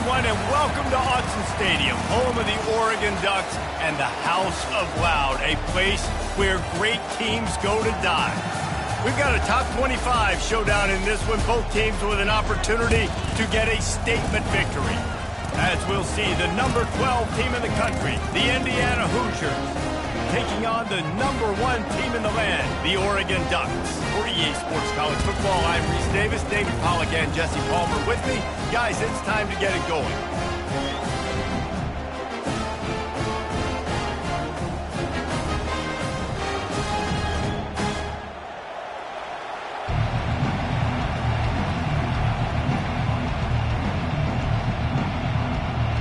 everyone, and welcome to Autzen Stadium, home of the Oregon Ducks and the House of Loud, a place where great teams go to die. We've got a top 25 showdown in this one, both teams with an opportunity to get a statement victory. As we'll see, the number 12 team in the country, the Indiana Hoosiers, taking on the number 1 team in the land, the Oregon Ducks. For EA Sports College Football, I'm Reese Davis, David Pollack and Jesse Palmer with me. Guys, it's time to get it going.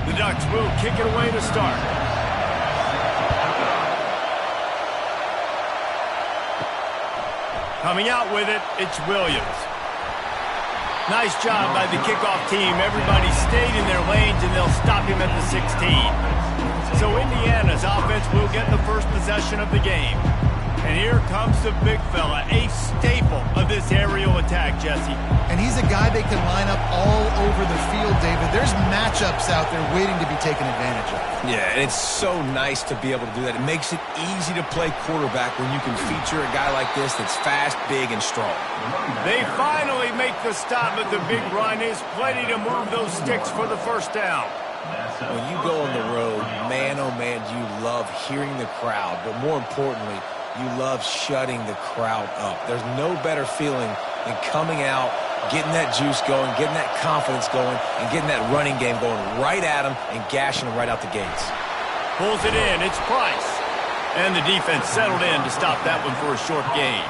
The Ducks will kick it away to start. Coming out with it, it's Williams. Nice job by the kickoff team. Everybody stayed in their lanes, and they'll stop him at the 16. So Indiana's offense will get the first possession of the game. And here comes the big fella, a staple of this aerial attack, Jesse. And he's a guy they can line up all over the field, David. There's matchups out there waiting to be taken advantage of. Yeah, and it's so nice to be able to do that. It makes it easy to play quarterback when you can feature a guy like this that's fast, big, and strong. They finally make the stop, but the big run is plenty to move those sticks for the first down. When you go on the road, man, oh man, you love hearing the crowd, but more importantly, you love shutting the crowd up. There's no better feeling than coming out, getting that juice going, getting that confidence going, and getting that running game going right at them and gashing them right out the gates. Pulls it in. It's Price. And the defense settled in to stop that one for a short gain.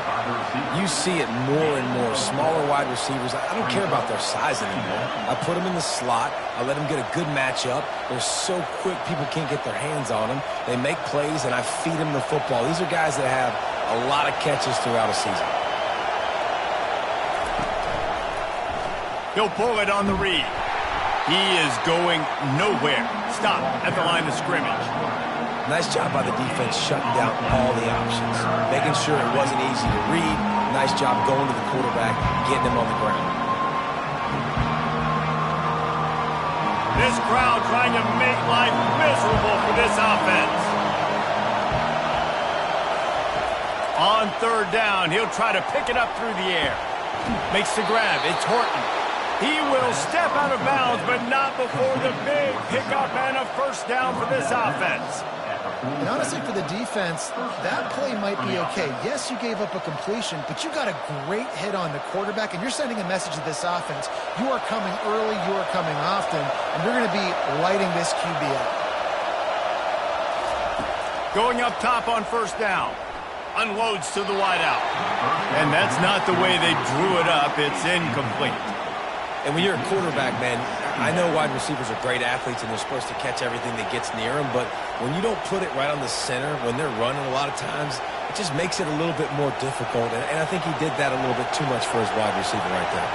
You see it more and more. Smaller wide receivers, I don't care about their size anymore. I put them in the slot. I let them get a good matchup. They're so quick, people can't get their hands on them. They make plays, and I feed them the football. These are guys that have a lot of catches throughout a season. He'll pull it on the read. He is going nowhere. Stop at the line of scrimmage. Nice job by the defense shutting down all the options, making sure it wasn't easy to read. Nice job going to the quarterback, getting him on the ground. This crowd trying to make life miserable for this offense. On third down, he'll try to pick it up through the air. Makes the grab. It's Horton. He will step out of bounds, but not before the big pickup and a first down for this offense. And honestly, for the defense, that play might be okay. Yes, you gave up a completion, but you got a great hit on the quarterback, and you're sending a message to this offense. You are coming early, you are coming often, and you're going to be lighting this QB up. Going up top on first down. Unloads to the wideout. And that's not the way they drew it up. It's incomplete. And when you're a quarterback, man, I know wide receivers are great athletes and they're supposed to catch everything that gets near them, but when you don't put it right on the center, when they're running a lot of times, it just makes it a little bit more difficult. And I think he did that a little bit too much for his wide receiver right there.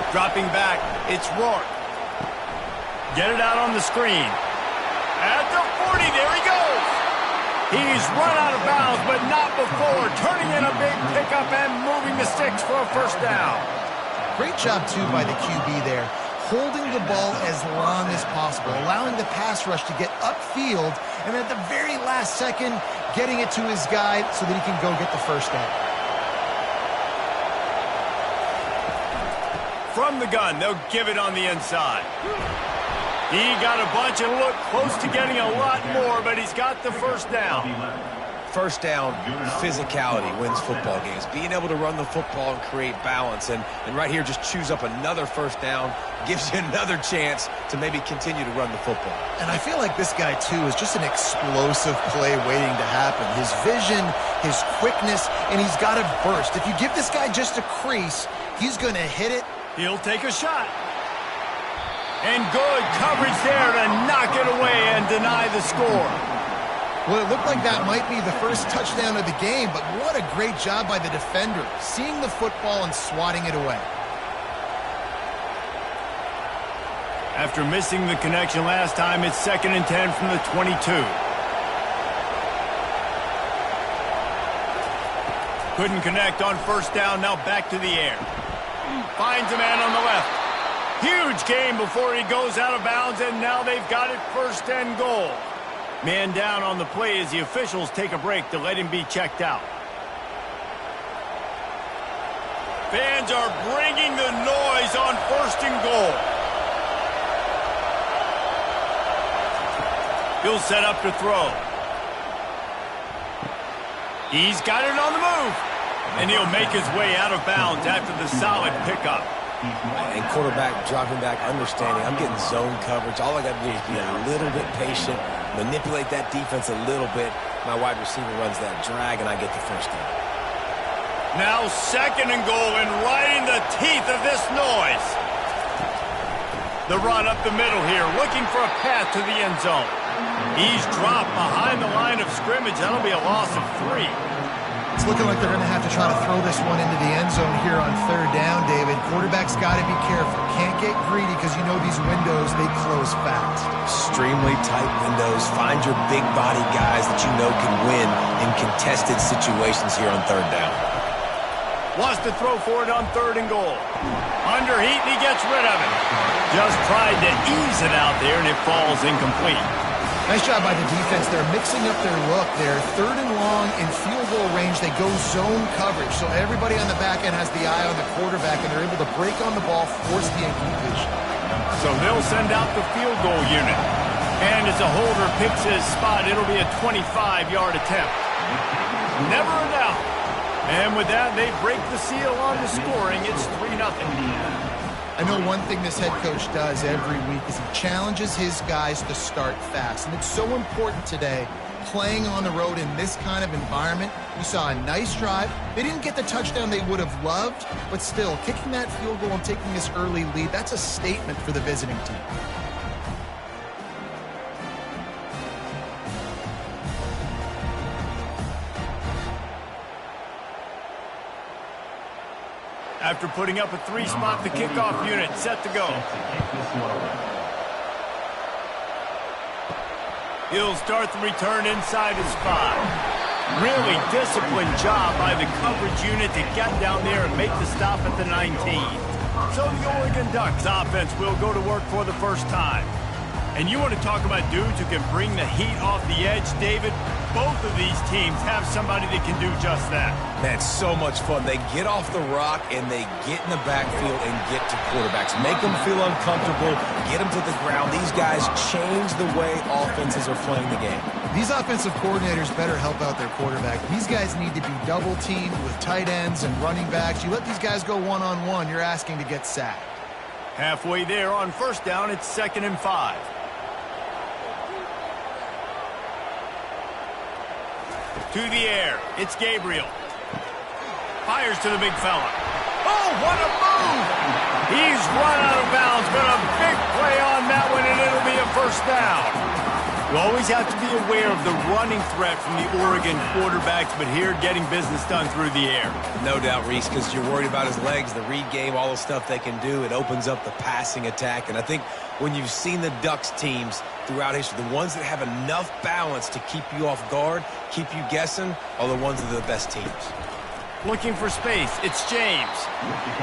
Dropping back, it's Rourke. Get it out on the screen. At the 40, there he goes. He's run out of bounds, but not before turning in a big pickup and moving the sticks for a first down. Great job, too, by the QB there, holding the ball as long as possible, allowing the pass rush to get upfield, and at the very last second, getting it to his guy so that he can go get the first down. From the gun, they'll give it on the inside. He got a bunch and looked close to getting a lot more, but he's got the first down. First down, physicality wins football games. Being able to run the football and create balance. And right here, just choose up another first down, gives you another chance to maybe continue to run the football. And I feel like this guy, too, is just an explosive play waiting to happen. His vision, his quickness, and he's got a burst. If you give this guy just a crease, he's going to hit it. He'll take a shot. And good coverage there to knock it away and deny the score. Well, it looked like that might be the first touchdown of the game, but what a great job by the defender, seeing the football and swatting it away. After missing the connection last time, it's 2nd and 10 from the 22. Couldn't connect on first down, now back to the air. Finds a man on the left. Huge gain before he goes out of bounds, and now they've got it 1st and goal. Man down on the play as the officials take a break to let him be checked out. Fans are bringing the noise on 1st and goal. He'll set up to throw. He's got it on the move. And he'll make his way out of bounds after the solid pickup. And quarterback dropping back, understanding I'm getting zone coverage. All I got to do is be a little bit patient, manipulate that defense a little bit. My wide receiver runs that drag, and I get the 1st down. Now 2nd and goal, and right in the teeth of this noise. The run up the middle here, looking for a path to the end zone. He's dropped behind the line of scrimmage. That'll be a loss of 3. It's looking like they're going to have to try to throw this one into the end zone here on 3rd down, David. Quarterback's got to be careful. Can't get greedy because you know these windows, they close fast. Extremely tight windows. Find your big body guys that you know can win in contested situations here on 3rd down. Wants to throw for it on 3rd and goal. Under heat, and he gets rid of it. Just tried to ease it out there, and it falls incomplete. Nice job by the defense. They're mixing up their look. They're 3rd and long in field goal range. They go zone coverage. So everybody on the back end has the eye on the quarterback, and they're able to break on the ball, force the incompletion. So they'll send out the field goal unit. And as a holder picks his spot, it'll be a 25-yard attempt. Never a doubt. And with that, they break the seal on the scoring. It's 3-0. I know one thing this head coach does every week is he challenges his guys to start fast. And it's so important today, playing on the road in this kind of environment. We saw a nice drive. They didn't get the touchdown they would have loved, but still, kicking that field goal and taking this early lead, that's a statement for the visiting team. After putting up a 3-spot, the kickoff unit set to go. He'll start the return inside his 5. Really disciplined job by the coverage unit to get down there and make the stop at the 19. So the Oregon Ducks offense will go to work for the 1st time. And you want to talk about dudes who can bring the heat off the edge, David? Both of these teams have somebody that can do just that. Man, it's so much fun. They get off the rock, and they get in the backfield and get to quarterbacks. Make them feel uncomfortable, get them to the ground. These guys change the way offenses are playing the game. These offensive coordinators better help out their quarterback. These guys need to be double-teamed with tight ends and running backs. You let these guys go one-on-one, you're asking to get sacked. Halfway there on 1st down, it's 2nd and 5. To the air, it's Gabriel. Fires to the big fella. Oh, what a move! He's run out of bounds, but a big play on that one, and it'll be a 1st down. You always have to be aware of the running threat from the Oregon quarterbacks, but here getting business done through the air. No doubt, Reese, because you're worried about his legs, the read game, all the stuff they can do. It opens up the passing attack, and I think when you've seen the Ducks teams throughout history, the ones that have enough balance to keep you off guard, keep you guessing, are the ones that are the best teams. Looking for space, it's James.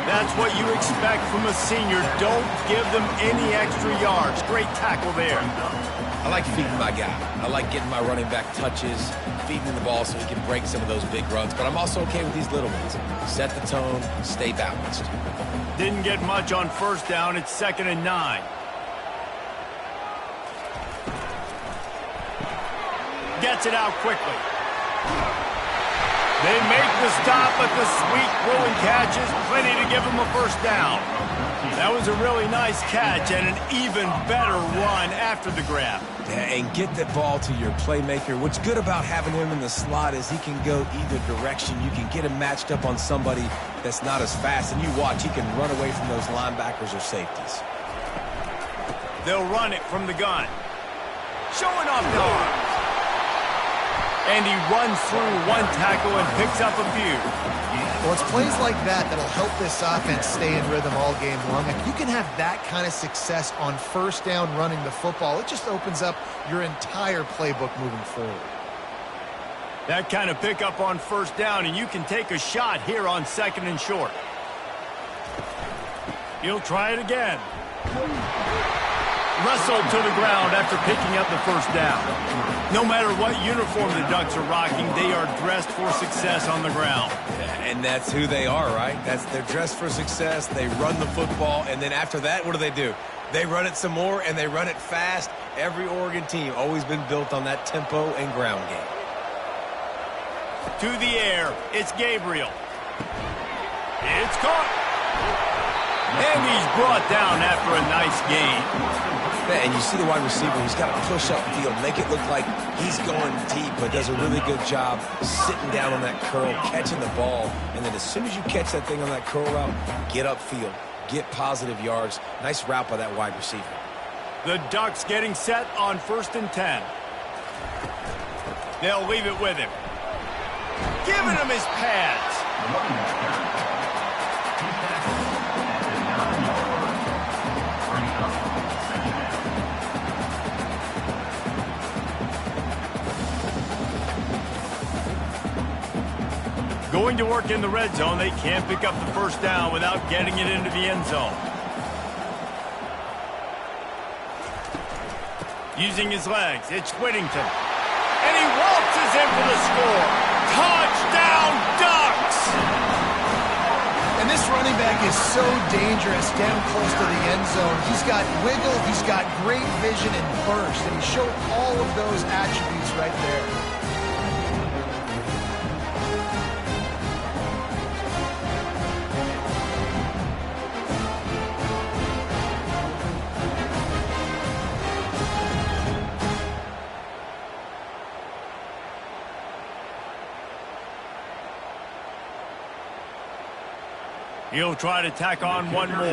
That's what you expect from a senior. Don't give them any extra yards. Great tackle there. I like feeding my guy. I like getting my running back touches, feeding him the ball so he can break some of those big runs. But I'm also okay with these little ones. Set the tone, stay balanced. Didn't get much on 1st down. It's 2nd and 9. Gets it out quickly. They make the stop, but the sweet throwing catch is plenty to give them a 1st down. That was a really nice catch and an even better run after the grab. Yeah, and get the ball to your playmaker. What's good about having him in the slot is he can go either direction. You can get him matched up on somebody that's not as fast, and you watch, he can run away from those linebackers or safeties. They'll run it from the gun. Showing off the arms. And he runs through one tackle and picks up a few. Well, it's plays like that that'll help this offense stay in rhythm all game long. If you can have that kind of success on 1st down running the football, it just opens up your entire playbook moving forward. That kind of pickup on 1st down, and you can take a shot here on 2nd and short. He'll try it again. Wrestled to the ground after picking up the first down. No matter what uniform the Ducks are rocking, they are dressed for success on the ground. And that's who they are, right? They're dressed for success. They run the football, and then after that, what do? They run it some more, and they run it fast. Every Oregon team always been built on that tempo and ground game. To the air, it's Gabriel. It's caught. And he's brought down after a nice gain. And you see the wide receiver, he's got to push upfield, make it look like he's going deep, but does a really good job sitting down on that curl, catching the ball. And then as soon as you catch that thing on that curl route, get upfield, get positive yards. Nice route by that wide receiver. The Ducks getting set on 1st and 10. They'll leave it with him. Giving him his pads. Going to work in the red zone, they can't pick up the first down without getting it into the end zone. Using his legs, it's Whittington. And he waltzes in for the score. Touchdown, Ducks! And this running back is so dangerous down close to the end zone. He's got wiggle, he's got great vision and burst, and he showed all of those attributes right there. He'll try to tack on one more.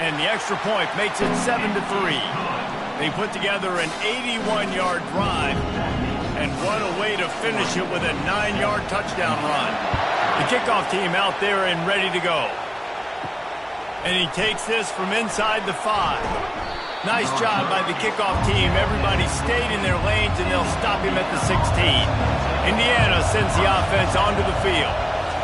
And the extra point makes it 7-3. They put together an 81-yard drive and run away to finish it with a 9-yard touchdown run. The kickoff team out there and ready to go. And he takes this from inside the 5. Nice job by the kickoff team. Everybody stayed in their lanes, and they'll stop him at the 16. Indiana sends the offense onto the field.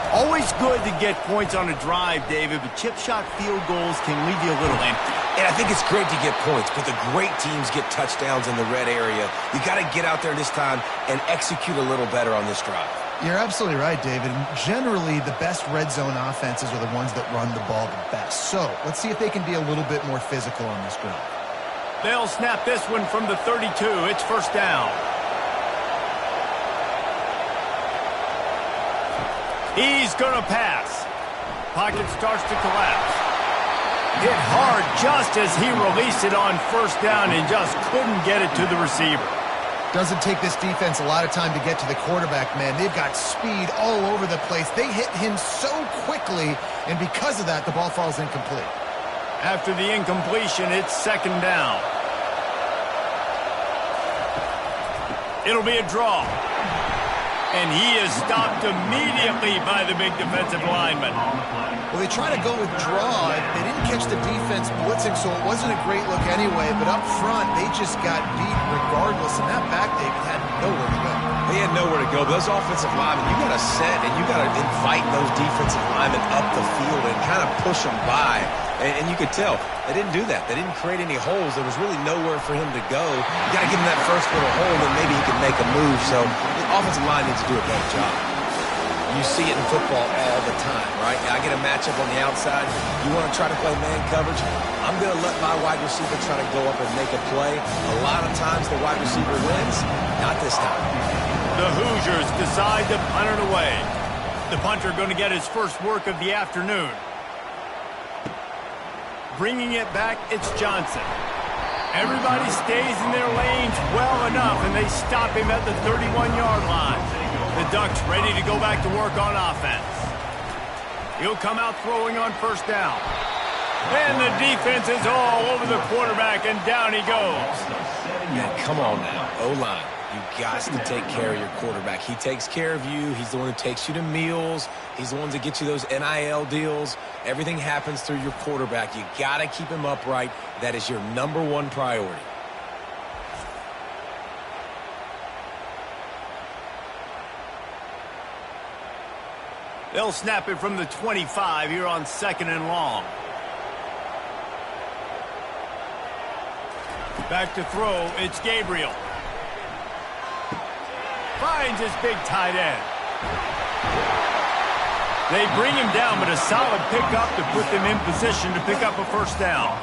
Always good to get points on a drive, David, but chip shot field goals can leave you a little empty. And I think it's great to get points, but the great teams get touchdowns in the red area. You got to get out there this time and execute a little better on this drive. You're absolutely right, David. Generally, the best red zone offenses are the ones that run the ball the best. So let's see if they can be a little bit more physical on this drive. They'll snap this one from the 32. It's first down. He's going to pass. Pocket starts to collapse. Hit hard just as he released it on first down and just couldn't get it to the receiver. Doesn't take this defense a lot of time to get to the quarterback, man. They've got speed all over the place. They hit him so quickly, and because of that, the ball falls incomplete. After the incompletion, it's second down. It'll be a draw. And he is stopped immediately by the big defensive lineman. Well, they try to go with draw. They didn't catch the defense blitzing, so it wasn't a great look anyway. But up front, they just got beat regardless. And that back, David, had nowhere to go. They had nowhere to go. Those offensive linemen, you got to set and you got to invite those defensive linemen up the field and kind of push them by. And you could tell they didn't do that. They didn't create any holes. There was really nowhere for him to go. You got to give him that first little hole, and then maybe he can make a move. So the offensive line needs to do a better job. You see it in football all the time, right? I get a matchup on the outside. You want to try to play man coverage? I'm going to let my wide receiver try to go up and make a play. A lot of times the wide receiver wins. Not this time. The Hoosiers decide to punt it away. The punter going to get his first work of the afternoon. Bringing it back, it's Johnson. Everybody stays in their lanes well enough, and they stop him at the 31-yard line. The Ducks ready to go back to work on offense. He'll come out throwing on first down. And the defense is all over the quarterback, and down he goes. Man, come on now, O-line. You got to take care of your quarterback. He takes care of you. He's the one who takes you to meals. He's the one that gets you those NIL deals. Everything happens through your quarterback. You got to keep him upright. That is your #1 priority. They'll snap it from the 25 here on 2nd and long. Back to throw, it's Gabriel. Finds his big tight end. They bring him down, but a solid pickup to put them in position to pick up a first down.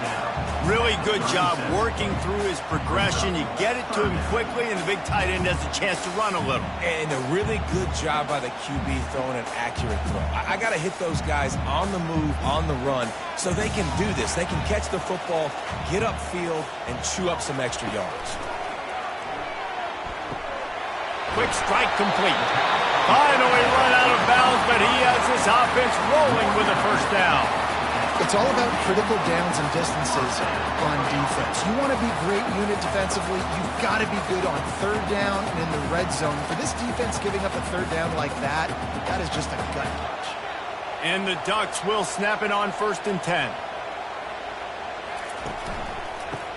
Really good job working through his progression. You get it to him quickly, and the big tight end has a chance to run a little. And a really good job by the QB throwing an accurate throw. I got to hit those guys on the move, on the run, so they can do this. They can catch the football, get upfield, and chew up some extra yards. Quick strike complete. Finally run out of bounds, but he has this offense rolling with a first down. It's all about critical downs and distances on defense. You want to be great unit defensively, you've got to be good on 3rd down and in the red zone. For this defense giving up a 3rd down like that, that is just a gut punch. And the Ducks will snap it on 1st and 10.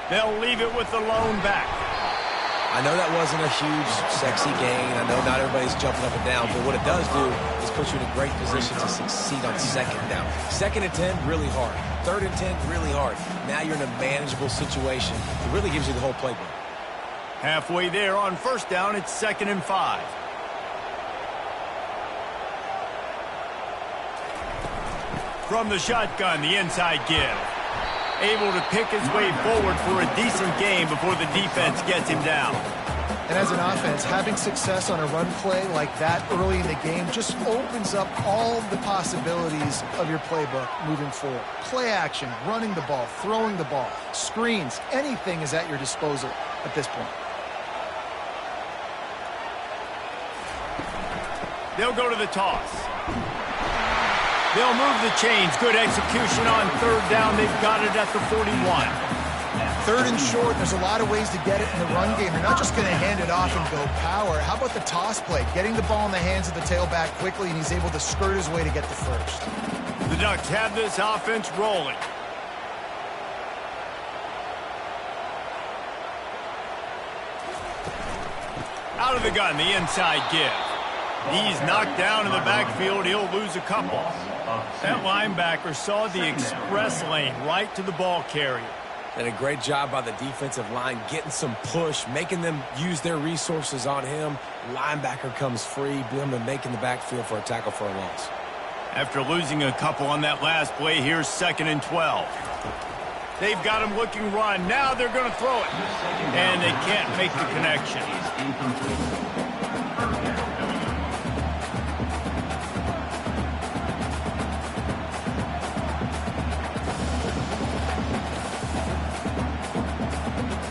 They'll leave it with the lone back. I know that wasn't a huge, sexy gain. I know not everybody's jumping up and down, but what it does do is put you in a great position to succeed on 2nd down. 2nd and 10, really hard. 3rd and 10, really hard. Now you're in a manageable situation. It really gives you the whole playbook. Halfway there on 1st down, it's 2nd and 5. From the shotgun, the inside give. Able to pick his way forward for a decent game before the defense gets him down. And as an offense, having success on a run play like that early in the game just opens up all the possibilities of your playbook moving forward. Play action, running the ball, throwing the ball, screens, anything is at your disposal at this point. They'll go to the toss. They'll move the chains. Good execution on 3rd down. They've got it at the 41. 3rd and short, there's a lot of ways to get it in the run game. You're not just going to hand it off and go power. How about the toss play? Getting the ball in the hands of the tailback quickly, and he's able to skirt his way to get the first. The Ducks have this offense rolling. Out of the gun, the inside give. He's knocked down in the backfield. He'll lose a couple. That linebacker saw the express lane right to the ball carrier. And a great job by the defensive line getting some push, making them use their resources on him. Linebacker comes free, making the backfield for a tackle for a loss. After losing a couple on that last play, here's 2nd and 12. They've got him looking run. Now they're going to throw it. And they can't make the connection.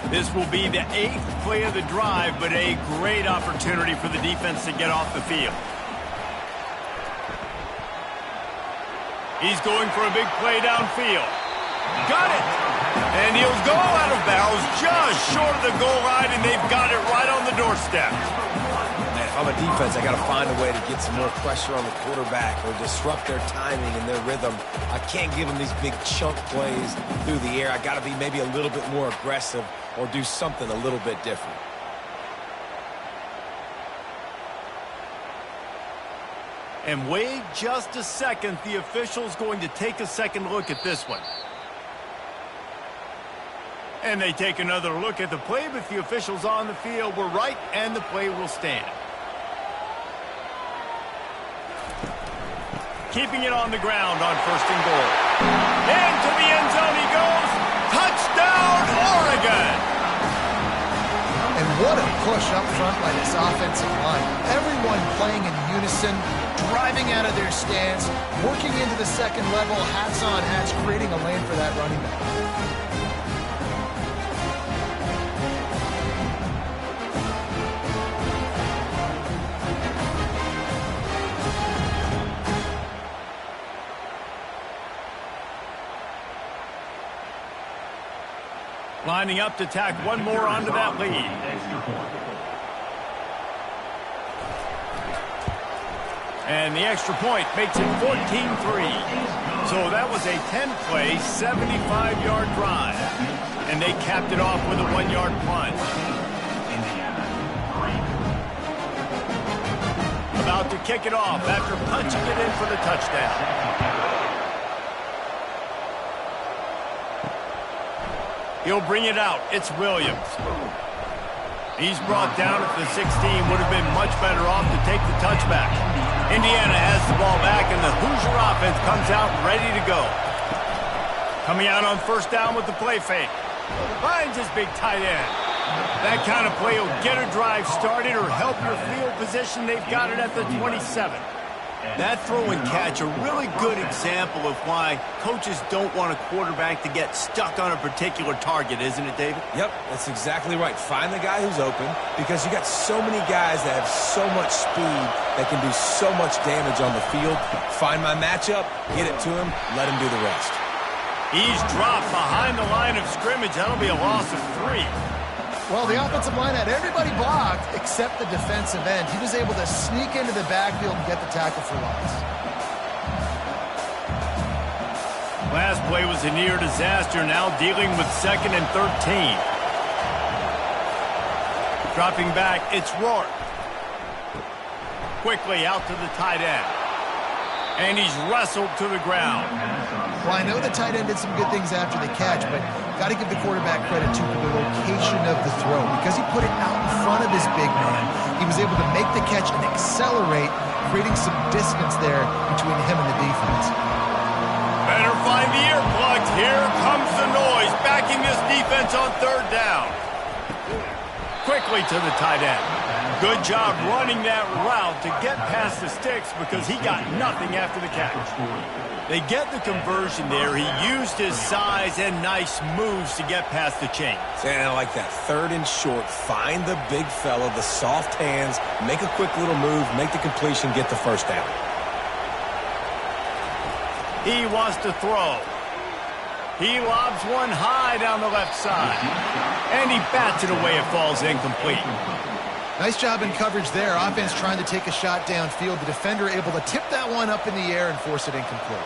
This will be the 8th play of the drive, but a great opportunity for the defense to get off the field. He's going for a big play downfield. Got it! And he'll go out of bounds just short of the goal line, and they've got it right on the doorstep. And if I'm a defense, I got to find a way to get some more pressure on the quarterback or disrupt their timing and their rhythm. I can't give them these big chunk plays through the air. I got to be maybe a little bit more aggressive or do something a little bit different. And wait just a second. The official's going to take a second look at this one. And they take another look at the play, but the officials on the field were right, and the play will stand. Keeping it on the ground on 1st and goal. Into the end zone he goes. Touchdown, Oregon! And what a push up front by this offensive line. Everyone playing in unison, driving out of their stance, working into the 2nd level, hats on hats, creating a lane for that running back. Lining up to tack one more onto that lead. And the extra point makes it 14-3. So that was a 10-play, 75-yard drive. And they capped it off with a 1-yard plunge. About about to kick it off after punching it in for the touchdown. He'll bring it out. It's Williams. He's brought down at the 16. Would have been much better off to take the touchback. Indiana has the ball back, and the Hoosier offense comes out ready to go. Coming out on first down with the play fake. Finds his big tight end. That kind of play will get a drive started or help your field position. They've got it at the 27. That throw and catch, a really good example of why coaches don't want a quarterback to get stuck on a particular target, isn't it, David? Yep, that's exactly right. Find the guy who's open, because you got so many guys that have so much speed that can do so much damage on the field. Find my matchup, get it to him, let him do the rest. He's dropped behind the line of scrimmage. That'll be a loss of 3. Well, the offensive line had everybody blocked except the defensive end. He was able to sneak into the backfield and get the tackle for loss. Last play was a near disaster, now dealing with 2nd and 13. Dropping back, it's Rourke. Quickly out to the tight end. And he's wrestled to the ground. Well, I know the tight end did some good things after the catch, but got to give the quarterback credit, too, for the location of the throw. Because he put it out in front of his big man, he was able to make the catch and accelerate, creating some distance there between him and the defense. Better find the earplugs. Here comes the noise, backing this defense on 3rd down. Quickly to the tight end. Good job running that route to get past the sticks because he got nothing after the catch. They get the conversion there. He used his size and nice moves to get past the chains. And I like that. 3rd and short. Find the big fella, the soft hands, make a quick little move, make the completion, get the first down. He wants to throw. He lobs one high down the left side. And he bats it away. It falls incomplete. Nice job in coverage there. Offense trying to take a shot downfield. The defender able to tip that one up in the air and force it incomplete.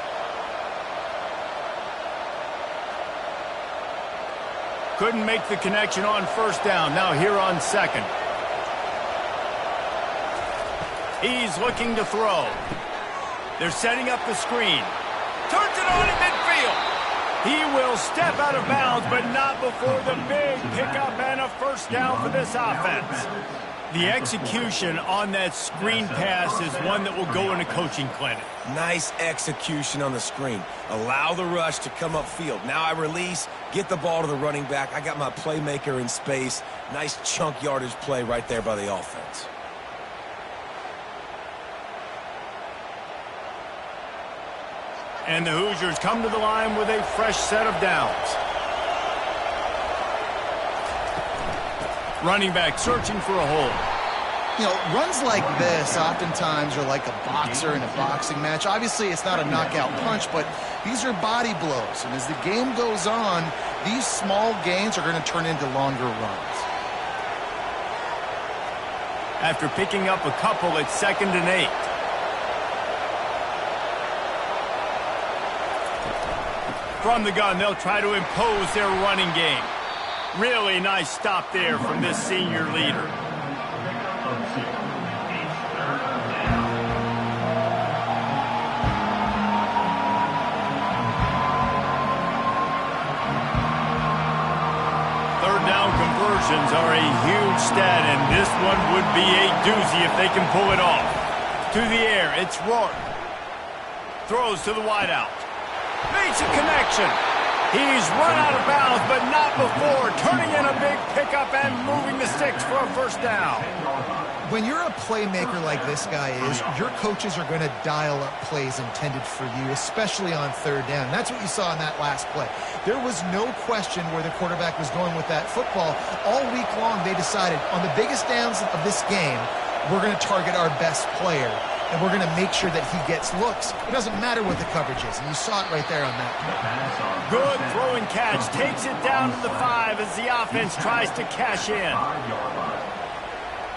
Couldn't make the connection on first down. Now here on 2nd. He's looking to throw. They're setting up the screen. Turns it on in midfield. He will step out of bounds, but not before the big pickup and a first down for this offense. The execution on that screen pass is one that will go in a coaching clinic. Nice execution on the screen. Allow the rush to come upfield. Now I release, get the ball to the running back. I got my playmaker in space. Nice chunk yardage play right there by the offense. And the Hoosiers come to the line with a fresh set of downs. Running back searching for a hole. You know, runs like this oftentimes are like a boxer in a boxing match. Obviously, it's not a knockout punch, but these are body blows. And as the game goes on, these small gains are going to turn into longer runs. After picking up a couple, it's 2nd and 8. From the gun, they'll try to impose their running game. Really nice stop there from this senior leader. Third down conversions are a huge stat, and this one would be a doozy if they can pull it off. To the air, it's Rourke. Throws to the wideout. Makes a connection. He's run out of bounds, but not before turning in a big pickup and moving the sticks for a first down. When you're a playmaker like this guy is, your coaches are going to dial up plays intended for you, especially on 3rd down. That's what you saw in that last play. There was no question where the quarterback was going with that football. All week long, they decided on the biggest downs of this game, we're going to target our best player. And we're going to make sure that he gets looks. It doesn't matter what the coverage is, and you saw it right there on that play. Good throw and catch. Takes it down to the 5 as the offense tries to cash in.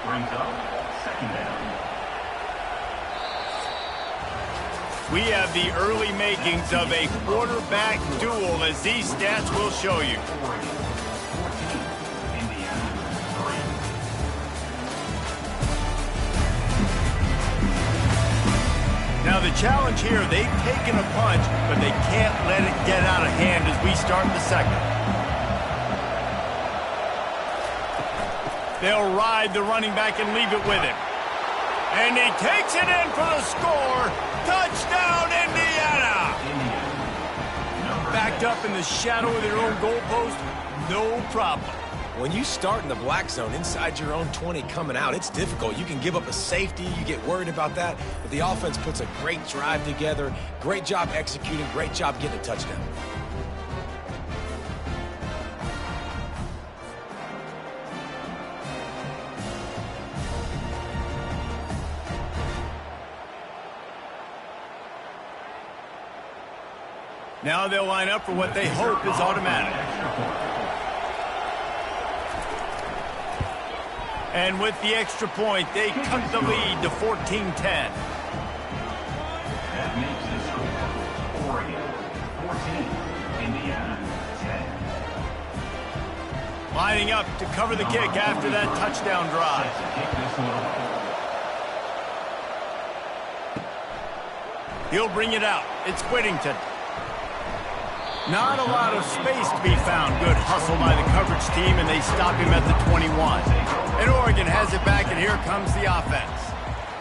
Brings up 2nd down. We have the early makings of a quarterback duel, as these stats will show you. the challenge here, they've taken a punch, but they can't let it get out of hand as we start the second. They'll ride the running back and leave it with him. And he takes it in for the score. Touchdown, Indiana! Backed up in the shadow of their own goalpost, no problem. When you start in the black zone inside your own 20 coming out, it's difficult. You can give up a safety. You get worried about that. But the offense puts a great drive together. Great job executing. Great job getting a touchdown. Now they'll line up for what they hope is automatic. And with the extra point, they cut the lead to 14-10. That makes the score Oregon 14, Indiana 10. Lining up to cover the kick after that touchdown drive. He'll bring it out. It's Whittington. Not a lot of space to be found. Good hustle by the coverage team, and they stop him at the 21. And Oregon has it back, and here comes the offense.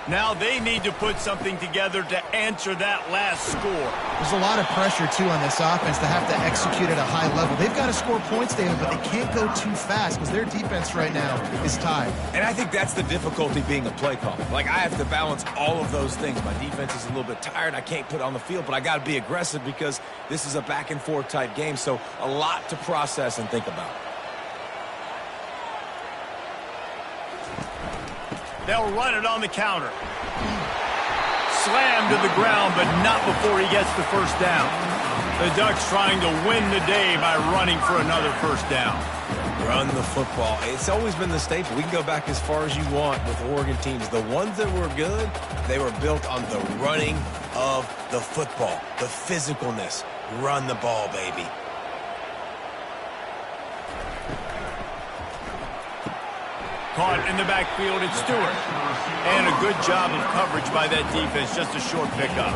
Now they need to put something together to answer that last score. There's a lot of pressure, too, on this offense to have to execute at a high level. They've got to score points, David, but they can't go too fast because their defense right now is tied. And I think that's the difficulty being a play caller. Like, I have to balance all of those things. My defense is a little bit tired. I can't put it on the field, but I got to be aggressive because this is a back-and-forth type game, so a lot to process and think about. They'll run it on the counter. Slammed to the ground, but not before he gets the first down. The Ducks trying to win the day by running for another first down. Run the football. It's always been the staple. We can go back as far as you want with Oregon teams. The ones that were good, they were built on the running of the football, the physicalness. Run the ball, baby. Caught in the backfield, it's Stewart. And a good job of coverage by that defense, just a short pickup.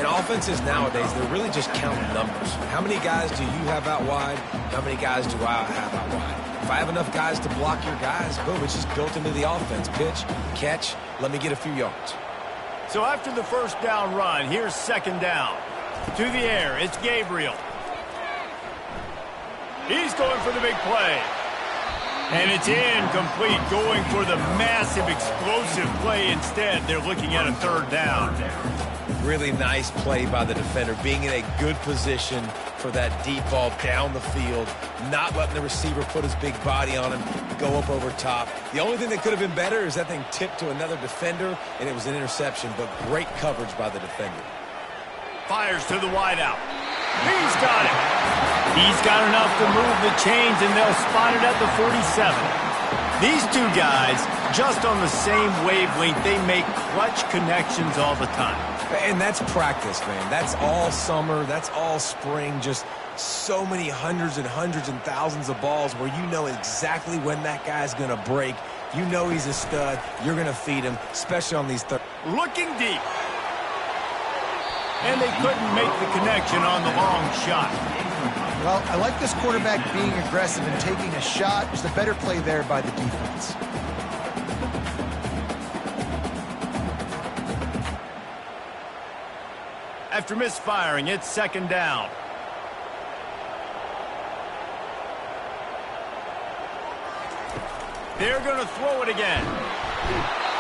And offenses nowadays, they're really just counting numbers. How many guys do you have out wide? How many guys do I have out wide? If I have enough guys to block your guys, boom, it's just built into the offense. Pitch, catch, let me get a few yards. So after the first down run, here's second down. To the air, it's Gabriel. He's going for the big play. And it's incomplete, going for the massive explosive play instead. They're looking at a third down. Really nice play by the defender, being in a good position for that deep ball down the field, not letting the receiver put his big body on him, go up over top. The only thing that could have been better is that thing tipped to another defender, and it was an interception, but great coverage by the defender. Fires to the wideout. He's got it. He's got enough to move the chains, and they'll spot it at the 47. These two guys, just on the same wavelength, they make clutch connections all the time. And that's practice, man. That's all summer. That's all spring. Just so many hundreds and thousands of balls where you know exactly when that guy's going to break. You know he's a stud. You're going to feed him, especially on these third. Looking deep. And they couldn't make the connection on the long shot. Well, I like this quarterback being aggressive and taking a shot. Just a better play there by the defense. After misfiring, it's second down. They're going to throw it again.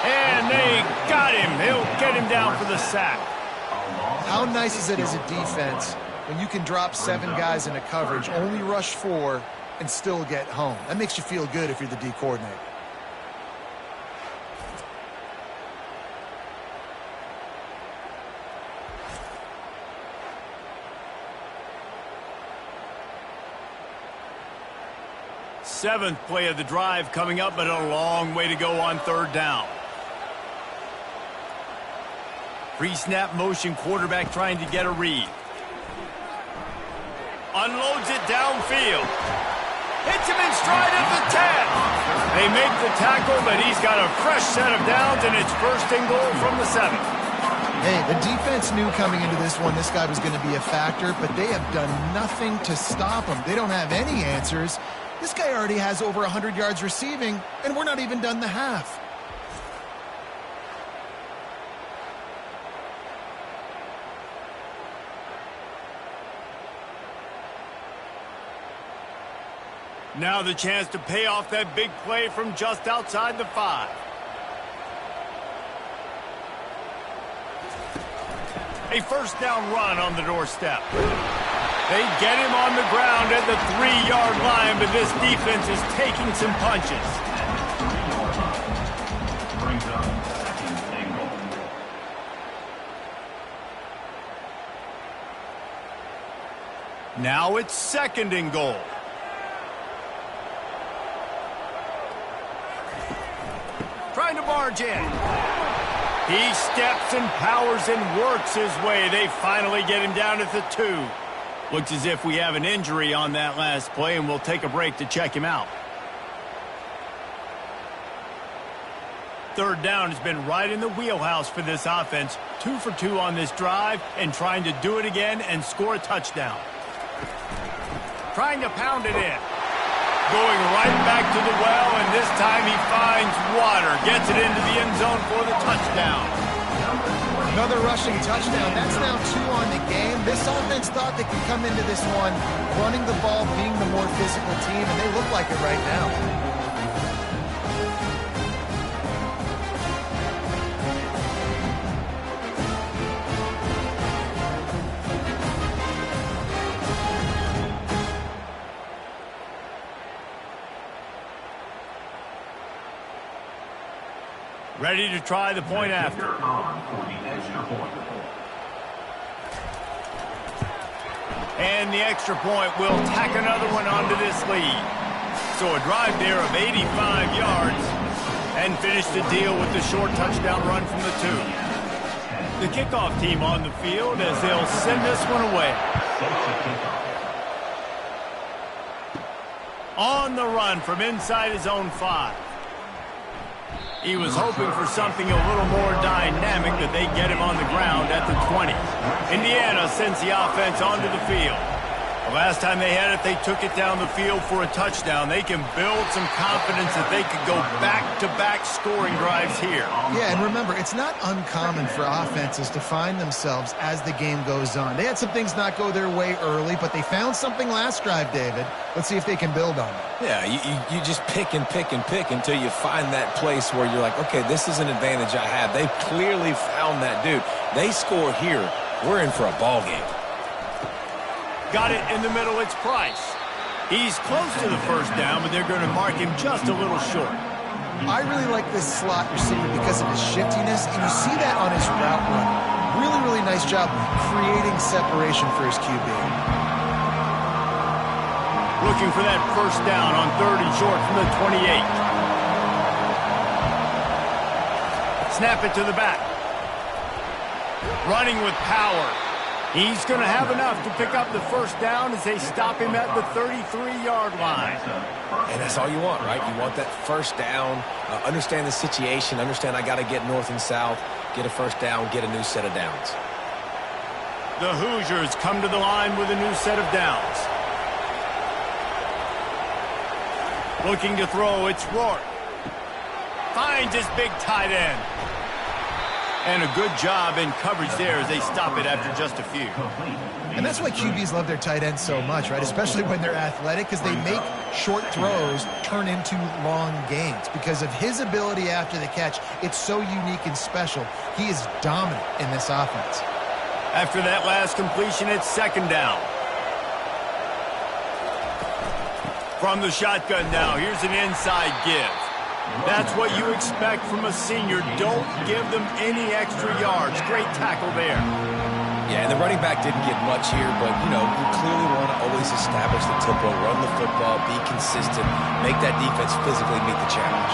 And they got him. They'll get him down for the sack. How nice is it as a defense when you can drop 7 guys into coverage, only rush 4, and still get home? That makes you feel good if you're the D coordinator. Seventh play of the drive coming up, but a long way to go on third down. Pre-snap motion, quarterback trying to get a read. Unloads it downfield. Hits him in stride at the 10. They make the tackle, but he's got a fresh set of downs, and it's first and goal from the 7. Hey, the defense knew coming into this one this guy was going to be a factor, but they have done nothing to stop him. They don't have any answers. This guy already has over 100 yards receiving, and we're not even done the half. Now the chance to pay off that big play from just outside the 5. A first down run on the doorstep. They get him on the ground at the 3-yard line, but this defense is taking some punches. Brings up second and goal. Now it's second and goal. Trying to barge in. He steps and powers and works his way. They finally get him down at the 2. Looks as if we have an injury on that last play, and we'll take a break to check him out. Third down has been right in the wheelhouse for this offense. 2 for 2 on this drive and trying to do it again and score a touchdown. Trying to pound it in. Going right back to the well, and this time he finds water. Gets it into the end zone for the touchdown. Another rushing touchdown. That's now 2 on the game. This offense thought they could come into this one running the ball, being the more physical team, and they look like it right now. Ready to try the point after. For the extra point. And the extra point will tack another one onto this lead. So a drive there of 85 yards and finish the deal with the short touchdown run from the 2. The kickoff team on the field as they'll send this one away. On the run from inside his own 5. He was hoping for something a little more dynamic, that they get him on the ground at the 20. Indiana sends the offense onto the field. The last time they had it, they took it down the field for a touchdown. They can build some confidence that they could go back-to-back scoring drives here. Yeah, and remember, it's not uncommon for offenses to find themselves as the game goes on. They had some things not go their way early, but they found something last drive, David. Let's see if they can build on it. Yeah, you just pick and pick and pick until you find that place where you're like, okay, this is an advantage I have. They've clearly found that dude. They score here, we're in for a ball game. Got it in the middle, it's Price. He's close to the first down, but they're going to mark him just a little short. I really like this slot receiver because of his shiftiness, and you see that on his route run. Really, really nice job creating separation for his QB. Looking for that first down on 3rd and short from the 28. Snap it to the back. Running with power. He's going to have enough to pick up the first down as they stop him at the 33-yard line. And that's all you want, right? You want that first down, understand the situation, understand I got to get north and south, get a first down, get a new set of downs. The Hoosiers come to the line with a new set of downs. Looking to throw, it's Rourke. Finds his big tight end. And a good job in coverage there as they stop it after just a few. And that's why QBs love their tight ends so much, right? Especially when they're athletic, because they make short throws turn into long gains. Because of his ability after the catch, it's so unique and special. He is dominant in this offense. After that last completion, it's second down. From the shotgun now, here's an inside give. That's what you expect from a senior. Don't give them any extra yards. Great tackle there. Yeah, and the running back didn't get much here, but, you clearly want to always establish the tempo, run the football, be consistent, make that defense physically meet the challenge.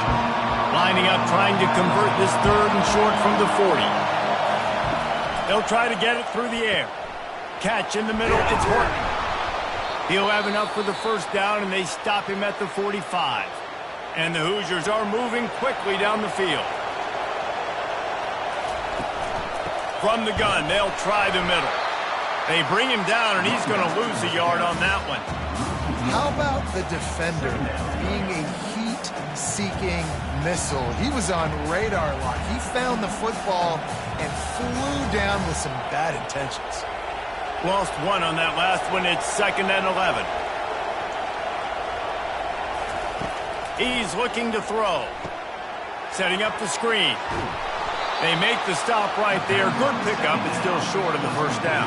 Lining up, trying to convert this 3rd and short from the 40. They'll try to get it through the air. Catch in the middle, it's Horton. He'll have enough for the first down, and they stop him at the 45. And the Hoosiers are moving quickly down the field. From the gun, they'll try the middle. They bring him down, and he's going to lose a yard on that one. How about the defender being a heat-seeking missile? He was on radar lock. He found the football and flew down with some bad intentions. Lost one on that last one. It's 2nd and 11. He's looking to throw. Setting up the screen. They make the stop right there. Good pickup, but still short of the first down.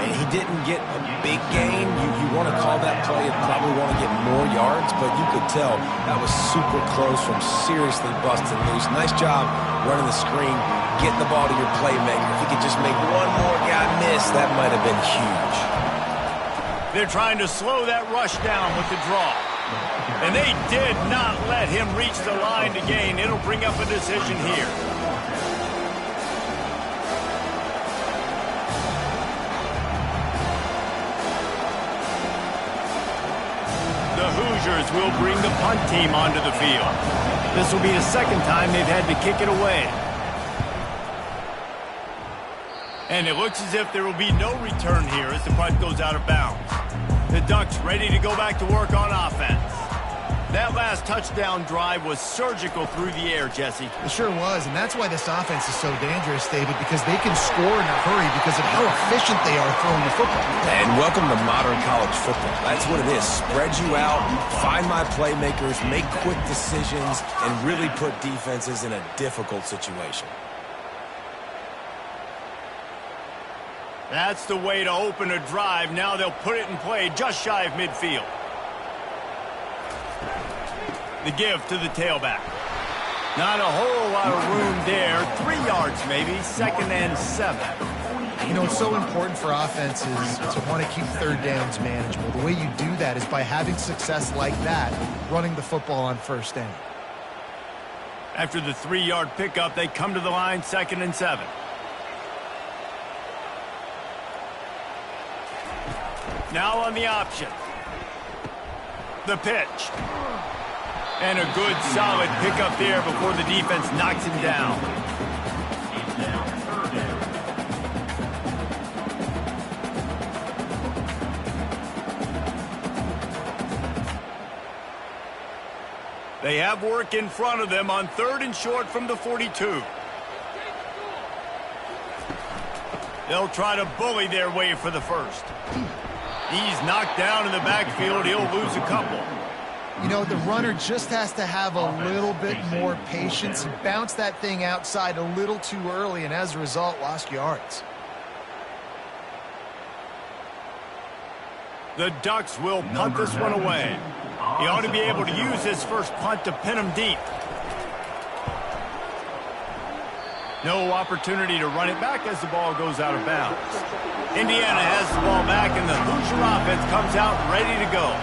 He didn't get a big gain. You want to call that play and probably want to get more yards, but you could tell that was super close from seriously busting loose. Nice job running the screen, getting the ball to your playmaker. If he could just make one more guy miss, that might have been huge. They're trying to slow that rush down with the draw. And they did not let him reach the line to gain. It'll bring up a decision here. The Hoosiers will bring the punt team onto the field. This will be the second time they've had to kick it away. And it looks as if there will be no return here as the punt goes out of bounds. The Ducks ready to go back to work on offense. That last touchdown drive was surgical through the air, Jesse. It sure was, and that's why this offense is so dangerous, David, because they can score in a hurry because of how efficient they are throwing the football. And welcome to modern college football. That's what it is. Spread you out, find my playmakers, make quick decisions, and really put defenses in a difficult situation. That's the way to open a drive. Now they'll put it in play just shy of midfield. The give to the tailback. Not a whole lot of room there. 3 yards maybe. 2nd and 7. You know, it's so important for offenses to want to keep third downs manageable. The way you do that is by having success like that, running the football on first down. After the 3-yard pickup, they come to the line, 2nd and 7. Now on the option. The pitch. And a good, solid pickup there before the defense knocks him down. They have work in front of them on 3rd and short from the 42. They'll try to bully their way for the first. He's knocked down in the backfield. He'll lose a couple. You know, the runner just has to have a little bit more patience. He bounced that thing outside a little too early, and as a result, lost yards. The Ducks will punt this one away. He ought to be able to use his first punt to pin him deep. No opportunity to run it back as the ball goes out of bounds. Indiana has the ball back, and the Hoosier offense comes out ready to go.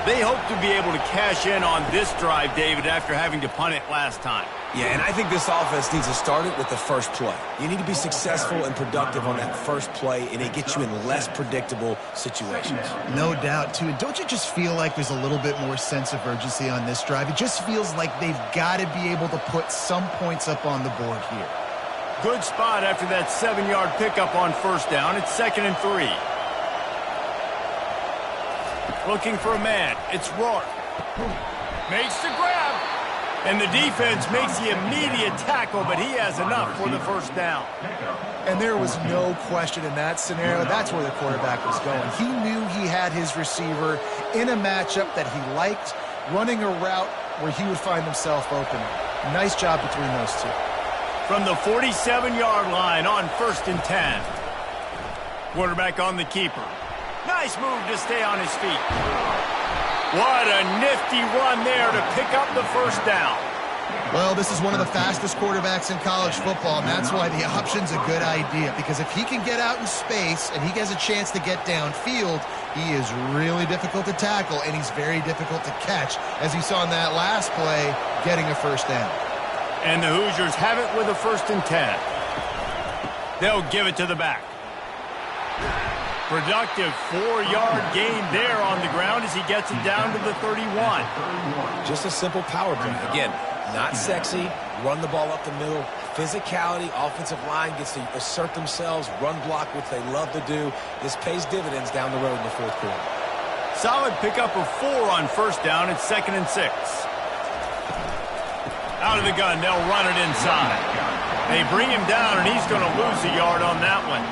They hope to be able to cash in on this drive, David, after having to punt it last time. Yeah, and I think this offense needs to start it with the first play. You need to be successful and productive on that first play, and it gets you in less predictable situations. No doubt, too. And don't you just feel like there's a little bit more sense of urgency on this drive? It just feels like they've got to be able to put some points up on the board here. Good spot after that 7-yard pickup on first down. It's 2nd and 3. Looking for a man. It's Rourke. Makes the grab. And the defense makes the immediate tackle, but he has enough for the first down. And there was no question in that scenario. That's where the quarterback was going. He knew he had his receiver in a matchup that he liked, running a route where he would find himself open. Nice job between those two. From the 47-yard line on 1st and 10. Quarterback on the keeper. Nice move to stay on his feet. What a nifty run there to pick up the first down. Well, this is one of the fastest quarterbacks in college football, and that's why the option's a good idea. Because if he can get out in space and he has a chance to get downfield, he is really difficult to tackle, and he's very difficult to catch, as you saw in that last play, getting a first down. And the Hoosiers have it with a 1st and 10. They'll give it to the back. Productive 4-yard gain there on the ground as he gets it down to the 31. Just a simple power play. Again, not sexy, run the ball up the middle, Physicality, offensive line gets to assert themselves, run block, which they love to do. This pays dividends down the road in the fourth quarter. Solid pickup of 4 on first down. It's 2nd and 6. Out of the gun, they'll run it inside. They bring him down, and he's going to lose a yard on that one.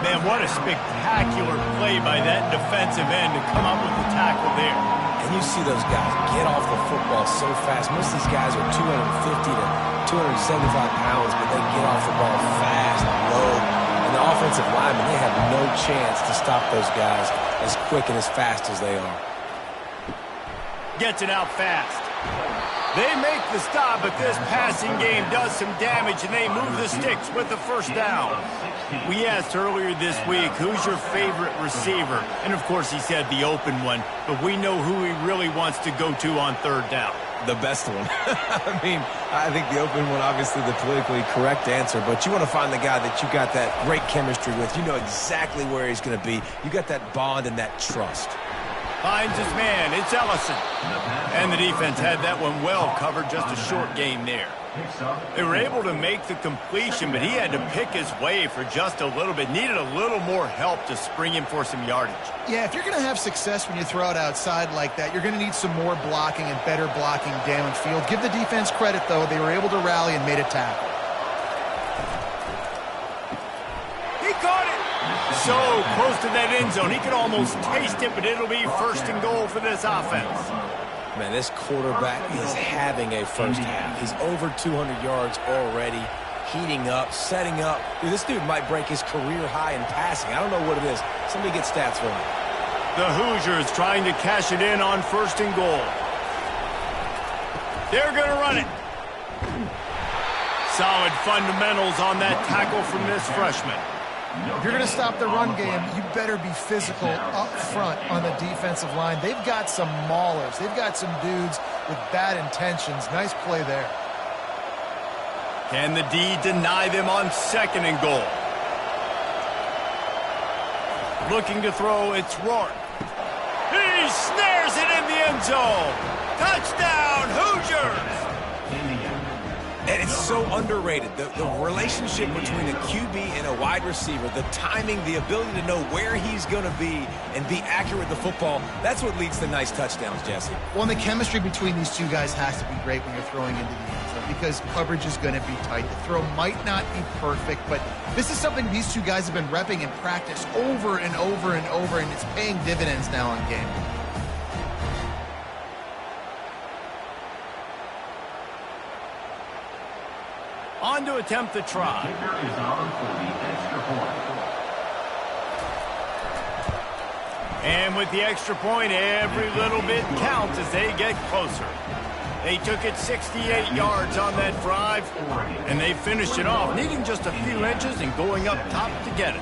Man, what a spectacular play by that defensive end to come up with the tackle there. And you see those guys get off the football so fast. Most of these guys are 250 to 275 pounds, but they get off the ball fast, low. And the offensive linemen, they have no chance to stop those guys as quick and as fast as they are. Gets it out fast. They make the stop, but this passing game does some damage, and they move the sticks with the first down. We asked earlier this week, who's your favorite receiver? And, of course, he said the open one, but we know who he really wants to go to on third down. The best one. I mean, I think the open one, obviously the politically correct answer, but you want to find the guy that you got that great chemistry with. You know exactly where he's going to be. You got that bond and that trust. Finds his man. It's Ellison. And the defense had that one well covered. Just a short gain there. They were able to make the completion, but he had to pick his way for just a little bit. Needed a little more help to spring him for some yardage. Yeah, if you're going to have success when you throw it outside like that, you're going to need some more blocking and better blocking downfield. Give the defense credit, though. They were able to rally and made a tackle. He caught it. So close to that end zone. He could almost taste it, but it'll be 1st and goal for this offense. Man, this quarterback is having a first half. He's over 200 yards already, heating up, setting up. Dude, this dude might break his career high in passing. I don't know what it is. Somebody get stats for him. The Hoosiers trying to cash it in on 1st and goal. They're going to run it. Solid fundamentals on that tackle from this freshman. If you're going to stop the run game, you better be physical up front on the defensive line. They've got some maulers. They've got some dudes with bad intentions. Nice play there. Can the D deny them on 2nd and goal? Looking to throw, it's Rourke. He snares it in the end zone. Touchdown, Hoosiers! And it's so underrated. The relationship between a QB and a wide receiver, the timing, the ability to know where he's going to be and be accurate with the football, that's what leads to nice touchdowns, Jesse. Well, and the chemistry between these two guys has to be great when you're throwing into the end zone because coverage is going to be tight. The throw might not be perfect, but this is something these two guys have been repping in practice over and over and over, and it's paying dividends now on game. On to attempt the try. And with the extra point, every little bit counts as they get closer. They took it 68 yards on that drive, and they finished it off, needing just a few inches and going up top to get it.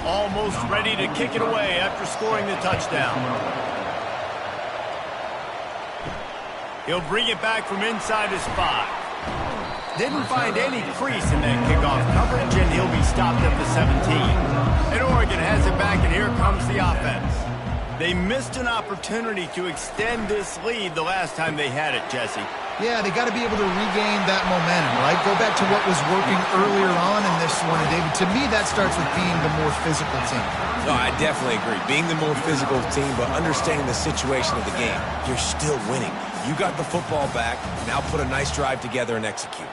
Almost ready to kick it away after scoring the touchdown. He'll bring it back from inside his 5. Didn't find any crease in that kickoff coverage, and he'll be stopped at the 17. And Oregon has it back, and here comes the offense. They missed an opportunity to extend this lead the last time they had it, Jesse. Yeah, they got to be able to regain that momentum, right? Go back to what was working earlier on in this one. And, David, to me, that starts with being the more physical team. No, I definitely agree. Being the more physical team, but understanding the situation of the game. You're still winning. You got the football back. Now put a nice drive together and execute.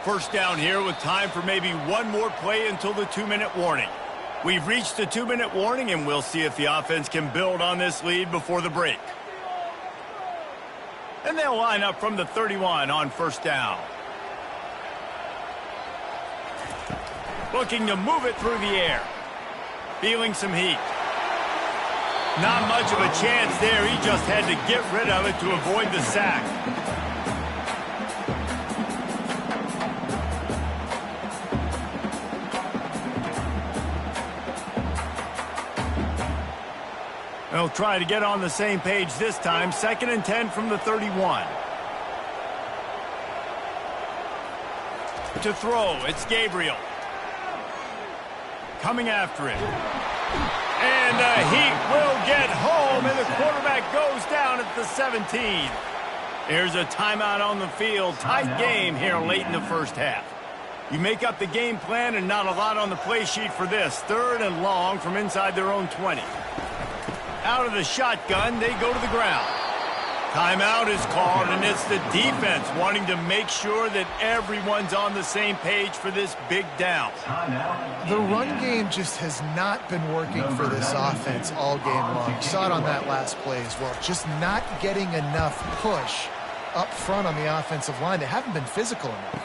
First down here with time for maybe one more play until the 2-minute warning. We've reached the 2-minute warning, and we'll see if the offense can build on this lead before the break. And they'll line up from the 31 on first down. Looking to move it through the air. Feeling some heat. Not much of a chance there. He just had to get rid of it to avoid the sack. They'll try to get on the same page this time. 2nd and 10 from the 31. To throw, it's Gabriel. Coming after it. And the heat will get home, and the quarterback goes down at the 17. There's a timeout on the field. Tight game here late in the first half. You make up the game plan and not a lot on the play sheet for this. 3rd and long from inside their own 20. Out of the shotgun, they go to the ground. Timeout is called, and it's the defense wanting to make sure that everyone's on the same page for this big down. The run game just has not been working for this offense all game long. You saw it on that last play as well. Just not getting enough push up front on the offensive line. They haven't been physical enough.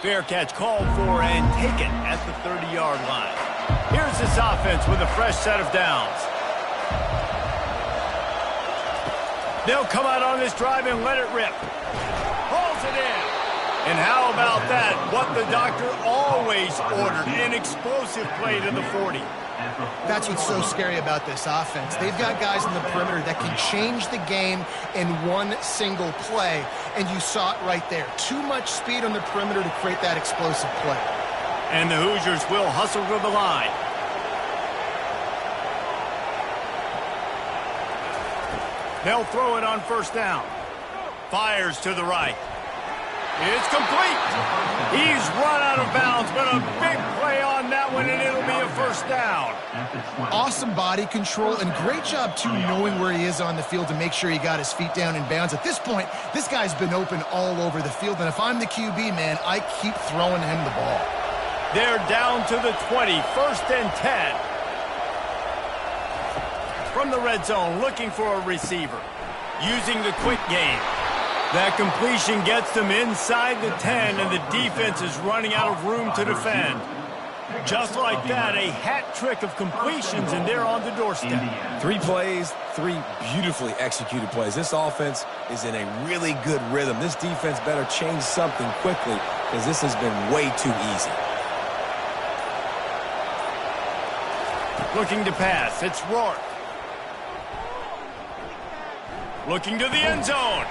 Fair catch called for and taken at the 30-yard line. Here's this offense with a fresh set of downs. They'll come out on this drive and let it rip. Hauls it in. And how about that? What the doctor always ordered, an explosive play to the 40. That's what's so scary about this offense. They've got guys in the perimeter that can change the game in one single play, and you saw it right there. Too much speed on the perimeter to create that explosive play. And the Hoosiers will hustle to the line. They'll throw it on 1st down. Fires to the right. It's complete. He's run out of bounds, but a big play on that one, and it'll be a 1st down. Awesome body control, and great job, too, knowing where he is on the field to make sure he got his feet down in bounds. At this point, this guy's been open all over the field, and if I'm the QB, man, I keep throwing him the ball. They're down to the 20, 1st and 10. From the red zone, looking for a receiver. Using the quick game. That completion gets them inside the 10, and the defense is running out of room to defend. Just like that, a hat trick of completions, and they're on the doorstep. 3 plays, 3 beautifully executed plays. This offense is in a really good rhythm. This defense better change something quickly, because this has been way too easy. Looking to pass, it's Rourke. Looking to the end zone.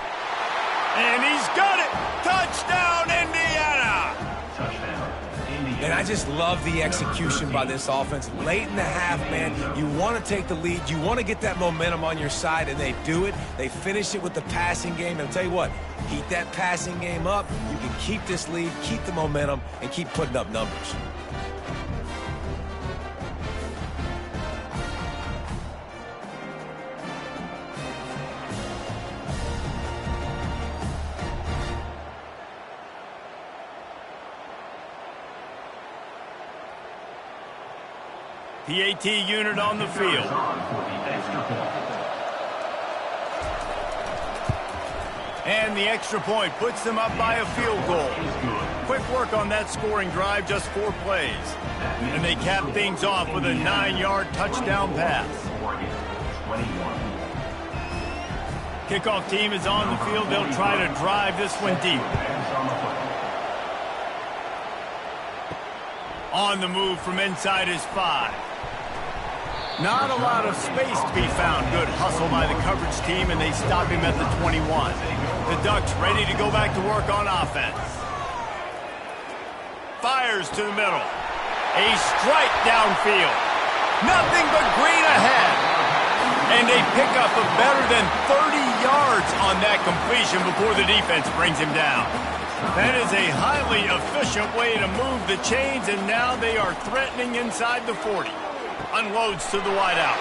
And he's got it. Touchdown, Indiana. And I just love the execution by this offense. Late in the half, man, you want to take the lead. You want to get that momentum on your side, and they do it. They finish it with the passing game. And I'll tell you what, keep that passing game up. You can keep this lead, keep the momentum, and keep putting up numbers. PAT unit on the field. And the extra point puts them up by a field goal. Quick work on that scoring drive, just 4 plays. And they cap things off with a 9-yard touchdown pass. Kickoff team is on the field. They'll try to drive this one deep. On the move from inside his 5. Not a lot of space to be found. Good hustle by the coverage team, and they stop him at the 21. The Ducks ready to go back to work on offense. Fires to the middle. A strike downfield. Nothing but green ahead. And they pick up a better than 30 yards on that completion before the defense brings him down. That is a highly efficient way to move the chains, and now they are threatening inside the 40. Unloads to the wideout.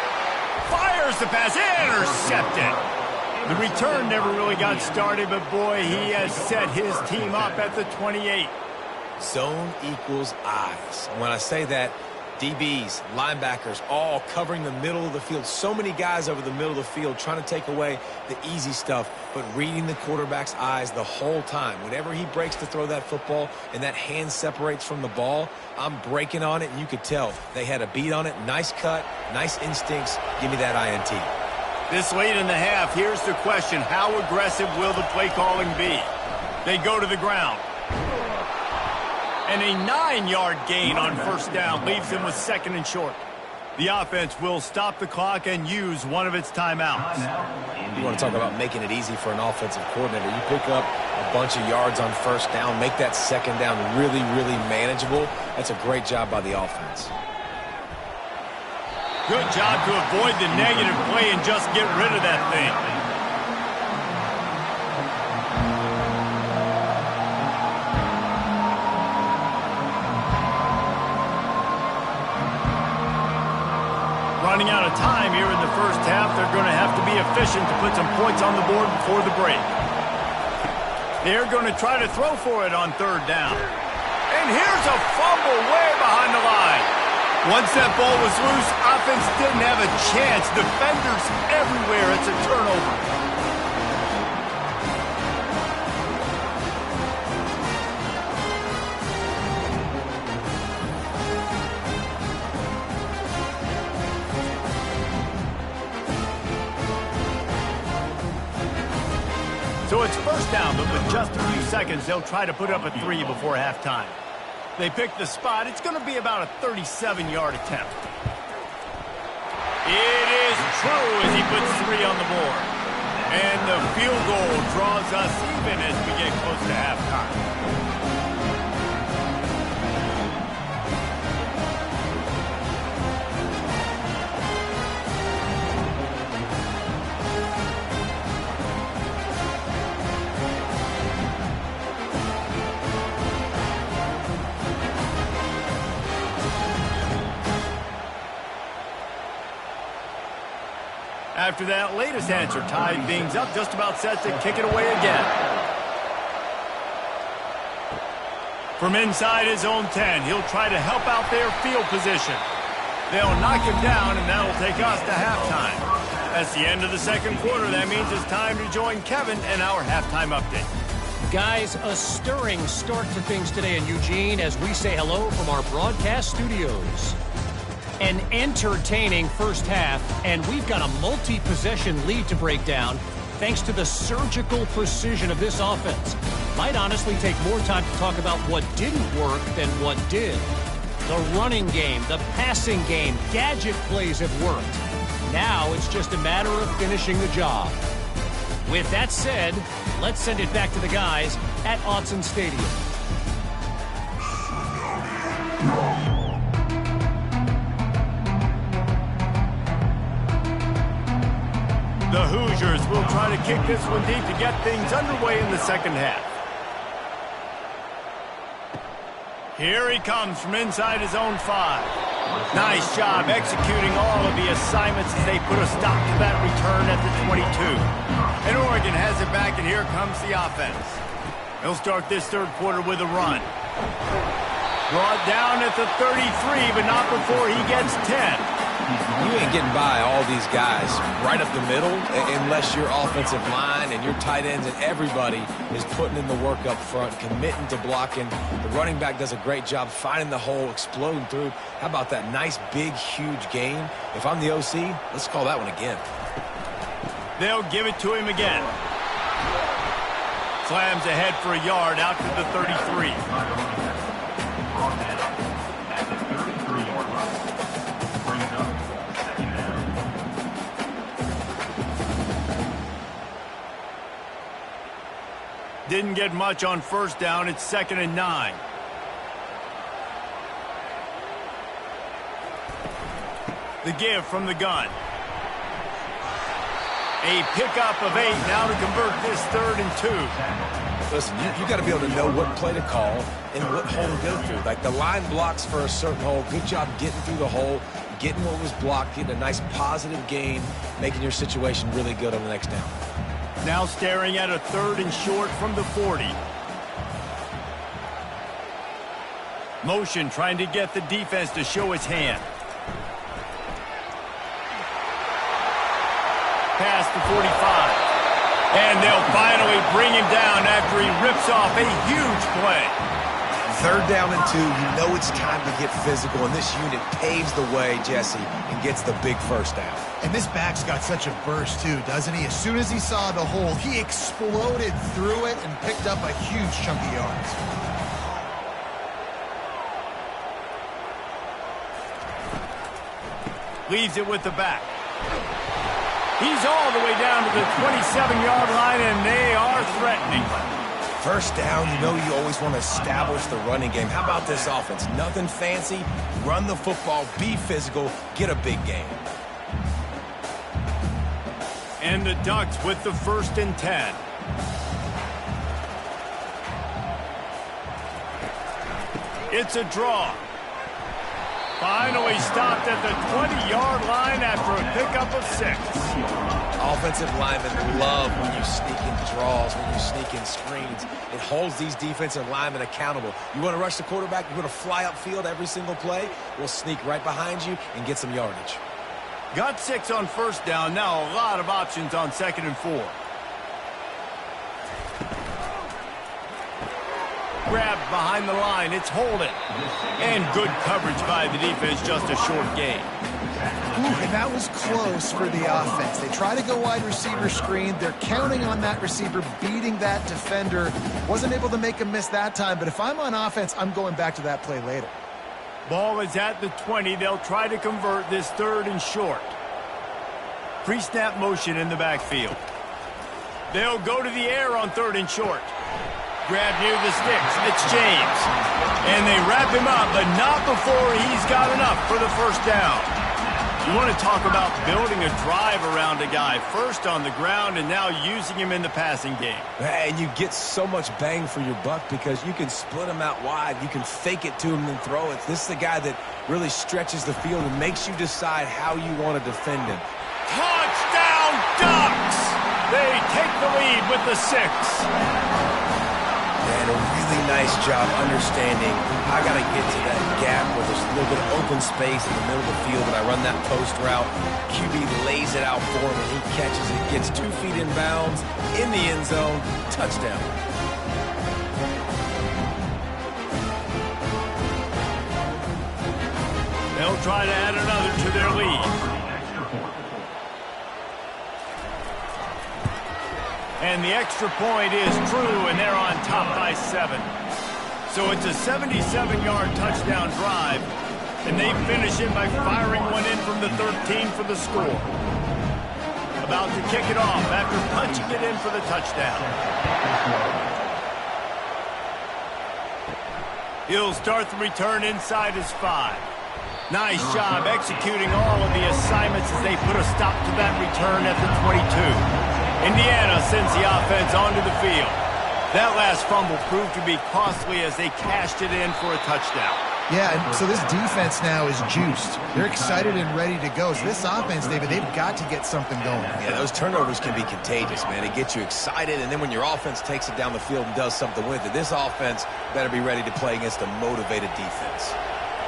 Fires the pass. Intercepted. The return never really got started, but boy, he has set his team up at the 28. Zone equals eyes. When I say that, DBs, linebackers, all covering the middle of the field. So many guys over the middle of the field trying to take away the easy stuff, but reading the quarterback's eyes the whole time. Whenever he breaks to throw that football and that hand separates from the ball, I'm breaking on it, and you could tell they had a beat on it. Nice cut, nice instincts. Give me that INT. This late in the half, here's the question. How aggressive will the play calling be? They go to the ground. And a 9-yard gain on 1st down leaves them with 2nd and short. The offense will stop the clock and use one of its timeouts. You want to talk about making it easy for an offensive coordinator. You pick up a bunch of yards on 1st down, make that 2nd down really, really manageable. That's a great job by the offense. Good job to avoid the negative play and just get rid of that thing. running out of time here in the first half. They're going to have to be efficient to put some points on the board before the break. They're going to try to throw for it on third down. And here's a fumble way behind the line. Once that ball was loose, offense didn't have a chance. Defenders everywhere. It's a turnover. So it's first down, but with just a few seconds, they'll try to put up a 3 before halftime. They pick the spot. It's going to be about a 37-yard attempt. It is true as he puts 3 on the board. And the field goal draws us even as we get close to halftime. After that latest answer tied things up, just about set to kick it away again. From inside his own 10, he'll try to help out their field position. They'll knock him down, and that'll take us to halftime. That's the end of the second quarter. That means it's time to join Kevin and our halftime update. Guys, a stirring start to things today in Eugene as we say hello from our broadcast studios. An entertaining first half, and we've got a multi-possession lead to break down thanks to the surgical precision of this offense. Might honestly take more time to talk about what didn't work than what did. The running game, the passing game, gadget plays have worked. Now it's just a matter of finishing the job. With that said, let's send it back to the guys at Autzen Stadium. The Hoosiers will try to kick this one deep to get things underway in the second half. Here he comes from inside his own 5. Nice job executing all of the assignments as they put a stop to that return at the 22. And Oregon has it back, and here comes the offense. He'll start this third quarter with a run. Brought down at the 33, but not before he gets 10. You ain't getting by all these guys right up the middle unless your offensive line and your tight ends and everybody is putting in the work up front, committing to blocking. The running back does a great job finding the hole, exploding through. How about that nice, big, huge gain? If I'm the OC, let's call that one again. They'll give it to him again. Slams ahead for a yard out to the 33. Didn't get much on first down. It's 2nd and 9. The give from the gun. A pickup of 8 now to convert this 3rd and 2. Listen, you got to be able to know what play to call and what hole to go through. Like the line blocks for a certain hole. Good job getting through the hole, getting what was blocked, getting a nice positive gain, making your situation really good on the next down. Now staring at a 3rd and short from the 40. Motion trying to get the defense to show its hand. Past the 45. And they'll finally bring him down after he rips off a huge play. 3rd down and 2, you know it's time to get physical, and this unit paves the way, Jesse, and gets the big first down. And this back's got such a burst, too, doesn't he? As soon as he saw the hole, he exploded through it and picked up a huge chunk of yards. Leaves it with the back. He's all the way down to the 27-yard line, and they are threatening. First down, you know you always want to establish the running game. How about this offense? Nothing fancy. Run the football, be physical, get a big gain. And the Ducks with the 1st and 10. It's a draw. Finally stopped at the 20-yard line after a pickup of 6. Offensive linemen love when you sneak in draws, when you sneak in screens. It holds these defensive linemen accountable. You want to rush the quarterback, you want to fly upfield every single play, we'll sneak right behind you and get some yardage. Got 6 on first down. Now a lot of options on 2nd and 4. Grabbed behind the line. It's Holden. And good coverage by the defense, just a short gain. Ooh, and that was close for the offense. They try to go wide receiver screen. They're counting on that receiver beating that defender. Wasn't able to make a miss that time, but if I'm on offense, I'm going back to that play later. Ball is at the 20. They'll try to convert this 3rd and short. Pre-snap motion in the backfield. They'll go to the air on 3rd and short. Grab near the sticks. It's James. And they wrap him up, but not before he's got enough for the first down. You want to talk about building a drive around a guy. First on the ground and now using him in the passing game. And you get so much bang for your buck because you can split him out wide. You can fake it to him and throw it. This is the guy that really stretches the field and makes you decide how you want to defend him. Touchdown, Ducks! They take the lead with the 6. And a really nice job understanding I got to get to that gap where there's a little bit of open space in the middle of the field when I run that post route. QB lays it out for him and he catches it, gets 2 feet in bounds, in the end zone, touchdown. They'll try to add another to their lead. And the extra point is true, and they're on top by 7. So it's a 77-yard touchdown drive, and they finish it by firing one in from the 13 for the score. About to kick it off after punching it in for the touchdown. He'll start the return inside his 5. Nice job executing all of the assignments as they put a stop to that return at the 22. Indiana sends the offense onto the field. That last fumble proved to be costly as they cashed it in for a touchdown. Yeah, and so this defense now is juiced. They're excited and ready to go. So this offense, David, they've got to get something going. Yeah, those turnovers can be contagious, man. It gets you excited, and then when your offense takes it down the field and does something with it, this offense better be ready to play against a motivated defense.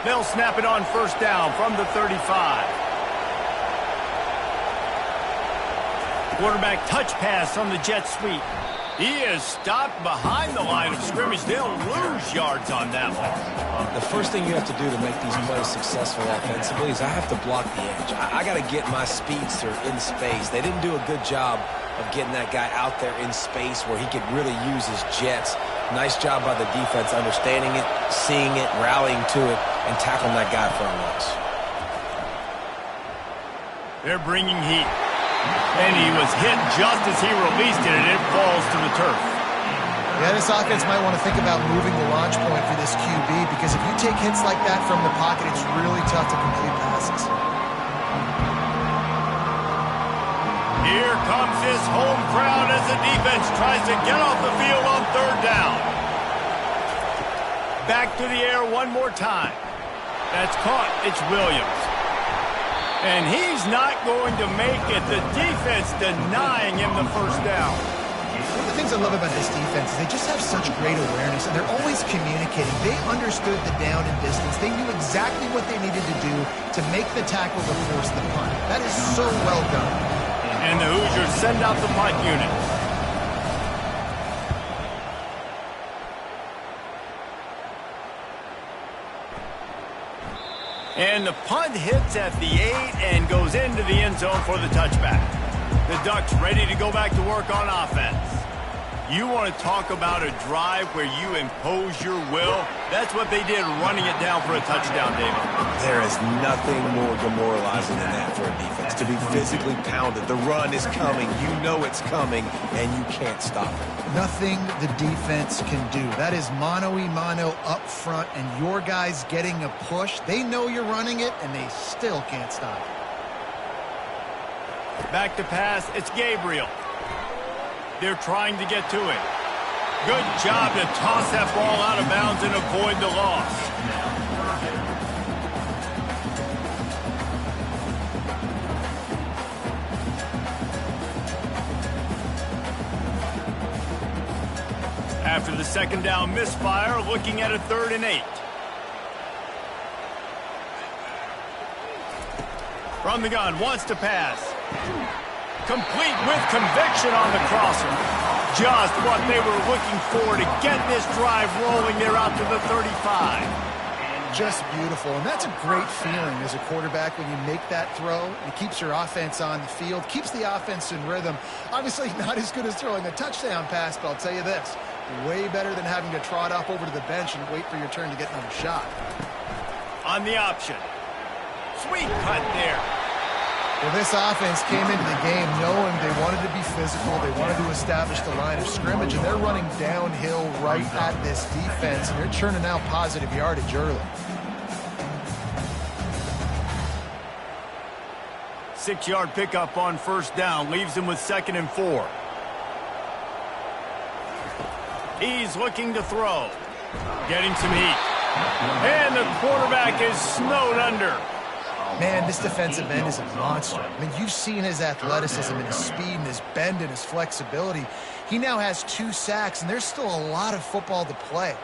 They'll snap it on first down from the 35. Quarterback touch pass on the jet sweep. He is stopped behind the line of scrimmage. They'll lose yards on that one. The first thing you have to do to make these plays successful offensively is I have to block the edge. I got to get my speedster in space. They didn't do a good job of getting that guy out there in space where he could really use his jets. Nice job by the defense understanding it, seeing it, rallying to it, and tackling that guy for a loss. They're bringing heat. And he was hit just as he released it, and it falls to the turf. Yeah, this offense might want to think about moving the launch point for this QB because if you take hits like that from the pocket, it's really tough to complete passes. Here comes his home crowd as the defense tries to get off the field on 3rd down. Back to the air one more time. That's caught. It's Williams. And he's not going to make it. The defense denying him the first down. One of the things I love about this defense is they just have such great awareness, and they're always communicating. They understood the down and distance. They knew exactly what they needed to do to make the tackle to force the punt. That is so well done. And the Hoosiers send out the punt unit. And the punt hits at the 8 and goes into the end zone for the touchback. The Ducks ready to go back to work on offense. You want to talk about a drive where you impose your will? That's what they did, running it down for a touchdown, David. There is nothing more demoralizing than that for a defense. To be physically pounded. The run is coming. You know it's coming, and you can't stop it. Nothing the defense can do. That is mano-a-mano up front, and your guys getting a push. They know you're running it, and they still can't stop it. Back to pass. It's Gabriel. They're trying to get to it. Good job to toss that ball out of bounds and avoid the loss. after the second down misfire, looking at a 3rd and 8. From the gun, wants to pass. Complete with conviction on the crosser. Just what they were looking for to get this drive rolling there out to the 35. Just beautiful, and that's a great feeling as a quarterback when you make that throw. It keeps your offense on the field, keeps the offense in rhythm. Obviously not as good as throwing a touchdown pass, but I'll tell you this, way better than having to trot up over to the bench and wait for your turn to get another shot. On the option. Sweet cut there. Well, this offense came into the game knowing they wanted to be physical, they wanted to establish the line of scrimmage, and they're running downhill right at this defense, and they're churning out positive yardage early. 6-yard pickup on first down, leaves him with 2nd and 4. He's looking to throw. Getting some heat. And the quarterback is snowed under. Man, this defensive end is a monster. I mean, you've seen his athleticism and his speed and his bend and his flexibility. He now has 2 sacks, and there's still a lot of football to play.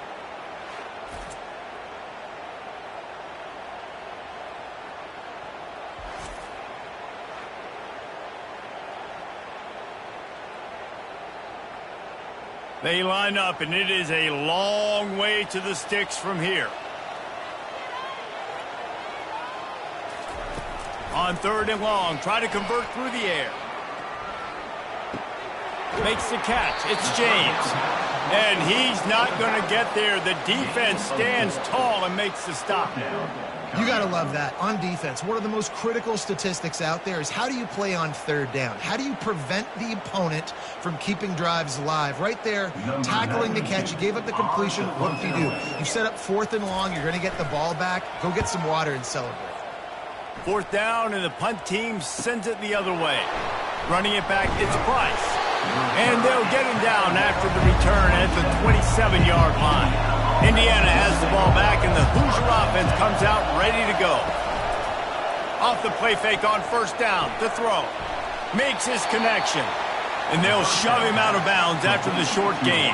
They line up, and it is a long way to the sticks from here. On 3rd and long, try to convert through the air. Makes the catch. It's James. And he's not going to get there. The defense stands tall and makes the stop. You got to love that. On defense, one of the most critical statistics out there is how do you play on 3rd down? How do you prevent the opponent from keeping drives alive? Right there, tackling the catch. You gave up the completion. What do? You set up 4th and long. You're going to get the ball back. Go get some water and celebrate. 4th down, and the punt team sends it the other way. Running it back, it's Price. And they'll get him down after the return at the 27-yard line. Indiana has the ball back, and the Hoosier offense comes out ready to go. Off the play fake on first down, to throw. Makes his connection. And they'll shove him out of bounds after the short gain.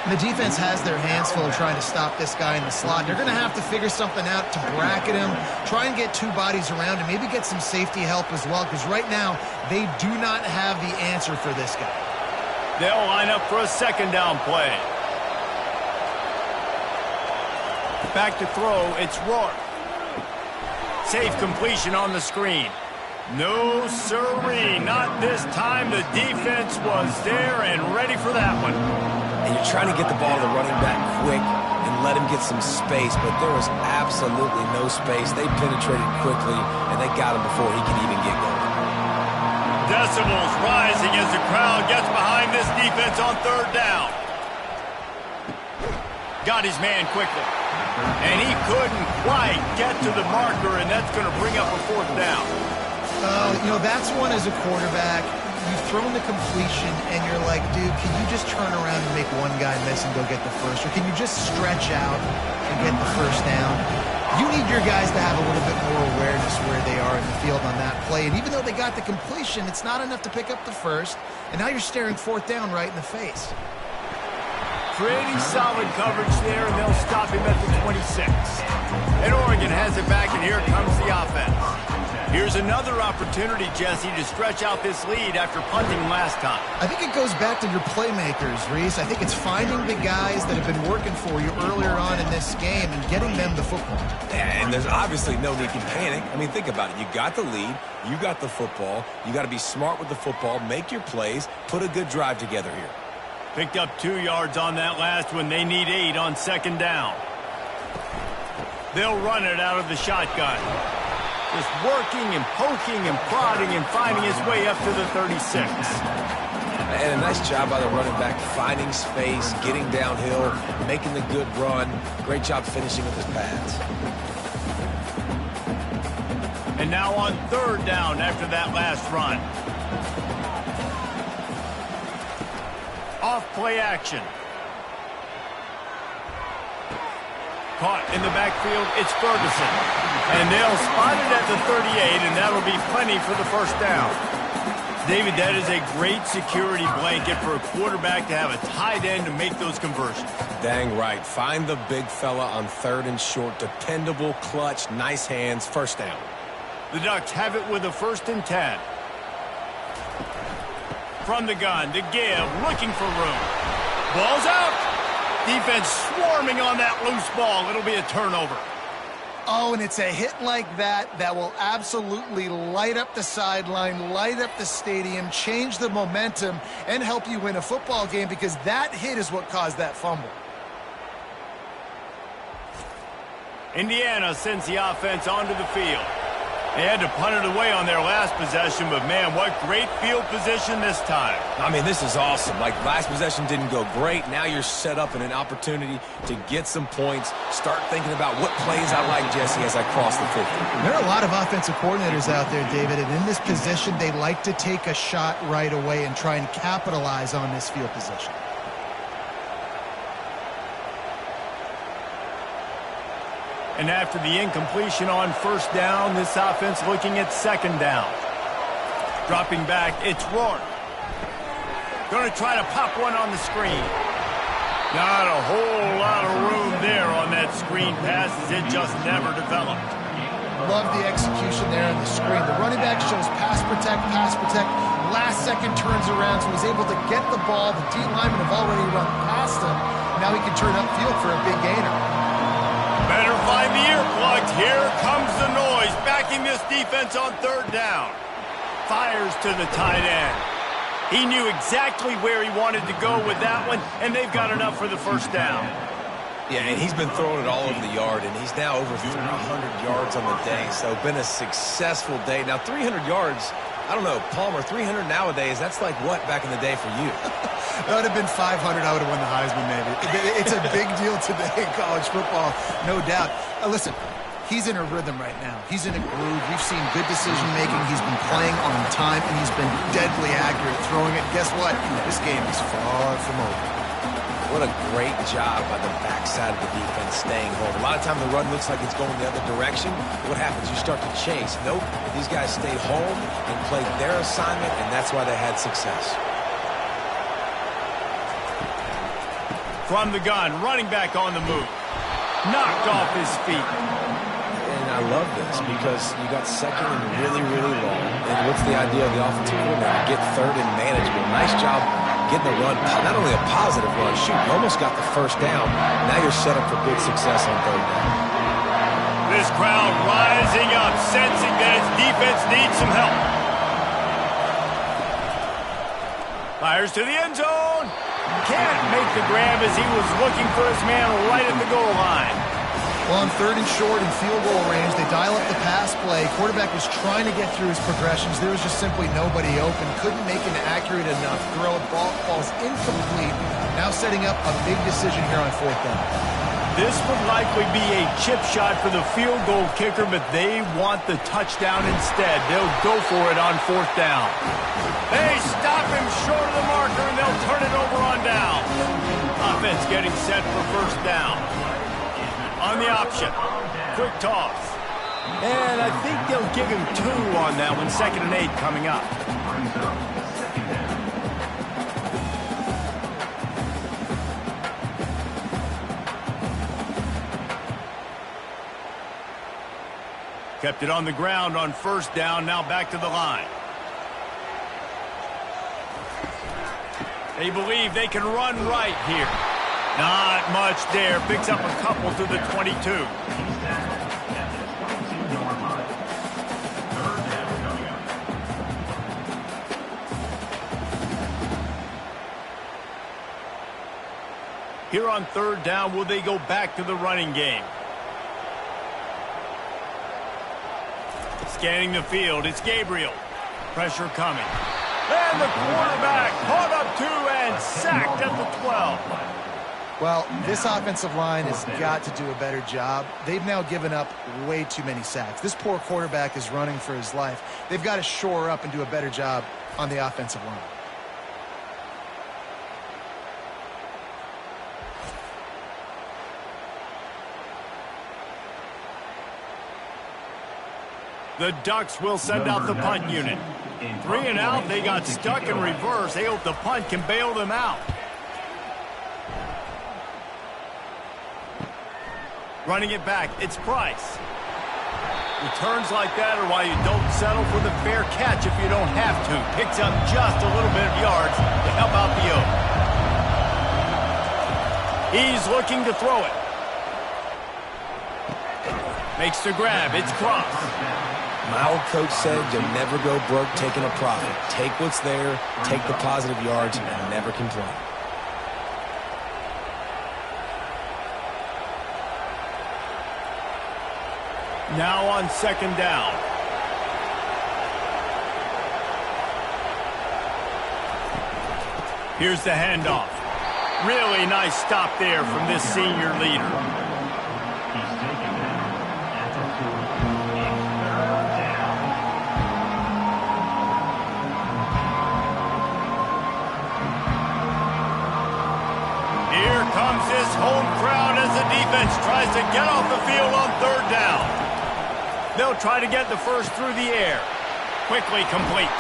The defense has their hands full trying to stop this guy in the slot. They're going to have to figure something out to bracket him, try and get 2 bodies around him, maybe get some safety help as well, because right now they do not have the answer for this guy. They'll line up for a 2nd down play. Back to throw, it's Rourke. Safe completion on the screen. No sirree, not this time. The defense was there and ready for that one. And you're trying to get the ball to the running back quick and let him get some space, but there was absolutely no space. They penetrated quickly, and they got him before he could even get going. Decibels rising as the crowd gets behind this defense on 3rd down. Got his man quickly. And he couldn't quite get to the marker, and that's going to bring up a 4th down. You know, that's one as a quarterback. You've thrown the completion, and you're like, dude, can you just turn around and make one guy miss and go get the first? Or can you just stretch out and get the first down? You need your guys to have a little bit more awareness where they are in the field on that play. And even though they got the completion, it's not enough to pick up the first. And now you're staring 4th down right in the face. Pretty solid coverage there, and they'll stop him at the 26. And Oregon has it back, and here comes the offense. Here's another opportunity, Jesse, to stretch out this lead after punting last time. I think it goes back to your playmakers, Reese. I think it's finding the guys that have been working for you earlier on in this game and getting them the football. And there's obviously no need to panic. I mean, think about it. You got the lead. You got the football. You got to be smart with the football, make your plays, put a good drive together here. Picked up 2 yards on that last one. They need 8 on 2nd down. They'll run it out of the shotgun. Just working and poking and prodding and finding his way up to the 36. And a nice job by the running back, finding space, getting downhill, making the good run. Great job finishing with his pads. And now on 3rd down after that last run. Off play action. Caught in the backfield, it's Ferguson. And they'll spot it at the 38, and that'll be plenty for the first down. David, that is a great security blanket for a quarterback to have a tight end to make those conversions. Dang right. Find the big fella on 3rd and short. Dependable, clutch, nice hands, first down. The Ducks have it with a 1st and 10. From the gun to give, looking for room. Ball's out. Defense swarming on that loose ball. It'll be a turnover. Oh, and it's a hit like that that will absolutely light up the sideline, light up the stadium, change the momentum, and help you win a football game, because that hit is what caused that fumble. Indiana sends the offense onto the field. They had to punt it away on their last possession, but man, what great field position this time. I mean, this is awesome. Like, last possession didn't go great. Now you're set up in an opportunity to get some points. Start thinking about what plays I like, Jesse, as I cross the 50. There are a lot of offensive coordinators out there, David, and in this position, they like to take a shot right away and try and capitalize on this field position. And after the incompletion on 1st down, this offense looking at 2nd down. Dropping back, it's Rourke. Going to try to pop one on the screen. Not a whole lot of room there on that screen pass, as it just never developed. Love the execution there on the screen. The running back shows pass protect, last second turns around, so he's able to get the ball. The D linemen have already run past him. Now he can turn upfield for a big gainer. Better find the earplugs. Here comes the noise, backing this defense on 3rd down. Fires to the tight end. He knew exactly where he wanted to go with that one, and they've got enough for the 1st down. Yeah, and he's been throwing it all over the yard, and he's now over 300 yards on the day, so been a successful day. Now, 300 yards, I don't know, Palmer, 300 nowadays, that's like what back in the day for you? That would have been 500. I would have won the Heisman, maybe. It's a big deal today in college football, no doubt. Listen, he's in a rhythm right now. He's in a groove. We've seen good decision-making. He's been playing on time, and he's been deadly accurate throwing it. Guess what? This game is far from over. What a great job by the backside of the defense staying home. A lot of time the run looks like it's going the other direction. What happens? You start to chase. Nope. These guys stayed home and played their assignment, and that's why they had success. From the gun, running back on the move. Knocked off his feet. And I love this because you got 2nd and really, really long. And what's the idea of the offensive coordinator? Get 3rd and manageable. Nice job getting the run. Not only a positive run, shoot, you almost got the 1st down. Now you're set up for good success on 3rd down. This crowd rising up, sensing that its defense needs some help. Fires to the end zone. Can't make the grab as he was looking for his man right at the goal line. Well, on 3rd and short and field goal range, they dial up the pass play. Quarterback was trying to get through his progressions. There was just simply nobody open. Couldn't make an accurate enough throw. Ball falls incomplete. Now setting up a big decision here on 4th down. This would likely be a chip shot for the field goal kicker, but they want the touchdown instead. They'll go for it on 4th down. They stop him short of the marker, and they'll turn it over on down. Offense getting set for 1st down. On the option. Quick toss. And I think they'll give him 2 on that one. 2nd and 8 coming up. Kept it on the ground on 1st down. Now back to the line. They believe they can run right here. Not much there. Picks up a couple to the 22. Here on 3rd down, will they go back to the running game? Scanning the field, it's Gabriel. Pressure coming. And the quarterback caught up 2 and sacked at the 12. Well, this offensive line has got to do a better job. They've now given up way too many sacks. This poor quarterback is running for his life. They've got to shore up and do a better job on the offensive line. The Ducks will send out the punt unit. 3 and out, they got stuck in reverse. They hope the punt can bail them out. Running it back, it's Price. Returns like that are why you don't settle for the fair catch if you don't have to. Picks up just a little bit of yards to help out the Oak. He's looking to throw it. Makes the grab, it's Cross. My old coach said you'll never go broke taking a profit. Take what's there, take the positive yards, and never complain. Now on 2nd down. Here's the handoff. Really nice stop there from this senior leader. He's taken down at the 3rd down. Here comes this home crowd as the defense tries to get off the field on 3rd down. They'll try to get the first through the air. Quickly complete.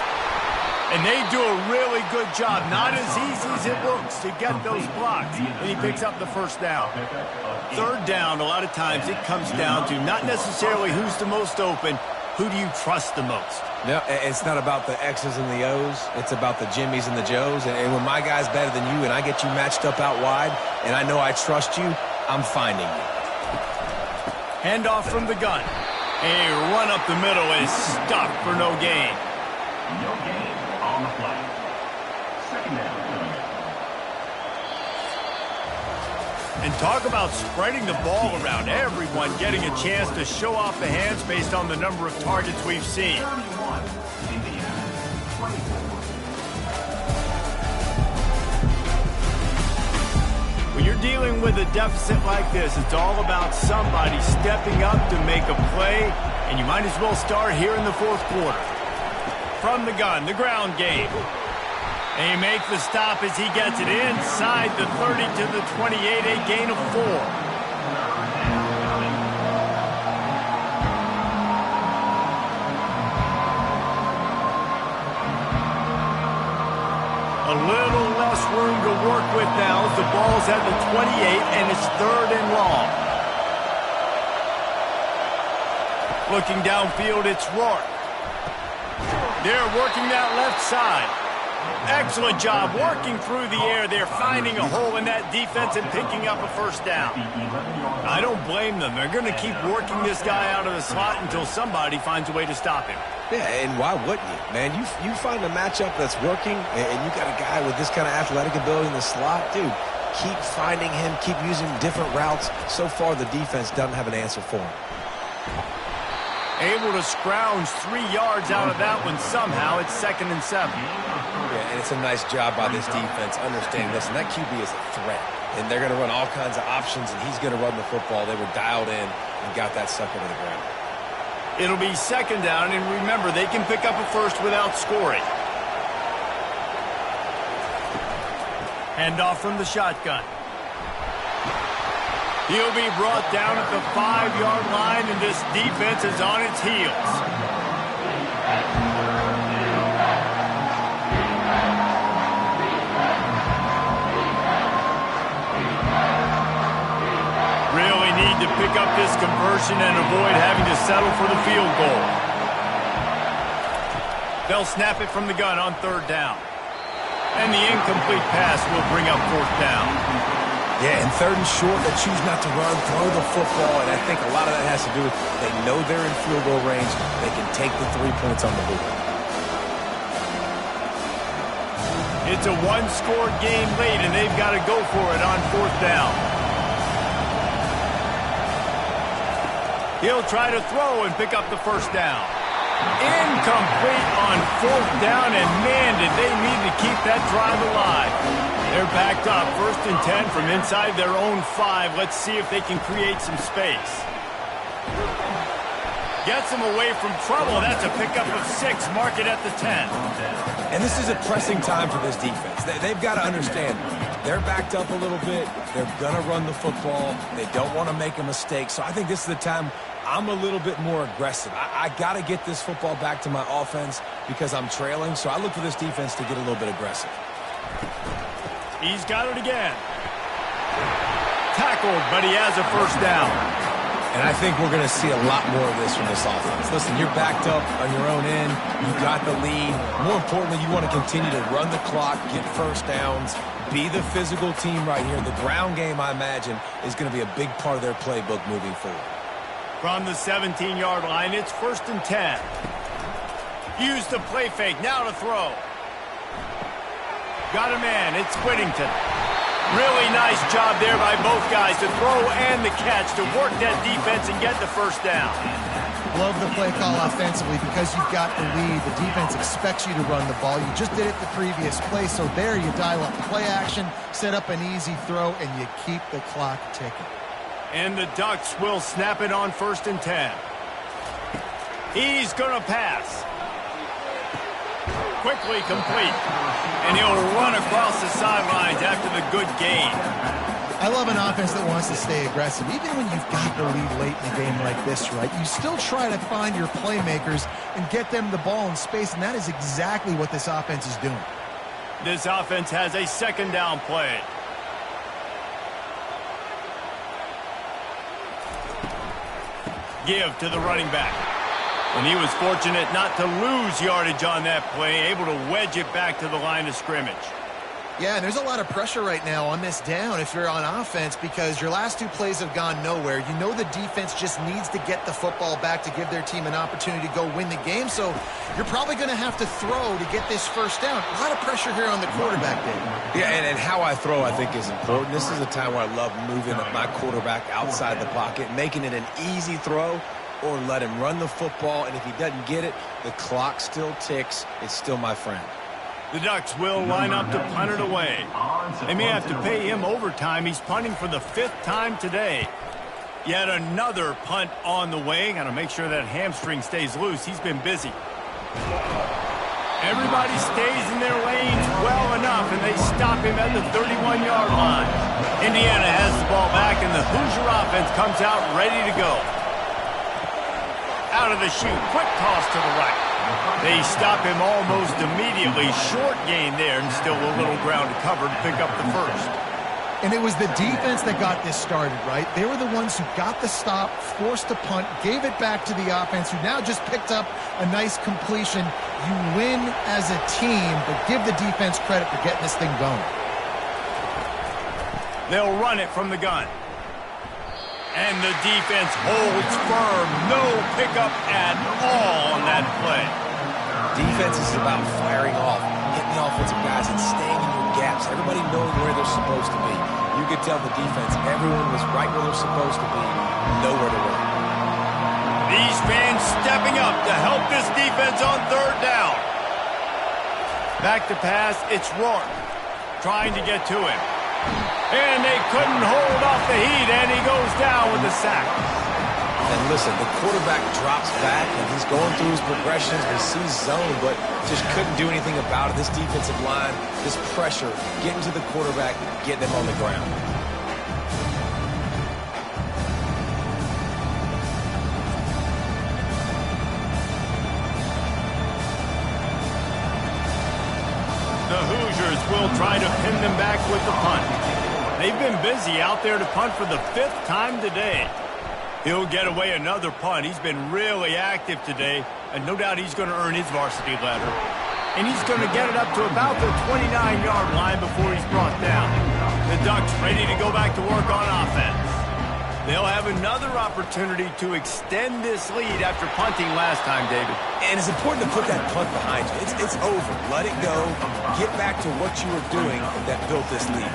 And they do a really good job. Not as easy as it looks to get those blocks. And he picks up the first down. 3rd down, a lot of times it comes down to not necessarily who's the most open, who do you trust the most? No, it's not about the X's and the O's. It's about the Jimmys and the Joes. And when my guy's better than you and I get you matched up out wide and I know I trust you, I'm finding you. Handoff from the gun. A run up the middle is stuck for no gain. No gain on the play. 2nd down. And talk about spreading the ball around. Everyone getting a chance to show off the hands based on the number of targets we've seen. 31, Indiana, 24. When you're dealing with a deficit like this, it's all about somebody stepping up to make a play, and you might as well start here in the 4th quarter. From the gun, the ground game. They make the stop as he gets it inside the 30 to the 28, a gain of 4. A little less room to work with now as the ball's at the 28 and it's 3rd and long. Looking downfield, it's Rourke. They're working that left side. Excellent job working through the air. They're finding a hole in that defense and picking up a first down. I don't blame them. They're going to keep working this guy out of the slot until somebody finds a way to stop him. Yeah, and why wouldn't you? Man, you find a matchup that's working, and you got a guy with this kind of athletic ability in the slot, dude, keep finding him, keep using different routes. So far, the defense doesn't have an answer for him. Able to scrounge 3 yards out of that one somehow. It's 2nd and 7. Yeah, and it's a nice job by this defense understanding this, and that QB is a threat. And they're going to run all kinds of options, and he's going to run the football. They were dialed in and got that sucker to the ground. It'll be 2nd down, and remember, they can pick up a first without scoring. Handoff from the shotgun. He'll be brought down at the 5-yard line, and this defense is on its heels. Really need to pick up this conversion and avoid having to settle for the field goal. They'll snap it from the gun on 3rd down. And the incomplete pass will bring up 4th down. Yeah, and 3rd and short, they choose not to run, throw the football, and I think a lot of that has to do with they know they're in field goal range. They can take the 3 points on the board. It's a one-score game late, and they've got to go for it on 4th down. He'll try to throw and pick up the first down. Incomplete on 4th down, and man, did they need to keep that drive alive. They're backed up, 1st and 10 from inside their own 5. Let's see if they can create some space. Gets them away from trouble. That's a pickup of 6. Mark it at the 10. And this is a pressing time for this defense. They've got to understand, they're backed up a little bit. They're going to run the football. They don't want to make a mistake. So I think this is the time I'm a little bit more aggressive. I got to get this football back to my offense because I'm trailing, so I look for this defense to get a little bit aggressive. He's got it again. Tackled, but he has a first down. And I think we're going to see a lot more of this from this offense. Listen, you're backed up on your own end. You got the lead. More importantly, you want to continue to run the clock, get first downs, be the physical team right here. The ground game, I imagine, is going to be a big part of their playbook moving forward. From the 17-yard line, it's 1st and 10. Use the play fake. Now to throw. Got a man. It's Whittington. Really nice job there by both guys to throw and the catch to work that defense and get the first down. Love the play call offensively because you've got the lead. The defense expects you to run the ball. You just did it the previous play, so there you dial up play action, set up an easy throw, and you keep the clock ticking. And the Ducks will snap it on 1st and 10. He's going to pass. Quickly complete. And he'll run across the sidelines after the good gain. I love an offense that wants to stay aggressive. Even when you've got the lead late in a game like this, right, you still try to find your playmakers and get them the ball in space, and that is exactly what this offense is doing. This offense has a 2nd down play. Give to the running back. And he was fortunate not to lose yardage on that play, able to wedge it back to the line of scrimmage. Yeah, and there's a lot of pressure right now on this down if you're on offense because your last 2 plays have gone nowhere. You know the defense just needs to get the football back to give their team an opportunity to go win the game, so you're probably going to have to throw to get this first down. A lot of pressure here on the quarterback, Dave. Yeah, and how I throw, I think, is important. This is a time where I love moving my quarterback outside the pocket, making it an easy throw, or let him run the football, and if he doesn't get it, the clock still ticks. It's still my friend. The Ducks will line up to punt it away. They may have to pay him overtime. He's punting for the 5th time today. Yet another punt on the way. Got to make sure that hamstring stays loose. He's been busy. Everybody stays in their lanes well enough, and they stop him at the 31-yard line. Indiana has the ball back, and the Hoosier offense comes out ready to go. Out of the chute, quick toss to the right. They stop him almost immediately. Short gain there, and still a little ground to cover to pick up the first. And it was the defense that got this started, right? They were the ones who got the stop, forced the punt, gave it back to the offense, who now just picked up a nice completion. You win as a team, but give the defense credit for getting this thing going. They'll run it from the gun. And the defense holds firm. No pickup at all on that play. Defense is about firing off, hitting the offensive guys, and staying in your gaps. Everybody knowing where they're supposed to be. You could tell the defense, everyone was right where they're supposed to be, nowhere to run. These fans stepping up to help this defense on 3rd down. Back to pass, it's Rourke trying to get to him. And they couldn't hold off the heat, and he goes down with a sack. And listen, the quarterback drops back, and he's going through his progressions. He sees zone, but just couldn't do anything about it. This defensive line, this pressure, getting to the quarterback, getting him on the ground. The Hoosiers will try to pin them back with the punt. They've been busy out there to punt for the 5th time today. He'll get away another punt. He's been really active today, and no doubt he's going to earn his varsity letter. And he's going to get it up to about the 29-yard line before he's brought down. The Ducks ready to go back to work on offense. They'll have another opportunity to extend this lead after punting last time, David. And it's important to put that punt behind you. It's over. Let it go. Get back to what you were doing that built this lead.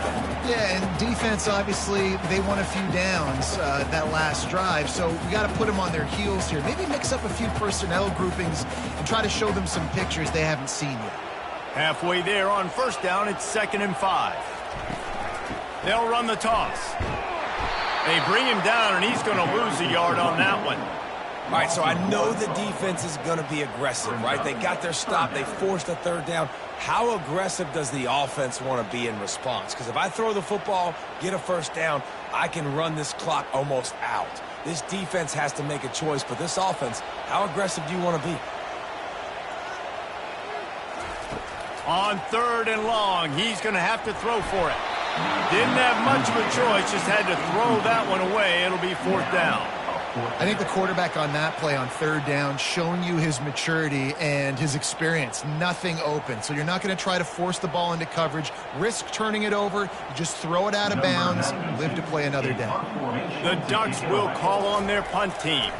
Yeah, and defense, obviously, they won a few downs that last drive, so we got to put them on their heels here. Maybe mix up a few personnel groupings and try to show them some pictures they haven't seen yet. Halfway there on 1st down, it's 2nd and 5. They'll run the toss. They bring him down, and he's going to lose a yard on that one. All right, so I know the defense is going to be aggressive, right? They got their stop. They forced a 3rd down. How aggressive does the offense want to be in response? Because if I throw the football, get a 1st down, I can run this clock almost out. This defense has to make a choice, but this offense, how aggressive do you want to be? On 3rd and long, he's going to have to throw for it. Didn't have much of a choice, just had to throw that one away. It'll be 4th down. I think the quarterback on that play on 3rd down showing you his maturity and his experience. Nothing open. So you're not going to try to force the ball into coverage, risk turning it over. You just throw it out of bounds, live to play another down. The Ducks will call on their punt team.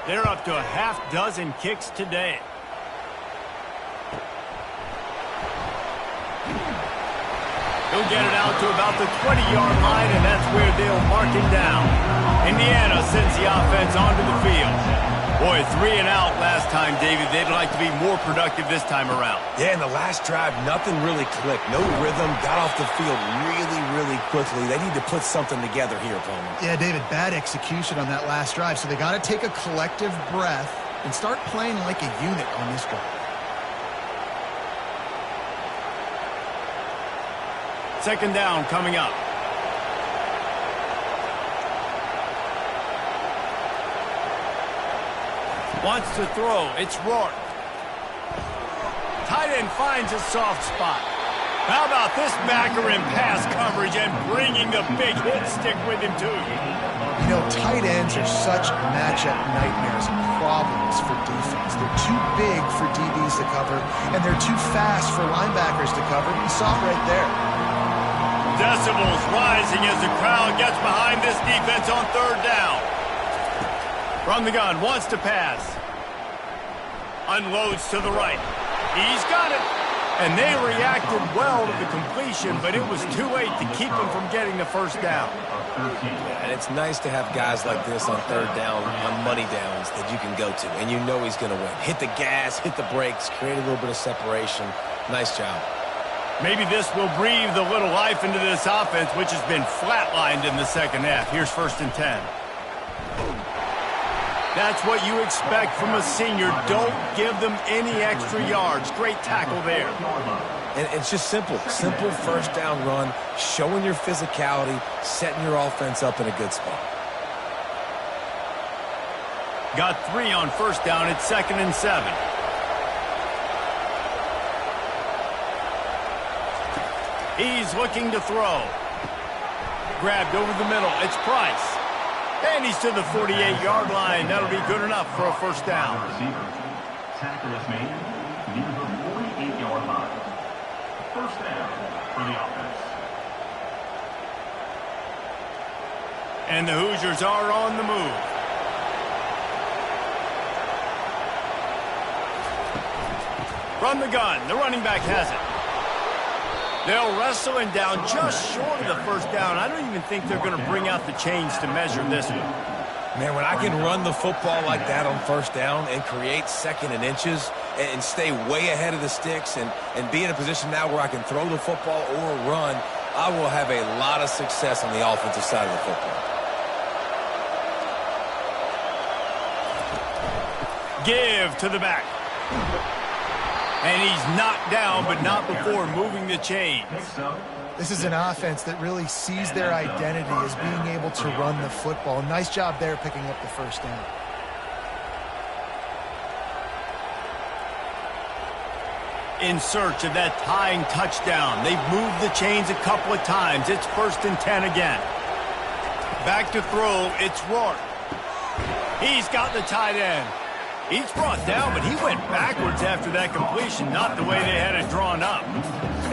They're up to a half-dozen kicks today. He'll get it out to about the 20-yard line, and that's where they'll mark him down. Indiana sends the offense onto the field. Boy, 3 and out last time, David. They'd like to be more productive this time around. Yeah, in the last drive, nothing really clicked. No rhythm, got off the field really, really quickly. They need to put something together here, opponent. Yeah, David, bad execution on that last drive. So they got to take a collective breath and start playing like a unit on this drive. Second down coming up. Wants to throw. It's Rourke. Tight end finds a soft spot. How about this backer in pass coverage and bringing the big hit stick with him, too? You know, tight ends are such matchup nightmares and problems for defense. They're too big for DBs to cover, and they're too fast for linebackers to cover. You saw it right there. Decibels rising as the crowd gets behind this defense on 3rd down. From the gun, wants to pass. Unloads to the right. He's got it. And they reacted well to the completion, but it was too late to keep him from getting the first down. And it's nice to have guys like this on 3rd down, on money downs that you can go to, and you know he's going to win. Hit the gas, hit the brakes, create a little bit of separation. Nice job. Maybe this will breathe a little life into this offense, which has been flatlined in the second half. Here's 1st and 10. That's what you expect from a senior. Don't give them any extra yards. Great tackle there. And it's just simple. Simple 1st down run, showing your physicality, setting your offense up in a good spot. Got 3 on 1st down. It's 2nd and 7. He's looking to throw. Grabbed over the middle. It's Price. And he's to the 48-yard line. That'll be good enough for a 1st down. Tackle is made near the 48-yard line. 1st down for the offense. And the Hoosiers are on the move. From the gun, the running back has it. They'll wrestle him down just short of the 1st down. I don't even think they're going to bring out the chains to measure this one. Man, when I can run the football like that on 1st down and create 2nd and inches and stay way ahead of the sticks and be in a position now where I can throw the football or run, I will have a lot of success on the offensive side of the football. Give to the back. And he's knocked down, but not before moving the chains. This is an offense that really sees their identity as being able to run the football. Nice job there picking up the 1st down. In search of that tying touchdown. They've moved the chains a couple of times. It's 1st and 10 again. Back to throw. It's Rourke. He's got the tight end. He's brought down, but he went backwards after that completion, not the way they had it drawn up.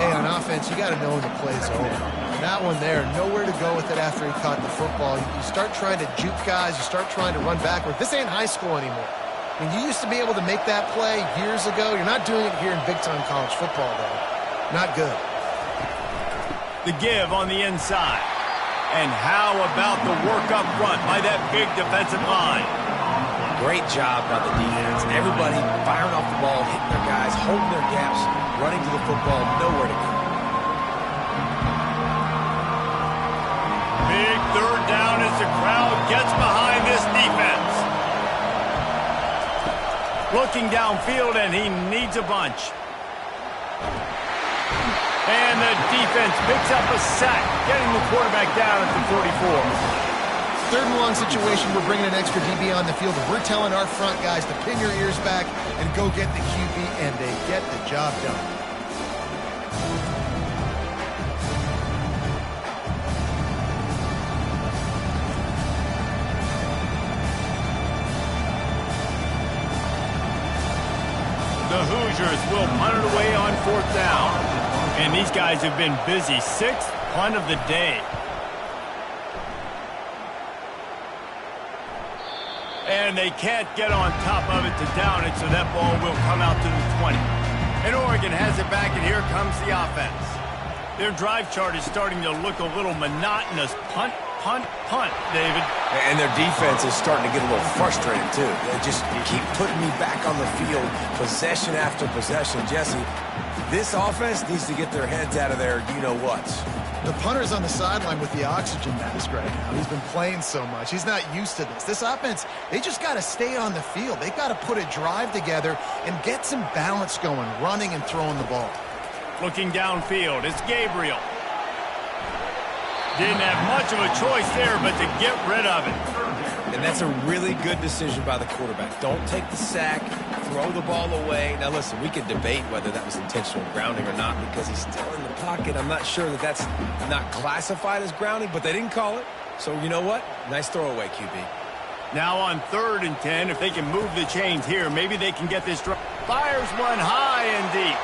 Hey, on offense, you got to know when the play's over. That one there, nowhere to go with it after he caught the football. You start trying to juke guys. You start trying to run backward. This ain't high school anymore. I mean, you used to be able to make that play years ago. You're not doing it here in big-time college football, though. Not good. The give on the inside. And how about the work up front by that big defensive line? Great job by the defense. Everybody firing off the ball, hitting their guys, holding their gaps, running to the football, nowhere to go. Big 3rd down as the crowd gets behind this defense. Looking downfield, and he needs a bunch. And the defense picks up a sack, getting the quarterback down at the 44. 3rd and long situation, we're bringing an extra DB on the field. We're telling our front guys to pin your ears back and go get the QB, and they get the job done. The Hoosiers will punt it away on 4th down. And these guys have been busy. 6th punt of the day. And they can't get on top of it to down it, so that ball will come out to the 20. And Oregon has it back, and here comes the offense. Their drive chart is starting to look a little monotonous. Punt, punt, punt, David. And their defense is starting to get a little frustrated, too. They just keep putting me back on the field, possession after possession. Jesse, this offense needs to get their heads out of their you-know-whats. The punter's on the sideline with the oxygen mask right now. He's been playing so much. He's not used to this. This offense, they just got to stay on the field. They've got to put a drive together and get some balance going, running and throwing the ball. Looking downfield, it's Gabriel. Didn't have much of a choice there, but to get rid of it. And that's a really good decision by the quarterback. Don't take the sack, throw the ball away. Now, listen, we could debate whether that was intentional grounding or not because he's still in the pocket. I'm not sure that that's not classified as grounding, but they didn't call it. So, you know what? Nice throwaway, QB. Now on 3rd and 10, if they can move the chains here, maybe they can get this drive. Fires one high and deep.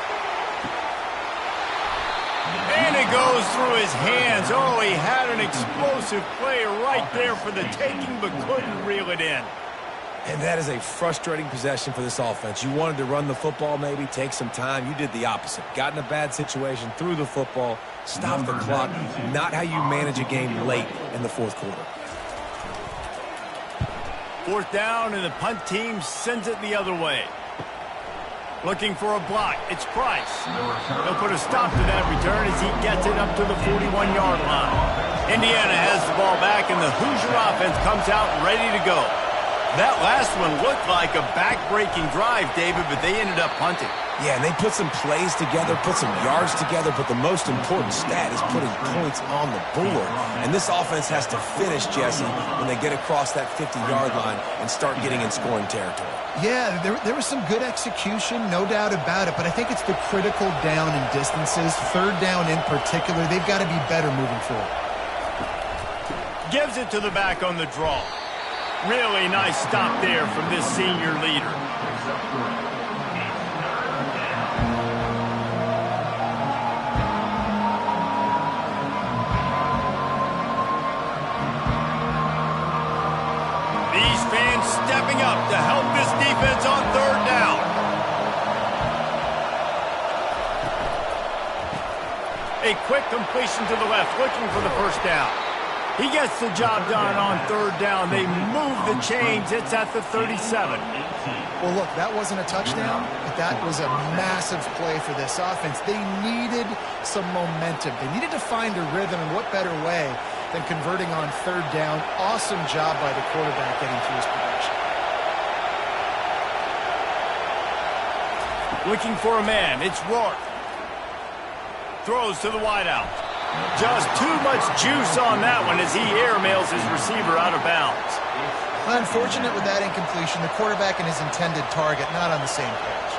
And it goes through his hands. Oh, he had an explosive play right there for the taking, but couldn't reel it in. And that is a frustrating possession for this offense. You wanted to run the football, maybe take some time. You did the opposite. Got in a bad situation, threw the football, stopped the clock. Not how you manage a game late in the 4th quarter. 4th down, and the punt team sends it the other way. Looking for a block. It's Price. He'll put a stop to that return as he gets it up to the 41-yard line. Indiana has the ball back, and the Hoosier offense comes out ready to go. That last one looked like a back-breaking drive, David, but they ended up punting. Yeah, and they put some plays together, put some yards together, but the most important stat is putting points on the board. And this offense has to finish, Jesse, when they get across that 50-yard line and start getting in scoring territory. Yeah, there was some good execution, no doubt about it, but I think it's the critical down and distances, 3rd down in particular. They've got to be better moving forward. Gives it to the back on the draw. Really nice stop there from this senior leader. These fans stepping up to help this defense on 3rd down. A quick completion to the left, looking for the 1st down. He gets the job done on 3rd down. They move the chains. It's at the 37. Well, look, that wasn't a touchdown, but that was a massive play for this offense. They needed some momentum. They needed to find a rhythm, and what better way than converting on 3rd down. Awesome job by the quarterback getting through his progression. Looking for a man. It's Rourke. Throws to the wideout. Just too much juice on that one as he airmails his receiver out of bounds. Unfortunate with that incompletion. The quarterback and his intended target not on the same page.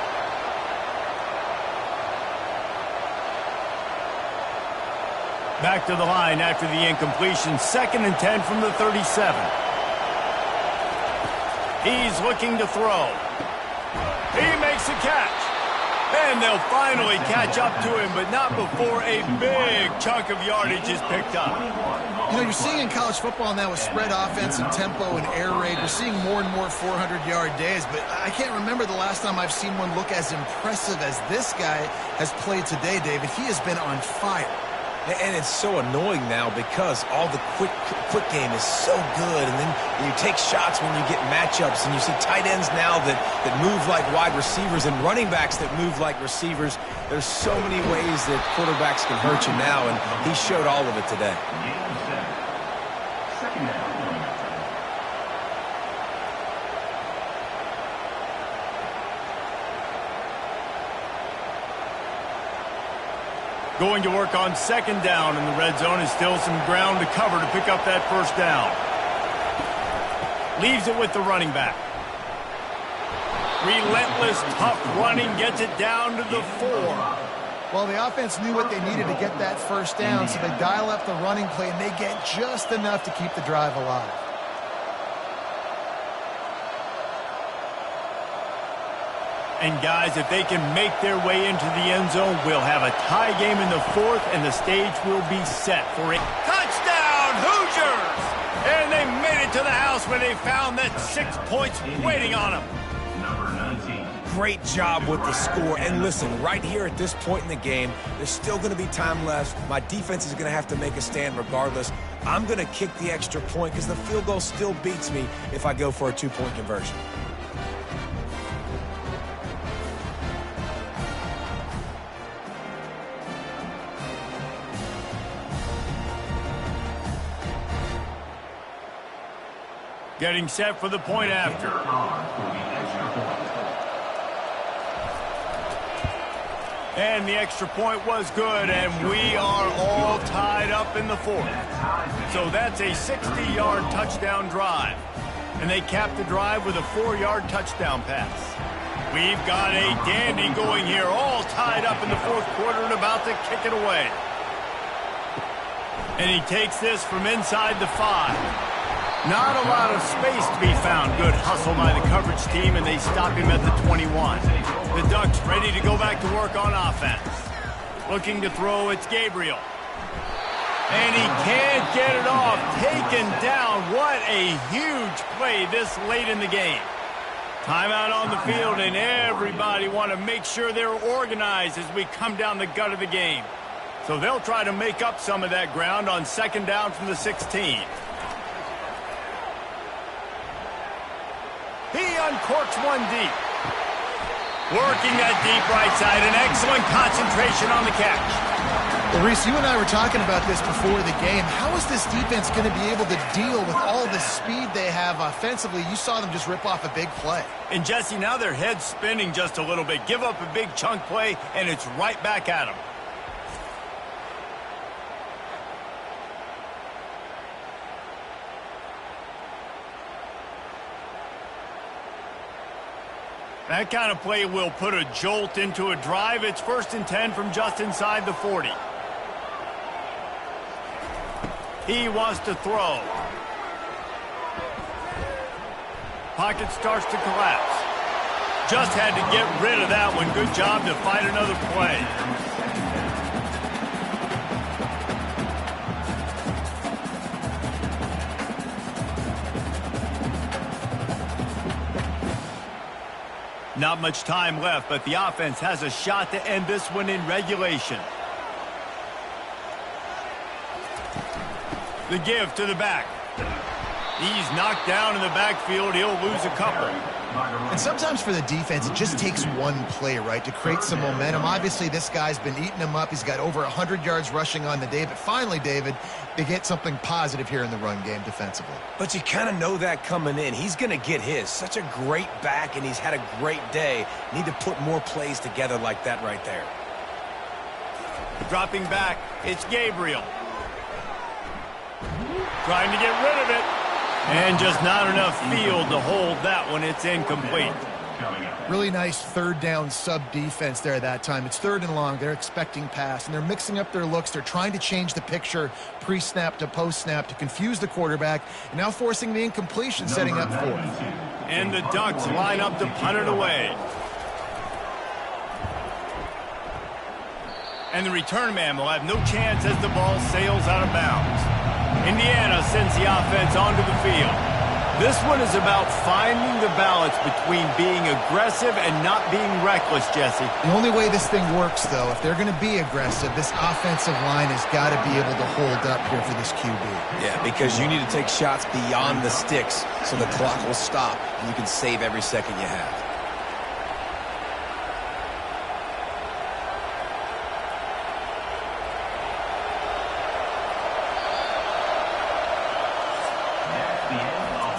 Back to the line after the incompletion. 2nd and 10 from the 37. He's looking to throw. He makes a catch. And they'll finally catch up to him, but not before a big chunk of yardage is picked up. You know, you're seeing in college football now with spread offense and tempo and air raid, we're seeing more and more 400-yard days, but I can't remember the last time I've seen one look as impressive as this guy has played today, David. He has been on fire. And it's so annoying now because all the quick game is so good, and then you take shots when you get matchups, and you see tight ends now that move like wide receivers and running backs that move like receivers. There's so many ways that quarterbacks can hurt you now, and he showed all of it today. Going to work on 2nd down in the red zone, is still some ground to cover to pick up that 1st down. Leaves it with the running back. Relentless, tough running gets it down to the 4. Well, the offense knew what they needed to get that first down, so they dial up the running play, and they get just enough to keep the drive alive. And guys, if they can make their way into the end zone, we'll have a tie game in the 4th, and the stage will be set for a touchdown, Hoosiers! And they made it to the house where they found that 6 points waiting on them. Number 19. Great job with the score. And listen, right here at this point in the game, there's still going to be time left. My defense is going to have to make a stand regardless. I'm going to kick the extra point because the field goal still beats me if I go for a 2-point conversion. Getting set for the point after. And the extra point was good, and we are all tied up in the 4th. So that's a 60-yard touchdown drive. And they cap the drive with a 4-yard touchdown pass. We've got a dandy going here, all tied up in the 4th quarter and about to kick it away. And he takes this from inside the 5. Not a lot of space to be found. Good hustle by the coverage team, and they stop him at the 21. The Ducks ready to go back to work on offense. Looking to throw, it's Gabriel. And he can't get it off. Taken down. What a huge play this late in the game. Timeout on the field, and everybody want to make sure they're organized as we come down the gut of the game. So they'll try to make up some of that ground on 2nd down from the 16. He uncorks one deep. Working that deep right side. An excellent concentration on the catch. Well, Reese, you and I were talking about this before the game. How is this defense going to be able to deal with all the speed they have offensively? You saw them just rip off a big play. And, Jesse, now their head's spinning just a little bit. Give up a big chunk play, and it's right back at them. That kind of play will put a jolt into a drive. It's 1st and 10 from just inside the 40. He wants to throw. Pocket starts to collapse. Just had to get rid of that one. Good job to find another play. Not much time left, but the offense has a shot to end this one in regulation. The give to the back. He's knocked down in the backfield. He'll lose a couple. And sometimes for the defense, it just takes one play, right, to create some momentum. Obviously, this guy's been eating them up. He's got over 100 yards rushing on the day. But finally, David, they get something positive here in the run game defensively. But you kind of know that coming in. He's going to get his. Such a great back, and he's had a great day. Need to put more plays together like that right there. Dropping back, it's Gabriel. Trying to get rid of it. And just not enough field to hold that one. It's incomplete. Really nice 3rd down sub-defense there that time. It's 3rd and long. They're expecting pass, and they're mixing up their looks. They're trying to change the picture pre-snap to post-snap to confuse the quarterback, and now forcing the incompletion, setting up 4th. And the Ducks line up to punt it away. And the return man will have no chance as the ball sails out of bounds. Indiana sends the offense onto the field. This one is about finding the balance between being aggressive and not being reckless, Jesse. The only way this thing works, though, if they're going to be aggressive, this offensive line has got to be able to hold up here for this QB. Yeah, because you need to take shots beyond the sticks so the clock will stop and you can save every second you have.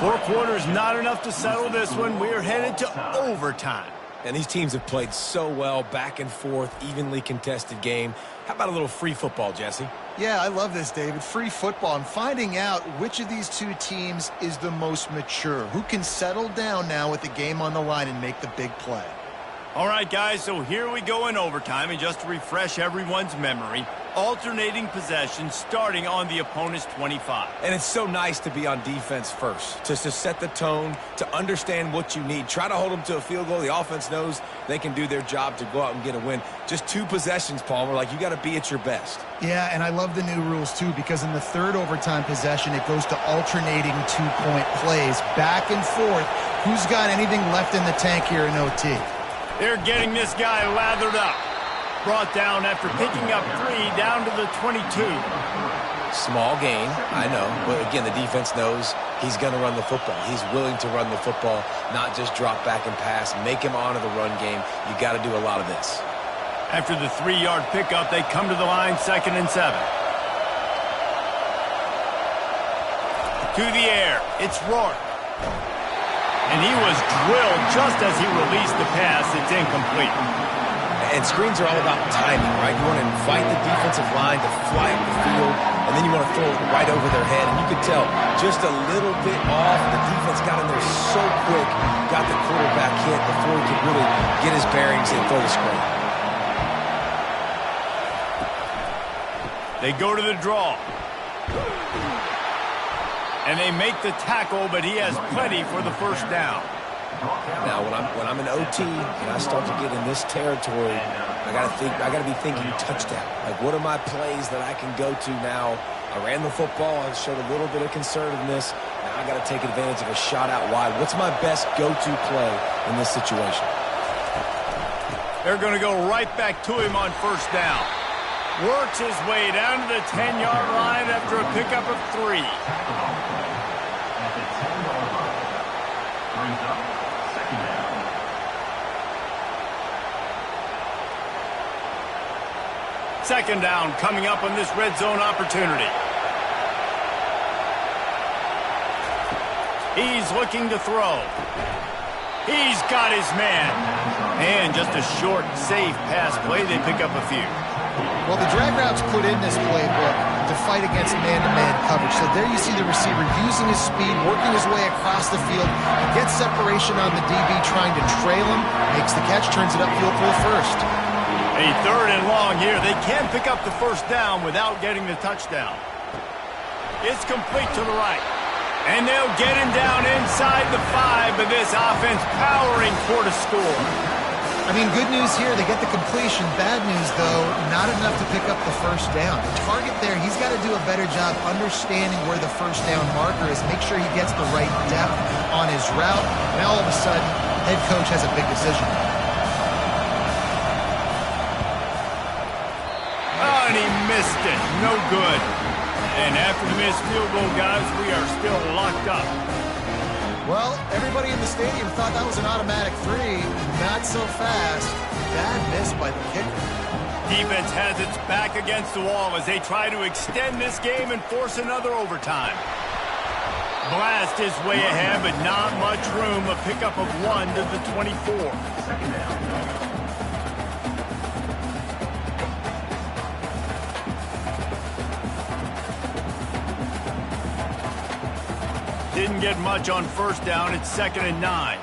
Four quarters not enough to settle this one. We're headed to overtime. And these teams have played so well, back and forth, evenly contested game. How about a little free football, Jesse? Yeah, I love this, David. Free football. I'm finding out which of these two teams is the most mature, who can settle down now with the game on the line and make the big play. All right, guys, so here we go in overtime, and just to refresh everyone's memory, alternating possessions starting on the opponent's 25. And it's so nice to be on defense first, just to set the tone, to understand what you need. Try to hold them to a field goal. The offense knows they can do their job to go out and get a win. Just 2 possessions, Palmer, like you got to be at your best. Yeah, and I love the new rules, too, because in the third overtime possession, it goes to alternating 2-point plays, back and forth. Who's got anything left in the tank here in OT? They're getting this guy lathered up. Brought down after picking up 3 down to the 22. Small gain, I know. But again, the defense knows he's going to run the football. He's willing to run the football, not just drop back and pass. Make him honor the run game. You got to do a lot of this. After the 3-yard pickup, they come to the line, 2nd and 7. To the air, it's Rourke. And he was drilled just as he released the pass. It's incomplete. And screens are all about timing, right? You want to invite the defensive line to fly up the field, and then you want to throw it right over their head. And you could tell just a little bit off. The defense got in there so quick, got the quarterback hit before he could really get his bearings and throw the screen. They go to the draw. And they make the tackle, but he has plenty for the first down. Now, when I'm in OT and I start to get in this territory, I gotta be thinking touchdown. Like, what are my plays that I can go to now? I ran the football. I showed a little bit of conservativeness. Now I got to take advantage of a shot out wide. What's my best go-to play in this situation? They're going to go right back to him on first down. Works his way down to the 10-yard line after a pickup of 3. Second down coming up on this red zone opportunity. He's looking to throw. He's got his man. And just a short, safe pass play. They pick up a few. Well, the drag route's put in this playbook to fight against man-to-man coverage. So there you see the receiver using his speed, working his way across the field. He gets separation on the DB trying to trail him, makes the catch, turns it upfield for the first. A 3rd and long here. They can pick up the first down without getting the touchdown. It's complete to the right. And they'll get him down inside the 5, but this offense powering for the score. I mean, good news here, they get the completion. Bad news, though, not enough to pick up the first down. The target there, he's got to do a better job understanding where the first down marker is, make sure he gets the right depth on his route. Now, all of a sudden, head coach has a big decision. Oh, and he missed it. No good. And after the missed field goal, guys, we are still locked up. Well, everybody in the stadium thought that was an automatic 3. Not so fast. Bad miss by the kicker. Defense has its back against the wall as they try to extend this game and force another overtime. Blast his way ahead, but not much room. A pickup of 1 to the 24. Second down. Didn't get much on first down. It's 2nd and 9.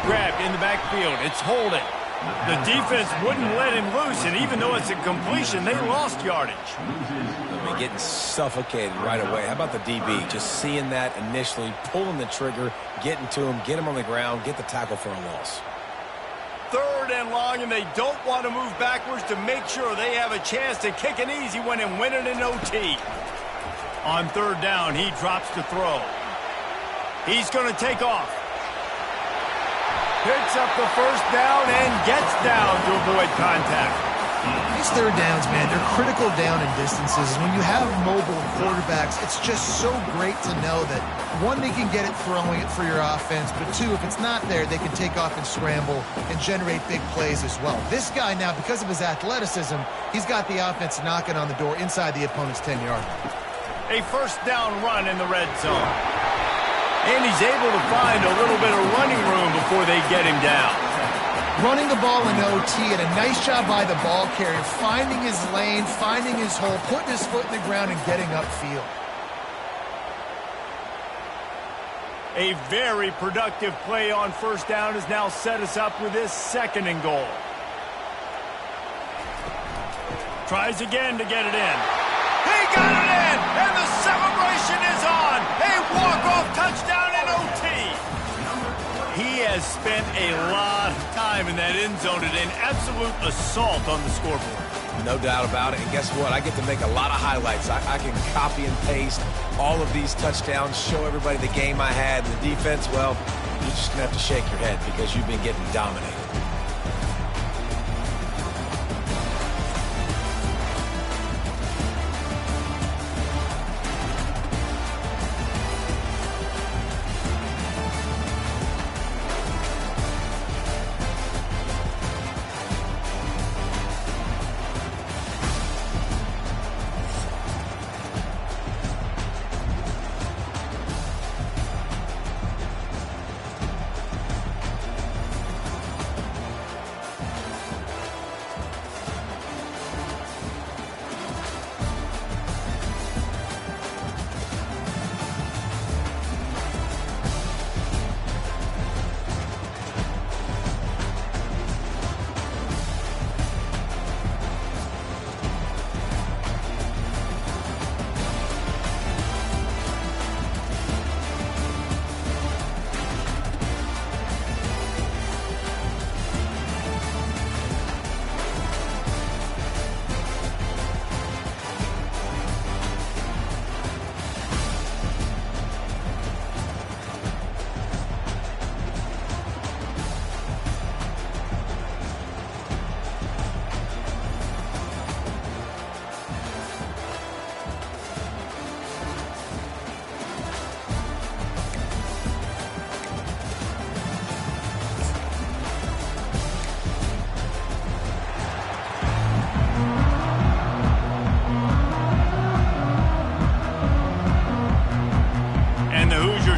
Grabbed in the backfield. It's holding. The defense wouldn't let him loose, and even though it's a completion, they lost yardage. I mean, getting suffocated right away. How about the DB? Just seeing that initially, pulling the trigger, getting to him, get him on the ground, get the tackle for a loss. 3rd and long, and they don't want to move backwards to make sure they have a chance to kick an easy one and win it in OT. On 3rd down, he drops to throw. He's going to take off. Picks up the first down and gets down to avoid contact. These 3rd downs, man, they're critical down in distances. When you have mobile quarterbacks, it's just so great to know that, 1, they can get it throwing it for your offense, but 2, if it's not there, they can take off and scramble and generate big plays as well. This guy now, because of his athleticism, he's got the offense knocking on the door inside the opponent's 10-yard line. A first down run in the red zone. And he's able to find a little bit of running room before they get him down. Running the ball in OT, and a nice job by the ball carrier, finding his lane, finding his hole, putting his foot in the ground, and getting upfield. A very productive play on first down has now set us up with this 2nd and goal. Tries again to get it in. He got it in, and the celebration is on. A walk-off touchdown in OT. He has spent a lot of time in that end zone at an absolute assault on the scoreboard. No doubt about it. And guess what? I get to make a lot of highlights. I can copy and paste all of these touchdowns, show everybody the game I had. And the defense, well, you're just going to have to shake your head because you've been getting dominated.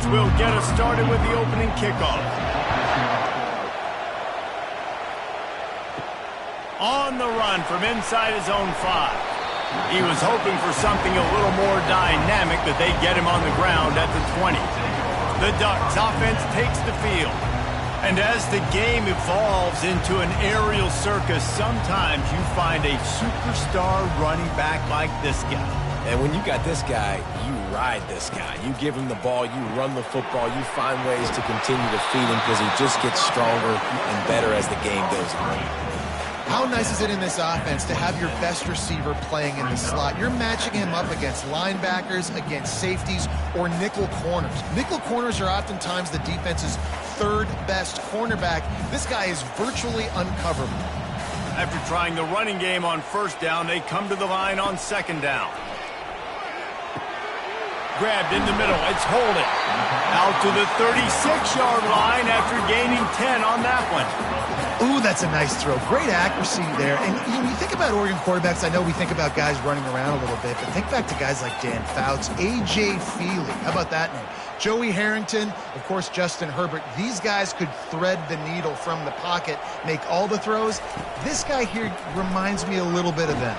Will get us started with the opening kickoff. On the run from inside his own 5. He was hoping for something a little more dynamic, but they get him on the ground at the 20. The Ducks offense takes the field. And as the game evolves into an aerial circus, sometimes you find a superstar running back like this guy. And when you got this guy, you ride this guy. You give him the ball, you run the football, you find ways to continue to feed him because he just gets stronger and better as the game goes on. How nice is it in this offense to have your best receiver playing in the slot? You're matching him up against linebackers, against safeties, or nickel corners. Nickel corners are oftentimes the defense's 3rd best cornerback. This guy is virtually uncoverable. After trying the running game on first down, they come to the line on 2nd down. Grabbed in the middle. It's Holden. Out to the 36-yard line after gaining 10 on that one. Ooh, that's a nice throw. Great accuracy there. And when you think about Oregon quarterbacks, I know we think about guys running around a little bit, but think back to guys like Dan Fouts, A.J. Feely. How about that name? Joey Harrington, of course, Justin Herbert. These guys could thread the needle from the pocket, make all the throws. This guy here reminds me a little bit of them.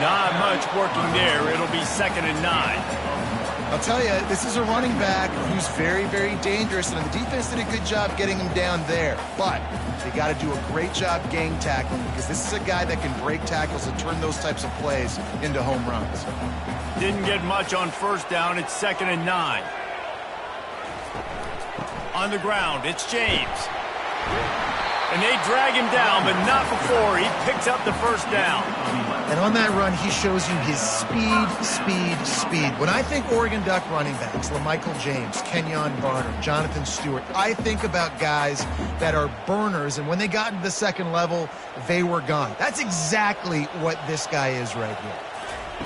Not much working there. It'll be 2nd and 9. I'll tell you, this is a running back who's very, very dangerous, and the defense did a good job getting him down there. But they got to do a great job gang tackling because this is a guy that can break tackles and turn those types of plays into home runs. Didn't get much on first down. It's 2nd and 9. On the ground, it's James. And they drag him down, but not before he picks up the first down. And on that run, he shows you his speed, speed, speed. When I think Oregon Duck running backs, LaMichael James, Kenyon Barner, Jonathan Stewart, I think about guys that are burners, and when they got into the second level, they were gone. That's exactly what this guy is right here.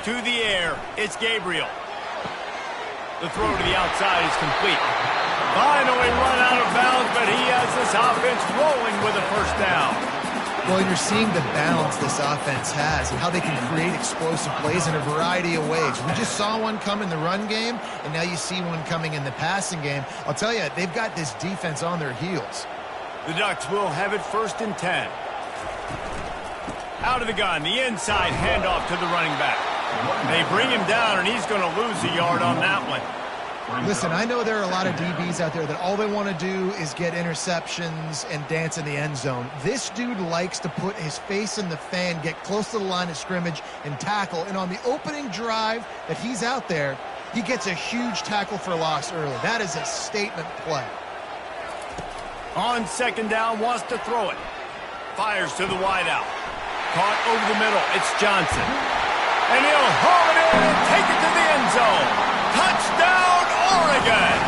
To the air, it's Gabriel. The throw to the outside is complete. Finally run out of bounds, but he has this offense rolling with a first down. Well, and you're seeing the balance this offense has and how they can create explosive plays in a variety of ways. We just saw one come in the run game, and now you see one coming in the passing game. I'll tell you, they've got this defense on their heels. The Ducks will have it 1st and 10. Out of the gun, the inside handoff to the running back. They bring him down, and he's going to lose a yard on that one. Listen, I know there are a lot of DBs out there that all they want to do is get interceptions and dance in the end zone. This dude likes to put his face in the fan, get close to the line of scrimmage, and tackle. And on the opening drive that he's out there, he gets a huge tackle for loss early. That is a statement play. On 2nd down, wants to throw it. Fires to the wideout. Caught over the middle. It's Johnson. And he'll haul it in and take it to the end zone. Touchdown, Oregon!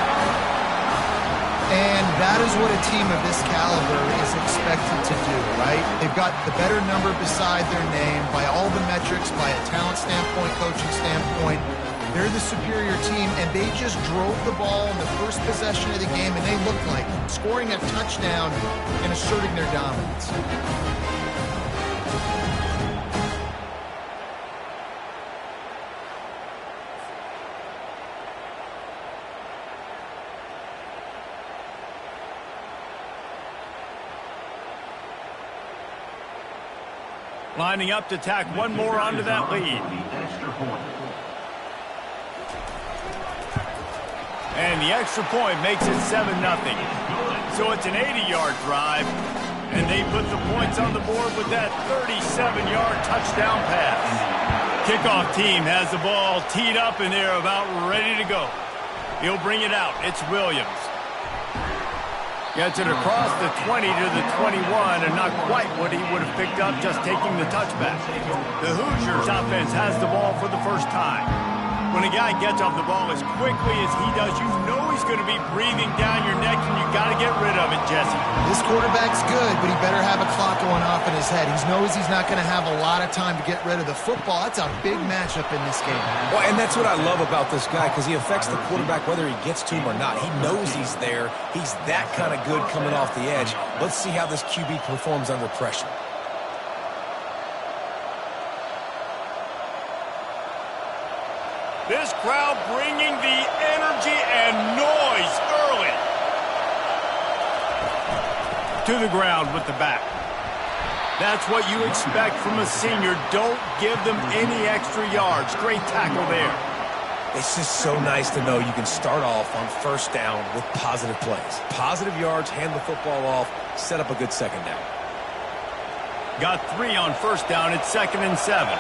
And that is what a team of this caliber is expected to do, right? They've got the better number beside their name by all the metrics, by a talent standpoint, coaching standpoint. They're the superior team, and they just drove the ball in the first possession of the game, and they looked like scoring a touchdown and asserting their dominance. Lining up to tack one more onto that lead. And the extra point makes it 7-0. So it's an 80-yard drive, and they put the points on the board with that 37-yard touchdown pass. Kickoff team has the ball teed up, and they're about ready to go. He'll bring it out. It's Williams. Gets it across the 20 to the 21, and not quite what he would have picked up just taking the touchback. The Hoosiers offense has the ball for the first time. When a guy gets off the ball as quickly as he does, you know he's going to be breathing down your neck, and you got to get rid of it, Jesse. This quarterback's good, but he better have a clock going off in his head. He knows he's not going to have a lot of time to get rid of the football. That's a big matchup in this game. Well, and that's what I love about this guy, because he affects the quarterback whether he gets to him or not. He knows he's there. He's that kind of good coming off the edge. Let's see how this QB performs under pressure. This crowd bringing the energy and noise early. To the ground with the back. That's what you expect from a senior. Don't give them any extra yards. Great tackle there. It's just so nice to know you can start off on 1st down with positive plays. Positive yards, hand the football off, set up a good 2nd down. Got 3 on 1st down. It's 2nd and 7.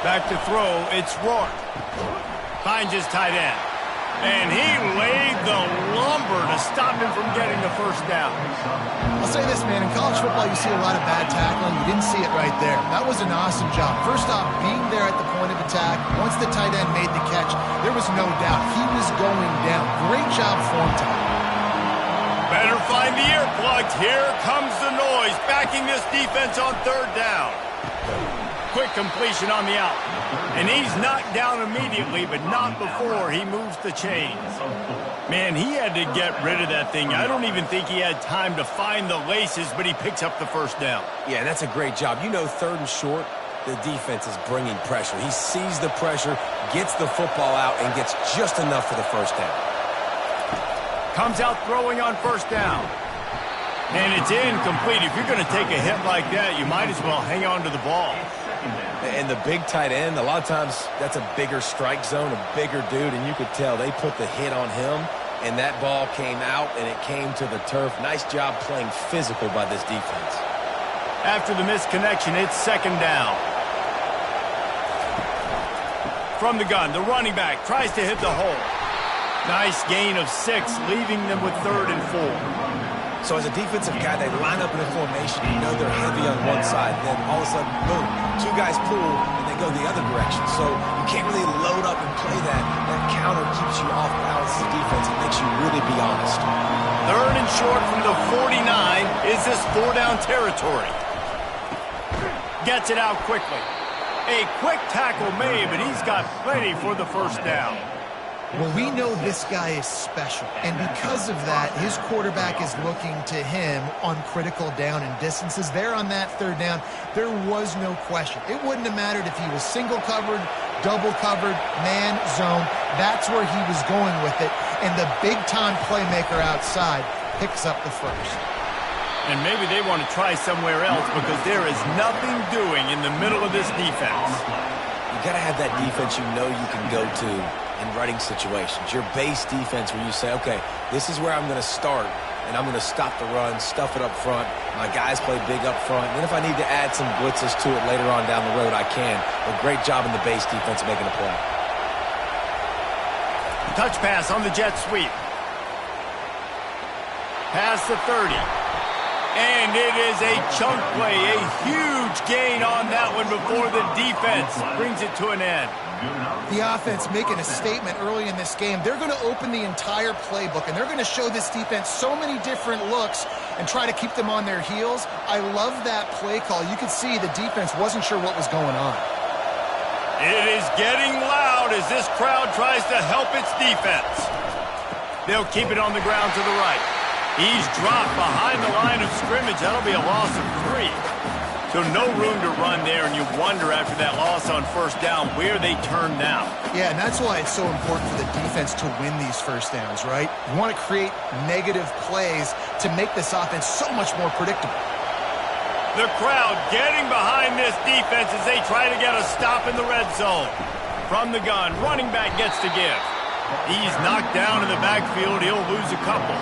Back to throw, it's Rourke. Finds his tight end. And he laid the lumber to stop him from getting the 1st down. I'll say this, man. In college football, you see a lot of bad tackling. You didn't see it right there. That was an awesome job. First off, being there at the point of attack. Once the tight end made the catch, there was no doubt he was going down. Great job form time. Better find the earplugs. Here comes the noise, backing this defense on 3rd down. Quick completion on the out. And he's knocked down immediately, but not before he moves the chains. Man, he had to get rid of that thing. I don't even think he had time to find the laces, but he picks up the 1st down. Yeah, that's a great job. You know, 3rd and short, the defense is bringing pressure. He sees the pressure, gets the football out, and gets just enough for the 1st down. Comes out throwing on 1st down. And it's incomplete. If you're going to take a hit like that, you might as well hang on to the ball. And the big tight end, a lot of times that's a bigger strike zone, a bigger dude, and you could tell they put the hit on him, and that ball came out, and it came to the turf. Nice job playing physical by this defense. After the misconnection, it's 2nd down. From the gun, the running back tries to hit the hole. Nice gain of 6, leaving them with 3rd and 4. So as a defensive guy, they line up in a formation. You know they're heavy on one side. Then all of a sudden, boom, 2 guys pull, and they go the other direction. So you can't really load up and play that. That counter keeps you off balance as a defense. It makes you really be honest. 3rd and short from the 49. Is this 4-down territory? Gets it out quickly. A quick tackle made, but he's got plenty for the 1st down. Well, we know this guy is special, and because of that, his quarterback is looking to him on critical down and distances. There on that third down, there was no question. It wouldn't have mattered if he was single covered, double covered, man, zone. That's where he was going with it, and the big-time playmaker outside picks up the first. And maybe they want to try somewhere else because there is nothing doing in the middle of this defense. You got to have that defense you know you can go to in running situations. Your base defense where you say, okay, this is where I'm going to start, and I'm going to stop the run, stuff it up front. My guys play big up front. And then if I need to add some blitzes to it later on down the road, I can. But great job in the base defense making a play. Touch pass on the jet sweep. Pass the 30. And it is a chunk play, a huge gain on that one before the defense brings it to an end. The offense making a statement early in this game. They're going to open the entire playbook, and they're going to show this defense so many different looks and try to keep them on their heels. I love that play call. You could see the defense wasn't sure what was going on. It is getting loud as this crowd tries to help its defense. They'll keep it on the ground to the right. He's dropped behind the line of scrimmage. That'll be a loss of 3. So no room to run there, and you wonder after that loss on first down where they turn now. Yeah, and that's why it's so important for the defense to win these first downs, right? You want to create negative plays to make this offense so much more predictable. The crowd getting behind this defense as they try to get a stop in the red zone. From the gun, running back gets to give. He's knocked down in the backfield. He'll lose a couple.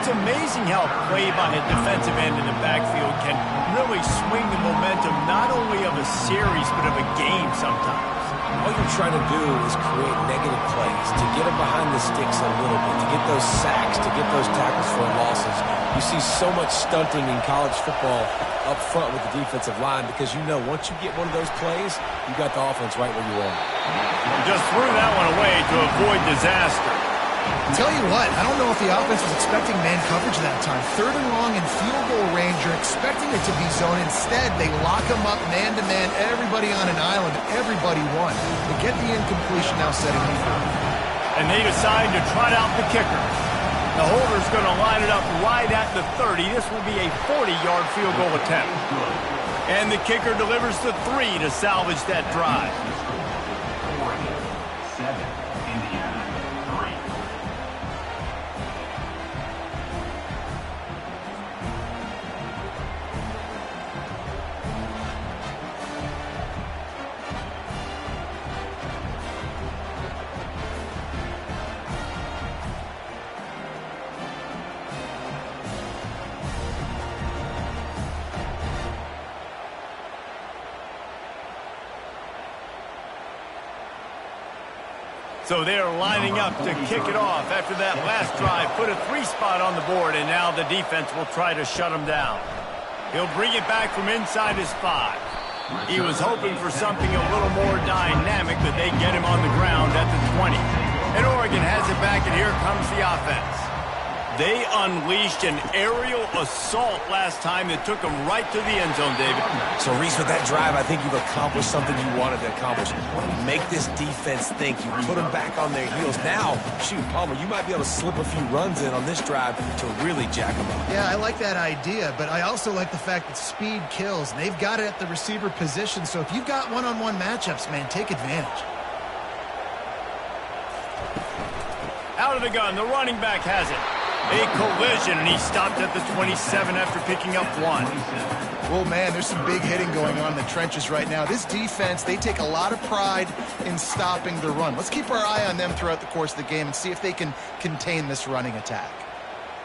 It's amazing how play by a defensive end in the backfield can really swing the momentum not only of a series but of a game sometimes. All you're trying to do is create negative plays, to get them behind the sticks a little bit, to get those sacks, to get those tackles for losses. You see so much stunting in college football up front with the defensive line because you know once you get one of those plays, you got the offense right where you want it. Just threw that one away to avoid disaster. Tell you what, I don't know if the offense was expecting man coverage that time. 3rd and long in field goal range, you're expecting it to be zone. Instead, they lock them up man-to-man, everybody on an island, everybody won. They get the incompletion now setting up. And they decide to trot out the kicker. The holder's going to line it up right at the 30. This will be a 40-yard field goal attempt. And the kicker delivers the 3 to salvage that drive. Oregon, 7, Indiana, 3. So they're lining up to kick it off after that last drive. Put a 3 spot on the board, and now the defense will try to shut him down. He'll bring it back from inside his 5. He was hoping for something a little more dynamic, but they get him on the ground at the 20. And Oregon has it back, and here comes the offense. They unleashed an aerial assault last time that took them right to the end zone, David. So, Reese, with that drive, I think you've accomplished something you wanted to accomplish. Make this defense think. You put them back on their heels. Now, shoot, Palmer, you might be able to slip a few runs in on this drive to really jack them up. Yeah, I like that idea, but I also like the fact that speed kills. And they've got it at the receiver position, so if you've got one-on-one matchups, man, take advantage. Out of the gun, the running back has it. A collision, and he stopped at the 27 after picking up 1. Well, man, there's some big hitting going on in the trenches right now. This defense, they take a lot of pride in stopping the run. Let's keep our eye on them throughout the course of the game and see if they can contain this running attack.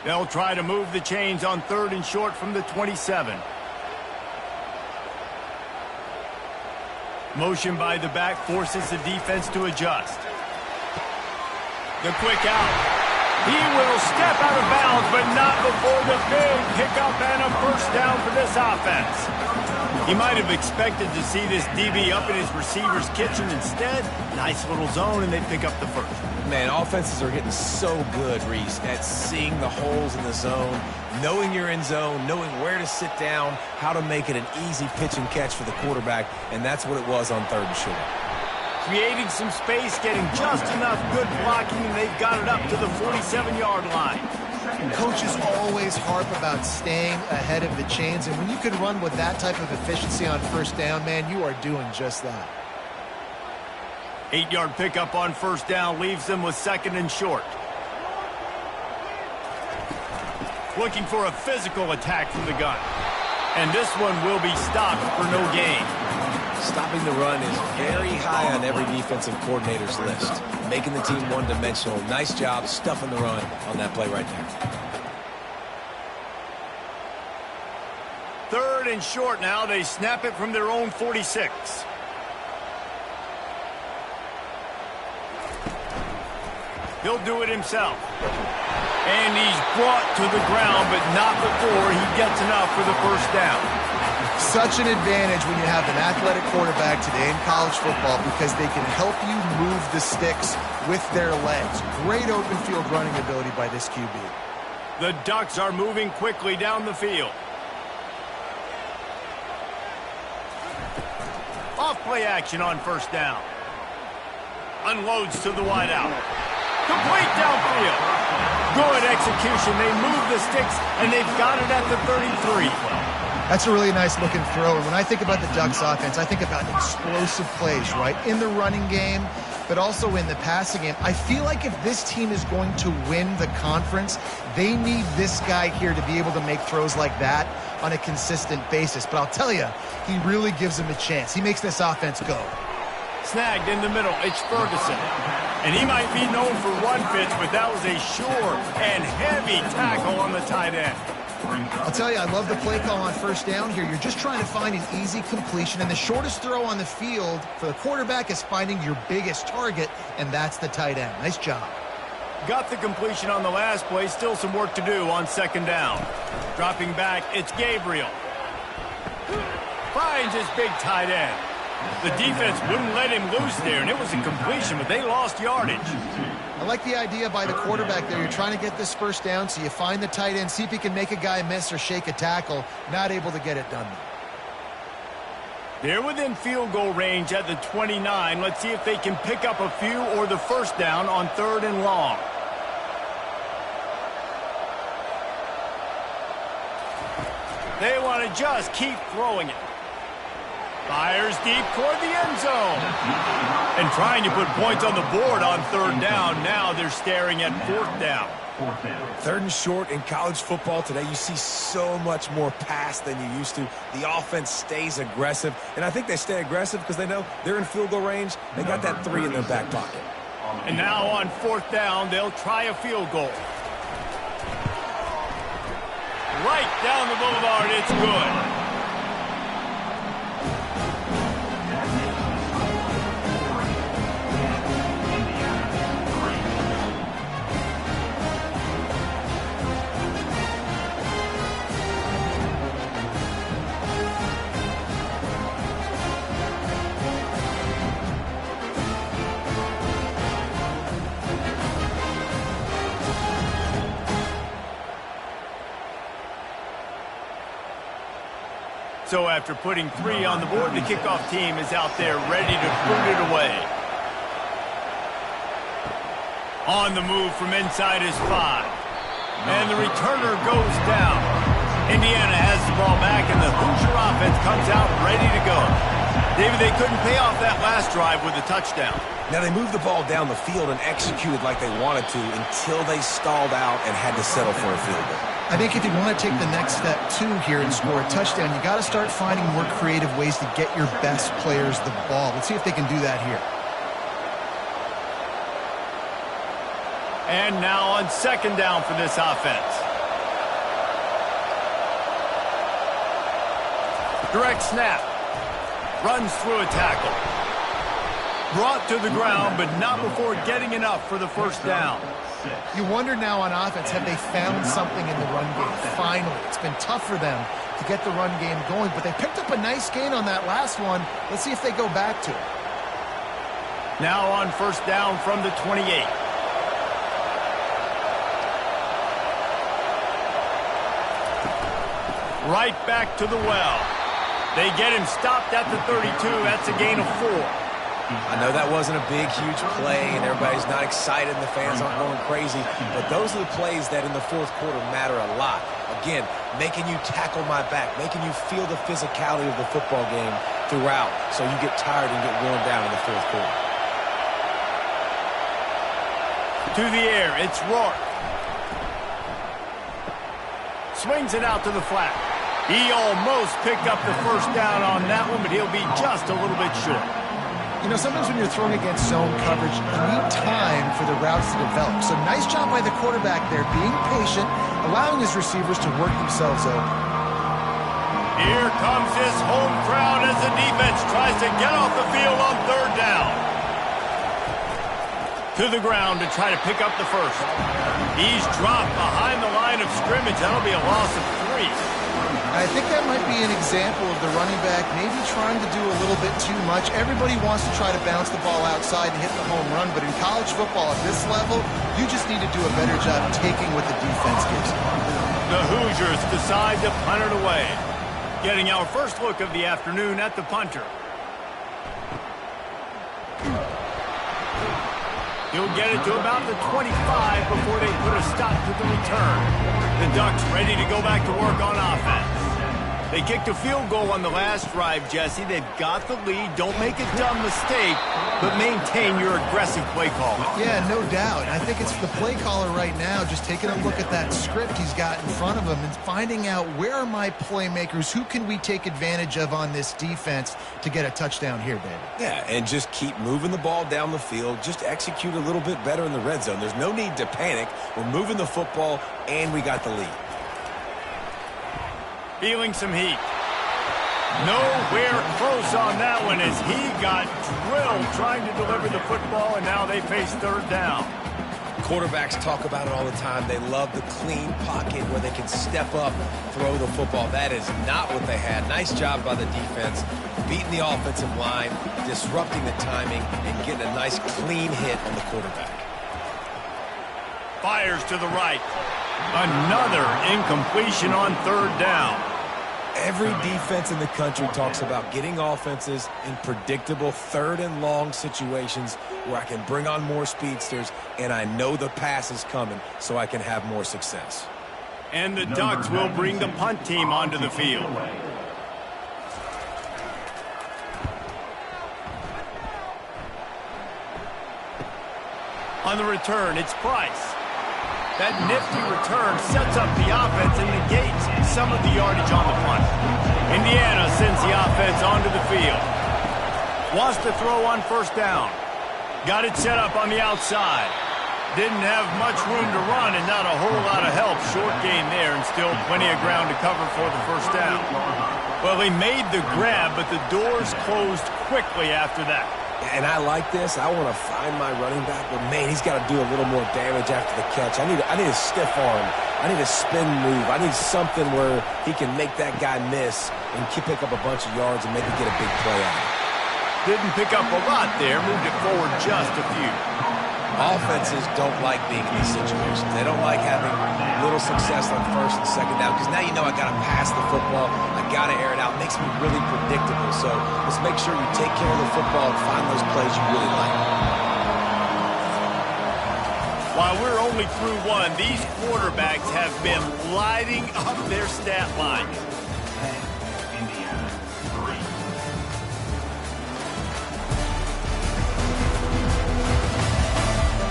They'll try to move the chains on 3rd and short from the 27. Motion by the back forces the defense to adjust. The quick out. He will step out of bounds, but not before the big pickup and a first down for this offense. He might have expected to see this DB up in his receiver's kitchen. Instead, nice little zone, and they pick up the first. Man, offenses are getting so good, Reese, at seeing the holes in the zone, knowing you're in zone, knowing where to sit down, how to make it an easy pitch and catch for the quarterback, and that's what it was on 3rd and short. creating some space, getting just enough good blocking, and they've got it up to the 47-yard line. Coaches always harp about staying ahead of the chains, and when you can run with that type of efficiency on first down, man, you are doing just that. 8-yard pickup on first down leaves them with second and short. Looking for a physical attack from the gun. And this one will be stopped for no gain. Stopping the run is very high on every defensive coordinator's list. Making the team one-dimensional. Nice job stuffing the run on that play right there. Third and short now. They snap it from their own 46. He'll do it himself. And he's brought to the ground, but not before he gets enough for the first down. Such an advantage when you have an athletic quarterback today in college football because they can help you move the sticks with their legs. Great open field running ability by this QB. The Ducks are moving quickly down the field. Off play action on first down. Unloads to the wideout. Complete downfield. Good execution. They move the sticks, and they've got it at the 33. That's a really nice looking throw. And when I think about the Ducks offense, I think about explosive plays, right? In the running game, but also in the passing game. I feel like if this team is going to win the conference, they need this guy here to be able to make throws like that on a consistent basis. But I'll tell you, he really gives them a chance. He makes this offense go. Snagged in the middle. It's Ferguson. And he might be known for one pitch, but that was a sure and heavy tackle on the tight end. I'll tell you, I love the play call on first down here. You're just trying to find an easy completion, and the shortest throw on the field for the quarterback is finding your biggest target, and that's the tight end. Nice job. Got the completion on the last play. Still some work to do on second down. Dropping back, it's Gabriel. Finds his big tight end. The defense wouldn't let him loose there, and it was a completion, but they lost yardage. I like the idea by the quarterback there. You're trying to get this first down, so you find the tight end, see if he can make a guy miss or shake a tackle. Not able to get it done. They're within field goal range at the 29. Let's see if they can pick up a few or the first down on third and long. They want to just keep throwing it. Fires deep toward the end zone. And trying to put points on the board on third down. Now they're staring at fourth down. Third and short in college football today, you see so much more pass than you used to. The offense stays aggressive, and I think they stay aggressive because they know they're in field goal range. They got that 3 in their back pocket. And now on fourth down, they'll try a field goal. Right down the boulevard, it's good. So after putting 3 on the board, the kickoff team is out there ready to boot it away. On the move from inside is 5. And the returner goes down. Indiana has the ball back, and the Hoosier offense comes out ready to go. David, they couldn't pay off that last drive with a touchdown. Now they moved the ball down the field and executed like they wanted to until they stalled out and had to settle for a field goal. I think if you want to take the next step, too, here and score a touchdown, you got to start finding more creative ways to get your best players the ball. Let's see if they can do that here. And now on second down for this offense. Direct snap. Runs through a tackle. Brought to the ground, but not before getting enough for the first down. You wonder now on offense, have they found something in the run game? Finally, it's been tough for them to get the run game going, but they picked up a nice gain on that last one. Let's see if they go back to it. Now on first down from the 28. Right back to the well. They get him stopped at the 32. That's a gain of 4. I know that wasn't a big, huge play, and everybody's not excited, and the fans aren't going crazy, but those are the plays that in the fourth quarter matter a lot. Again, making you tackle my back, making you feel the physicality of the football game throughout, so you get tired and get worn down in the fourth quarter. To the air, it's Rourke. Swings it out to the flat. He almost picked up the first down on that one, but he'll be just a little bit short. You know, sometimes when you're throwing against zone coverage, you need time for the routes to develop. So nice job by the quarterback there, being patient, allowing his receivers to work themselves open. Here comes his home crowd as the defense tries to get off the field on third down. To the ground to try to pick up the first. He's dropped behind the line of scrimmage. That'll be a loss of 3. I think that might be an example of the running back maybe trying to do a little bit too much. Everybody wants to try to bounce the ball outside and hit the home run, but in college football at this level, you just need to do a better job taking what the defense gives you. The Hoosiers decide to punt it away. Getting our first look of the afternoon at the punter. He'll get it to about the 25 before they put a stop to the return. The Ducks ready to go back to work on offense. They kicked a field goal on the last drive, Jesse. They've got the lead. Don't make a dumb mistake, but maintain your aggressive play calling. Yeah, no doubt. I think it's the play caller right now just taking a look at that script he's got in front of him and finding out where are my playmakers, who can we take advantage of on this defense to get a touchdown here, baby. Yeah, and just keep moving the ball down the field. Just execute a little bit better in the red zone. There's no need to panic. We're moving the football, and we got the lead. Feeling some heat. Nowhere close on that one as he got drilled trying to deliver the football, and now they face third down. Quarterbacks talk about it all the time. They love the clean pocket where they can step up, throw the football. That is not what they had. Nice job by the defense, beating the offensive line, disrupting the timing, and getting a nice clean hit on the quarterback. Fires to the right. Another incompletion on third down. Every defense in the country talks about getting offenses in predictable third and long situations where I can bring on more speedsters and I know the pass is coming so I can have more success. And the Ducks will bring the punt team onto the field. On the return, it's Price. That nifty return sets up the offense and negates some of the yardage on the punt. Indiana sends the offense onto the field. Wants to throw on first down. Got it set up on the outside. Didn't have much room to run and not a whole lot of help. Short gain there and still plenty of ground to cover for the first down. Well, he made the grab, but the doors closed quickly after that. And I like this. I want to find my running back, but man, he's got to do a little more damage after the catch. I need a stiff arm. I need a spin move. I need something where he can make that guy miss and pick up a bunch of yards and maybe get a big play out of it. Didn't pick up a lot there. Moved it forward just a few. Offenses don't like being in these situations. They don't like having little success on first and second down because now you know I got to pass the football. I got to air it out. It makes me really predictable. So let's make sure you take care of the football and find those plays you really like. While we're only through one, these quarterbacks have been lighting up their stat line.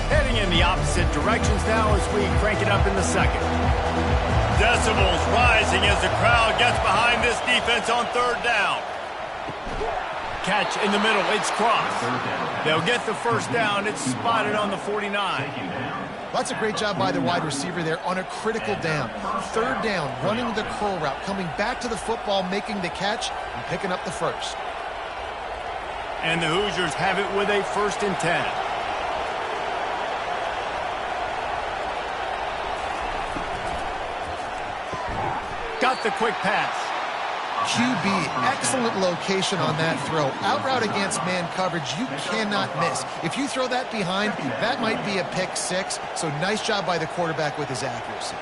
Heading in the opposite directions now as we crank it up in the second. Decibels rising as the crowd gets behind this defense on third down. Catch in the middle, it's crossed. They'll get the first down. It's spotted on the 49. That's a great job by the wide receiver there on a critical down. Third down, running the curl route, coming back to the football, making the catch, and picking up the first. And the Hoosiers have it with a 1st and 10. Got the quick pass. QB, excellent location on that throw. Out route against man coverage, you cannot miss. If you throw that behind, that might be a pick 6. So nice job by the quarterback with his accuracy.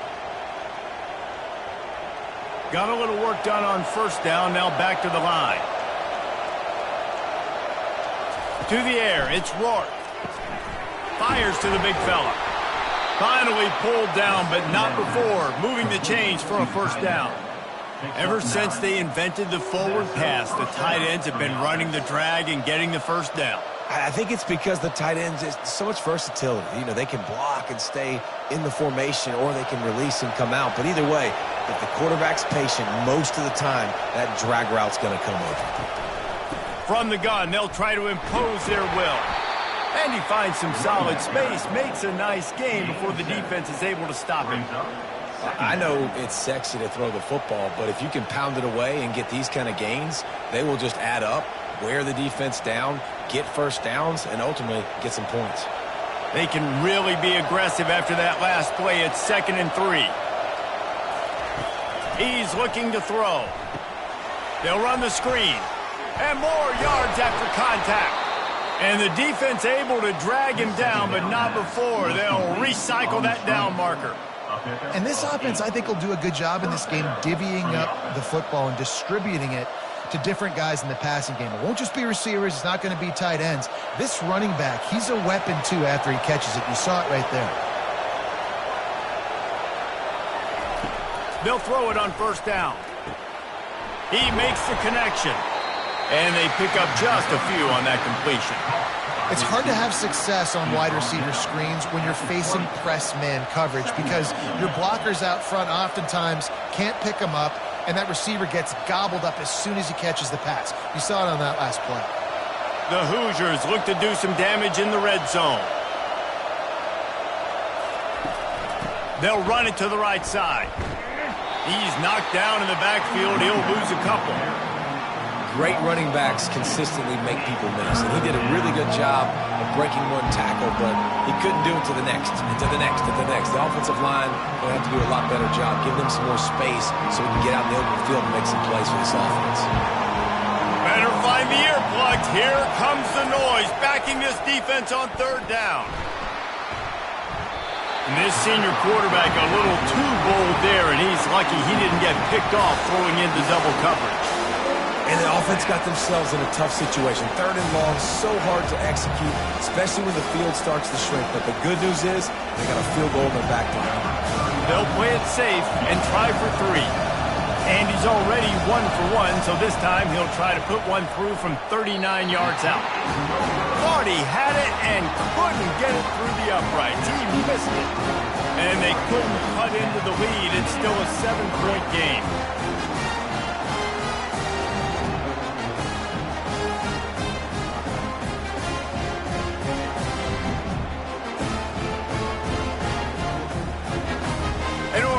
Got a little work done on first down, now back to the line. To the air, it's Rourke. Fires to the big fella. Finally pulled down, but not before moving the chains for a first down. Ever since they invented the forward pass, the tight ends have been running the drag and getting the first down. I think it's because the tight ends is so much versatility. You know, they can block and stay in the formation, or they can release and come out. But either way, if the quarterback's patient most of the time, that drag route's going to come over. From the gun, they'll try to impose their will. And he finds some solid space, makes a nice game before the defense is able to stop him. I know it's sexy to throw the football, but if you can pound it away and get these kind of gains, they will just add up, wear the defense down, get first downs, and ultimately get some points. They can really be aggressive after that last play. It's 2nd and 3. He's looking to throw. They'll run the screen. And more yards after contact. And the defense able to drag him down, but not before. They'll recycle that down marker. And this offense, I think, will do a good job in this game divvying up the football and distributing it to different guys in the passing game. It won't just be receivers. It's not going to be tight ends. This running back, he's a weapon, too, after he catches it. You saw it right there. They'll throw it on first down. He makes the connection. And they pick up just a few on that completion. It's hard to have success on wide receiver screens when you're facing press man coverage because your blockers out front oftentimes can't pick them up, and that receiver gets gobbled up as soon as he catches the pass. You saw it on that last play. The Hoosiers look to do some damage in the red zone. They'll run it to the right side. He's knocked down in the backfield. He'll lose a couple. Great running backs consistently make people miss, and he did a really good job of breaking one tackle, but he couldn't do it to the next, and to the next, and to the next. The offensive line will have to do a lot better job, give them some more space so we can get out in the open field and make some plays for this offense. Better find the earplugs. Here comes the noise, backing this defense on 3rd down. And this senior quarterback a little too bold there, and he's lucky he didn't get picked off throwing into double coverage. And the offense got themselves in a tough situation. 3rd and long, so hard to execute, especially when the field starts to shrink. But the good news is they got a field goal in their back pocket. They'll play it safe and try for 3. And he's already 1 for 1, so this time he'll try to put one through from 39 yards out. Thought he had it and couldn't get it through the uprights. He missed it. And they couldn't cut into the lead. It's still a 7-point game.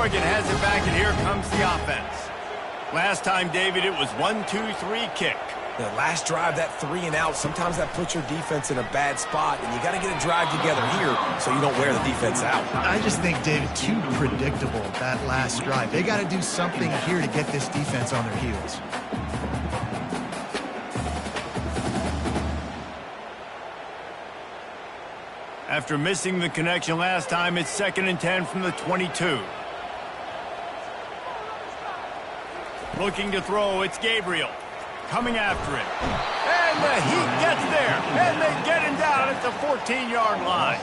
Oregon has it back, and here comes the offense. Last time, David, it was 1-2-3 kick. The last drive, that 3 and out, sometimes that puts your defense in a bad spot, and you got to get a drive together here so you don't wear the defense out. I just think, David, too predictable, that last drive. They got to do something here to get this defense on their heels. After missing the connection last time, it's 2nd and 10 from the 22. Looking to throw, it's Gabriel. Coming after him. And the Heat gets there. And they get him down at the 14-yard line.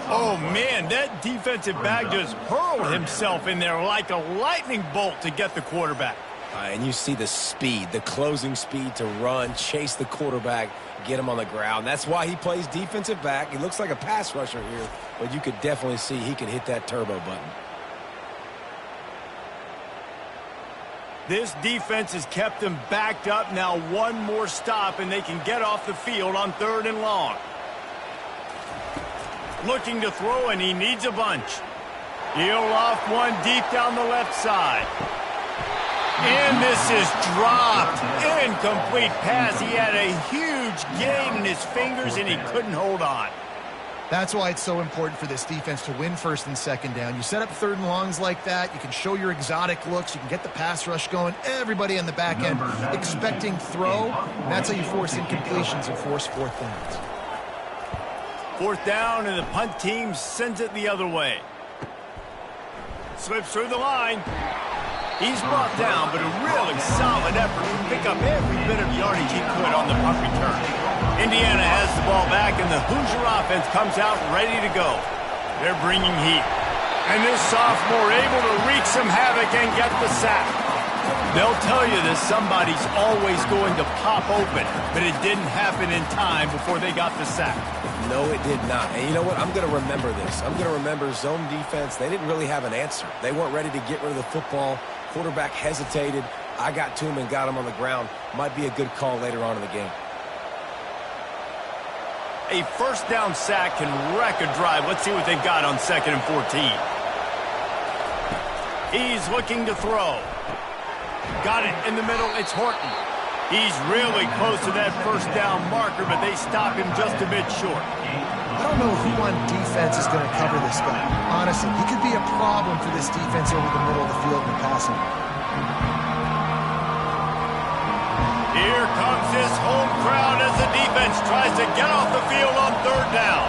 Oh, man, that defensive back just hurled himself in there like a lightning bolt to get the quarterback. And you see the speed, the closing speed to run, chase the quarterback, get him on the ground. That's why he plays defensive back. He looks like a pass rusher here, but you could definitely see he can hit that turbo button. This defense has kept them backed up. Now one more stop, and they can get off the field on 3rd and long. Looking to throw, and he needs a bunch. He'll off one deep down the left side. And this is dropped. Incomplete pass. He had a huge gain in his fingers, and he couldn't hold on. That's why it's so important for this defense to win 1st and 2nd down. You set up 3rd and longs like that. You can show your exotic looks. You can get the pass rush going. Everybody on the back end expecting throw. And that's how you force incompletions and force 4th downs. 4th down, and the punt team sends it the other way. Slips through the line. He's brought down, but a really solid effort to pick up every bit of yardage he could on the punt return. Indiana has the ball back, and the Hoosier offense comes out ready to go. They're bringing heat. And this sophomore able to wreak some havoc and get the sack. They'll tell you this, somebody's always going to pop open, but it didn't happen in time before they got the sack. No, it did not. And you know what? I'm going to remember this. I'm going to remember zone defense. They didn't really have an answer. They weren't ready to get rid of the football. Quarterback hesitated. I got to him and got him on the ground. Might be a good call later on in the game. A first down sack can wreck a drive. Let's see what they've got on 2nd and 14. He's looking to throw. Got it in the middle. It's Horton. He's really close to that first down marker, but they stop him just a bit short. I don't know who on defense is going to cover this guy. Honestly, he could be a problem for this defense over the middle of the field in the passing. Here comes this home crowd as the defense tries to get off the field on 3rd down.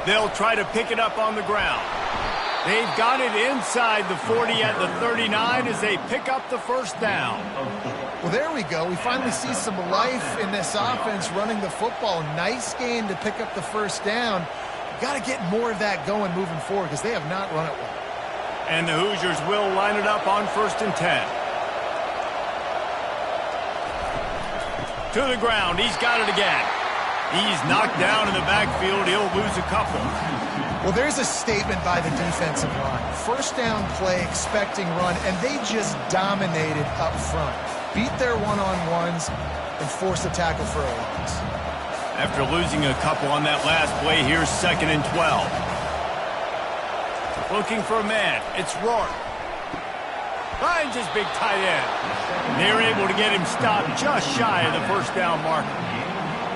They'll try to pick it up on the ground. They've got it inside the 40 at the 39 as they pick up the first down. Well, there we go. We finally see some life in this offense running the football. Nice game to pick up the first down. Got to get more of that going moving forward because they have not run it well. And the Hoosiers will line it up on 1st and 10. To the ground. He's got it again. He's knocked down in the backfield. He'll lose a couple. Well, there's a statement by the defensive line. First down play, expecting run, and they just dominated up front. Beat their one-on-ones and forced a tackle for a loss. After losing a couple on that last play, here's 2nd and 12. Looking for a man. It's Rourke. Finds his big tight end. They're able to get him stopped just shy of the first down marker.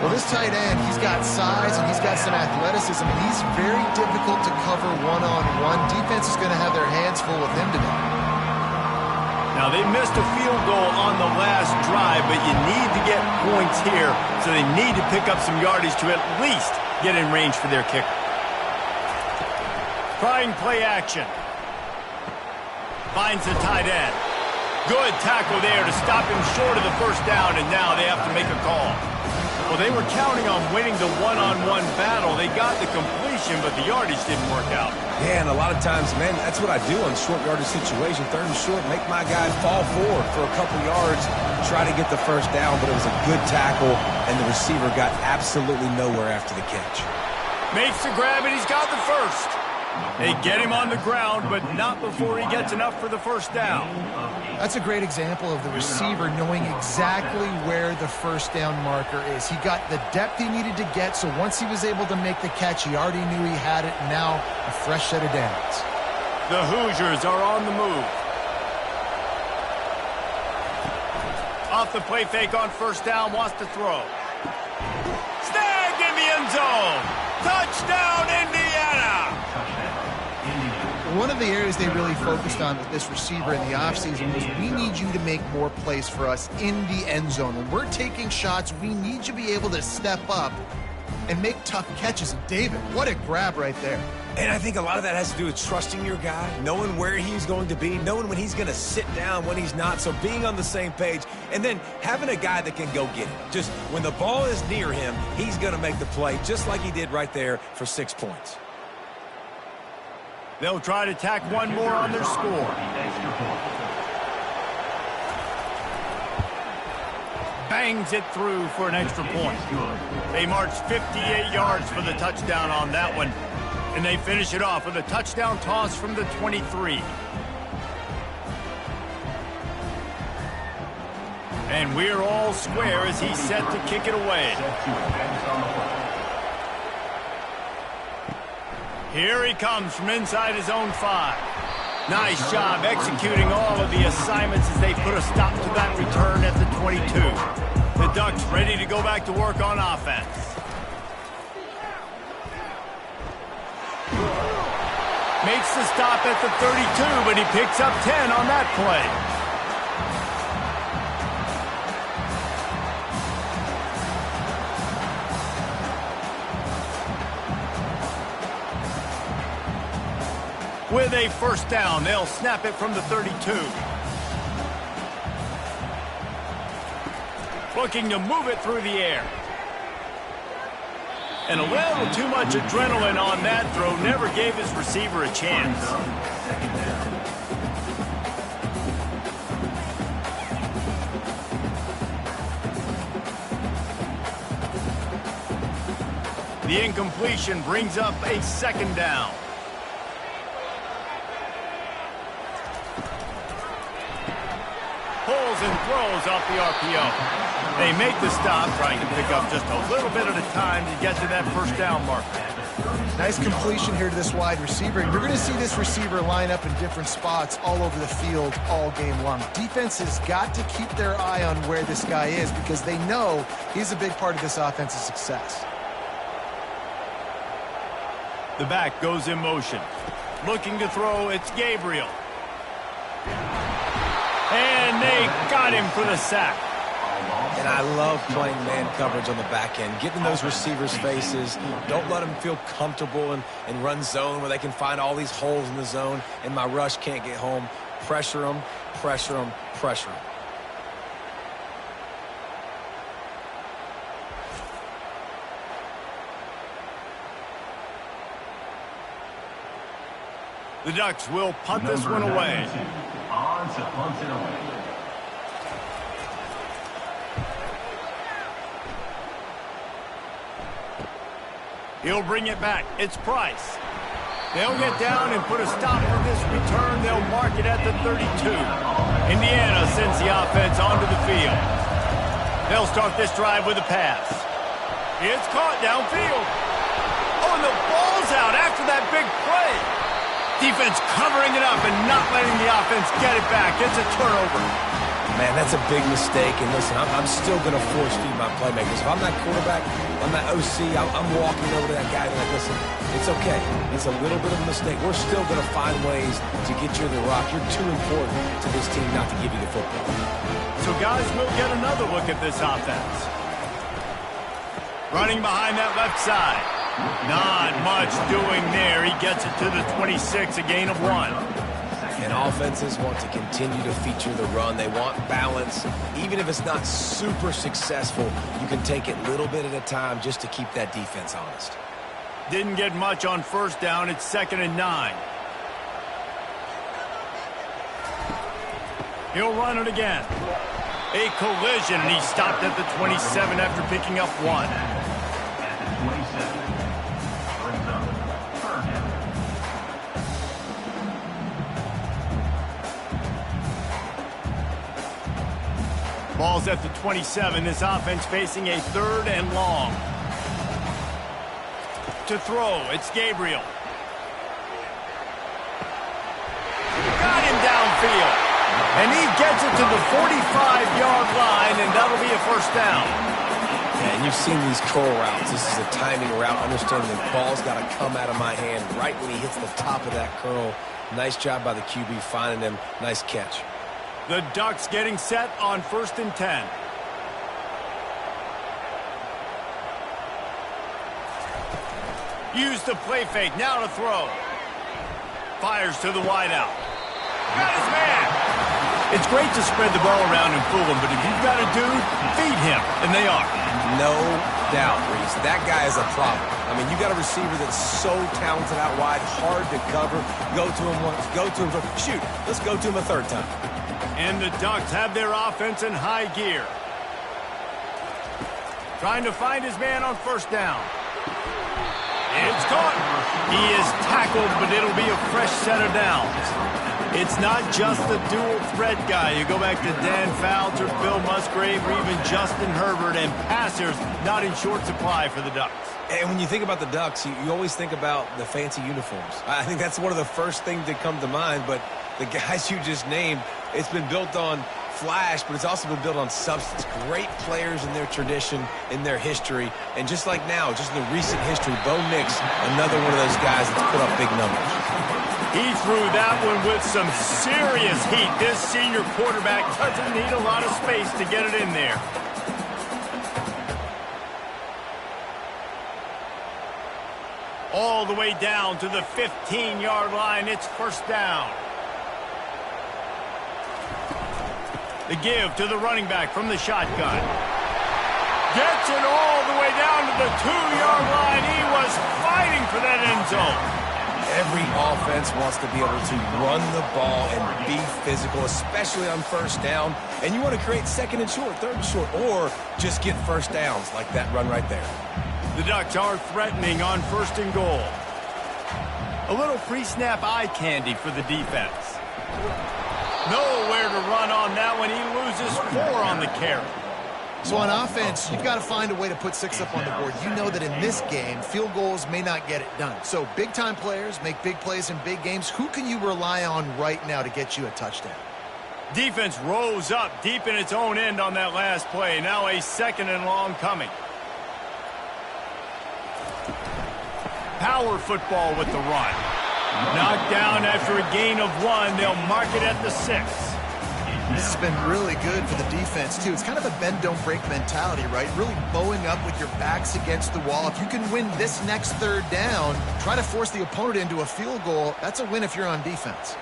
Well, this tight end, he's got size and he's got some athleticism, and he's very difficult to cover one-on-one. Defense is going to have their hands full with him today. Now, they missed a field goal on the last drive, but you need to get points here, so they need to pick up some yardage to at least get in range for their kicker. Trying play action. Finds the tight end. Good tackle there to stop him short of the first down, and now they have to make a call. Well, they were counting on winning the one-on-one battle. They got the completion, but the yardage didn't work out. Yeah, and a lot of times, man, that's what I do on short yardage situation. 3rd and short, make my guy fall forward for a couple yards, try to get the first down, but it was a good tackle, and the receiver got absolutely nowhere after the catch. Makes the grab, and he's got the first. They get him on the ground, but not before he gets enough for the first down. That's a great example of the receiver knowing exactly where the first down marker is. He got the depth he needed to get, so once he was able to make the catch, he already knew he had it, and now a fresh set of downs. The Hoosiers are on the move. Off the play fake on first down, wants to throw. Snagged in the end zone. Touchdown, Indiana! One of the areas they really focused on with this receiver in the offseason was we need you to make more plays for us in the end zone. When we're taking shots, we need you to be able to step up and make tough catches. And David, what a grab right there. And I think a lot of that has to do with trusting your guy, knowing where he's going to be, knowing when he's going to sit down, when he's not. So being on the same page, and then having a guy that can go get it. Just when the ball is near him, he's going to make the play, just like he did right there for 6 points. They'll try to tack one more on their score. Bangs it through for an extra point. They march 58 yards for the touchdown on that one. And they finish it off with a touchdown toss from the 23. And we're all square as he's set to kick it away. Here he comes from inside his own 5. Nice job executing all of the assignments as they put a stop to that return at the 22. The Ducks ready to go back to work on offense. Makes the stop at the 32, but he picks up 10 on that play. With a first down, they'll snap it from the 32. Looking to move it through the air. And a little too much adrenaline on that throw. Never gave his receiver a chance. The incompletion brings up a second down. Pulls and throws off the RPO. They make the stop, trying to pick up just a little bit at a time to get to that first down marker. Nice completion here to this wide receiver. You're going to see this receiver line up in different spots all over the field all game long. Defense has got to keep their eye on where this guy is because they know he's a big part of this offense's success. The back goes in motion. Looking to throw, it's Gabriel. And they got him for the sack. And I love playing man coverage on the back end, getting those receivers' faces. Don't let them feel comfortable and run zone where they can find all these holes in the zone and my rush can't get home. Pressure them, pressure them, pressure them. The Ducks will punt this one away. On to punt it away. He'll bring it back. It's Price. They'll get down and put a stop for this return. They'll mark it at the 32. Indiana sends the offense onto the field. They'll start this drive with a pass. It's caught downfield. Oh, and the ball's out after that big play. Defense covering it up and not letting the offense get it back. It's a turnover. Man, that's a big mistake. And listen, I'm still going to force feed my playmakers. If I'm that quarterback, I'm that OC, I'm walking over to that guy and like, listen, it's okay. It's a little bit of a mistake. We're still going to find ways to get you the rock. You're too important to this team not to give you the football. So guys, we'll get another look at this offense. Running behind that left side. Not much doing there. He gets it to the 26, a gain of 1. And offenses want to continue to feature the run. They want balance. Even if it's not super successful, you can take it little bit at a time just to keep that defense honest. Didn't get much on first down. It's 2nd and 9. He'll run it again. A collision, and he stopped at the 27 after picking up 1. At the 27. Brings up third down. Ball's at the 27. This offense facing a 3rd and long. To throw, it's Gabriel. Got him downfield. And he gets it to the 45-yard line, and that'll be a first down. And you've seen these curl routes. This is a timing route. Understanding the ball's got to come out of my hand right when he hits the top of that curl. Nice job by the QB finding him. Nice catch. The Ducks getting set on 1st and 10. Use the play fake. Now to throw. Fires to the wideout. Got his man. It's great to spread the ball around and fool him, but if you've got a dude, feed him, and they are. No doubt, Reese. That guy is a problem. I mean, you got a receiver that's so talented out wide, hard to cover. Go to him once, go to him for shoot. Let's go to him a 3rd time. And the Ducks have their offense in high gear. Trying to find his man on first down. It's caught. He is tackled, but it'll be a fresh set of downs. It's not just the dual threat guy. You go back to Dan Fouts or Phil Musgrave or even Justin Herbert, and passers not in short supply for the Ducks. And when you think about the Ducks, you always think about the fancy uniforms. I think that's one of the first things that come to mind, but the guys you just named, it's been built on flash, but it's also been built on substance. Great players in their tradition, in their history, and just like now, just in the recent history, Bo Nix, another one of those guys that's put up big numbers. He threw that one with some serious heat. This senior quarterback doesn't need a lot of space to get it in there. All the way down to the 15-yard line. It's first down. The give to the running back from the shotgun. Gets it all the way down to the 2-yard line. He was fighting for that end zone. Every offense wants to be able to run the ball and be physical, especially on first down. And you want to create second and short, third and short, or just get first downs like that run right there. The Ducks are threatening on first and goal. A little pre-snap eye candy for the defense. Nowhere to run on that one. He loses 4 on the carry. So on offense, you've got to find a way to put 6 up on the board. You know that in this game, field goals may not get it done. So big-time players make big plays in big games. Who can you rely on right now to get you a touchdown? Defense rose up deep in its own end on that last play. Now a second and long coming. Power football with the run. Knocked down after a gain of 1. They'll mark it at the 6. This has been really good for the defense, too. It's kind of a bend-don't-break mentality, right? Really bowing up with your backs against the wall. If you can win this next third down, try to force the opponent into a field goal. That's a win if you're on defense.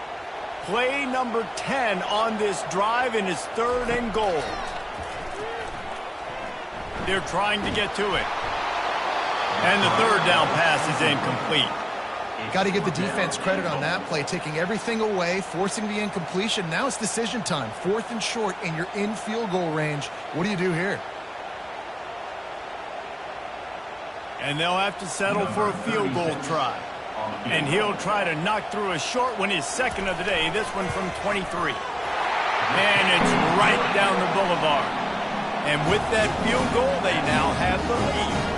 Play number 10 on this drive, and it's third and goal. They're trying to get to it. And the third down pass is incomplete. Got to give the defense credit on that play, taking everything away, forcing the incompletion. Now it's decision time. 4th and short, and you're in field goal range. What do you do here? And they'll have to settle for a field goal try. And he'll try to knock through a short one, his second of the day, this one from 23. And it's right down the boulevard. And with that field goal, they now have the lead.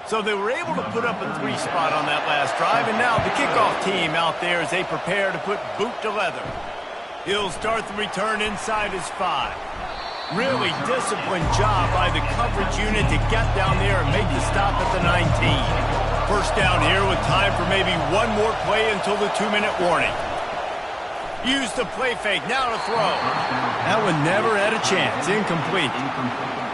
So they were able to put up a 3 spot on that last drive, and now the kickoff team out there as they prepare to put boot to leather. He'll start the return inside his 5. Really disciplined job by the coverage unit to get down there and make the stop at the 19. First down here with time for maybe one more play until the 2-minute warning. Use the play fake, now to throw. That one never had a chance, incomplete.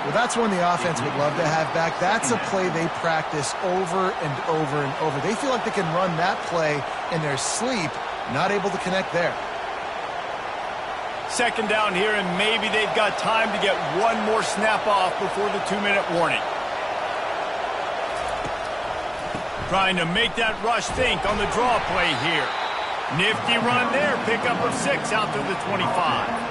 Well, that's one the offense would love to have back. That's a play they practice over and over and over. They feel like they can run that play in their sleep, not able to connect there. Second down here, and maybe they've got time to get one more snap off before the 2-minute warning. Trying to make that rush think on the draw play here. Nifty run there, pickup of 6 out to the 25.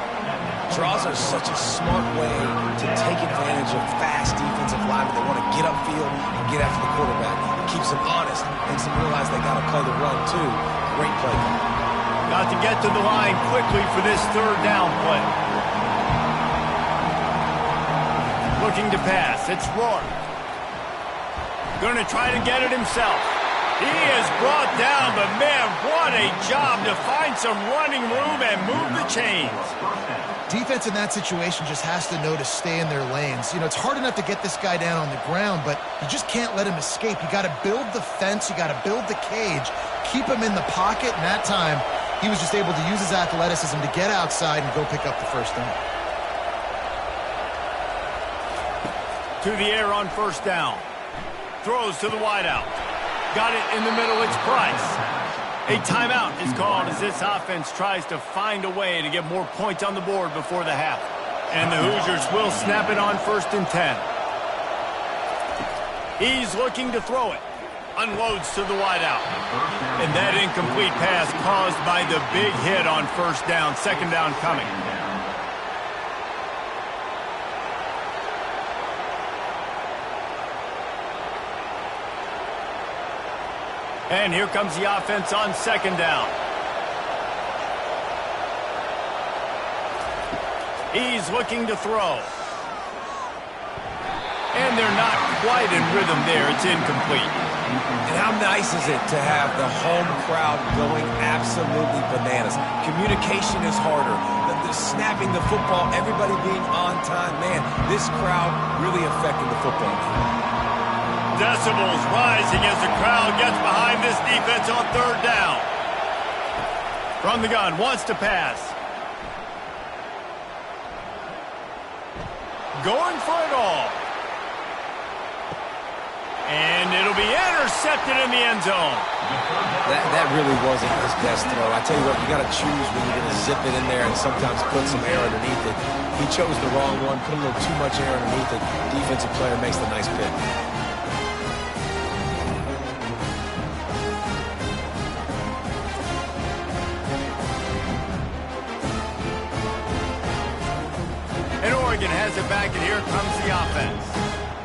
Draws are such a smart way to take advantage of fast defensive linemen that want to get upfield and get after the quarterback. It keeps them honest, makes them realize they got to play the run too. Great play. Got to get to the line quickly for this third down play. Looking to pass. It's Rourke. Going to try to get it himself. He is brought down, but man, what a job to find some running room and move the chains. Defense in that situation just has to know to stay in their lanes. You know, it's hard enough to get this guy down on the ground, but you just can't let him escape. You got to build the fence. You got to build the cage. Keep him in the pocket, and that time he was just able to use his athleticism to get outside and go pick up the first down. To the air on first down. Throws to the wideout. Got it in the middle. It's Price. A timeout is called as this offense tries to find a way to get more points on the board before the half. And the Hoosiers will snap it on 1st and 10. He's looking to throw it. Unloads to the wideout. And that incomplete pass caused by the big hit on first down. Second down coming. And here comes the offense on second down. He's looking to throw. And they're not quite in rhythm there. It's incomplete. And how nice is it to have the home crowd going absolutely bananas? Communication is harder. The snapping the football, everybody being on time. Man, this crowd really affecting the football game. Decibels rising as the crowd gets behind this defense on third down. From the gun, wants to pass. Going for it all. And it'll be intercepted in the end zone. That really wasn't his best throw. I tell you what, you got to choose when you're going to zip it in there and sometimes put some air underneath it. He chose the wrong one, put a little too much air underneath it. Defensive player makes the nice pick. And Oregon has it back, and here comes the offense.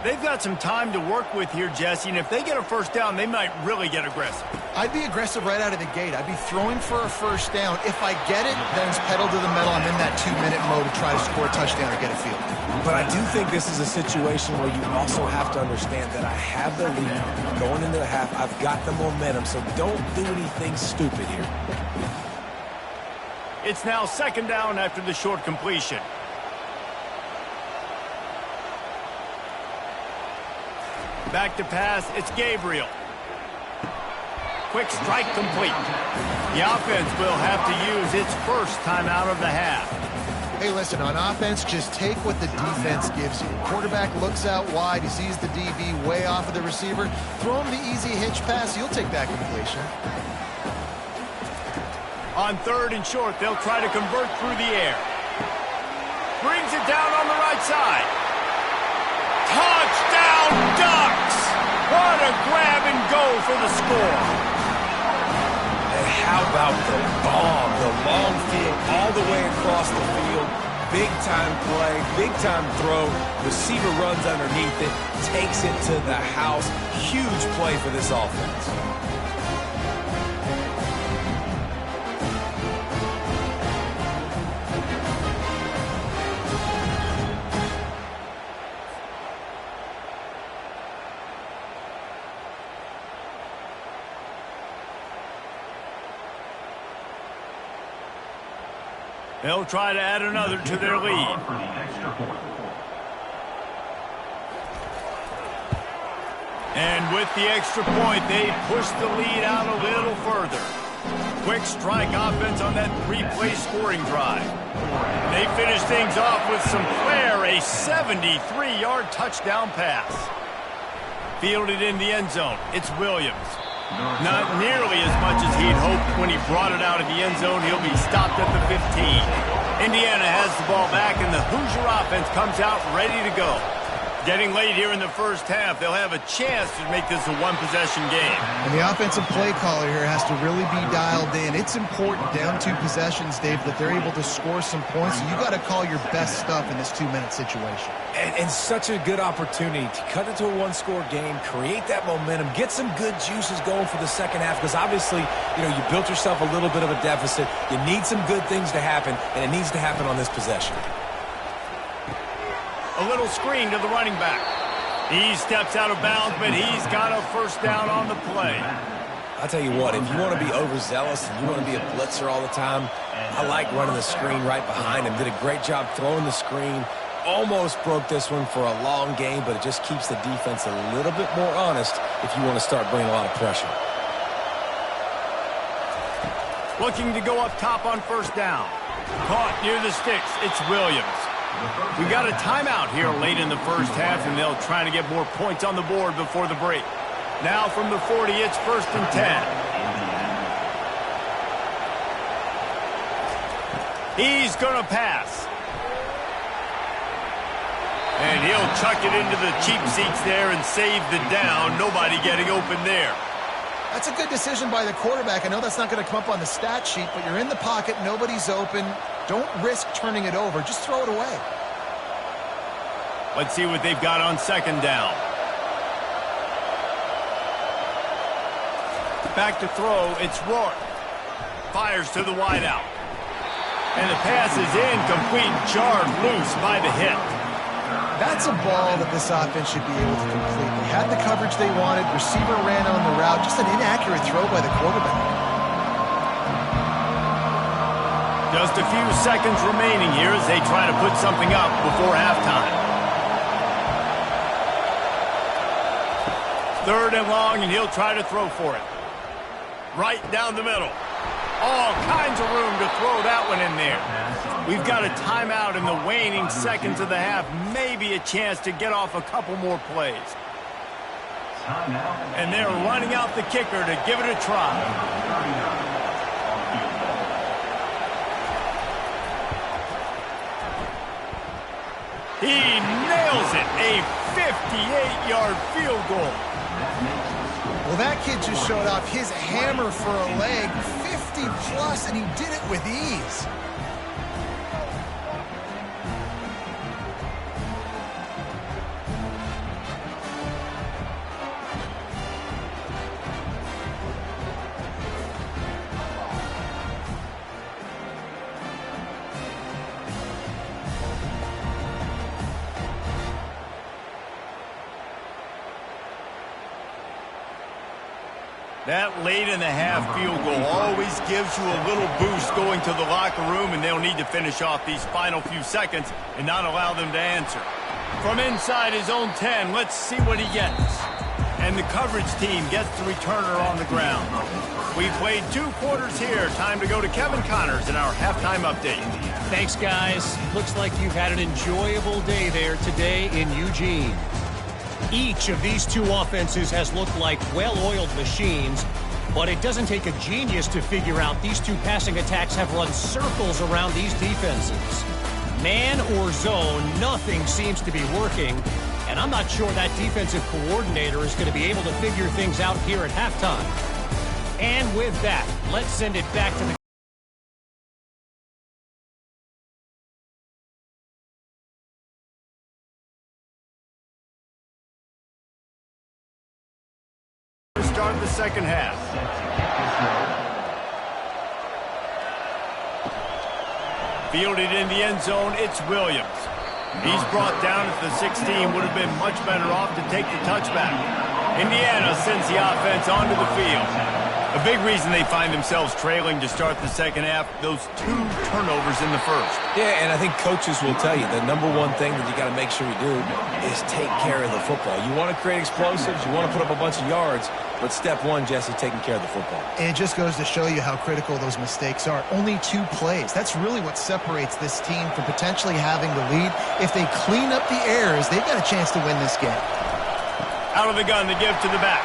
They've got some time to work with here, Jesse, and if they get a first down, they might really get aggressive. I'd be aggressive right out of the gate. I'd be throwing for a first down. If I get it, then it's pedal to the metal. I'm in that 2-minute mode to try to score a touchdown or get a field. But I do think this is a situation where you also have to understand that I have the lead going into the half. I've got the momentum, so don't do anything stupid here. It's now second down after the short completion. Back to pass, it's Gabriel. Quick strike complete. The offense will have to use its first timeout of the half. Hey, listen, on offense, just take what the defense gives you. Quarterback looks out wide. He sees the DB way off of the receiver. Throw him the easy hitch pass. You'll take that completion. On third and short, they'll try to convert through the air. Brings it down on the right side. Touchdown Ducks! What a grab and go for the score. And how about the bomb? The long field all the way across the field. Big time play, big time throw. Receiver runs underneath it, takes it to the house. Huge play for this offense. They'll try to add another to their lead. And with the extra point, they push the lead out a little further. Quick strike offense on that three-play scoring drive. They finish things off with some flair, a 73-yard touchdown pass. Fielded in the end zone, it's Williams. Not nearly as much as he'd hoped when he brought it out of the end zone. He'll be stopped at the 15. Indiana has the ball back, and the Hoosier offense comes out ready to go. Getting late here in the first half, they'll have a chance to make this a one-possession game. And the offensive play caller here has to really be dialed in. It's important down 2 possessions, Dave, that they're able to score some points. So you got to call your best stuff in this 2-minute situation. And such a good opportunity to cut it to a one-score game, create that momentum, get some good juices going for the second half, because obviously, you built yourself a little bit of a deficit. You need some good things to happen, and it needs to happen on this possession. A little screen to the running back. He steps out of bounds, but he's got a first down on the play. I'll tell you what, if you want to be overzealous and you want to be a blitzer all the time, I like running the screen right behind him. Did a great job throwing the screen. Almost broke this one for a long game, but it just keeps the defense a little bit more honest if you want to start bringing a lot of pressure. Looking to go up top on first down. Caught near the sticks. It's Williams. We got a timeout here late in the first half, and they'll try to get more points on the board before the break. Now from the 40, it's 1st and 10. He's going to pass. And he'll chuck it into the cheap seats there and save the down. Nobody getting open there. That's a good decision by the quarterback. I know that's not going to come up on the stat sheet, but you're in the pocket, nobody's open. Don't risk turning it over. Just throw it away. Let's see what they've got on second down. Back to throw, it's Rourke. Fires to the wideout. And the pass is incomplete, jarred loose by the hit. That's a ball that this offense should be able to complete. They had the coverage they wanted. Receiver ran on the route. Just an inaccurate throw by the quarterback. Just a few seconds remaining here as they try to put something up before halftime. 3rd and long, and he'll try to throw for it. Right down the middle. All kinds of room to throw that one in there. We've got a timeout in the waning seconds of the half. Maybe a chance to get off a couple more plays. And they're running out the kicker to give it a try. He nails it. A 58-yard field goal. Well, that kid just showed off his hammer for a leg, 50-plus, and he did it with ease. That late in the half field goal always gives you a little boost going to the locker room, and they'll need to finish off these final few seconds and not allow them to answer. From inside his own 10, let's see what he gets. And the coverage team gets the returner on the ground. We played 2 quarters here. Time to go to Kevin Connors in our halftime update. Thanks, guys. Looks like you've had an enjoyable day there today in Eugene. Each of these 2 offenses has looked like well-oiled machines, but it doesn't take a genius to figure out these 2 passing attacks have run circles around these defenses. Man or zone, nothing seems to be working, and I'm not sure that defensive coordinator is going to be able to figure things out here at halftime. And with that, let's send it back to the start the second half. Fielded in the end zone, it's Williams. He's brought down at the 16, would have been much better off to take the touchback. Indiana sends the offense onto the field. A big reason they find themselves trailing to start the second half, those 2 turnovers in the first. Yeah, and I think coaches will tell you the number one thing that you got to make sure you do is take care of the football. You want to create explosives, you want to put up a bunch of yards, but step 1, Jesse, taking care of the football. And it just goes to show you how critical those mistakes are. Only 2 plays. That's really what separates this team from potentially having the lead. If they clean up the errors, they've got a chance to win this game. Out of the gun to give to the back.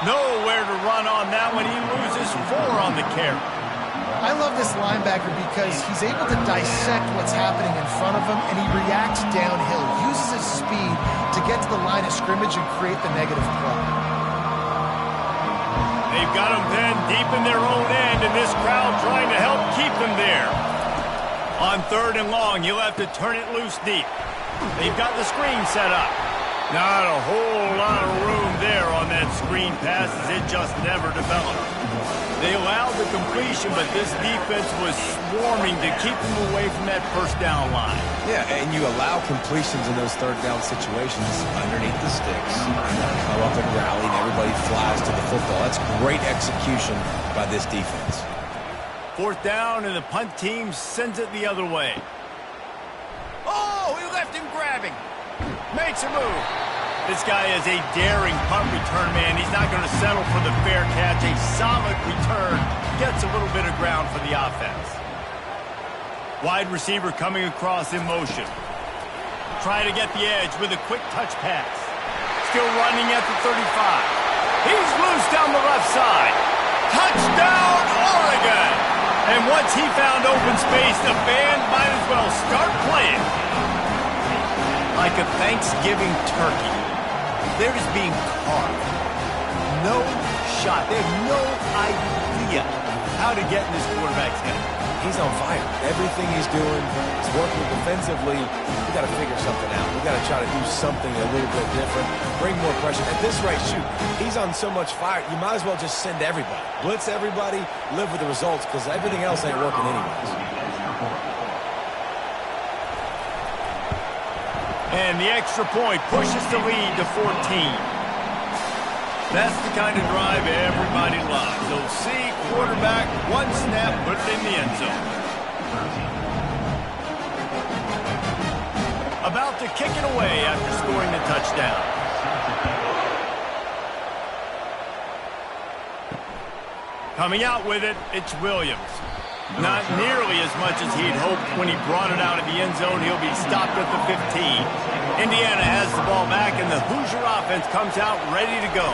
Nowhere to run on that one. He loses 4 on the carry. I love this linebacker because he's able to dissect what's happening in front of him, and he reacts downhill, uses his speed to get to the line of scrimmage and create the negative play. They've got him pinned deep in their own end, and this crowd trying to help keep them there. On 3rd and long, you'll have to turn it loose deep. They've got the screen set up. Not a whole lot of room there on that screen pass as it just never developed. They allowed the completion, but this defense was swarming to keep them away from that first down line. Yeah, and you allow completions in those 3rd down situations underneath the sticks. Come up and rally, and everybody flies to the football. That's great execution by this defense. 4th down, and the punt team sends it the other way. Oh, he left him grabbing. Makes a move. This guy is a daring punt return man. He's not going to settle for the fair catch. A solid return. Gets a little bit of ground for the offense. Wide receiver coming across in motion. Trying to get the edge with a quick touch pass. Still running at the 35. He's loose down the left side. Touchdown, Oregon! And once he found open space, the band might as well start playing. Like a Thanksgiving turkey. They're just being carved. No shot. They have no idea how to get in this quarterback's head. He's on fire. Everything he's doing is working defensively. We got to figure something out. We got to try to do something a little bit different. Bring more pressure. At this rate, shoot, he's on so much fire, you might as well just send everybody. Blitz everybody, live with the results, because everything else ain't working anyways. And the extra point pushes the lead to 14. That's the kind of drive everybody loves. They'll see quarterback, one snap, put it in the end zone. About to kick it away after scoring the touchdown. Coming out with it, it's Williams. Not nearly as much as he'd hoped when he brought it out of the end zone. He'll be stopped at the 15. Indiana has the ball back, and the Hoosier offense comes out ready to go.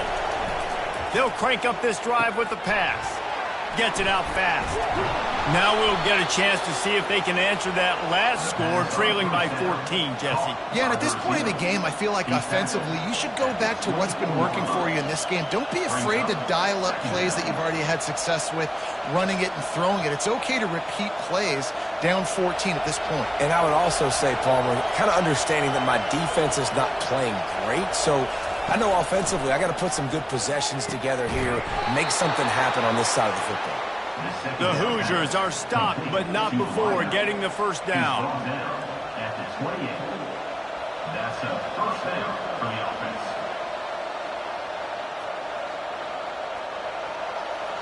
They'll crank up this drive with the pass. Gets it out fast. Now we'll get a chance to see if they can answer that last score, trailing by 14, Jesse. Yeah, and at this point in the game, I feel like offensively, you should go back to what's been working for you in this game. Don't be afraid to dial up plays that you've already had success with, running it and throwing it. It's okay to repeat plays down 14 at this point. And I would also say, Palmer, kind of understanding that my defense is not playing great, so I know offensively I got to put some good possessions together here, make something happen on this side of the football. The Hoosiers are stopped, but not before getting the first down. At the 28. That's a first down for the offense.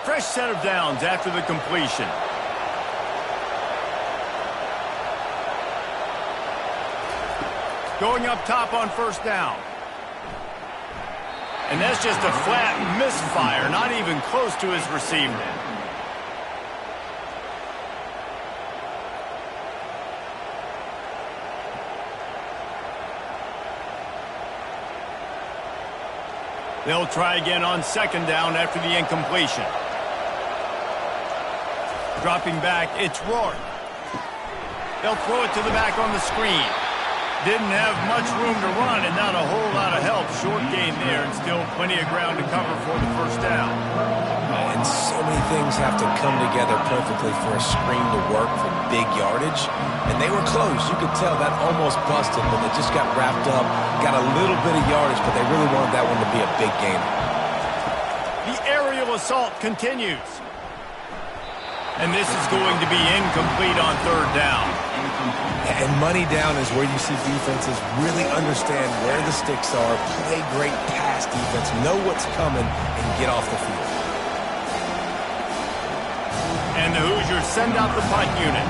Fresh set of downs after the completion. Going up top on first down. And that's just a flat misfire, not even close to his receiver. They'll try again on second down after the incompletion. Dropping back, it's Rourke. They'll throw it to the back on the screen. Didn't have much room to run and not a whole lot of help. Short gain there and still plenty of ground to cover for the first down. And so many things have to come together perfectly for a screen to work for big yardage. And they were close. You could tell that almost busted, but they just got wrapped up, got a little bit of yardage, but they really wanted that one to be a big game. The aerial assault continues. And this is going to be incomplete on third down. And money down is where you see defenses really understand where the sticks are, play great pass defense, know what's coming, and get off the field. And the Hoosiers send out the punt unit.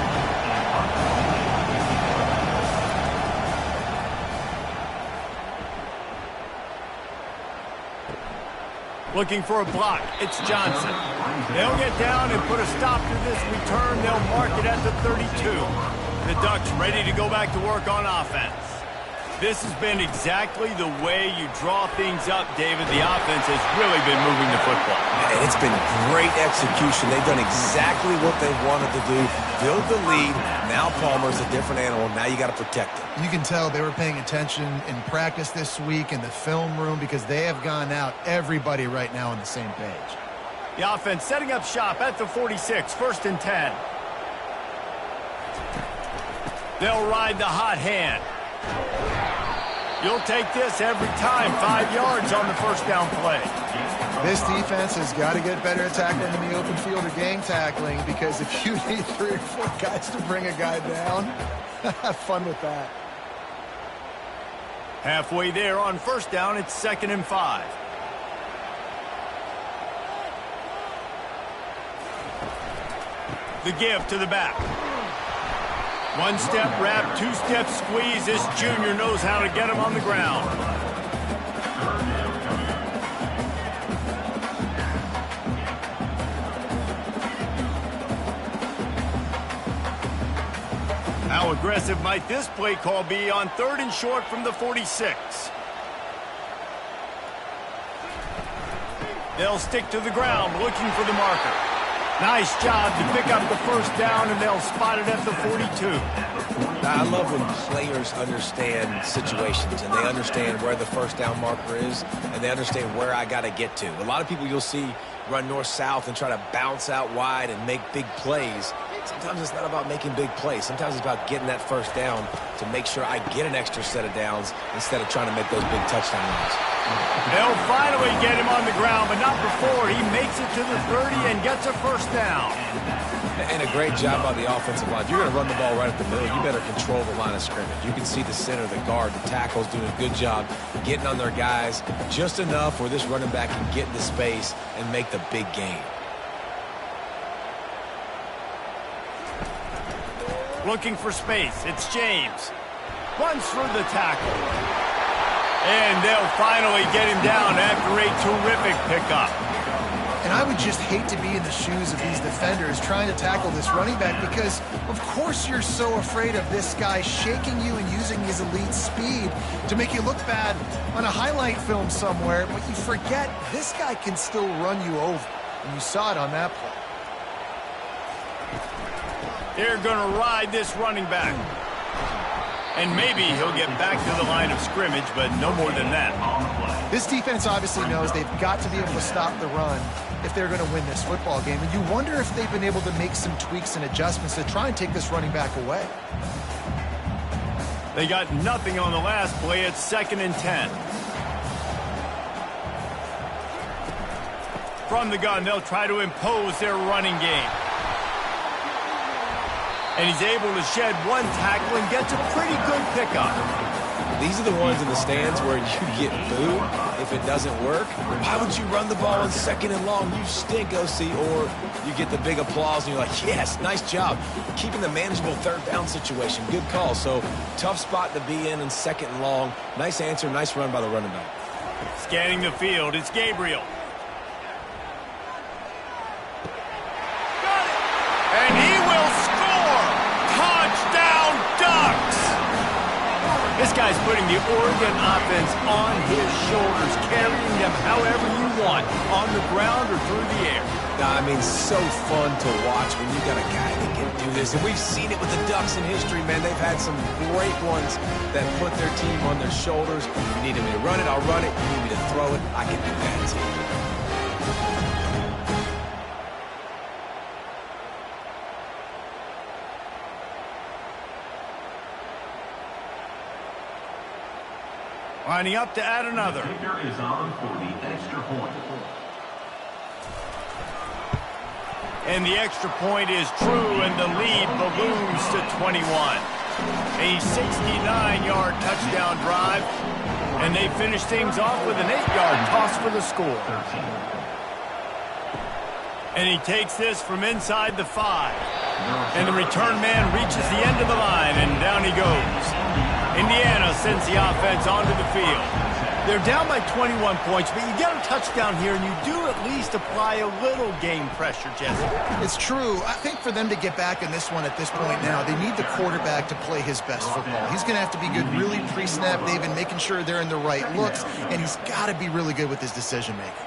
Looking for a block. It's Johnson. They'll get down and put a stop to this return. They'll mark it at the 32. The Ducks ready to go back to work on offense. This has been exactly the way you draw things up, David. The offense has really been moving the football. And it's been great execution. They've done exactly what they wanted to do. Build the lead. Now Palmer's a different animal. Now you got to protect him. You can tell they were paying attention in practice this week in the film room because they have gone out, everybody right now on the same page. The offense setting up shop at the 46, 1st and 10. They'll ride the hot hand. You'll take this every time. 5 yards on the first down play. This defense has got to get better at tackling in the open field or gang tackling, because if you need 3 or 4 guys to bring a guy down, have fun with that. Halfway there on first down, it's 2nd and 5. The give to the back. 1-step wrap, 2-step squeeze. This junior knows how to get him on the ground. How aggressive might this play call be on 3rd and short from the 46? They'll stick to the ground looking for the marker. Nice job to pick up the first down, and they'll spot it at the 42. I love when players understand situations and they understand where the first down marker is and they understand where I got to get to. A lot of people you'll see run north-south and try to bounce out wide and make big plays. Sometimes it's not about making big plays. Sometimes it's about getting that first down to make sure I get an extra set of downs instead of trying to make those big touchdown runs. They'll finally get him on the ground, but not before he makes it to the 30 and gets a first down. And a great job by the offensive line. If you're going to run the ball right at the middle, you better control the line of scrimmage. You can see the center, the guard, the tackle's doing a good job getting on their guys just enough where this running back can get into space and make the big gain. Looking for space. It's James. Runs through the tackle. And they'll finally get him down after a terrific pickup. And I would just hate to be in the shoes of these defenders trying to tackle this running back because, of course, you're so afraid of this guy shaking you and using his elite speed to make you look bad on a highlight film somewhere. But you forget this guy can still run you over. And you saw it on that play. They're going to ride this running back. And maybe he'll get back to the line of scrimmage, but no more than that. This defense obviously knows they've got to be able to stop the run if they're going to win this football game. And you wonder if they've been able to make some tweaks and adjustments to try and take this running back away. They got nothing on the last play. It's 2nd and 10. From the gun, they'll try to impose their running game. And he's able to shed one tackle and gets a pretty good pickup. These are the ones in the stands where you get booed if it doesn't work. Why would you run the ball on 2nd and long? You stink, OC. Or you get the big applause and you're like, yes, nice job. Keeping the manageable 3rd down situation. Good call. So tough spot to be in 2nd and long. Nice answer, nice run by the running back. Scanning the field, it's Gabriel. Got it! And he will score! Touchdown Ducks! This guy's putting the Oregon offense on his shoulders, carrying them however you want, on the ground or through the air. I mean, so fun to watch when you got a guy that can do this. And we've seen it with the Ducks in history, man. They've had some great ones that put their team on their shoulders. You need me to run it, I'll run it. You need me to throw it, I can do that too. Lining up to add another. Kicker is on for the extra point. And the extra point is true, and the lead balloons to 21. A 69-yard touchdown drive, and they finish things off with an 8-yard toss for the score. 13. And he takes this from inside the 5. And the return man reaches the end of the line, and down he goes. Indiana sends the offense onto the field. They're down by 21 points, but you get a touchdown here, and you do at least apply a little game pressure, Jesse. It's true. I think for them to get back in this one at this point now, they need the quarterback to play his best football. He's going to have to be good really pre-snap, David, making sure they're in the right looks, and he's got to be really good with his decision-making.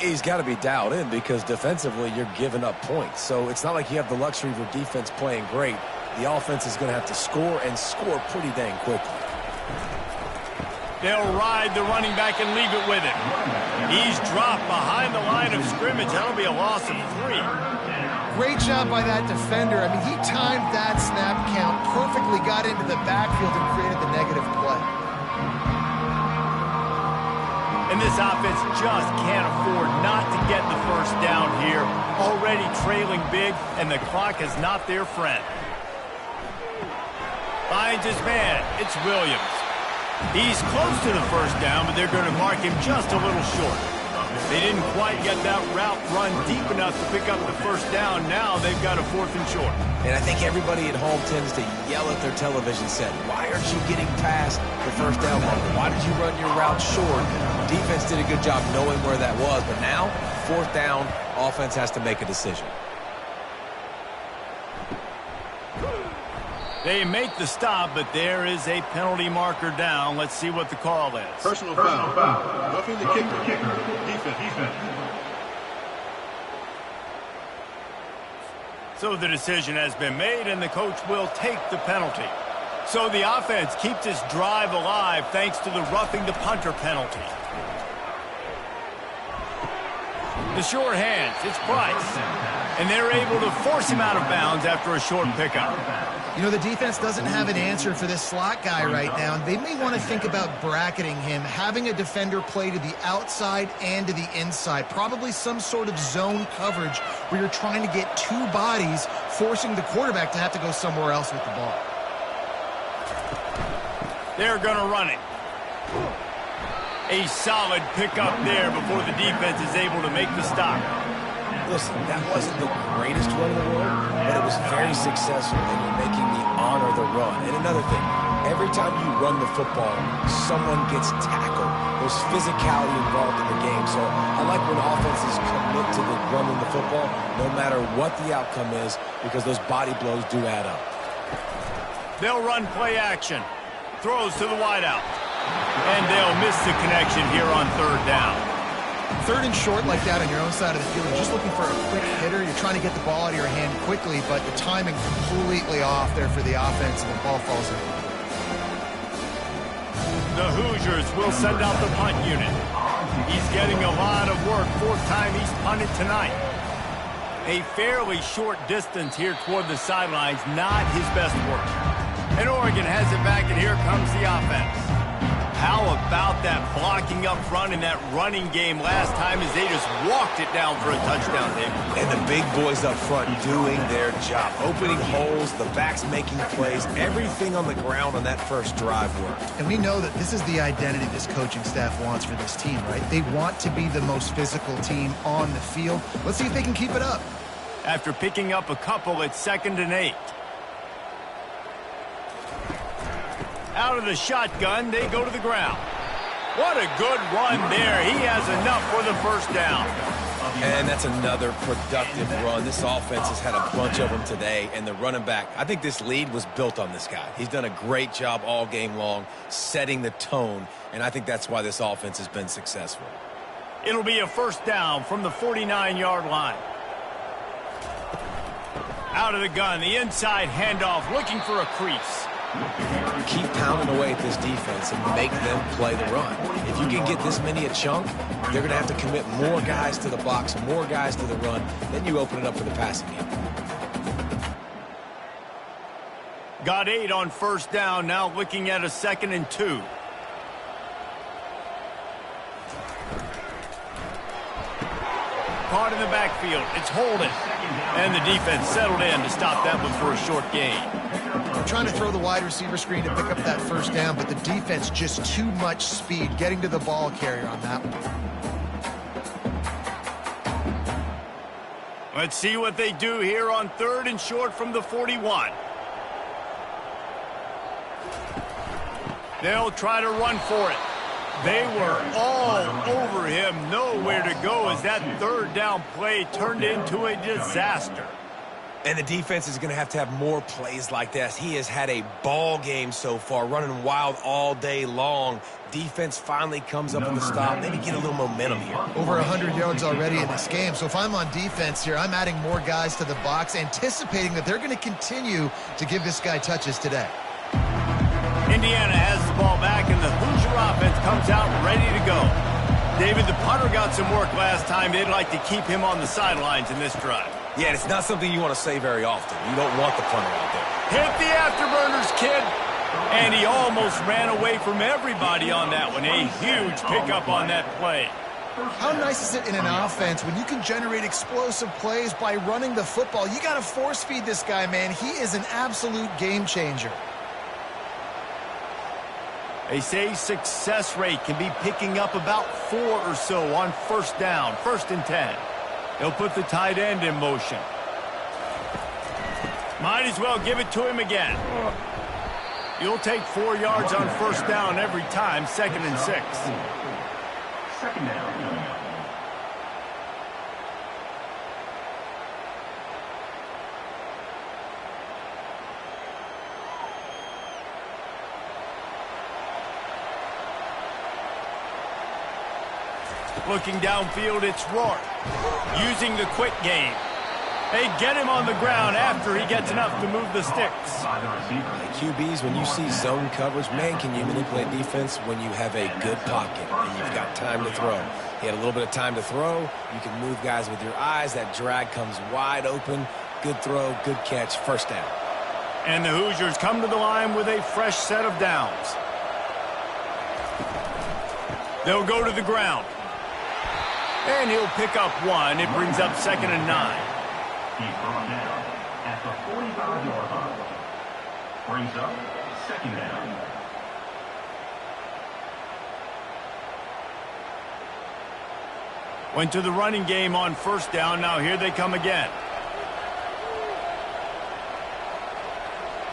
He's got to be dialed in because defensively you're giving up points. So it's not like you have the luxury of your defense playing great. The offense is going to have to score and score pretty dang quickly. They'll ride the running back and leave it with him. He's dropped behind the line of scrimmage. That'll be a loss of 3. Great job by that defender. I mean, he timed that snap count perfectly, got into the backfield and created the negative play. And this offense just can't afford not to get the first down here. Already trailing big, and the clock is not their friend. Finds his man. It's Williams. He's close to the first down, but they're going to mark him just a little short. They didn't quite get that route run deep enough to pick up the first down. Now they've got a 4th and short. And I think everybody at home tends to yell at their television set. Why aren't you getting past the first down marker? Why did you run your route short? Defense did a good job knowing where that was, but now, 4th down, offense has to make a decision. They make the stop, but there is a penalty marker down. Let's see what the call is. Personal foul. Roughing the kicker. Defense. So the decision has been made, and the coach will take the penalty. So the offense keeps this drive alive thanks to the roughing the punter penalty. The short hands, it's Price. and they're able to force him out of bounds after a short pickup. You know, the defense doesn't have an answer for this slot guy right now. They may want to think about bracketing him, having a defender play to the outside and to the inside. Probably some sort of zone coverage where you're trying to get two bodies, forcing the quarterback to have to go somewhere else with the ball. They're going to run it. A solid pickup there before the defense is able to make the stop. Listen, that wasn't the greatest run in the world, but it was very successful, and you're making me honor the run. And another thing, every time you run the football, someone gets tackled. There's physicality involved in the game. So I like when offenses commit to the running the football, no matter what the outcome is, because those body blows do add up. They'll run play action. Throws to the wideout. And they'll miss the connection here on third down. Third and short like that on your own side of the field, you're just looking for a quick hitter. You're trying to get the ball out of your hand quickly, but the timing completely off there for the offense, and the ball falls in. The Hoosiers will send out the punt unit. He's getting a lot of work. Fourth time he's punted tonight. A fairly short distance here toward the sidelines, not his best work. And Oregon has it back, and here comes the offense. How about that blocking up front in that running game last time as they just walked it down for a touchdown, Dave? And the big boys up front doing their job, opening holes, the backs making plays, everything on the ground on that first drive worked. And we know that this is the identity this coaching staff wants for this team, right? They want to be the most physical team on the field. Let's see if they can keep it up. After picking up a couple at 2nd and 8. Out of the shotgun, they go to the ground. What a good run there. He has enough for the first down. And that's another productive run. This offense has had a bunch of them today, and the running back, I think this lead was built on this guy. He's done a great job all game long, setting the tone, and I think that's why this offense has been successful. It'll be a first down from the 49-yard line. Out of the gun, the inside handoff, looking for a crease. Keep pounding away at this defense and make them play the run. If you can get this many a chunk, they're going to have to commit more guys to the box, more guys to the run. Then you open it up for the passing game. Got 8 on first down, now looking at a 2nd and 2. Caught in the backfield. It's holding. And the defense settled in to stop that one for a short gain. They're trying to throw the wide receiver screen to pick up that first down, but the defense just too much speed getting to the ball carrier on that one. Let's see what they do here on 3rd and short from the 41. They'll try to run for it. They were all over him, nowhere to go as that third down play turned into a disaster. And the defense is going to have more plays like this. He has had a ball game so far, running wild all day long. Defense finally comes up with a stop. Maybe get a little momentum here. Over 100 yards already in this game. So if I'm on defense here, I'm adding more guys to the box, anticipating that they're going to continue to give this guy touches today. Indiana has the ball back, and the Hoosier offense comes out ready to go. David, the punter got some work last time. They'd like to keep him on the sidelines in this drive. Yeah, it's not something you want to say very often. You don't want the punter out there. Hit the afterburners, kid. And he almost ran away from everybody on that one. A huge pickup on that play. How nice is it in an offense when you can generate explosive plays by running the football? You got to force feed this guy, man. He is an absolute game changer. They say success rate can be picking up about 4 or so on first down, 1st and 10. They'll put the tight end in motion. Might as well give it to him again. You'll take 4 yards on first down every time, 2nd and 6. 2nd down. Looking downfield, it's Rourke. Using the quick game. They get him on the ground after he gets enough to move the sticks. QBs, when you see zone coverage, man, can you manipulate defense when you have a good pocket and you've got time to throw. He had a little bit of time to throw. You can move guys with your eyes. That drag comes wide open. Good throw, good catch, first down. And the Hoosiers come to the line with a fresh set of downs. They'll go to the ground. And he'll pick up one. It brings up 2nd and 9. He's brought down at the 45-yard line. Brings up 2nd down. Went to the running game on 1st down. Now here they come again.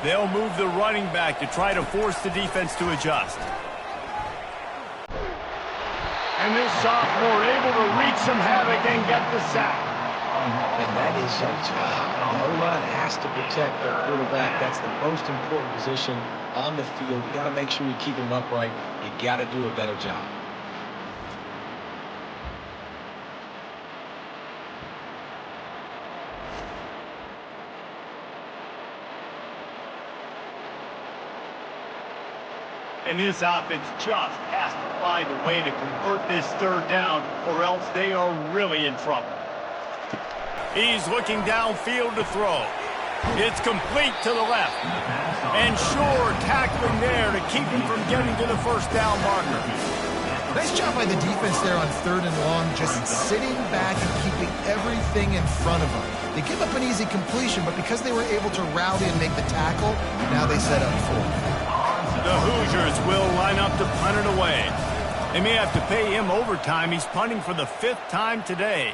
They'll move the running back to try to force the defense to adjust. And this sophomore able to wreak some havoc and get the sack. And that is your job. The O-line has to protect their quarterback. That's the most important position on the field. You got to make sure you keep him upright. You got to do a better job. And this offense just has to find a way to convert this 3rd down, or else they are really in trouble. He's looking downfield to throw. It's complete to the left. And sure, tackling there to keep him from getting to the 1st down marker. Nice job by the defense there on 3rd and long, just sitting back and keeping everything in front of them. They give up an easy completion, but because they were able to rally and make the tackle, now they set up 4. The Hoosiers will line up to punt it away. They may have to pay him overtime. He's punting for the 5th time today.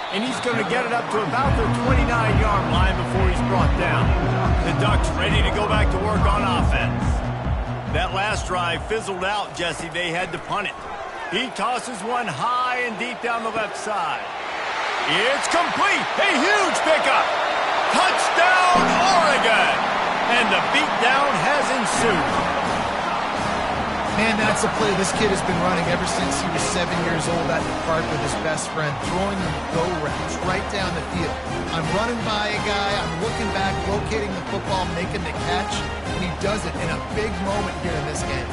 And he's going to get it up to about the 29-yard line before he's brought down. The Ducks ready to go back to work on offense. That last drive fizzled out, Jesse. They had to punt it. He tosses one high and deep down the left side. It's complete. A huge pickup. Touchdown, Oregon! And the beatdown has ensued. Man, that's a play this kid has been running ever since he was 7 years old at the park with his best friend, throwing them go routes right down the field. I'm running by a guy, I'm looking back, locating the football, making the catch, and he does it in a big moment here in this game.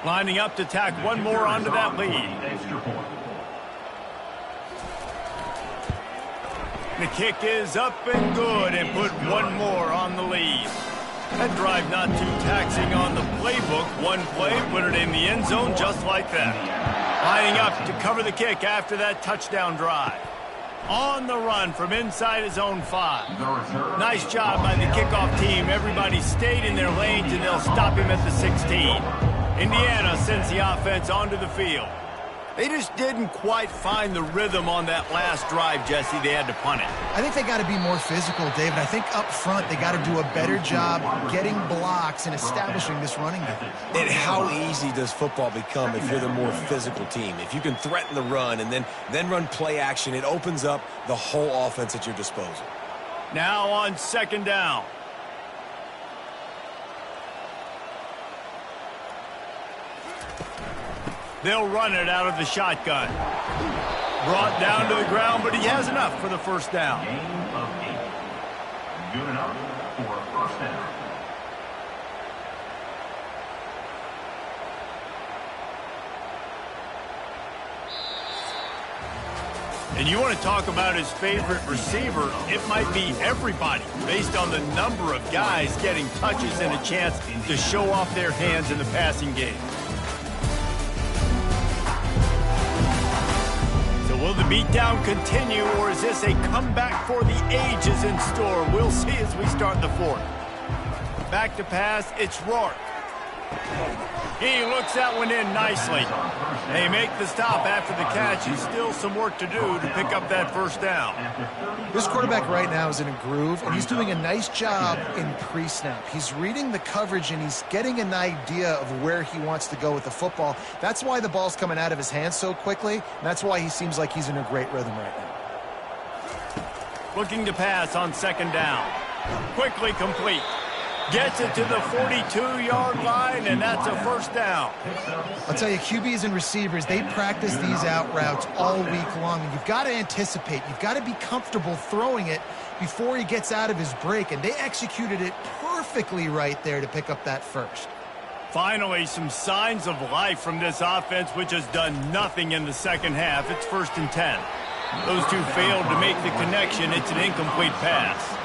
Lining up to tack one more onto that lead. The kick is up and good and put one more on the lead. That drive not too taxing on the playbook. One play, put it in the end zone just like that. Lining up to cover the kick after that touchdown drive. On the run from inside his own 5. Nice job by the kickoff team. Everybody stayed in their lanes and they'll stop him at the 16. Indiana sends the offense onto the field. They just didn't quite find the rhythm on that last drive, Jesse. They had to punt it. I think they got to be more physical, David. I think up front they got to do a better job getting blocks and establishing this running game. And how easy does football become if you're the more physical team? If you can threaten the run and then run play action, it opens up the whole offense at your disposal. Now on 2nd down. They'll run it out of the shotgun. Brought down to the ground, but he has enough for the 1st down. Gain of 8. Good enough for a 1st down. And you want to talk about his favorite receiver, it might be everybody, based on the number of guys getting touches and a chance to show off their hands in the passing game. Will the beatdown continue, or is this a comeback for the ages in store? We'll see as we start the 4th. Back to pass, it's Rourke. He looks that one in nicely. They make the stop after the catch. He's still some work to do to pick up that first down. This quarterback right now is in a groove, and he's doing a nice job in pre-snap. He's reading the coverage, and he's getting an idea of where he wants to go with the football. That's why the ball's coming out of his hands so quickly, and that's why he seems like he's in a great rhythm right now. Looking to pass on second down. Quickly complete. Gets it to the 42-yard line, and that's a first down. I'll tell you, QBs and receivers, they practice these out routes all week long, and you've got to anticipate. You've got to be comfortable throwing it before he gets out of his break, and they executed it perfectly right there to pick up that first. Finally, some signs of life from this offense, which has done nothing in the second half. It's 1st and 10. Those two failed to make the connection. It's an incomplete pass.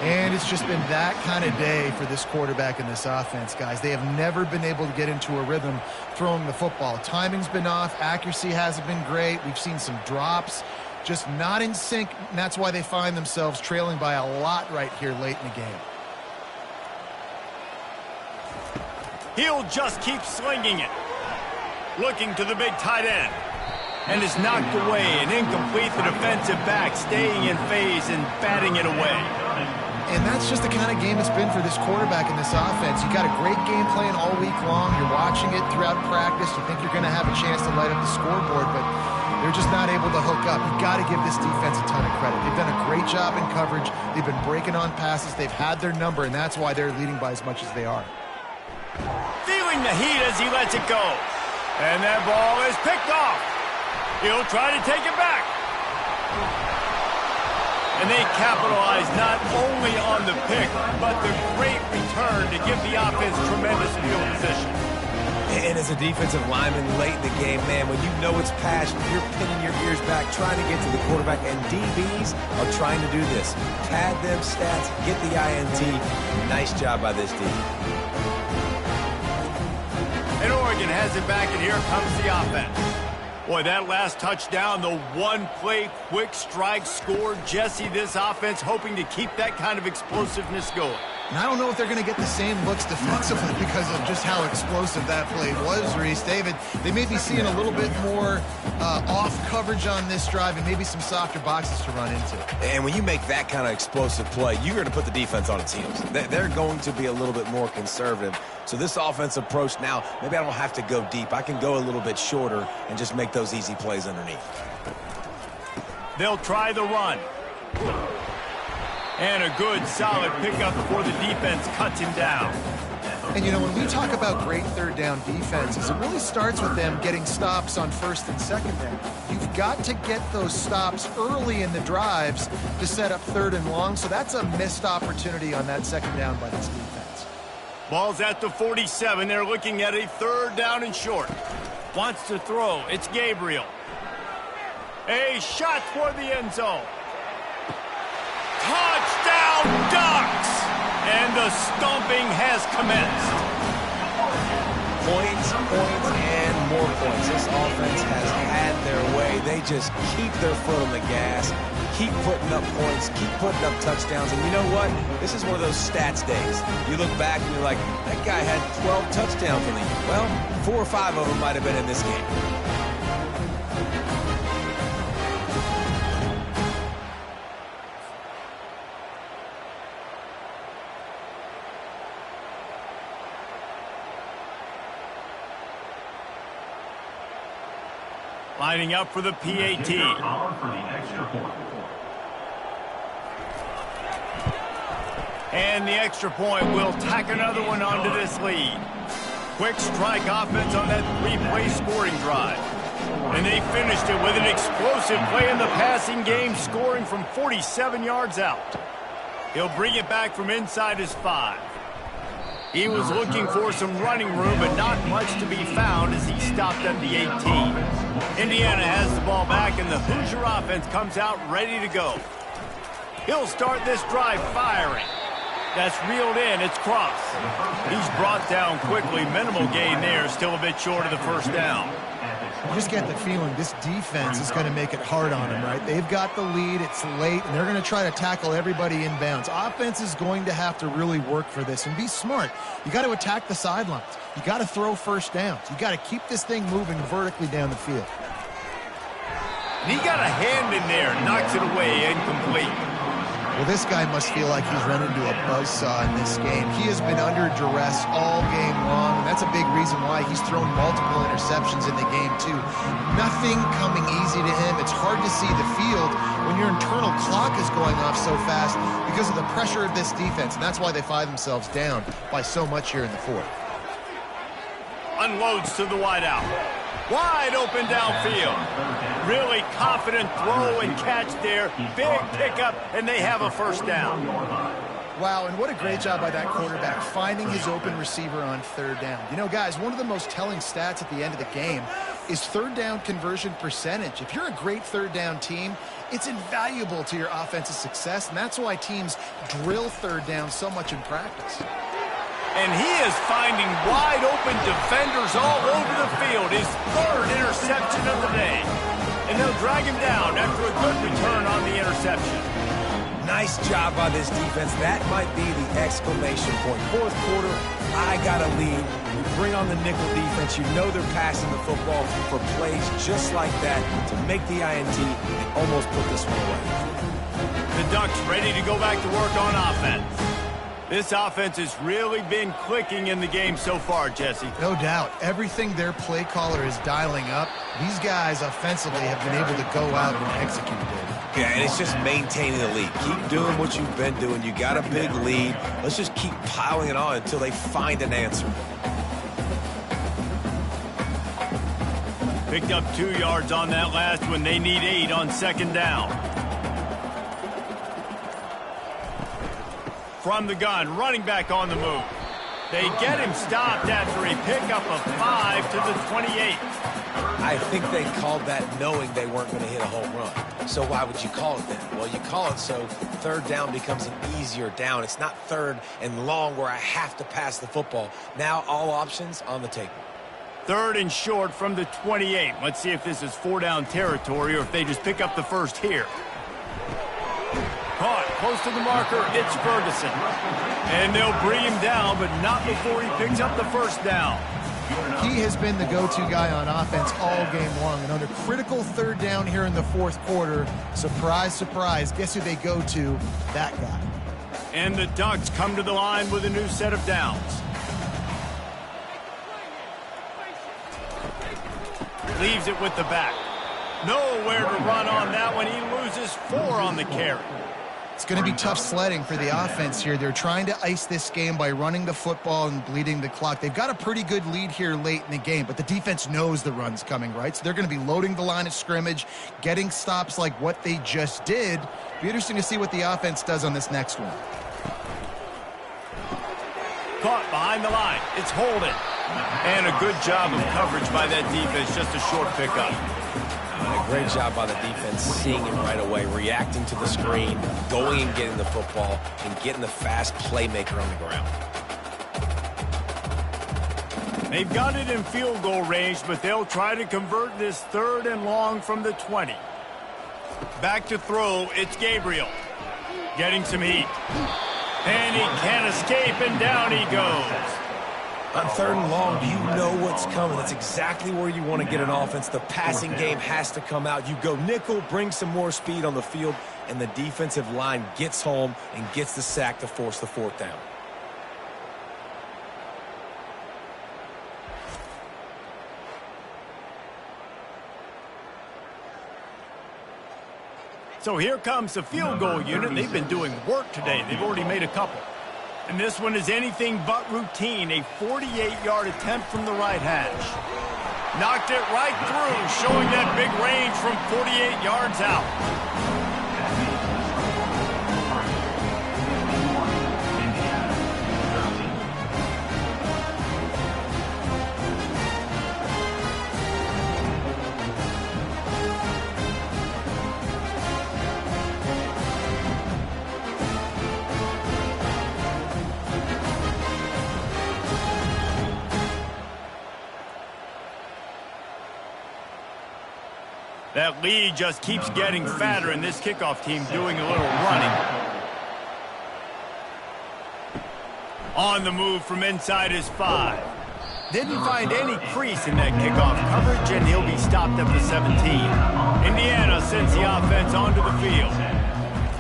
And it's just been that kind of day for this quarterback and this offense, guys. They have never been able to get into a rhythm throwing the football. Timing's been off. Accuracy hasn't been great. We've seen some drops, just not in sync, and that's why they find themselves trailing by a lot right here late in the game. He'll just keep slinging it. Looking to the big tight end. And is knocked away and incomplete. The defensive back staying in phase and batting it away. And that's just the kind of game it's been for this quarterback in this offense. You got a great game plan all week long. You're watching it throughout practice. You think you're going to have a chance to light up the scoreboard, but they're just not able to hook up. You got to give this defense a ton of credit. They've done a great job in coverage. They've been breaking on passes. They've had their number, and that's why they're leading by as much as they are. Feeling the heat as he lets it go. And that ball is picked off. He'll try to take it back. And they capitalize not only on the pick, but the great return to give the offense tremendous field position. And as a defensive lineman late in the game, man, when you know it's passion, you're pinning your ears back, trying to get to the quarterback, and DBs are trying to do this. Pad them stats, get the INT. Nice job by this team. And Oregon has it back, and here comes the offense. Boy, that last touchdown, the one-play quick strike score. Jesse, this offense hoping to keep that kind of explosiveness going. And I don't know if they're going to get the same looks defensively because of just how explosive that play was, Reese. David, they may be seeing a little bit more off coverage on this drive and maybe some softer boxes to run into. And when you make that kind of explosive play, you're going to put the defense on its heels. They're going to be a little bit more conservative. So this offense approach now, maybe I don't have to go deep. I can go a little bit shorter and just make those easy plays underneath. They'll try the run. And a good, solid pickup before the defense cuts him down. And, you know, when we talk about great third down defenses, it really starts with them getting stops on first and second down. You've got to get those stops early in the drives to set up third and long, so that's a missed opportunity on that second down by this defense. Ball's at the 47. They're looking at a third down and short. Wants to throw. It's Gabriel. A shot toward the end zone. Touchdown Ducks! And the stomping has commenced. Points, and more points. This offense has had their way. They just keep their foot on the gas, keep putting up points, keep putting up touchdowns. And you know what? This is one of those stats days. You look back and you're like, that guy had 12 touchdowns in the year. Well, 4 or 5 of them might have been in this game. Lining up for the PAT. And the extra point will tack another one onto this lead. Quick strike offense on that 3-play scoring drive. And they finished it with an explosive play in the passing game, scoring from 47 yards out. He'll bring it back from inside his 5. He was looking for some running room, but not much to be found as he stopped at the 18. Indiana has the ball back, and the Hoosier offense comes out ready to go. He'll start this drive firing. That's reeled in. It's Cross. He's brought down quickly. Minimal gain there. Still a bit short of the first down. You just get the feeling this defense is going to make it hard on them, right? They've got the lead. It's late, and they're going to try to tackle everybody inbounds. Offense is going to have to really work for this and be smart. You got to attack the sidelines. You got to throw first downs. You got to keep this thing moving vertically down the field. And he got a hand in there, knocks it away, incomplete. Well, this guy must feel like he's run into a buzzsaw in this game. He has been under duress all game long, and that's a big reason why he's thrown multiple interceptions in the game, too. Nothing coming easy to him. It's hard to see the field when your internal clock is going off so fast because of the pressure of this defense, and that's why they find themselves down by so much here in the fourth. Unloads to the wideout. Wide open downfield. Really confident throw and catch there. Big pickup, and they have a first down. Wow, and what a great job by that quarterback, finding his open receiver on third down. You know, guys, one of the most telling stats at the end of the game is third down conversion percentage. If you're a great third down team, it's invaluable to your offensive success, and that's why teams drill third down so much in practice. And he is finding wide-open defenders all over the field. His third interception of the day. And they'll drag him down after a good return on the interception. Nice job by this defense. That might be the exclamation point. Fourth quarter, I got a lead. You bring on the nickel defense. You know they're passing the football for plays just like that to make the INT and almost put this one away. The Ducks ready to go back to work on offense. This offense has really been clicking in the game so far, Jesse. No doubt. Everything their play caller is dialing up, these guys offensively have been able to go out and execute it. Yeah, and it's just maintaining the lead. Keep doing what you've been doing. You got a big lead. Let's just keep piling it on until they find an answer. Picked up 2 yards on that last one. They need 8 on second down. From the gun, running back on the move. They get him stopped after a pickup of 5 to the 28. I think they called that knowing they weren't going to hit a home run. So why would you call it then? Well, you call it so third down becomes an easier down. It's not third and long where I have to pass the football. Now all options on the table. Third and short from the 28. Let's see if this is 4-down territory or if they just pick up the first here. Caught close to the marker. It's Ferguson. And they'll bring him down, but not before he picks up the first down. He has been the go-to guy on offense all game long. And under critical third down here in the fourth quarter, surprise, surprise, guess who they go to? That guy. And the Ducks come to the line with a new set of downs. Leaves it with the back. Nowhere to run on that one. He loses 4 on the carry. It's going to be tough sledding for the offense here. They're trying to ice this game by running the football and bleeding the clock. They've got a pretty good lead here late in the game, but the defense knows the run's coming, right? So they're going to be loading the line of scrimmage, getting stops like what they just did. Be interesting to see what the offense does on this next one. Caught behind the line. It's holding. And a good job of coverage by that defense. Just a short pickup. A great job by the defense, seeing it right away, reacting to the screen, going and getting the football, and getting the fast playmaker on the ground. They've got it in field goal range, but they'll try to convert this 3rd and long from the 20. Back to throw, it's Gabriel. Getting some heat. And he can't escape, and down he goes. On 3rd and long, you know what's coming. That's exactly where you want to get an offense. The passing game has to come out. You go nickel, bring some more speed on the field, and the defensive line gets home and gets the sack to force the 4th down. So here comes the field goal unit. They've been doing work today. They've already made a couple. And this one is anything but routine. A 48-yard attempt from the right hash. Knocked it right through, showing that big range from 48 yards out. That lead just keeps getting fatter, and this kickoff team doing a little running. On the move from inside his 5. Didn't find any crease in that kickoff coverage, and he'll be stopped at the 17. Indiana sends the offense onto the field.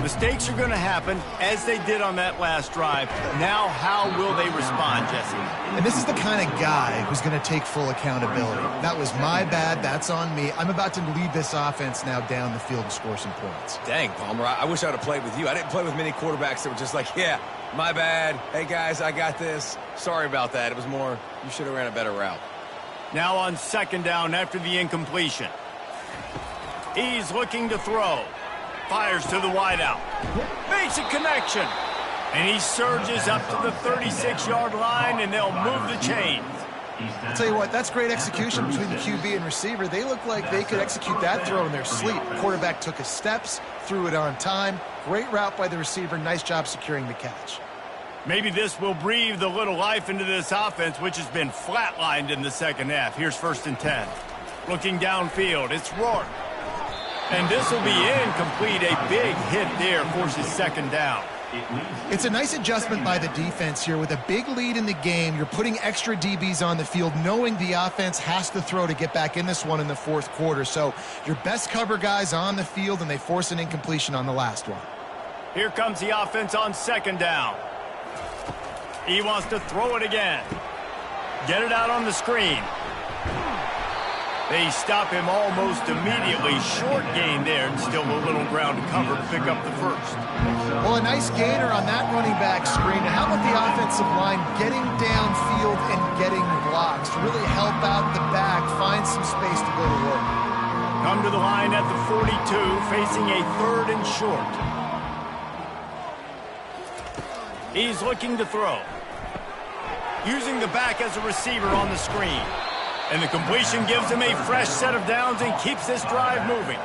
Mistakes are going to happen, as they did on that last drive. Now, how will they respond, Jesse? And this is the kind of guy who's going to take full accountability. That was my bad. That's on me. I'm about to lead this offense now down the field and score some points. Dang, Palmer, I wish I would have played with you. I didn't play with many quarterbacks that were just like, yeah, my bad. Hey, guys, I got this. Sorry about that. It was more, you should have ran a better route. Now on second down after the incompletion. He's looking to throw. Fires to the wideout. Makes a connection. And he surges up to the 36-yard line, and they'll move the chains. I'll tell you what, that's great execution between the QB and receiver. They look like they could execute that throw in their sleep. The quarterback took his steps, threw it on time. Great route by the receiver. Nice job securing the catch. Maybe this will breathe a little life into this offense, which has been flatlined in the second half. Here's 1st and 10. Looking downfield, it's Rourke. And this will be incomplete. A big hit there forces second down. It's a nice adjustment by the defense here. With a big lead in the game, you're putting extra DBs on the field, knowing the offense has to throw to get back in this one in the 4th quarter. So your best cover guys on the field, and they force an incompletion on the last one. Here comes the offense on second down. He wants to throw it again. Get it out on the screen. They stop him almost immediately. Short gain there, and still a little ground to cover to pick up the first. Well, a nice gainer on that running back screen. How about the offensive line getting downfield and getting blocks to really help out the back, find some space to go to work? Come to the line at the 42, facing a 3rd and short. He's looking to throw. Using the back as a receiver on the screen. And the completion gives him a fresh set of downs and keeps this drive moving.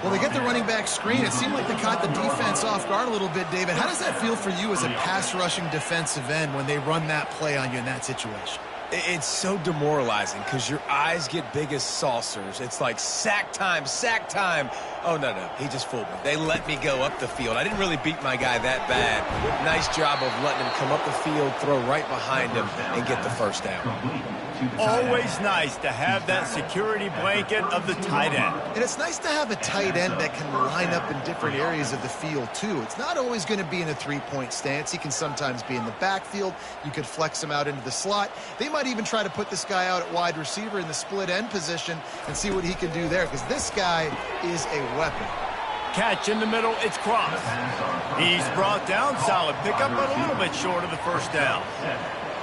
Well, they get the running back screen. It seemed like they caught the defense off guard a little bit, David. How does that feel for you as a pass-rushing defensive end when they run that play on you in that situation? It's so demoralizing because your eyes get big as saucers. It's like sack time, sack time. Oh, no, he just fooled me. They let me go up the field. I didn't really beat my guy that bad. Nice job of letting him come up the field, throw right behind him, and get the first down. Always nice to have that security blanket of the tight end. And it's nice to have a tight end that can line up in different areas of the field, too. It's not always going to be in a three-point stance. He can sometimes be in the backfield. You could flex him out into the slot. They might even try to put this guy out at wide receiver in the split end position and see what he can do there, because this guy is a weapon. Catch in the middle, it's Cross. He's brought down, solid pickup, but a little bit short of the first down.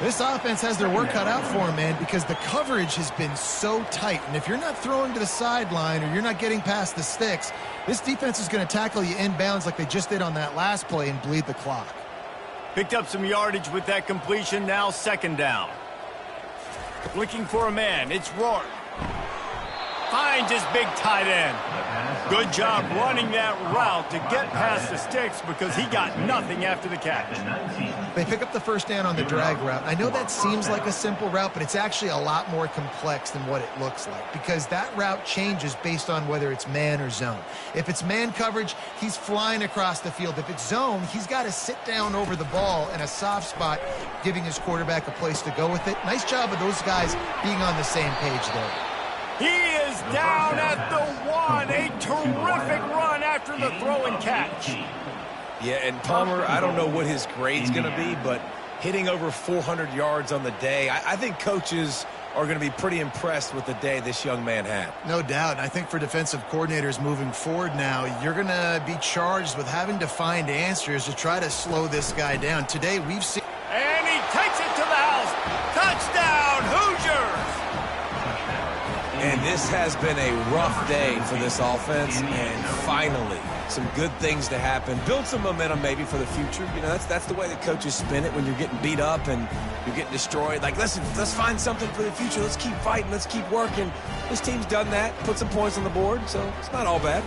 This offense has their work cut out for them, man, because the coverage has been so tight. And if you're not throwing to the sideline or you're not getting past the sticks, this defense is going to tackle you inbounds like they just did on that last play and bleed the clock. Picked up some yardage with that completion, now second down. Looking for a man, it's Rourke. Finds his big tight end. Good job running that route to get past the sticks because he got nothing after the catch. They pick up the first down on the drag route. I know that seems like a simple route, but it's actually a lot more complex than what it looks like because that route changes based on whether it's man or zone. If it's man coverage, he's flying across the field. If it's zone, he's got to sit down over the ball in a soft spot, giving his quarterback a place to go with it. Nice job of those guys being on the same page there. He is down at the 1. A terrific run after the throw and catch. Yeah, and Palmer, I don't know what his grade's going to be, but hitting over 400 yards on the day, I think coaches are going to be pretty impressed with the day this young man had. No doubt. I think for defensive coordinators moving forward now, you're going to be charged with having to find answers to try to slow this guy down. Today, we've seen... And he takes it to the house. Touchdown, Hoosiers! And this has been a rough day for this offense, and finally, some good things to happen. Build some momentum maybe for the future. You know, that's the way the coaches spin it when you're getting beat up and you're getting destroyed. Like, listen, let's find something for the future. Let's keep fighting. Let's keep working. This team's done that, put some points on the board, so it's not all bad.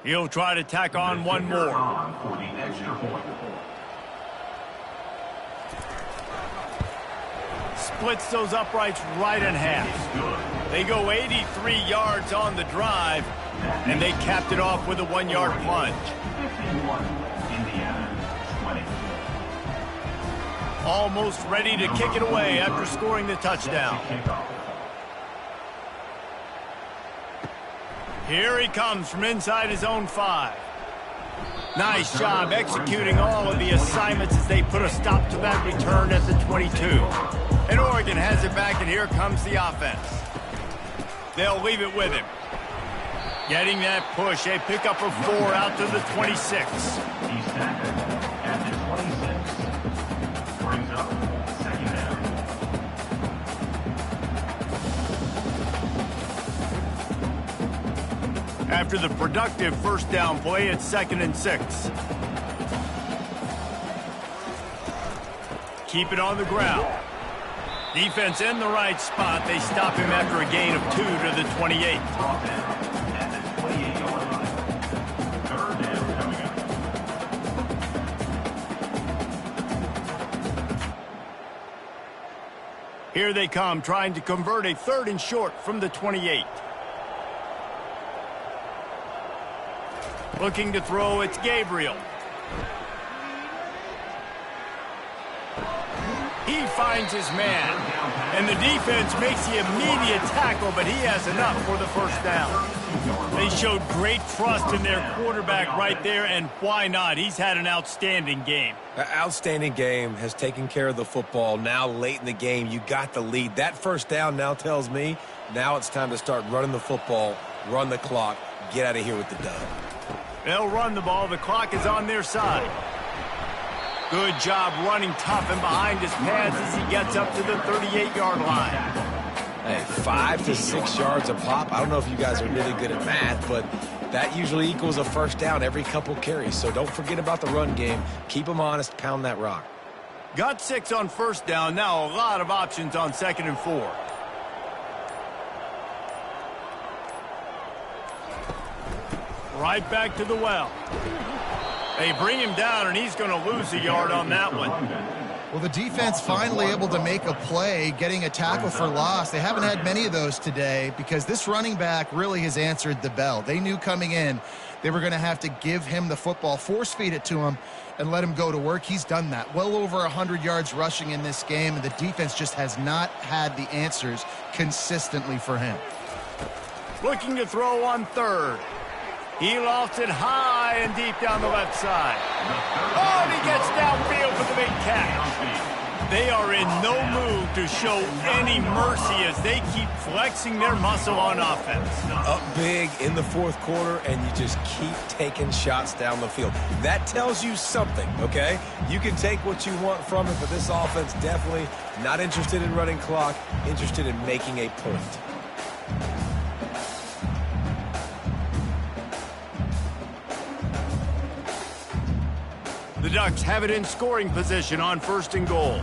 He'll try to tack on one more. For the extra point. Splits those uprights right in half. They go 83 yards on the drive, and they capped it off with a 1-yard plunge. 51, Indiana, 20. Almost ready to kick it away after scoring the touchdown. Here he comes from inside his own 5. Nice job executing all of the assignments as they put a stop to that return at the 22. And Oregon has it back, and here comes the offense. They'll leave it with him. Getting that push, a pickup of 4 out to the 26. He's tackled at the 26. Brings up second down. After the productive first down play, it's 2nd and 6. Keep it on the ground. Defense in the right spot. They stop him after a gain of 2 to the 28. At the 28-yard line. Third down coming up. Here they come, trying to convert a 3rd and short from the 28. Looking to throw, it's Gabriel. He finds his man, and the defense makes the immediate tackle, but he has enough for the first down. They showed great trust in their quarterback right there, and why not? He's had an outstanding game. An outstanding game, has taken care of the football. Now late in the game, you got the lead. That first down now tells me now it's time to start running the football, run the clock, get out of here with the dub. They'll run the ball. The clock is on their side. Good job running tough and behind his pads as he gets up to the 38-yard line. Hey, 5 to 6 yards a pop. I don't know if you guys are really good at math, but that usually equals a first down every couple carries. So don't forget about the run game. Keep them honest. Pound that rock. Got 6 on first down. Now a lot of options on 2nd and 4. Right back to the well. They bring him down, and he's going to lose a yard on that one. Well, the defense finally able to make a play, getting a tackle for loss. They haven't had many of those today because this running back really has answered the bell. They knew coming in they were going to have to give him the football, force-feed it to him, and let him go to work. He's done that. Well over 100 yards rushing in this game, and the defense just has not had the answers consistently for him. Looking to throw on 3rd. He lofts it high and deep down the left side. Oh, and he gets downfield for the big catch. They are in no mood to show any mercy as they keep flexing their muscle on offense. Up big in the 4th quarter, and you just keep taking shots down the field. That tells you something, okay? You can take what you want from it, but this offense definitely not interested in running clock, interested in making a point. The Ducks have it in scoring position on 1st and goal.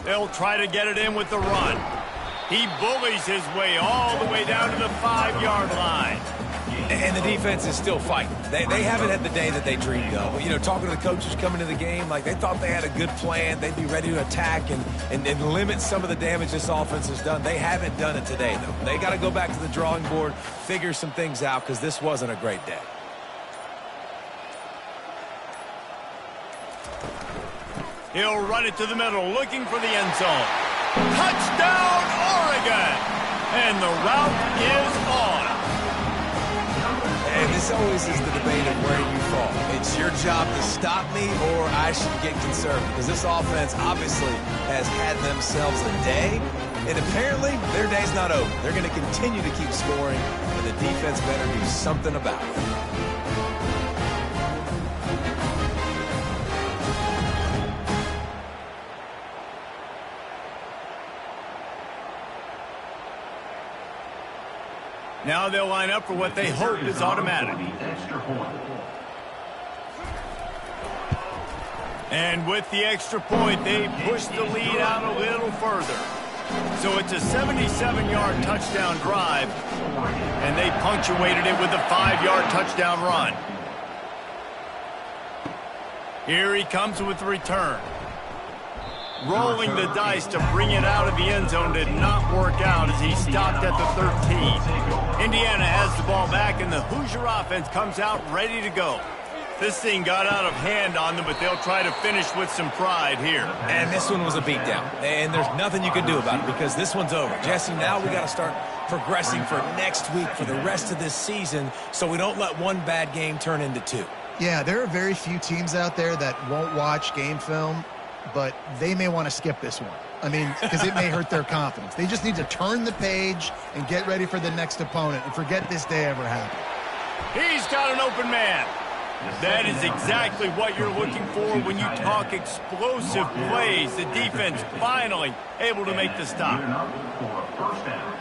They'll try to get it in with the run. He bullies his way all the way down to the 5-yard line. And the defense is still fighting. They haven't had the day that they dreamed of. You know, talking to the coaches coming to the game, like they thought they had a good plan. They'd be ready to attack and limit some of the damage this offense has done. They haven't done it today, though. They got to go back to the drawing board, figure some things out, because this wasn't a great day. He'll run it to the middle, looking for the end zone. Touchdown, Oregon! And the route is on. And this always is the debate of where you fall. It's your job to stop me or I should get conservative. Because this offense obviously has had themselves a day. And apparently their day's not over. They're going to continue to keep scoring. And the defense better do something about it. Now they'll line up for what they hope is automatic. And with the extra point, they push the lead out a little further. So it's a 77-yard touchdown drive, and they punctuated it with a 5-yard touchdown run. Here he comes with the return. Rolling the dice to bring it out of the end zone did not work out as he stopped at the 13. Indiana has the ball back, and the Hoosier offense comes out ready to go. This thing got out of hand on them, but they'll try to finish with some pride here. And this one was a beatdown, and there's nothing you can do about it because this one's over. Jesse, now we got to start progressing for next week, for the rest of this season, so we don't let one bad game turn into two. Yeah, there are very few teams out there that won't watch game film, but they may want to skip this one. I mean, because it may hurt their confidence. They just need to turn the page and get ready for the next opponent and forget this day ever happened. He's got an open man. That is exactly what you're looking for when you talk explosive plays. The defense finally able to make the stop. First down.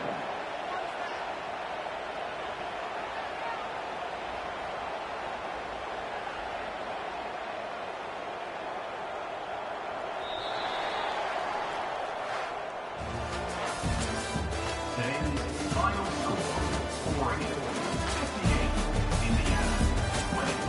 Today's final score, Oregon 58, Indiana 20.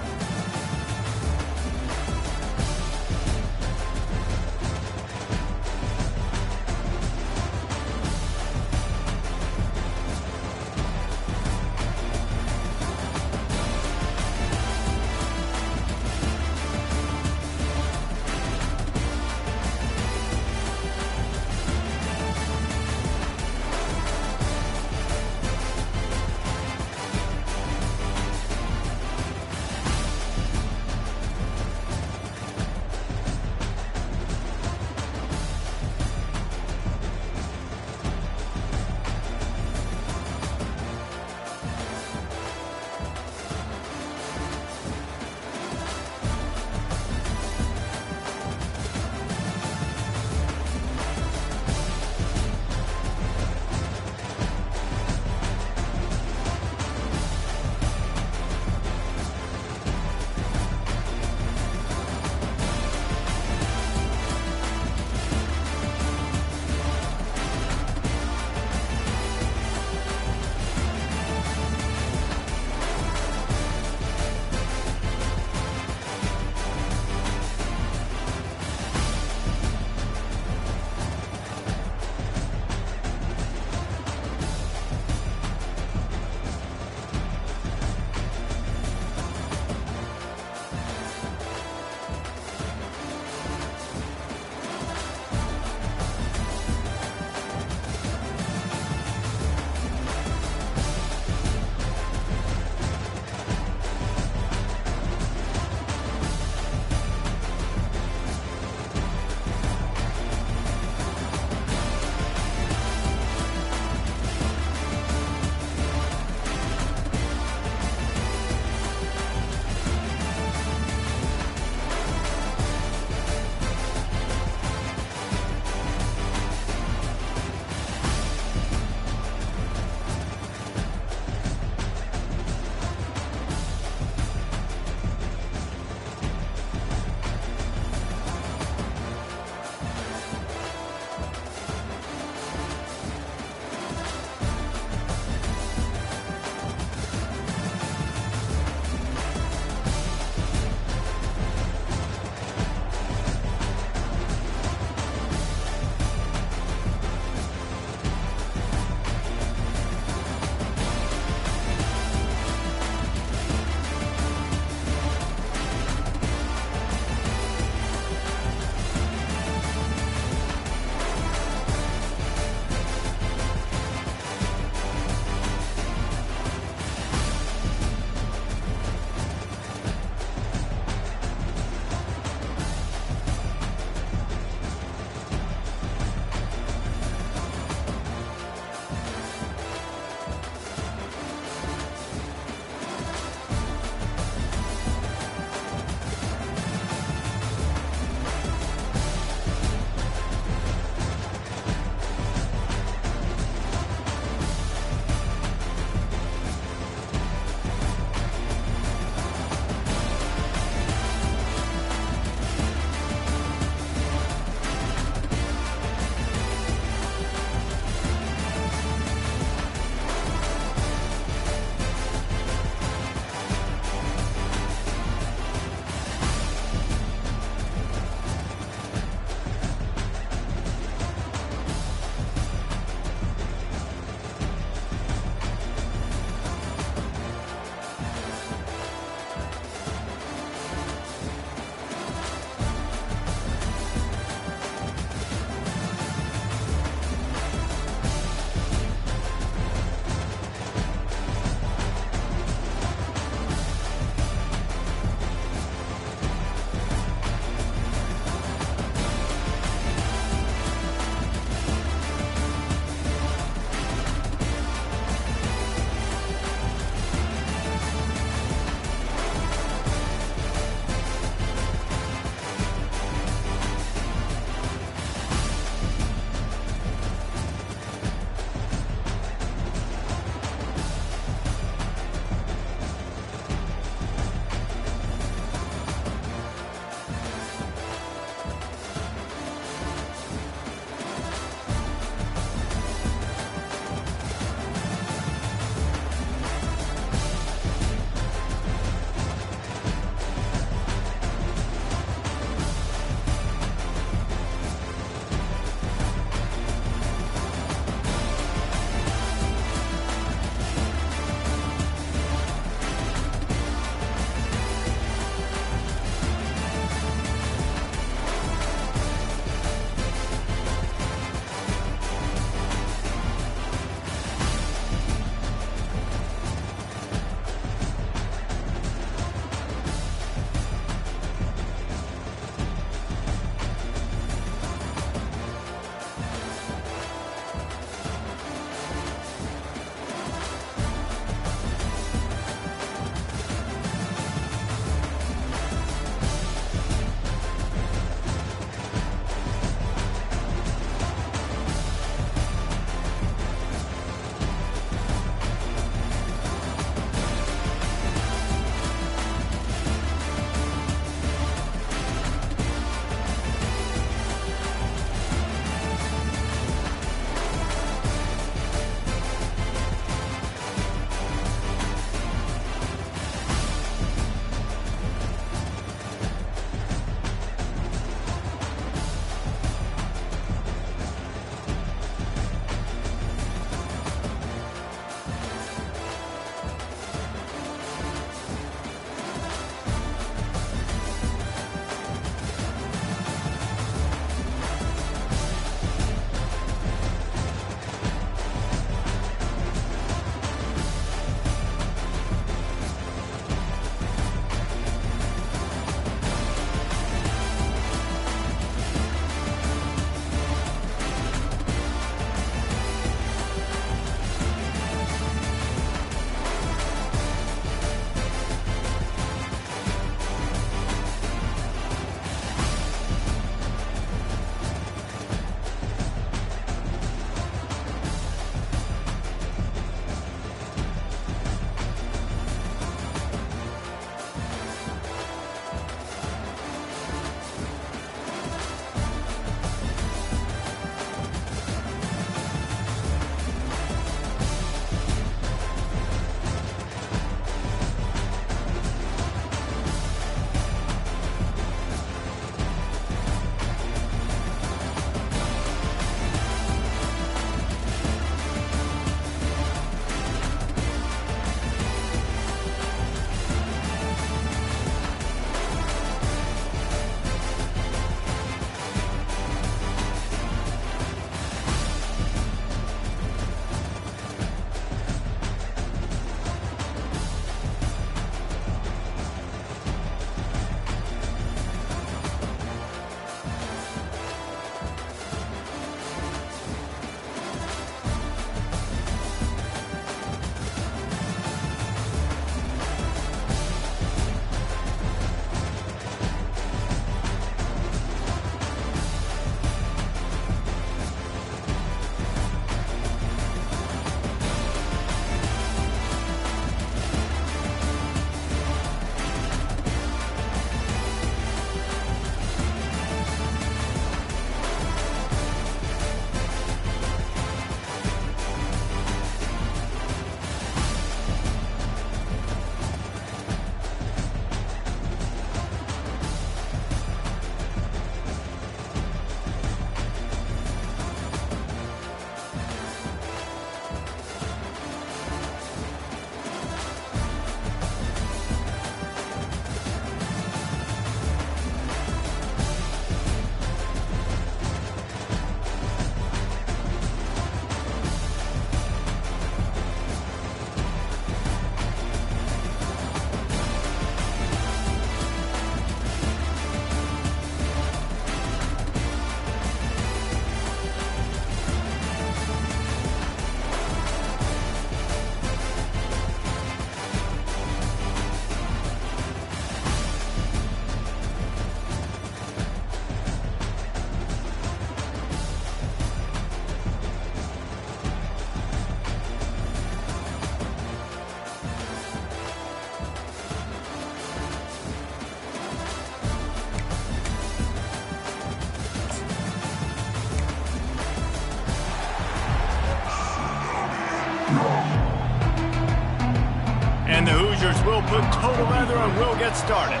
And the Hoosiers will put total leather and will get started.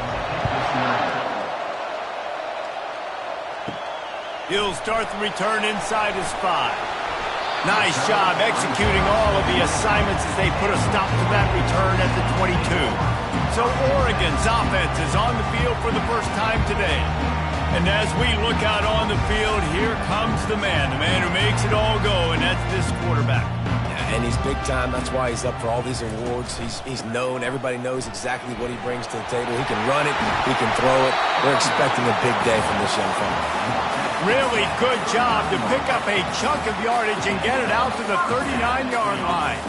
He'll start the return inside his 5. Nice job executing all of the assignments as they put a stop to that return at the 22. So Oregon's offense is on the field for the first time today. And as we look out on the field, here comes the man who makes it all go, and that's this quarterback. And he's big time. That's why he's up for all these awards. He's known. Everybody knows exactly what he brings to the table. He can run it. He can throw it. We're expecting a big day from this young fella. Really good job to pick up a chunk of yardage and get it out to the 39-yard line.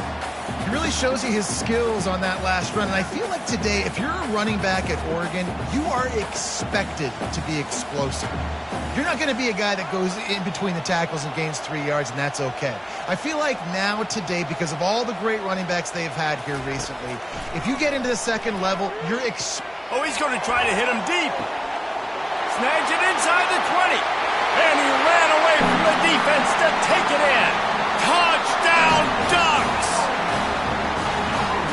He really shows you his skills on that last run. And I feel like today, if you're a running back at Oregon, you are expected to be explosive. You're not going to be a guy that goes in between the tackles and gains 3 yards, and that's okay. I feel like now today, because of all the great running backs they've had here recently, if you get into the second level, you're Oh, he's going to try to hit him deep. Snags it inside the 20. And he ran away from the defense to take it in. Touchdown, Ducks!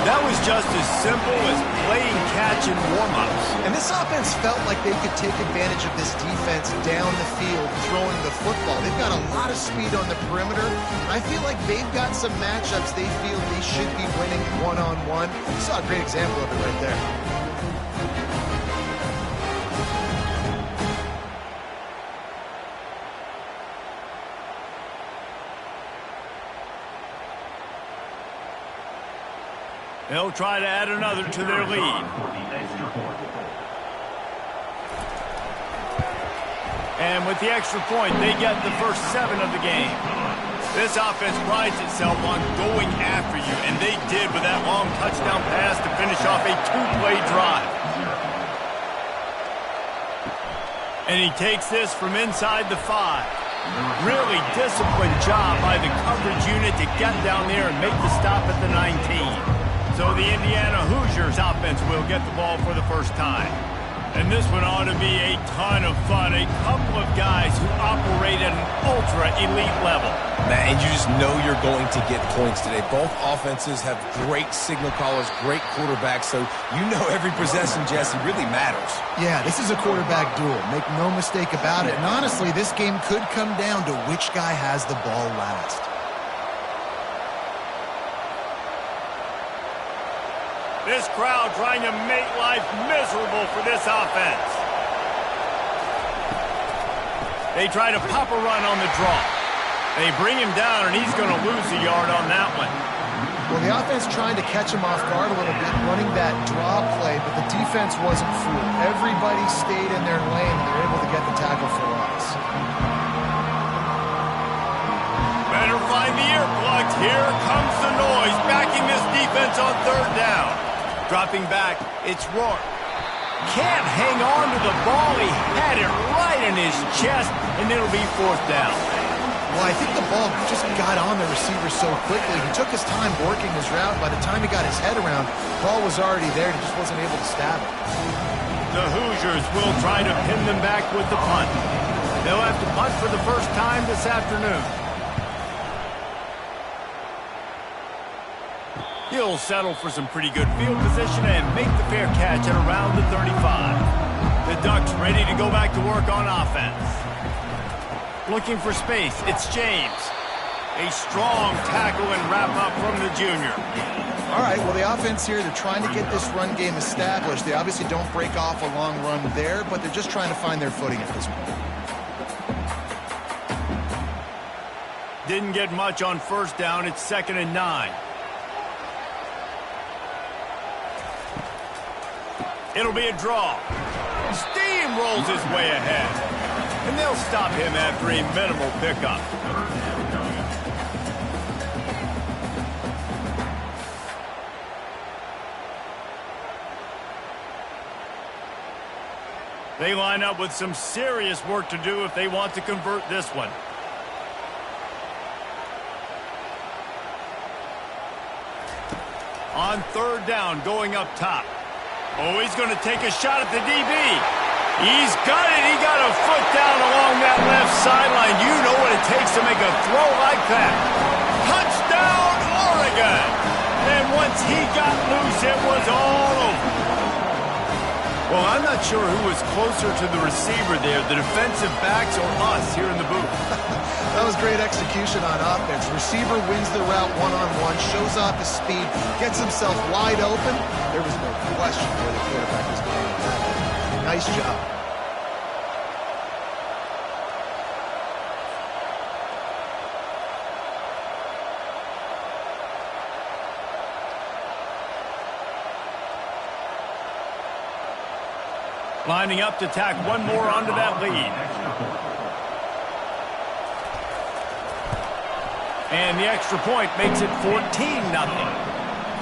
That was just as simple as playing catch and warm-ups. And this offense felt like they could take advantage of this defense down the field throwing the football. They've got a lot of speed on the perimeter. I feel like they've got some matchups they feel they should be winning one-on-one. You saw a great example of it right there. They'll try to add another to their lead. And with the extra point, they get the first 7 of the game. This offense prides itself on going after you, and they did with that long touchdown pass to finish off a 2-play drive. And he takes this from inside the 5. Really disciplined job by the coverage unit to get down there and make the stop at the 19. So the Indiana Hoosiers offense will get the ball for the first time. And this one ought to be a ton of fun. A couple of guys who operate at an ultra-elite level. Man, and you just know you're going to get points today. Both offenses have great signal callers, great quarterbacks, so you know every possession, Jesse, really matters. Yeah, this is a quarterback duel. Make no mistake about it. And honestly, this game could come down to which guy has the ball last. This crowd trying to make life miserable for this offense. They try to pop a run on the draw. They bring him down, and he's going to lose a yard on that one. Well, the offense trying to catch him off guard a little bit, running that draw play, but the defense wasn't fooled. Everybody stayed in their lane, and they're able to get the tackle for loss. Better find the earplugs. Here comes the noise, backing this defense on 3rd down. Dropping back, it's Rourke. Can't hang on to the ball. He had it right in his chest, and it'll be 4th down. Well, I think the ball just got on the receiver so quickly. He took his time working his route. By the time he got his head around, the ball was already there, and he just wasn't able to stab it. The Hoosiers will try to pin them back with the punt. They'll have to punt for the first time this afternoon. He'll settle for some pretty good field position and make the fair catch at around the 35. The Ducks ready to go back to work on offense. Looking for space, it's James. A strong tackle and wrap up from the junior. All right, well, the offense here, they're trying to get this run game established. They obviously don't break off a long run there, but they're just trying to find their footing at this point. Didn't get much on 1st down. It's 2nd and 9. It'll be a draw. Steamrolls his way ahead. And they'll stop him after a minimal pickup. They line up with some serious work to do if they want to convert this one. On 3rd down, going up top. Oh, he's going to take a shot at the DB. He's got it. He got a foot down along that left sideline. You know what it takes to make a throw like that. Touchdown, Oregon! once he got loose, it was all over. Well, I'm not sure who was closer to the receiver there, the defensive backs or us here in the booth. That was great execution on offense. Receiver wins the route one-on-one, shows off his speed, gets himself wide open. There was no question where the quarterback was going with that. Nice job. Lining up to tack one more onto that lead. And the extra point makes it 14-0.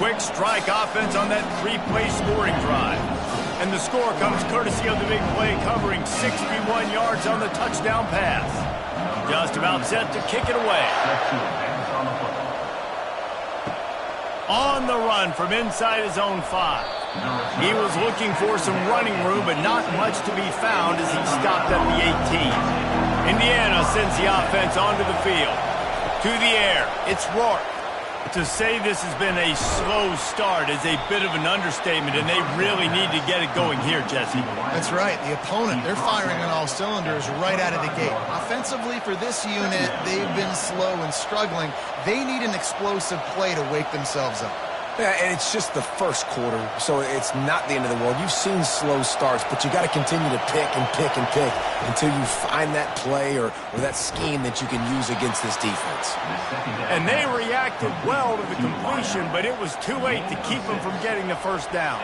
Quick strike offense on that three-play scoring drive. And the score comes courtesy of the big play covering 61 yards on the touchdown pass. Just about set to kick it away. On the run from inside his own 5. He was looking for some running room, but not much to be found as he stopped at the 18. Indiana sends the offense onto the field. To the air, it's Rourke. To say this has been a slow start is a bit of an understatement, and they really need to get it going here, Jesse. That's right. The opponent, they're firing on all cylinders right out of the gate. Offensively, for this unit, they've been slow and struggling. They need an explosive play to wake themselves up. Yeah, and it's just the first quarter, so it's not the end of the world. You've seen slow starts, but you got to continue to pick and pick and pick until you find that play or that scheme that you can use against this defense. And they reacted well to the completion, but it was too late to keep them from getting the first down.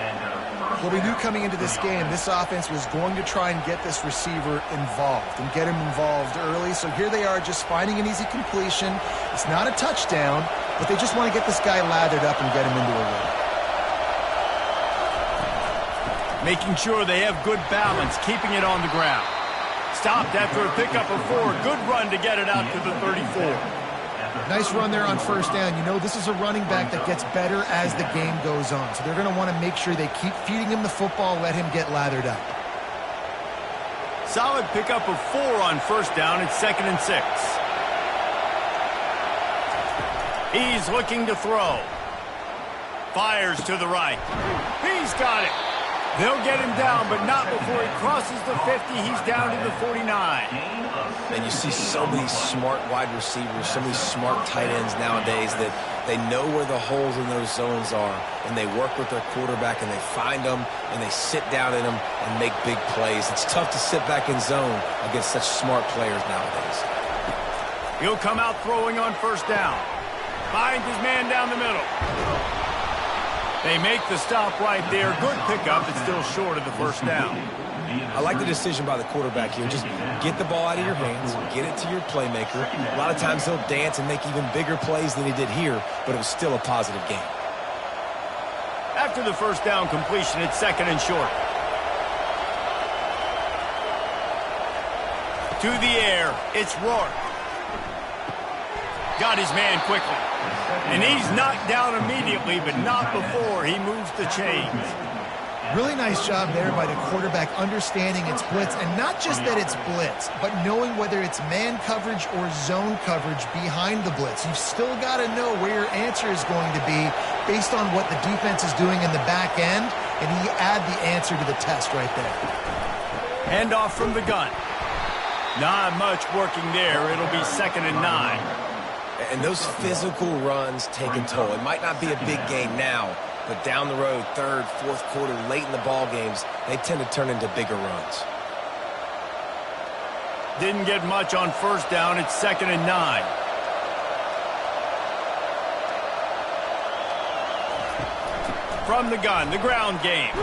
Well, we knew coming into this game, this offense was going to try and get this receiver involved and get him involved early. So here they are just finding an easy completion. It's not a touchdown, but they just want to get this guy lathered up and get him into a run. Making sure they have good balance, keeping it on the ground. Stopped after a pickup of 4. Good run to get it out to the 34. Nice run there on first down. You know, this is a running back that gets better as the game goes on. So they're going to want to make sure they keep feeding him the football, let him get lathered up. Solid pickup of 4 on first down. It's 2nd and 6. He's looking to throw. Fires to the right. He's got it. They'll get him down, but not before he crosses the 50. He's down to the 49. And you see so many smart wide receivers, so many smart tight ends nowadays that they know where the holes in those zones are, and they work with their quarterback, and they find them, and they sit down in them and make big plays. It's tough to sit back in zone against such smart players nowadays. He'll come out throwing on first down. Finds his man down the middle. They make the stop right there. Good pickup. It's still short of the first down. I like the decision by the quarterback here. Just get the ball out of your hands, get it to your playmaker. A lot of times he'll dance and make even bigger plays than he did here, but it was still a positive game. After the first down completion, it's 2nd and short. To the air, it's Rourke. Got his man quickly. And he's knocked down immediately, but not before he moves the chains. Really nice job there by the quarterback understanding it's blitz, and not just that it's blitz, but knowing whether it's man coverage or zone coverage behind the blitz. You've still got to know where your answer is going to be based on what the defense is doing in the back end, and he add the answer to the test right there. Handoff from the gun. Not much working there. It'll be 2nd and 9. And those physical runs take a toll. It might not be a big game now, but down the road, 3rd, 4th quarter, late in the ball games, they tend to turn into bigger runs. Didn't get much on first down. It's 2nd and 9. From the gun, the ground game.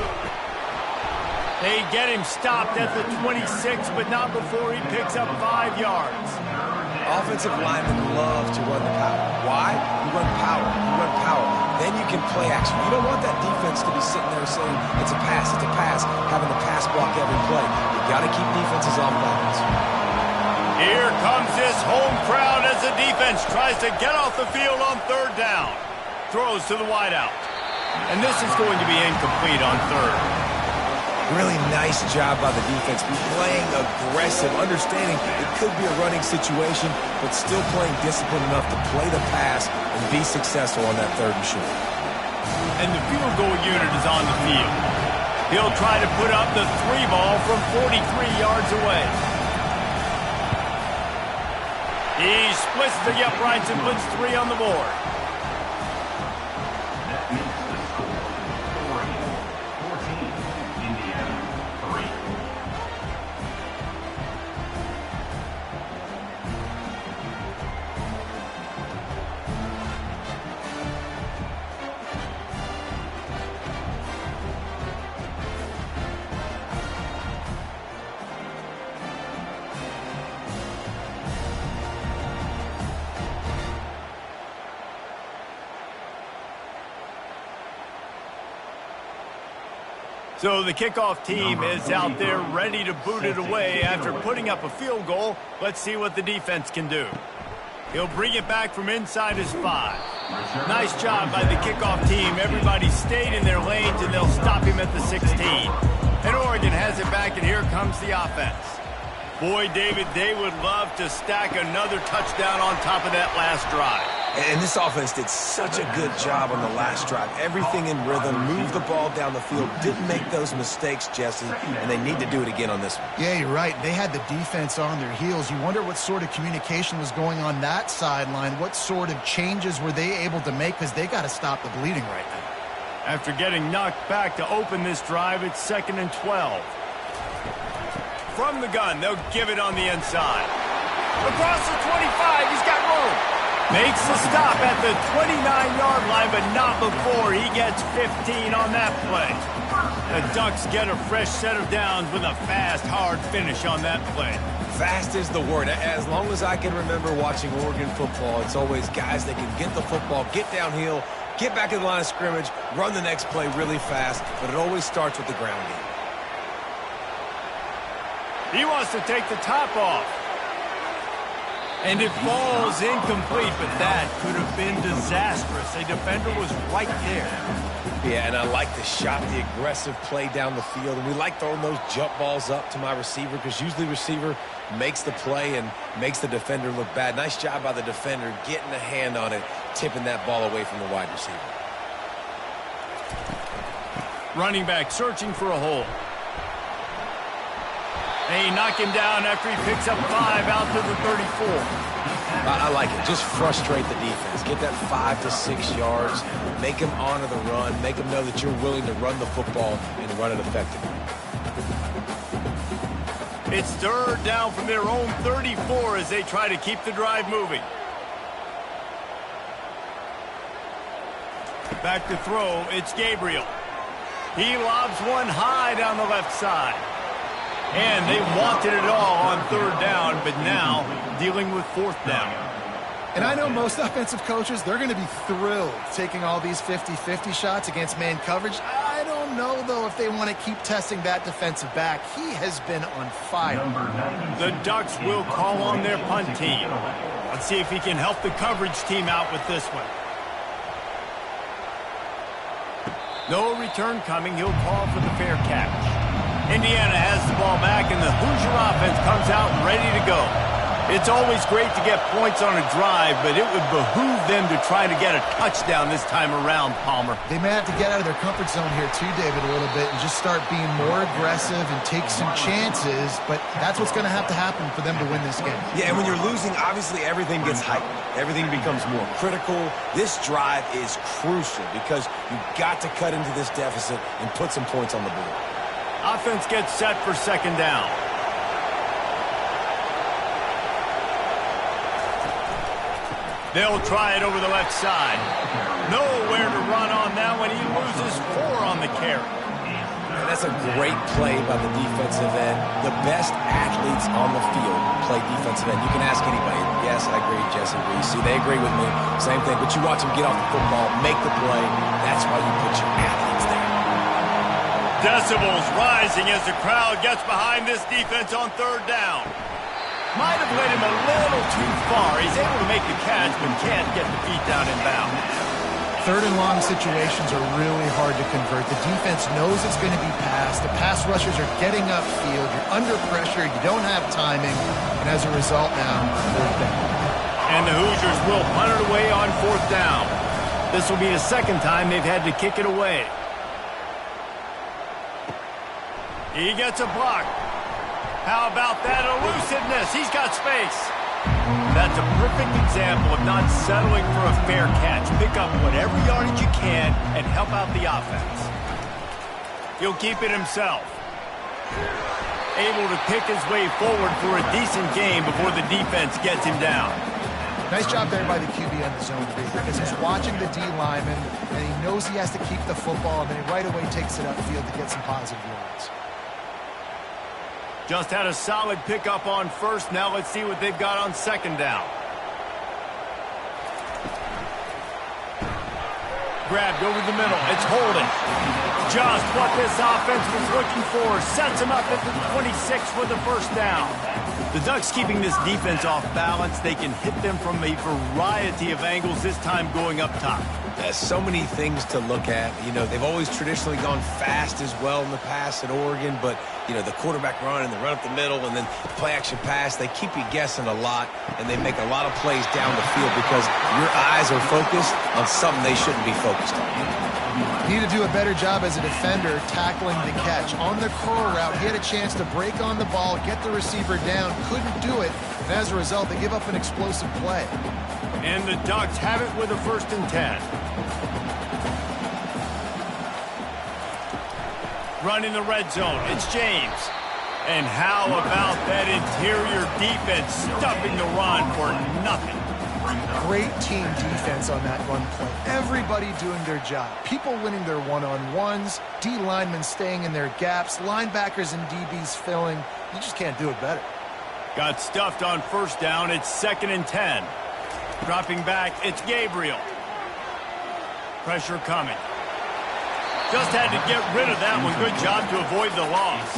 They get him stopped at the 26, but not before he picks up 5 yards. Offensive linemen love to run the power. Why? You run power. You run power. Then you can play action. You don't want that defense to be sitting there saying, it's a pass, having the pass block every play. You got to keep defenses off balance. Here comes this home crowd as the defense tries to get off the field on 3rd down. Throws to the wideout. And this is going to be incomplete on 3rd. Really nice job by the defense, playing aggressive, understanding it could be a running situation, but still playing disciplined enough to play the pass and be successful on that 3rd and short. and the field goal unit is on the field. He'll try to put up the 3 ball from 43 yards away. He splits the uprights and puts 3 on the board. That makes the score Oregon 14, Indiana 3. So the kickoff team is out there ready to boot it away after putting up a field goal. Let's see what the defense can do. He'll bring it back from inside his 5. Nice job by the kickoff team. Everybody stayed in their lanes, and they'll stop him at the 16. And Oregon has it back, and here comes the offense. Boy, David, they would love to stack another touchdown on top of that last drive. And this offense did such a good job on the last drive. Everything in rhythm, moved the ball down the field, didn't make those mistakes, Jesse, and they need to do it again on this one. Yeah, you're right. They had the defense on their heels. You wonder what sort of communication was going on that sideline. What sort of changes were they able to make, because they got to stop the bleeding right now. After getting knocked back to open this drive, it's 2nd and 12. From the gun, they'll give it on the inside. Across the 25, he's got room. Makes the stop at the 29-yard line, but not before he gets 15 on that play. The Ducks get a fresh set of downs with a fast, hard finish on that play. Fast is the word. As long as I can remember watching Oregon football, it's always guys that can get the football, get downhill, get back in the line of scrimmage, run the next play really fast, but it always starts with the ground game. He wants to take the top off. And it falls incomplete, but that could have been disastrous. A defender was right there. Yeah, and I like the shot, the aggressive play down the field. And we like throwing those jump balls up to my receiver, because usually the receiver makes the play and makes the defender look bad. Nice job by the defender getting a hand on it, tipping that ball away from the wide receiver. Running back searching for a hole. They knock him down after he picks up 5 out to the 34. I like it. Just frustrate the defense. Get that 5 to 6 yards. Make them honor the run. Make them know that you're willing to run the football and run it effectively. It's 3rd down from their own 34 as they try to keep the drive moving. Back to throw. It's Gabriel. He lobs one high down the left side. And they wanted it all on 3rd down, but now dealing with 4th down. And I know most offensive coaches, they're going to be thrilled taking all these 50-50 shots against man coverage. I don't know, though, if they want to keep testing that defensive back. He has been on fire. The Ducks will call on their punt team. Let's see if he can help the coverage team out with this one. No return coming. He'll call for the fair catch. Indiana has the ball back, and the Hoosier offense comes out ready to go. It's always great to get points on a drive, but it would behoove them to try to get a touchdown this time around, Palmer. They may have to get out of their comfort zone here too, David, a little bit, and just start being more aggressive and take some chances, but that's what's going to happen for them to win this game. Yeah, and when you're losing, obviously everything gets heightened. Everything becomes more critical. This drive is crucial because you've got to cut into this deficit and put some points on the board. Offense gets set for 2nd down. They'll try it over the left side. Nowhere to run on that one. He loses 4 on the carry. And that's a great play by the defensive end. The best athletes on the field play defensive end. You can ask anybody. Yes, I agree, Jesse agrees. See, they agree with me. Same thing. But you watch them get off the football, make the play. That's why you put your athletes there. Decibels rising as the crowd gets behind this defense on 3rd down. Might have led him a little too far. He's able to make the catch, but can't get the feet down in bounds. 3rd and long situations are really hard to convert. The defense knows it's going to be passed. The pass rushers are getting upfield. You're under pressure. You don't have timing. And as a result now, 4th down. And the Hoosiers will punt it away on 4th down. This will be the second time they've had to kick it away. He gets a block. How about that elusiveness? He's got space. That's a perfect example of not settling for a fair catch. Pick up whatever yardage you can and help out the offense. He'll keep it himself. Able to pick his way forward for a decent game before the defense gets him down. Nice job there by the QB on the zone read because he's watching the D lineman and he knows he has to keep the football and then he right away takes it upfield to get some positive yards. Just had a solid pickup on first. Now let's see what they've got on second down. Grabbed over the middle. It's holding. Just what this offense was looking for. Sets him up at the 26 for the first down. The Ducks keeping this defense off balance. They can hit them from a variety of angles, this time going up top. There's so many things to look at. You know, they've always traditionally gone fast as well in the past at Oregon, but, you know, the quarterback run and the run up the middle and then the play-action pass, they keep you guessing a lot, and they make a lot of plays down the field because your eyes are focused on something they shouldn't be focused on. Need to do a better job as a defender tackling the catch. On the curl route, he had a chance to break on the ball, get the receiver down, couldn't do it, and as a result, they give up an explosive play. And the Ducks have it with a 1st and 10. Running the red zone, it's James. And how about that interior defense stuffing the run for nothing? Great team defense on that run play. Everybody doing their job. People winning their one-on-ones, D linemen staying in their gaps, linebackers and DBs filling. You just can't do it better. Got stuffed on first down. It's 2nd and 10. Dropping back, it's Gabriel. Pressure coming. Just had to get rid of that one. Good job to avoid the loss.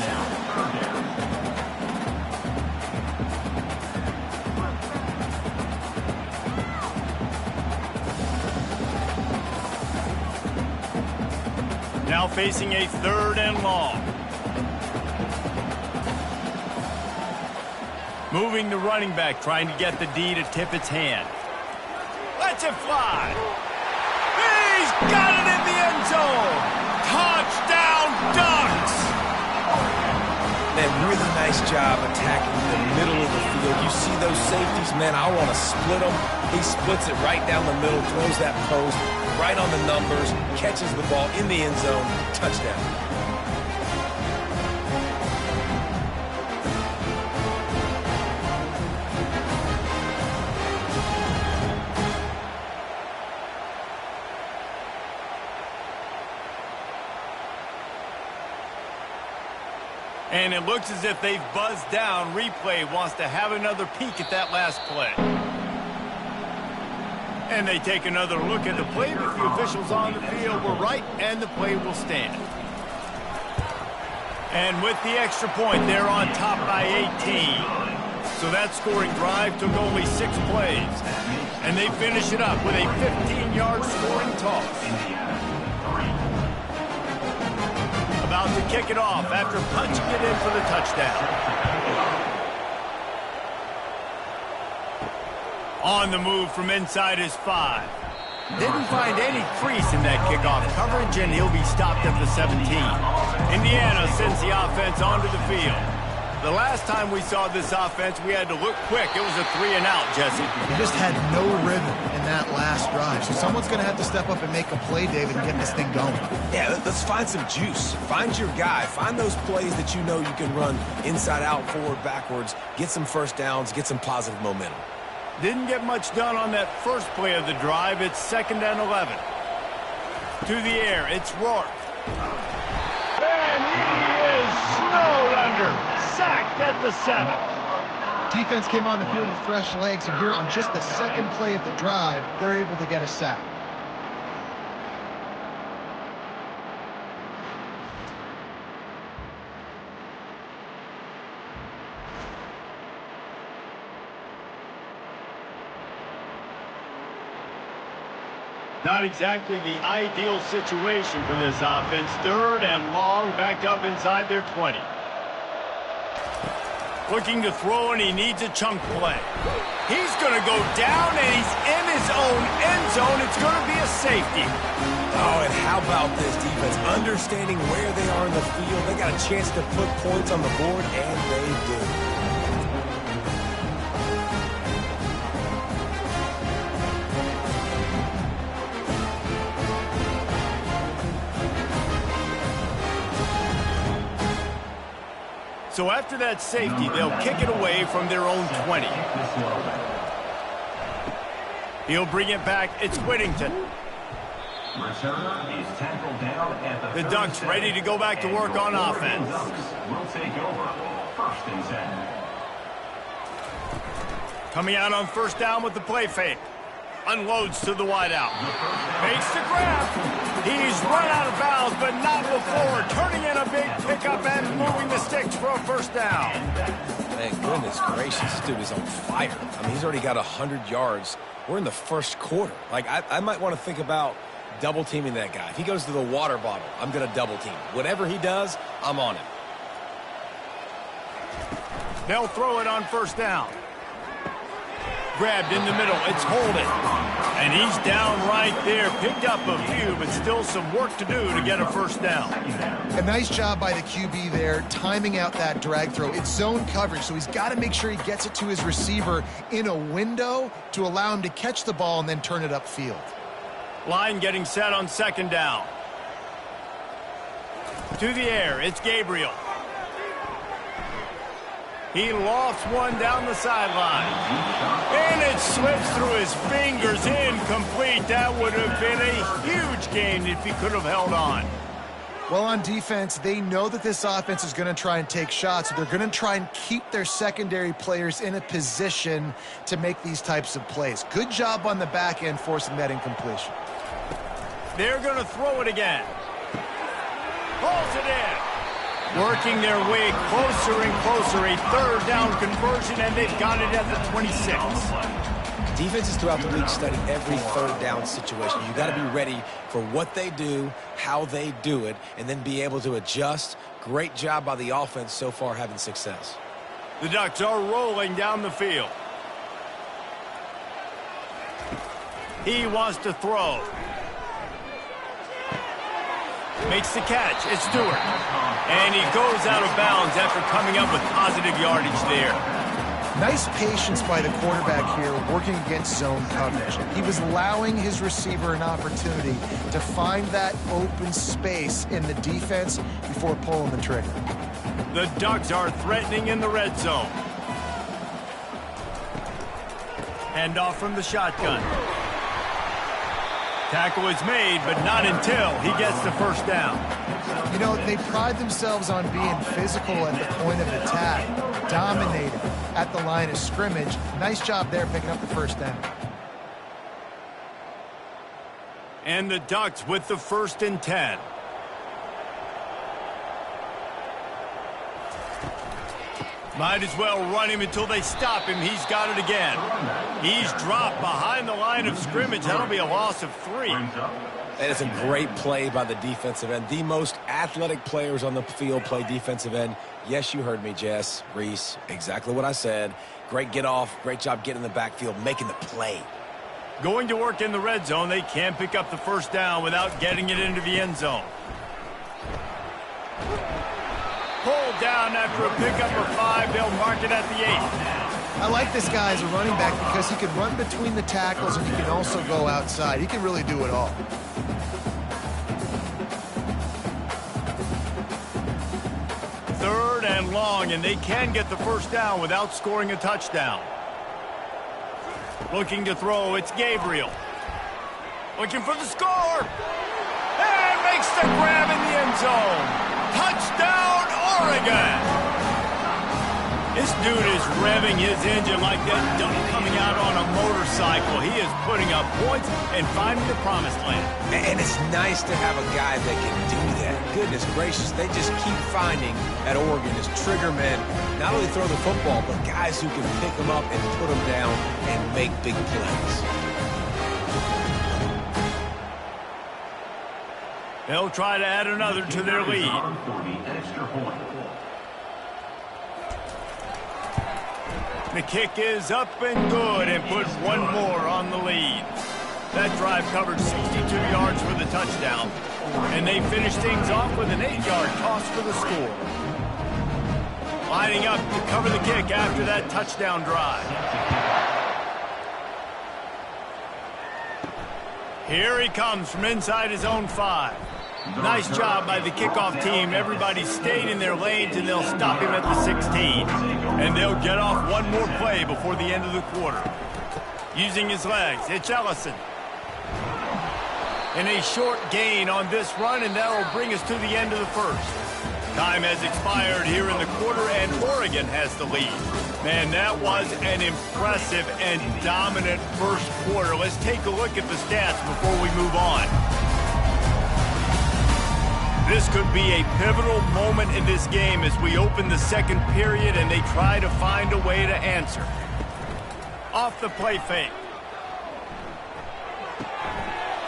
Now facing a 3rd and long. Moving the running back, trying to get the D to tip its hand. Lets it fly. He's got it in the end zone. Touchdown, Ducks! Man, really nice job attacking the middle of the field. You see those safeties, man, I want to split them. He splits it right down the middle, throws that post, right on the numbers, catches the ball in the end zone, touchdown. And it looks as if they've buzzed down. Replay wants to have another peek at that last play. And they take another look at the play, but the officials on the field were right, and the play will stand. And with the extra point, they're on top by 18. So that scoring drive took only 6 plays. And they finish it up with a 15-yard scoring toss. About to kick it off after punching it in for the touchdown. On the move from inside his 5. Didn't find any crease in that kickoff coverage, and he'll be stopped at the 17. Indiana sends the offense onto the field. The last time we saw this offense, we had to look quick. It was a 3-and-out, Jesse. They just had no rhythm in that last drive. So someone's going to have to step up and make a play, David, and get this thing going. Yeah, let's find some juice. Find your guy. Find those plays that you know you can run inside out, forward, backwards. Get some first downs. Get some positive momentum. Didn't get much done on that first play of the drive. It's 2nd and 11. To the air, it's Rourke. And he is snowed under. Sacked at the 7. Defense came on the field with fresh legs, and here on just the second play of the drive, they're able to get a sack. Not exactly the ideal situation for this offense. 3rd and long, backed up inside their 20. Looking to throw, and he needs a chunk play. He's going to go down, and he's in his own end zone. It's going to be a safety. Oh, and how about this defense? Understanding where they are in the field. They got a chance to put points on the board, and they do. So after that safety, they'll kick it away from their own 20. He'll bring it back. It's Whittington. The Ducks ready to go back to work on offense. Will take over. 1st and 10. Coming out on first down with the play fake. Unloads to the wideout. Makes the grab. He's run out of bounds, but not before. Turning in a big pickup and moving the sticks for a first down. Thank goodness gracious, this dude is on fire. I mean, he's already got 100 yards. We're in the first quarter. Like, I might want to think about double teaming that guy. If he goes to the water bottle, I'm going to double team. Whatever he does, I'm on him. They'll throw it on first down. Grabbed in the middle. It's Holden. And he's down right there. Picked up a few, but still some work to do to get a first down. A nice job by the QB there, timing out that drag throw. It's zone coverage, so he's got to make sure he gets it to his receiver in a window to allow him to catch the ball and then turn it upfield. Line getting set on second down. To the air, it's Gabriel. He lofts one down the sideline. And it slips through his fingers, incomplete. That would have been a huge gain if he could have held on. Well, on defense, they know that this offense is going to try and take shots. So they're going to try and keep their secondary players in a position to make these types of plays. Good job on the back end forcing that incompletion. They're going to throw it again. Pulls it in. Working their way closer and closer. A third down conversion, and they've got it at the 26. Defenses throughout the league study every third down situation. You got to be ready for what they do, how they do it, and then be able to adjust. Great job by the offense so far having success. The Ducks are rolling down the field. He wants to throw. Makes the catch. It's Stewart. And he goes out of bounds after coming up with positive yardage there. Nice patience by the quarterback here working against zone coverage. He was allowing his receiver an opportunity to find that open space in the defense before pulling the trigger. The Ducks are threatening in the red zone. Handoff from the shotgun. Tackle is made, but not until he gets the first down. You know, they pride themselves on being physical at the point of attack, dominating at the line of scrimmage. Nice job there picking up the first down. And the Ducks with the 1st and 10. Might as well run him until they stop him. He's got it again. He's dropped behind the line of scrimmage. That'll be a loss of 3. That is a great play by the defensive end. The most athletic players on the field play defensive end. Yes, you heard me, Jess, Reese. Exactly what I said. Great get off. Great job getting in the backfield, making the play. Going to work in the red zone. They can't pick up the first down without getting it into the end zone. Pulled down after a pickup of 5. They'll mark it at the 8. I like this guy as a running back because he can run between the tackles and he can also go outside. He can really do it all. Third and long, and they can get the first down without scoring a touchdown. Looking to throw, it's Gabriel. Looking for the score. And makes the grab in the end zone. Touchdown, Oregon! This dude is revving his engine like that duck coming out on a motorcycle. He is putting up points and finding the promised land. And it's nice to have a guy that can do that. Goodness gracious, they just keep finding at Oregon as trigger men, not only throw the football, but guys who can pick them up and put them down and make big plays. They'll try to add another to their lead. The kick is up and good and puts one more on the lead. That drive covered 62 yards for the touchdown, and they finished things off with an 8-yard toss for the score. Lining up to cover the kick after that touchdown drive. Here he comes from inside his own 5. Nice job by the kickoff team. Everybody stayed in their lanes, and they'll stop him at the 16. And they'll get off one more play before the end of the quarter. Using his legs, it's Ellison. And a short gain on this run, and that will bring us to the end of the first. Time has expired here in the quarter, and Oregon has the lead. Man, that was an impressive and dominant first quarter. Let's take a look at the stats before we move on. This could be a pivotal moment in this game as we open the second period and they try to find a way to answer. Off the play fake.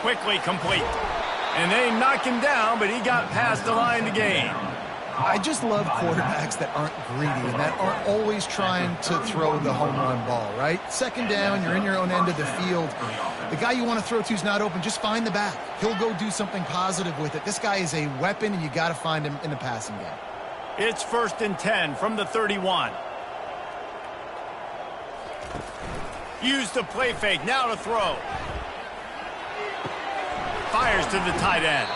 Quickly complete. And they knock him down, but he got past the line to gain. I just love quarterbacks that aren't greedy and that aren't always trying to throw the home run ball, right? Second down, you're in your own end of the field. The guy you want to throw to is not open. Just find the back. He'll go do something positive with it. This guy is a weapon, and you got to find him in the passing game. It's 1st and 10 from the 31. Use the play fake. Now to throw. Fires to the tight end.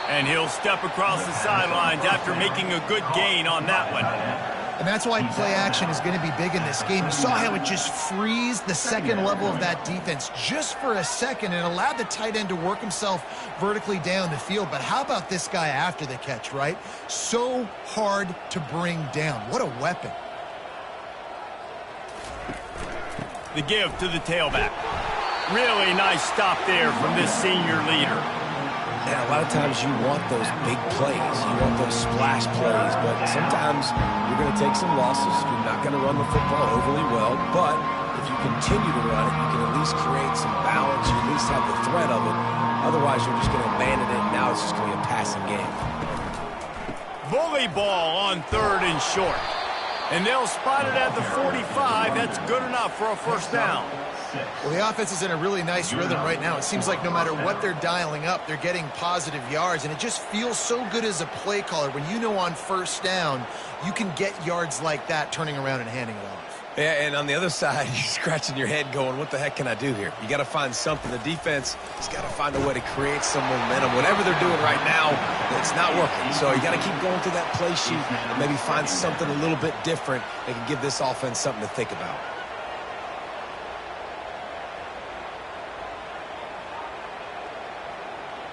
And he'll step across the sidelines after making a good gain on that one. And that's why play action is going to be big in this game. You saw how it just frees the second level of that defense just for a second and allowed the tight end to work himself vertically down the field. But how about this guy after the catch, right? So hard to bring down. What a weapon. The give to the tailback. Really nice stop there from this senior leader. Yeah, a lot of times you want those big plays. You want those splash plays, but sometimes you're going to take some losses. You're not going to run the football overly well, but if you continue to run it, you can at least create some balance. You at least have the threat of it. Otherwise, you're just going to abandon it, and now it's just going to be a passing game. Bully ball on 3rd and short. And they'll spot it at the 45. That's good enough for a first down. Well, the offense is in a really nice rhythm right now. It seems like no matter what they're dialing up, they're getting positive yards, and it just feels so good as a play caller when you know on first down you can get yards like that turning around and handing it off. Yeah, and on the other side, you're scratching your head going, what the heck can I do here? You got to find something. The defense has got to find a way to create some momentum. Whatever they're doing right now, it's not working. So you got to keep going through that play sheet and maybe find something a little bit different that can give this offense something to think about.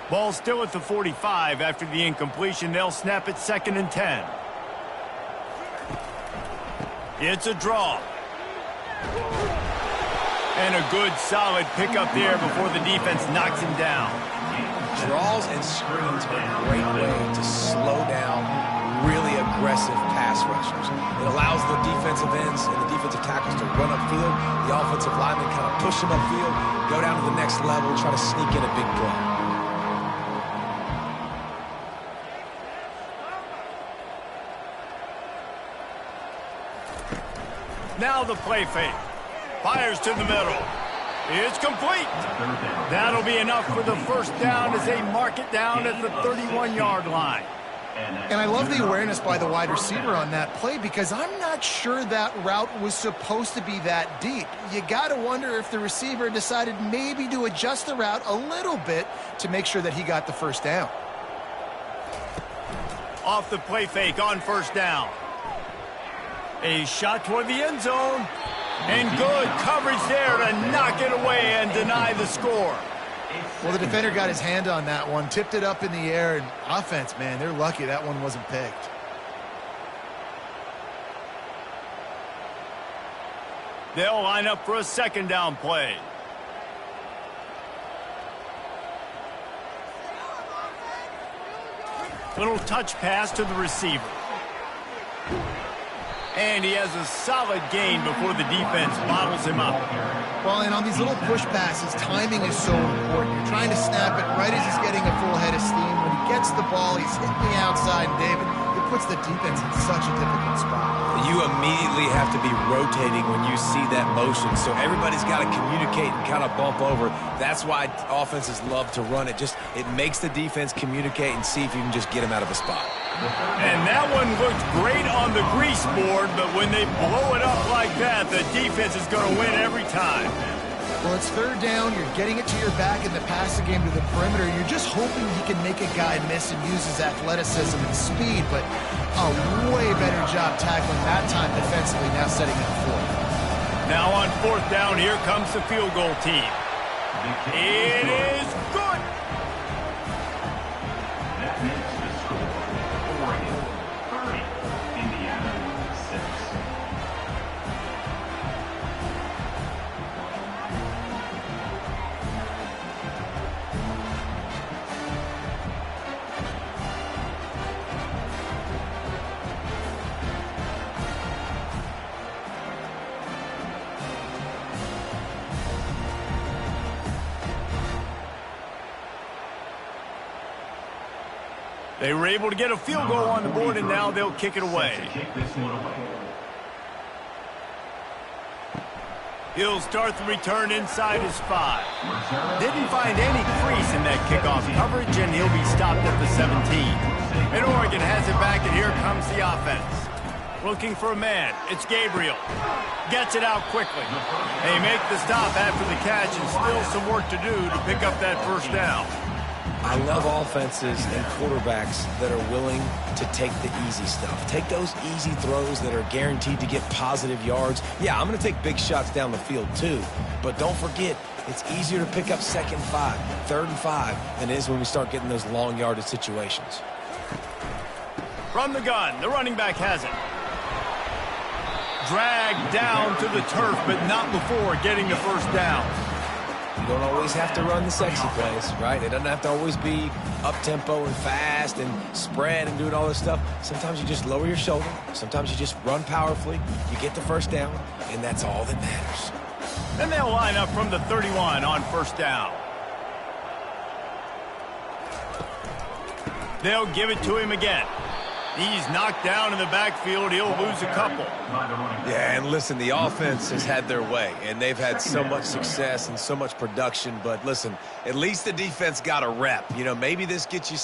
Ball still at the 45 after the incompletion. They'll snap it 2nd and 10. It's a draw. And a good solid pickup there before the defense knocks him down. Draws and screens are a great way to slow down really aggressive pass rushers. It allows the defensive ends and the defensive tackles to run upfield. The offensive linemen kind of push them upfield, go down to the next level, and try to sneak in a big play. Now the play fake. Fires to the middle. It's complete. That'll be enough for the first down as they mark it down at the 31-yard line. And I love the awareness by the wide receiver on that play because I'm not sure that route was supposed to be that deep. You got to wonder if the receiver decided maybe to adjust the route a little bit to make sure that he got the first down. Off the play fake on first down. A shot toward the end zone. And good coverage there to knock it away and deny the score. Well, the defender got his hand on that one, tipped it up in the air, and offense, man, they're lucky that one wasn't picked. They'll line up for a 2nd down play. Little touch pass to the receiver. And he has a solid gain before the defense bottles him up. Well, and on these little push passes, timing is so important. You're trying to snap it right as he's getting a full head of steam. When he gets the ball, he's hitting the outside. And David, the puts the defense in such a difficult spot. You immediately have to be rotating when you see that motion, so everybody's got to communicate and kind of bump over. That's why offenses love to run it. It makes the defense communicate and see if you can just get them out of a spot. And that one looked great on the grease board, but when they blow it up like that, the defense is going to win every time. Well, it's third down. You're getting it to your back in the passing game to the perimeter. You're just hoping he can make a guy miss and use his athleticism and speed, but a way better job tackling that time defensively, now setting up fourth. Now on fourth down, here comes the field goal team. It is good. That makes the score Oregon 30, Indiana 6. They were able to get a field goal on the board, and now they'll kick it away. He'll start the return inside his 5. Didn't find any crease in that kickoff coverage, and he'll be stopped at the 17. And Oregon has it back, and here comes the offense. Looking for a man. It's Gabriel. Gets it out quickly. They make the stop after the catch, and still some work to do to pick up that first down. I love offenses and quarterbacks that are willing to take the easy stuff. Take those easy throws that are guaranteed to get positive yards. Yeah, I'm going to take big shots down the field too, but don't forget, it's easier to pick up second 5, third and 5 than it is when we start getting those long yardage situations. From the gun, the running back has it. Dragged down to the turf, but not before getting the first down. You don't always have to run the sexy plays, right? It doesn't have to always be up-tempo and fast and spread and doing all this stuff. Sometimes you just lower your shoulder. Sometimes you just run powerfully. You get the first down, and that's all that matters. And they'll line up from the 31 on first down. They'll give it to him again. He's knocked down in the backfield. He'll lose a couple. Yeah, and listen, the offense has had their way, and they've had so much success and so much production. But listen, at least the defense got a rep. You know, maybe this gets you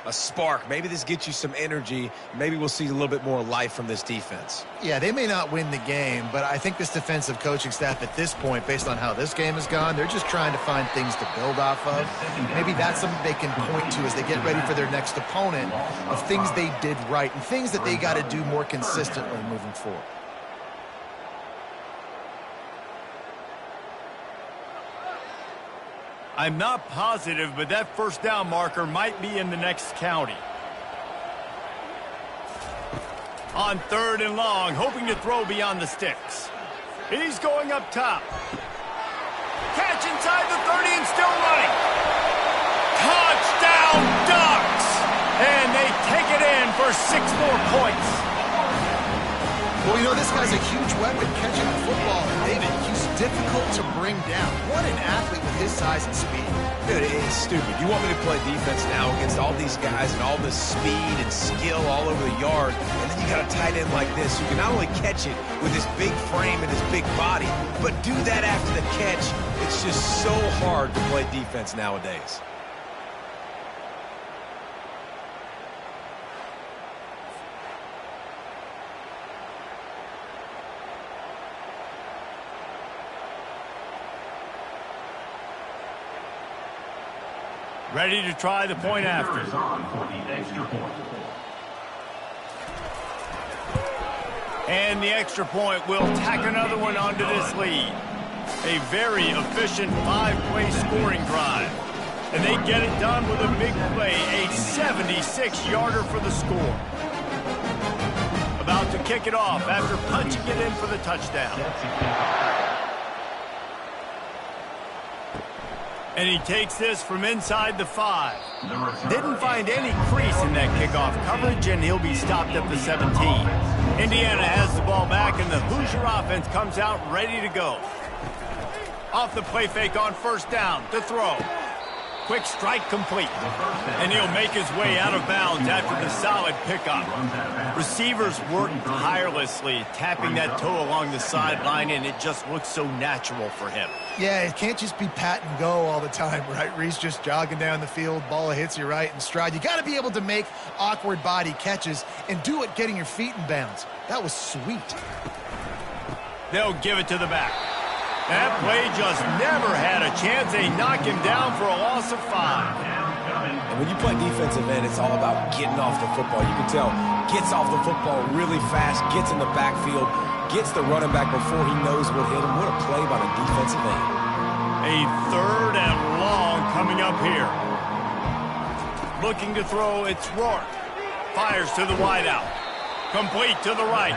a spark. Maybe this gets you some energy. Maybe we'll see a little bit more life from this defense. Yeah, they may not win the game, but I think this defensive coaching staff at this point, based on how this game has gone, they're just trying to find things to build off of. Maybe that's something they can point to as they get ready for their next opponent, of things they did right and things that they got to do more consistently moving forward. I'm not positive, but that first down marker might be in the next county. On third and long, hoping to throw beyond the sticks. He's going up top. Catch inside the 30 and still running. Touchdown Ducks! And they take it in for 6 more points. Well, you know, this guy's a huge weapon catching the football. David, he's difficult to bring down. What an athlete with his size and speed. Dude, it's stupid. You want me to play defense now against all these guys and all this speed and skill all over the yard, and then you got a tight end like this who can not only catch it with his big frame and his big body, but do that after the catch. It's just so hard to play defense nowadays. Ready to try the point after. And the extra point will tack another one onto this lead. A very efficient 5-play scoring drive. And they get it done with a big play, a 76-yarder for the score. About to kick it off after punching it in for the touchdown. And he takes this from inside the 5. Didn't find any crease in that kickoff coverage, and he'll be stopped at the 17. Indiana has the ball back, and the Hoosier offense comes out ready to go. Off the play fake on first down to throw. quick strike complete. And he'll make his way out of bounds after the solid pickup. Receivers work tirelessly, tapping that toe along the sideline, and it just looks so natural for him. Yeah, it can't just be pat and go all the time, right? Reese just jogging down the field, ball hits you right in stride. You got to be able to make awkward body catches and do it getting your feet in bounds. That was sweet. They'll give it to the back. That play just never had a chance. They knock him down for a loss of 5. And when you play defensive end, it's all about getting off the football. You can tell, gets off the football really fast, gets in the backfield, gets the running back before he knows what hit him. What a play by the defensive end. A 3rd and long coming up here. Looking to throw, it's Rourke. Fires to the wideout. Complete to the right.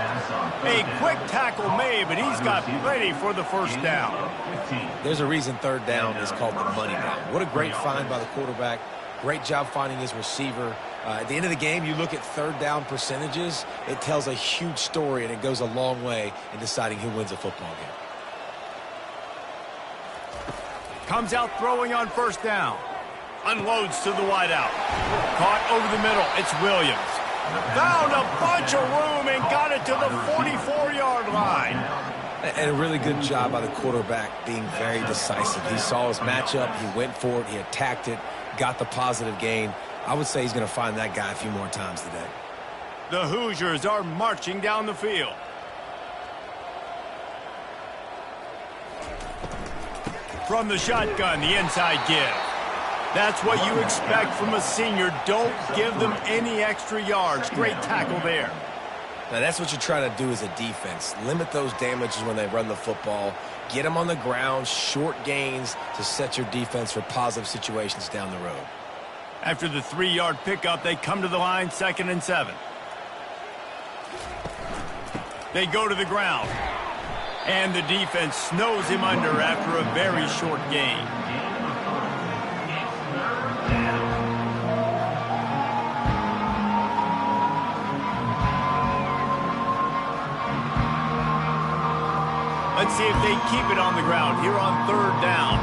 A quick tackle made, but he's got plenty for the first down. There's a reason 3rd down is called the money down. What a great find by the quarterback. Great job finding his receiver. At the end of the game, you look at 3rd down percentages. It tells a huge story, and it goes a long way in deciding who wins a football game. Comes out throwing on 1st down. Unloads to the wideout. Caught over the middle. It's Williams. Found a bunch of room and got it to the 44-yard line. And a really good job by the quarterback being very decisive. He saw his matchup. He went for it. He attacked it. Got the positive gain. I would say he's going to find that guy a few more times today. The Hoosiers are marching down the field. From the shotgun, the inside give. That's what you expect from a senior. Don't give them any extra yards. Great tackle there. Now, that's what you're trying to do as a defense. Limit those damages when they run the football. Get them on the ground, short gains to set your defense for positive situations down the road. After the 3-yard pickup, they come to the line, 2nd and 7. They go to the ground. And the defense snows him under after a very short gain. Let's see if they keep it on the ground here on 3rd down.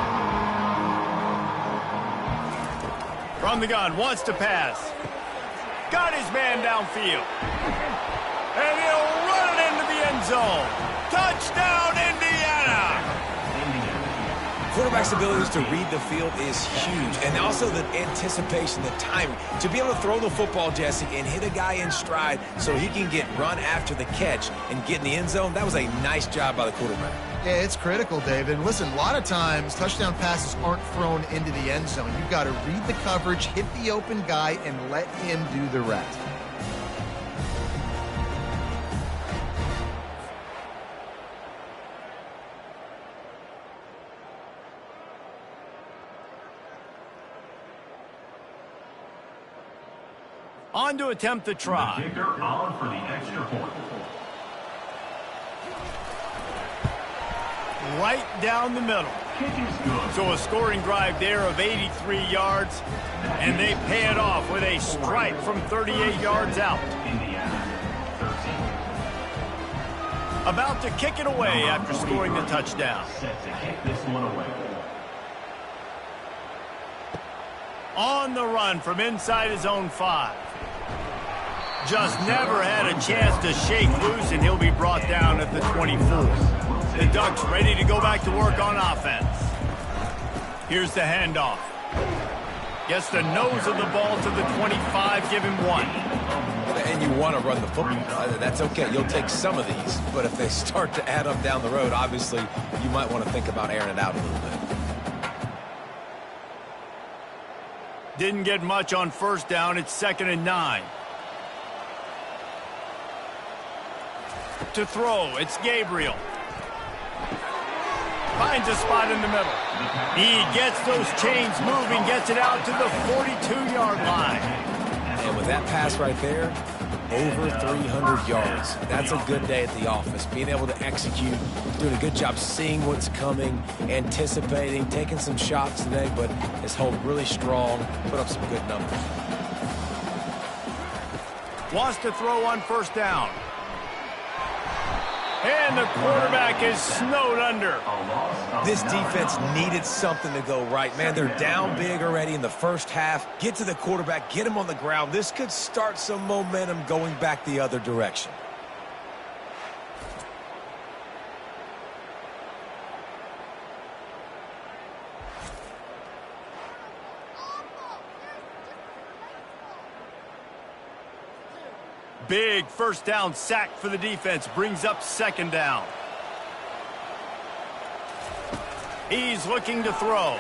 From the gun, wants to pass. Got his man downfield. And he'll run it into the end zone. Touchdown, Indiana! Quarterback's abilities to read the field is huge. And also the anticipation, the timing. To be able to throw the football, Jesse, and hit a guy in stride so he can get run after the catch and get in the end zone, that was a nice job by the quarterback. Yeah, it's critical, David. Listen, a lot of times touchdown passes aren't thrown into the end zone. You've got to read the coverage, hit the open guy, and let him do the rest. On to attempt the try. The kicker on for the extra point. Right down the middle. Kick is good. So a scoring drive there of 83 yards, and they pay it off with a strike from 38 yards out. Indiana, 13. About to kick it away after scoring the touchdown. Set to kick this one away. On the run from inside his own 5. Just never had a chance to shake loose, and he'll be brought down at the 24. The Ducks ready to go back to work on offense. Here's the handoff. Gets the nose of the ball to the 25, give him 1. And you want to run the football. That's okay. You'll take some of these. But if they start to add up down the road, obviously you might want to think about airing it out a little bit. Didn't get much on 1st down. It's 2nd and 9. To throw, it's Gabriel. Finds a spot in the middle. He gets those chains moving, gets it out to the 42-yard line. And with that pass right there, over 300 yards. That's a good day at the office. Being able to execute, doing a good job seeing what's coming, anticipating, taking some shots today, but his hold really strong, put up some good numbers. Wants to throw on 1st down. And the quarterback is snowed under. This defense needed something to go right. Man, they're down big already in the first half. Get to the quarterback, get him on the ground. This could start some momentum going back the other direction. Big first down sack for the defense. Brings up second down. He's looking to throw.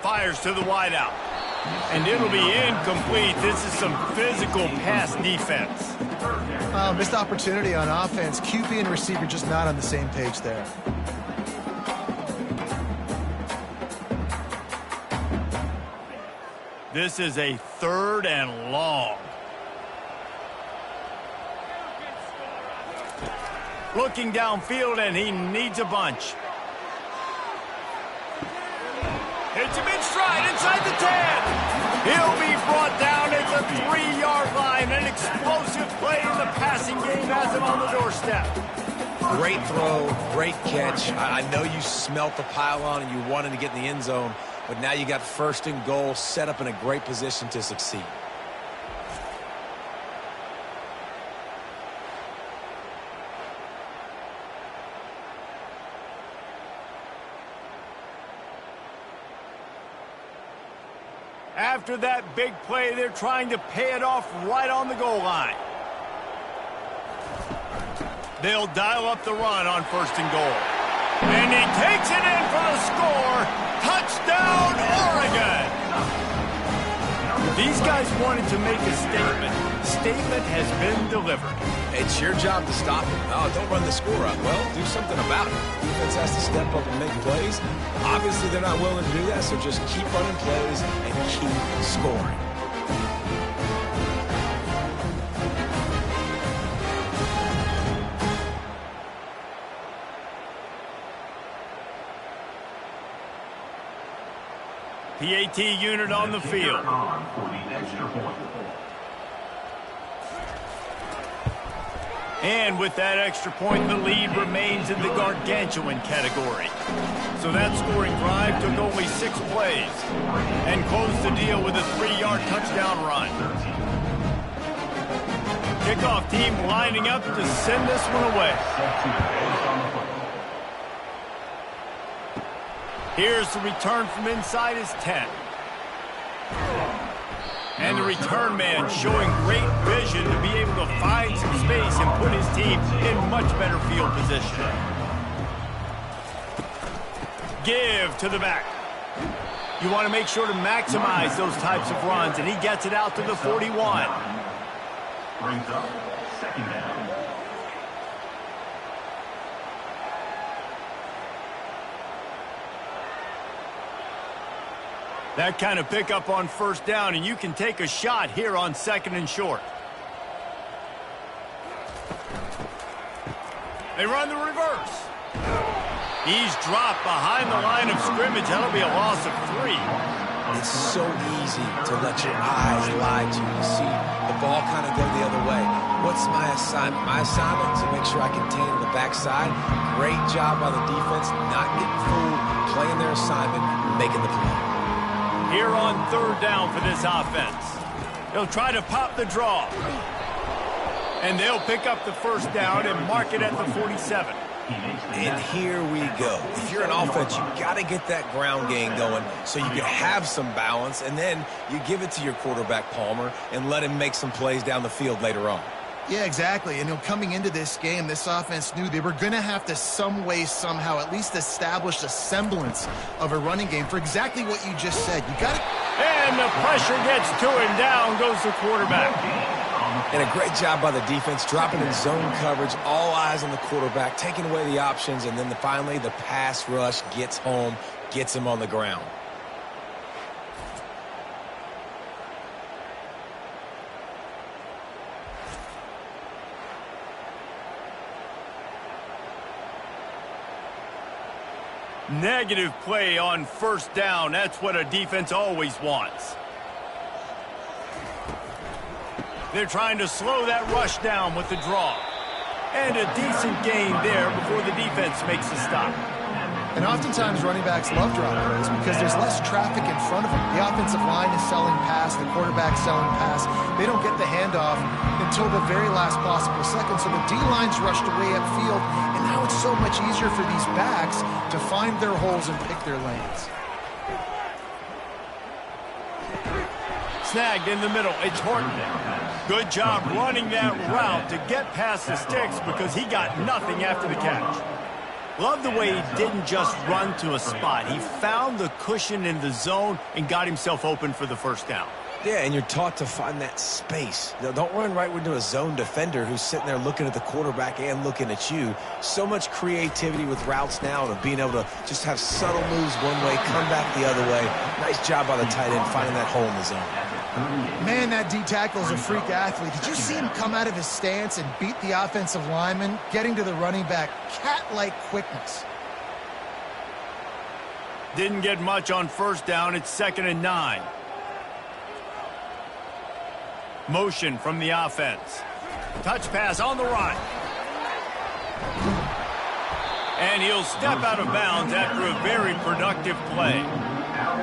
Fires to the wideout. And it'll be incomplete. This is some physical pass defense. Missed opportunity on offense. QB and receiver just not on the same page there. This is a 3rd and long. Looking downfield, and he needs a bunch. Hits him in stride inside the 10. He'll be brought down at the 3-yard line. An explosive play in the passing game has him on the doorstep. Great throw, great catch. I know you smelt the pylon and you wanted to get in the end zone, but now you got 1st and goal, set up in a great position to succeed. After that big play, they're trying to pay it off right on the goal line. They'll dial up the run on 1st and goal. And he takes it in for the score. Touchdown, Oregon! These guys wanted to make a statement. Statement has been delivered. It's your job to stop him. Oh, don't run the score up. Well, do something about it. Defense has to step up and make plays. Obviously, they're not willing to do that, so just keep running plays and keep scoring. PAT unit on the field. And with that extra point, the lead remains in the gargantuan category. So that scoring drive took only 6 plays and closed the deal with a 3-yard touchdown run. Kickoff team lining up to send this one away. Here's the return from inside his 10. And the return man showing great vision to be able to find some space and put his team in much better field position. Give to the back. You want to make sure to maximize those types of runs, and he gets it out to the 41. Brings up 2nd down. That kind of pickup on 1st down, and you can take a shot here on 2nd and short. They run the reverse. He's dropped behind the line of scrimmage. That'll be a loss of 3. It's so easy to let your eyes lie to you. You see the ball kind of go the other way. What's my assignment? My assignment is to make sure I contain the backside. Great job by the defense, not getting fooled, playing their assignment, making the play. Here on 3rd down for this offense. They'll try to pop the draw. And they'll pick up the 1st down and mark it at the 47. And here we go. If you're an offense, you got to get that ground game going so you can have some balance, and then you give it to your quarterback, Palmer, and let him make some plays down the field later on. Yeah, exactly. And coming into this game, this offense knew they were going to have to some way, somehow, at least establish a semblance of a running game for exactly what you just said. You got to... And the pressure gets to him. Down goes the quarterback. And a great job by the defense, dropping in zone coverage, all eyes on the quarterback, taking away the options, and then finally the pass rush gets home, gets him on the ground. Negative play on 1st down. That's what a defense always wants. They're trying to slow that rush down with the draw. And a decent gain there before the defense makes a stop. And oftentimes running backs love drop plays because there's less traffic in front of them. The offensive line is selling pass, the quarterback's selling pass. They don't get the handoff until the very last possible second. So the D-line's rushed away upfield, and now it's so much easier for these backs to find their holes and pick their lanes. Snagged in the middle. It's Horton. Good job running that route to get past the sticks because he got nothing after the catch. Love the way he didn't just run to a spot. He found the cushion in the zone and got himself open for the first down. Yeah, and you're taught to find that space. Now, don't run right into a zone defender who's sitting there looking at the quarterback and looking at you. So much creativity with routes now and being able to just have subtle moves one way, come back the other way. Nice job by the tight end finding that hole in the zone. Man, that D-tackle is a freak athlete. Did you see him come out of his stance and beat the offensive lineman, getting to the running back? Cat-like quickness. Didn't get much on first down. It's 2nd and 9. Motion from the offense. Touch pass on the run. And he'll step out of bounds after a very productive play.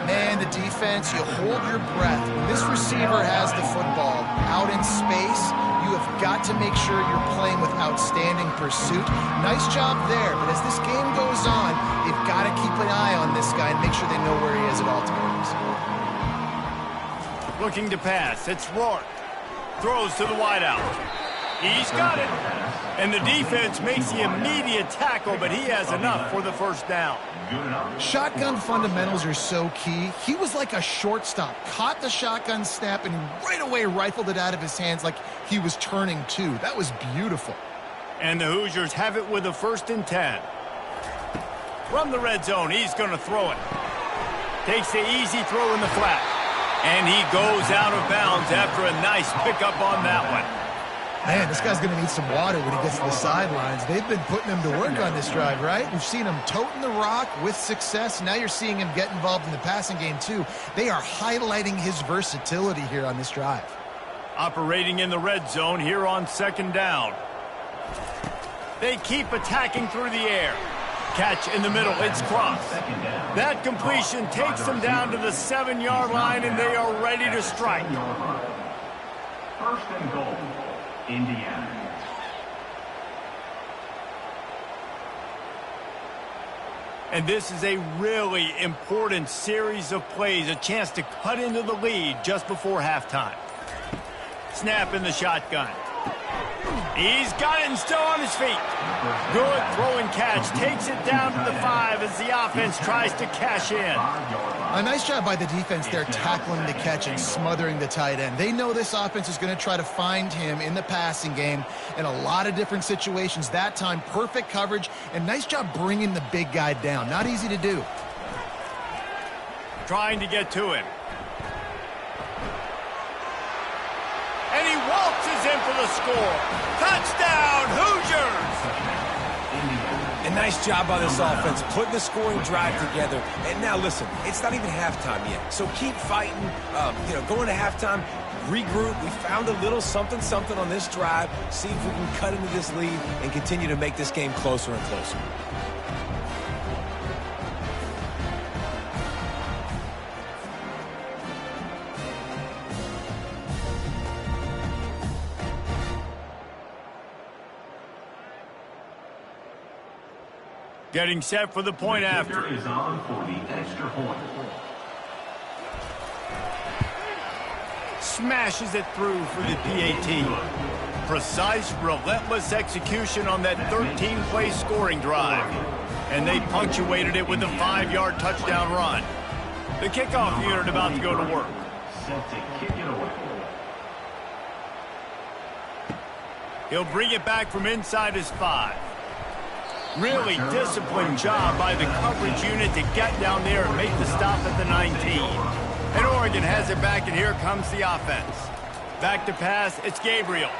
Man, the defense, you hold your breath. When this receiver has the football out in space, you have got to make sure you're playing with outstanding pursuit. Nice job there, but as this game goes on, they've got to keep an eye on this guy and make sure they know where he is at all times. Looking to pass. It's Rourke. Throws to the wideout. He's got it. And the defense makes the immediate tackle, but he has enough for the first down. Shotgun fundamentals are so key. He was like a shortstop. Caught the shotgun snap and right away rifled it out of his hands like he was turning two. That was beautiful. And the Hoosiers have it with a 1st and 10. From the red zone, he's going to throw it. Takes the easy throw in the flat. And he goes out of bounds after a nice pickup on that one. Man, this guy's going to need some water when he gets to the sidelines. They've been putting him to work on this drive, right? We've seen him toting the rock with success. Now you're seeing him get involved in the passing game, too. They are highlighting his versatility here on this drive. Operating in the red zone here on 2nd down. They keep attacking through the air. Catch in the middle. It's crossed. That completion takes them down to the 7-yard line, and they are ready to strike. 1st and goal, Indiana. And this is a really important series of plays, a chance to cut into the lead just before halftime. Snap in the shotgun. He's got it and still on his feet. Good throw and catch. Takes it down to the 5 as the offense tries to cash in. A nice job by the defense there tackling the catch and smothering the tight end. They know this offense is going to try to find him in the passing game in a lot of different situations. That time, perfect coverage, and nice job bringing the big guy down. Not easy to do. Trying to get to him. And he waltzes in for the score. Touchdown, Hoosiers! A nice job by this offense, putting the scoring drive together. And now, listen, it's not even halftime yet. So keep fighting, going to halftime, regroup. We found a little something on this drive. See if we can cut into this lead and continue to make this game closer and closer. Getting set for the point after. Is on for the extra point. Smashes it through for the PAT. Precise, relentless execution on that 13-play scoring drive. And they punctuated it with a 5-yard touchdown run. The kickoff unit about to go to work. Set to kick it away. He'll bring it back from inside his 5. Really disciplined job by the coverage unit to get down there and make the stop at the 19. And Oregon has it back, and here comes the offense. Back to pass, it's Gabriel.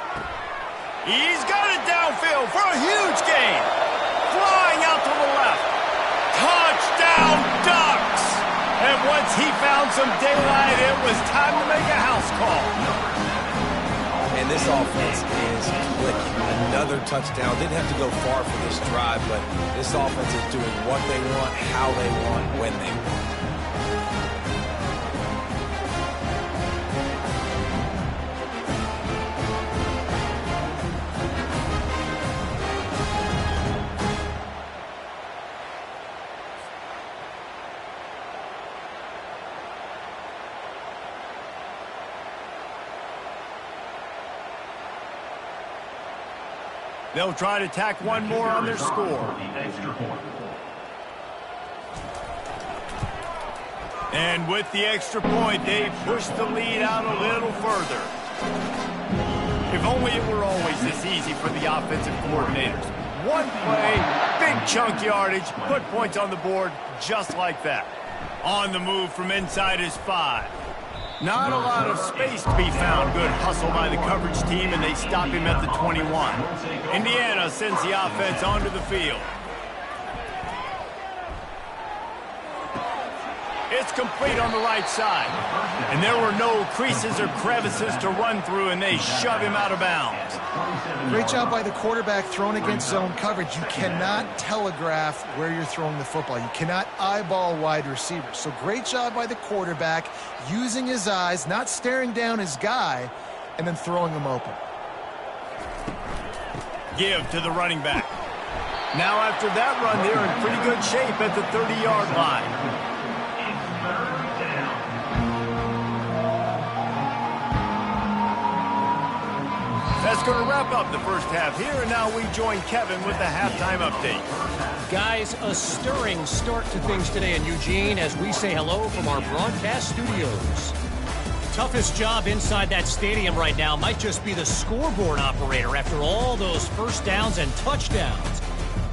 He's got it downfield for a huge gain. Flying out to the left. Touchdown, Ducks! And once he found some daylight, it was time to make a house call. And this offense is is clicking. Another touchdown. Didn't have to go far for this drive, but this offense is doing what they want, how they want, when they want. They'll try to tack one more on their score. And with the extra point, they push the lead out a little further. If only it were always this easy for the offensive coordinators. One play, big chunk yardage, put points on the board just like that. On the move from inside his 5. Not a lot of space to be found. Good hustle by the coverage team, and they stop him at the 21. Indiana sends the offense onto the field. It's complete on the right side. And there were no creases or crevices to run through, and they shove him out of bounds. Great job by the quarterback throwing against zone coverage. You cannot telegraph where you're throwing the football. You cannot eyeball wide receivers. So great job by the quarterback using his eyes, not staring down his guy, and then throwing him open. Give to the running back. Now after that run, they're in pretty good shape at the 30-yard line. That's going to wrap up the first half here, and now we join Kevin with the halftime update. Guys, a stirring start to things today in Eugene as we say hello from our broadcast studios. Toughest job inside that stadium right now might just be the scoreboard operator after all those first downs and touchdowns.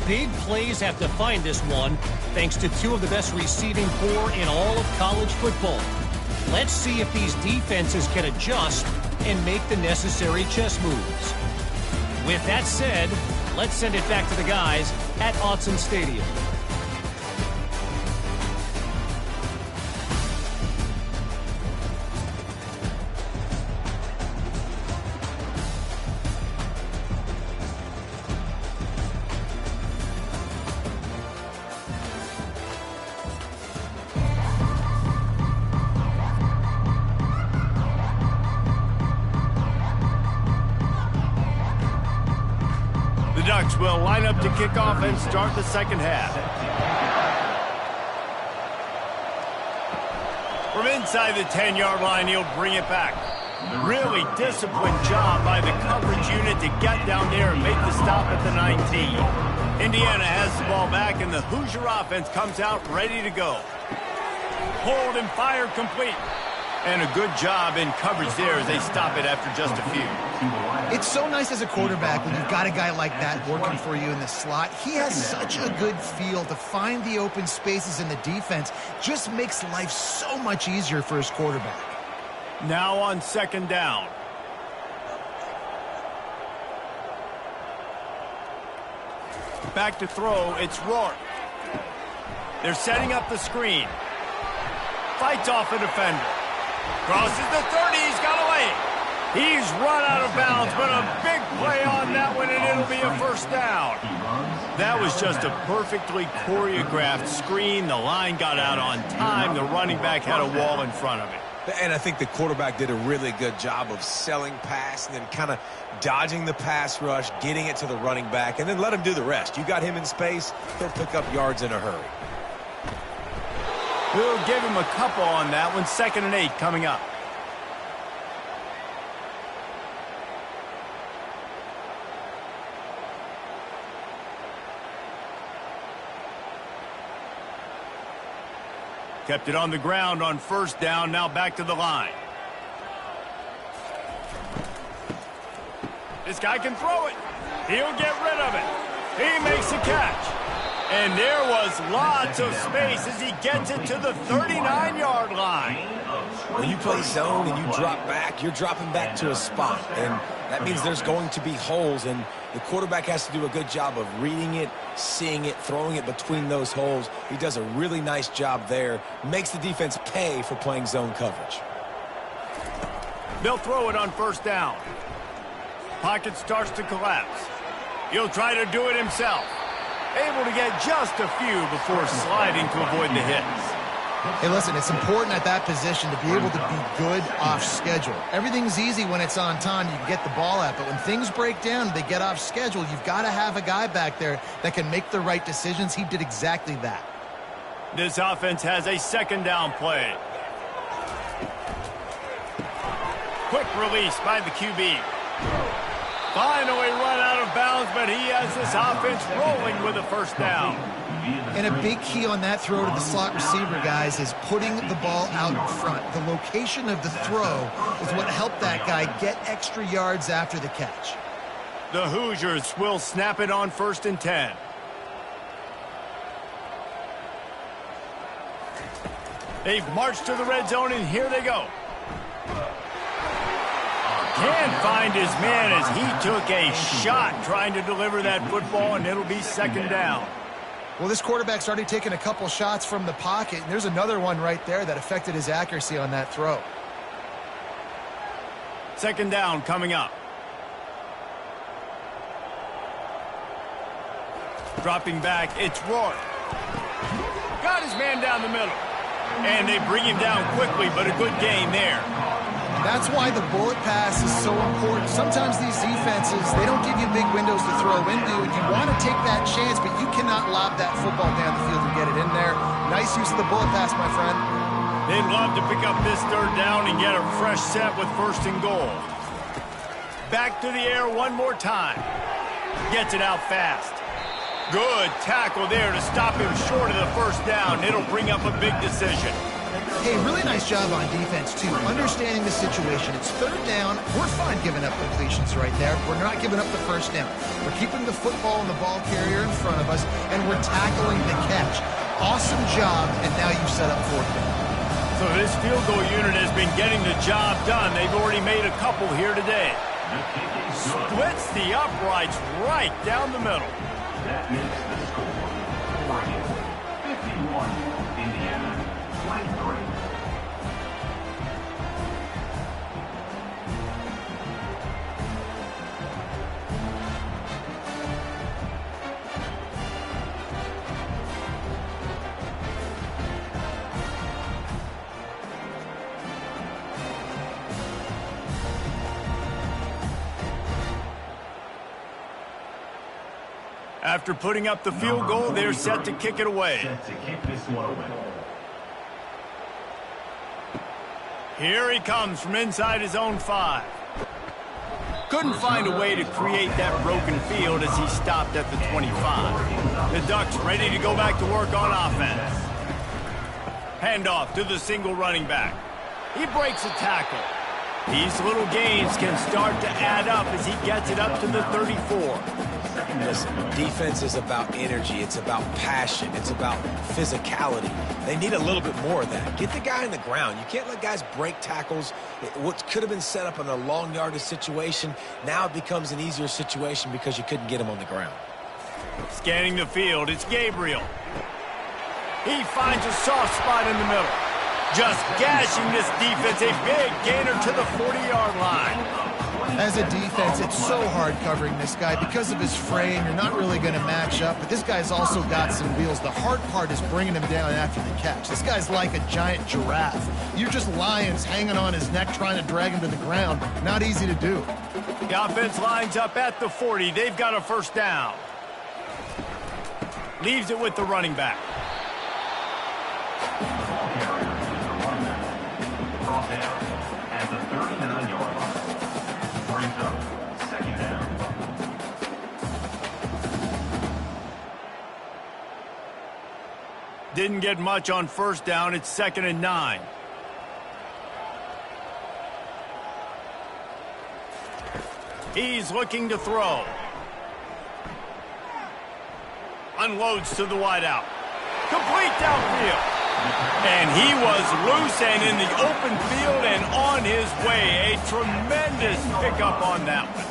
Big plays have defined this one, thanks to two of the best receiving corps in all of college football. Let's see if these defenses can adjust and make the necessary chess moves. With that said, let's send it back to the guys at Autzen Stadium. The Ducks will line up to kick off and start the second half. From inside the 10-yard line, he'll bring it back. Really disciplined job by the coverage unit to get down there and make the stop at the 19. Indiana has the ball back, and the Hoosier offense comes out ready to go. Hold and fire complete. And a good job in coverage there as they stop it after just a few. It's so nice as a quarterback when you've got a guy like that working for you in the slot. He has such a good feel to find the open spaces in the defense. Just makes life so much easier for his quarterback. Now on second down. Back to throw, it's Rourke. They're setting up the screen. Fights off a defender. Crosses the 30, he's got away. He's run out of bounds, but a big play on that one, and it'll be a first down. That was just a perfectly choreographed screen. The line got out on time. The running back had a wall in front of it. And I think the quarterback did a really good job of selling pass and then kind of dodging the pass rush, getting it to the running back, and then let him do the rest. You got him in space, he'll pick up yards in a hurry. We'll give him a couple on that one. 2nd and 8 coming up. Kept it on the ground on first down. Now back to the line. This guy can throw it. He'll get rid of it. He makes a catch. And there was lots of space as he gets it to the 39-yard line. When you play zone and you drop back, you're dropping back to a spot. And that means there's going to be holes, and the quarterback has to do a good job of reading it, seeing it, throwing it between those holes. He does a really nice job there. Makes the defense pay for playing zone coverage. They'll throw it on first down. Pocket starts to collapse. He'll try to do it himself. Able to get just a few before sliding to avoid the hits. Hey, listen, it's important at that position to be able to be good off schedule. Everything's easy when it's on time. You can get the ball out, but when things break down, they get off schedule. You've got to have a guy back there that can make the right decisions. He did exactly that. This offense has a second down play. Quick release by the QB. Finally run out of bounds, but he has this offense rolling with a first down. And a big key on that throw to the slot receiver, guys, is putting the ball out in front. The location of the throw is what helped that guy get extra yards after the catch. The Hoosiers will snap it on 1st and 10. They've marched to the red zone, and here they go. Can't find his man as he took a shot trying to deliver that football, and it'll be second down. Well, this quarterback's already taken a couple shots from the pocket, and there's another one right there that affected his accuracy on that throw. Second down coming up. Dropping back, it's Rourke. Got his man down the middle. And they bring him down quickly, but a good gain there. That's why the bullet pass is so important. Sometimes these defenses, they don't give you big windows to throw into, and you want to take that chance, but you cannot lob that football down the field and get it in there. Nice use of the bullet pass, my friend. They'd love to pick up this third down and get a fresh set with 1st and goal. Back to the air one more time. Gets it out fast. Good tackle there to stop him short of the first down. It'll bring up a big decision. Hey, really nice job on defense, too. Understanding the situation. It's third down. We're fine giving up completions right there. We're not giving up the first down. We're keeping the football and the ball carrier in front of us, and we're tackling the catch. Awesome job, and now you've set up 4th down. So this field goal unit has been getting the job done. They've already made a couple here today. Splits the uprights right down the middle. That makes the score. Oregon 51, Indiana 23. After putting up the field goal, they're set to kick it away. Set to kick this one away. Here he comes from inside his own 5. Couldn't find a way to create that broken field as he stopped at the 25. The Ducks ready to go back to work on offense. Handoff to the single running back. He breaks a tackle. These little gains can start to add up as he gets it up to the 34. Listen, defense is about energy. It's about passion. It's about physicality. They need a little bit more of that. Get the guy on the ground. You can't let guys break tackles. What could have been set up in a long yardage situation, now it becomes an easier situation because you couldn't get him on the ground. Scanning the field, it's Gabriel. He finds a soft spot in the middle. Just gashing this defense, a big gainer to the 40-yard line. As a defense, it's so hard covering this guy. Because of his frame, you're not really going to match up, but this guy's also got some wheels. The hard part is bringing him down after the catch. This guy's like a giant giraffe. You're just lions hanging on his neck trying to drag him to the ground. Not easy to do. The offense lines up at the 40. They've got a first down. Leaves it with the running back. Brought down at the 39-yard line. Brings up second down. Didn't get much on first down. It's 2nd and 9. He's looking to throw. Unloads to the wideout. Complete downfield. And he was loose and in the open field and on his way. A tremendous pickup on that one.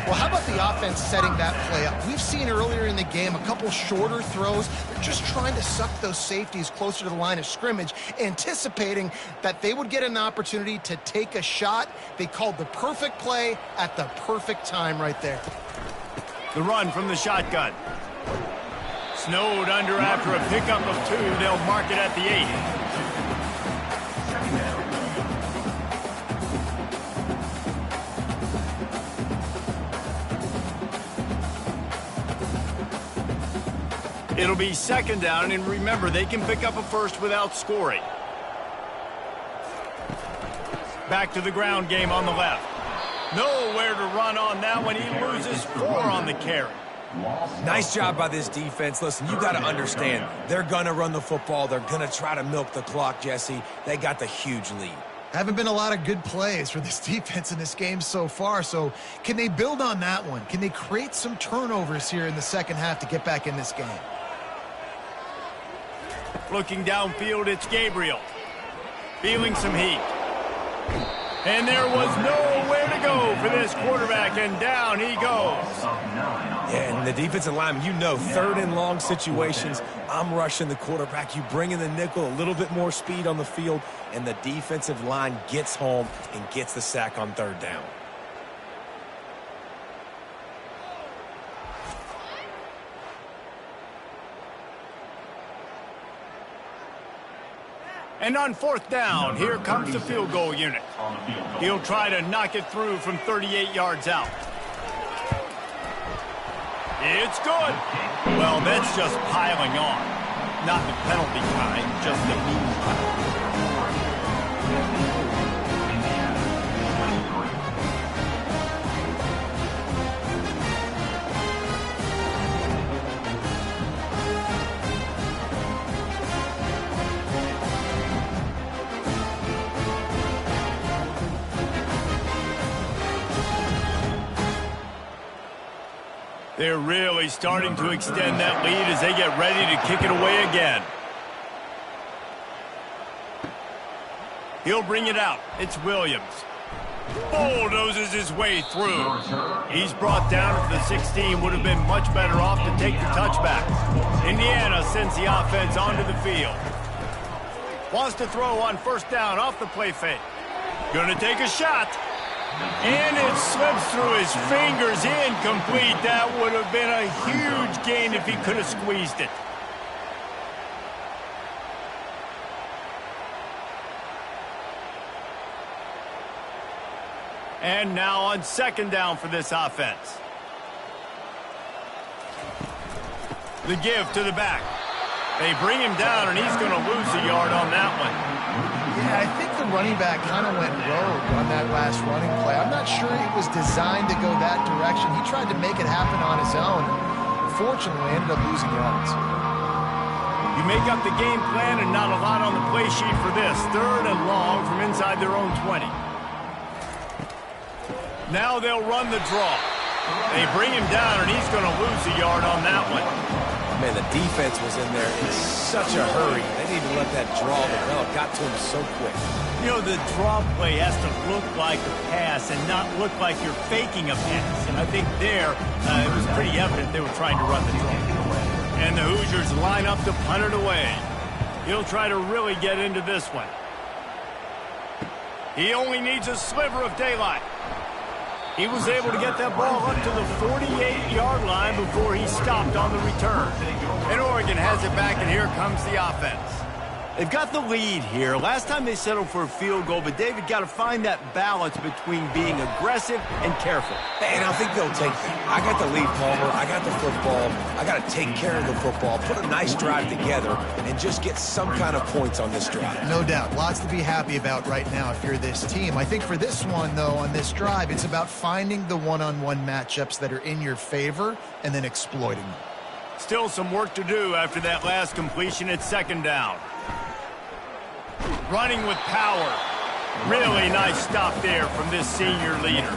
Well, how about the offense setting that play up? We've seen earlier in the game a couple shorter throws. They're just trying to suck those safeties closer to the line of scrimmage, anticipating that they would get an opportunity to take a shot. They called the perfect play at the perfect time right there. The run from the shotgun. Snowed under after a pickup of 2. They'll mark it at the 8. It'll be 2nd down, and remember, they can pick up a first without scoring. Back to the ground game on the left. Nowhere to run on that one. He loses 4 on the carry. Nice job by this defense. Listen, you got to understand, they're going to run the football. They're going to try to milk the clock, Jesse. They got the huge lead. Haven't been a lot of good plays for this defense in this game so far, so can they build on that one? Can they create some turnovers here in the second half to get back in this game? Looking downfield, it's Gabriel. Feeling some heat. And there was nowhere to go for this quarterback, and down he goes. Yeah, and the defensive lineman, you know, 3rd and long situations, I'm rushing the quarterback. You bring in the nickel, a little bit more speed on the field, and the defensive line gets home and gets the sack on 3rd down. And on 4th down, here comes the field goal unit. He'll try to knock it through from 38 yards out. It's good. Well, that's just piling on. Not the penalty kind, just the mean kind. They're really starting to extend that lead as they get ready to kick it away again. He'll bring it out. It's Williams. Bulldozes his way through. He's brought down at the 16. Would have been much better off to take the touchback. Indiana sends the offense onto the field. Wants to throw on 1st down off the play fake. Gonna take a shot. And it slips through his fingers, incomplete. That would have been a huge gain if he could have squeezed it. And now on 2nd down for this offense. The give to the back. They bring him down, and he's going to lose a yard on that one. Yeah, I think the running back kind of went rogue on that last running play. I'm not sure it was designed to go that direction. He tried to make it happen on his own. Unfortunately, ended up losing yards. You make up the game plan and not a lot on the play sheet for this. 3rd and long from inside their own 20. Now they'll run the draw. They bring him down, and he's going to lose a yard on that one. Man, the defense was in there in such a hurry. They didn't even let that draw develop. Got to him so quick. You know, the draw play has to look like a pass and not look like you're faking a pass. And I think there, it was pretty evident they were trying to run the draw. And the Hoosiers line up to punt it away. He'll try to really get into this one. He only needs a sliver of daylight. He was able to get that ball up to the 48-yard line before he stopped on the return. And Oregon has it back, and here comes the offense. They've got the lead here. Last time they settled for a field goal, but David got to find that balance between being aggressive and careful. And I think they'll take that. I got the lead, Palmer. I got the football. I got to take care of the football, put a nice drive together, and just get some kind of points on this drive. No doubt. Lots to be happy about right now if you're this team. I think for this one, though, on this drive, it's about finding the one-on-one matchups that are in your favor and then exploiting them. Still some work to do after that last completion at 2nd down. Running with power. Really nice stop there from this senior leader.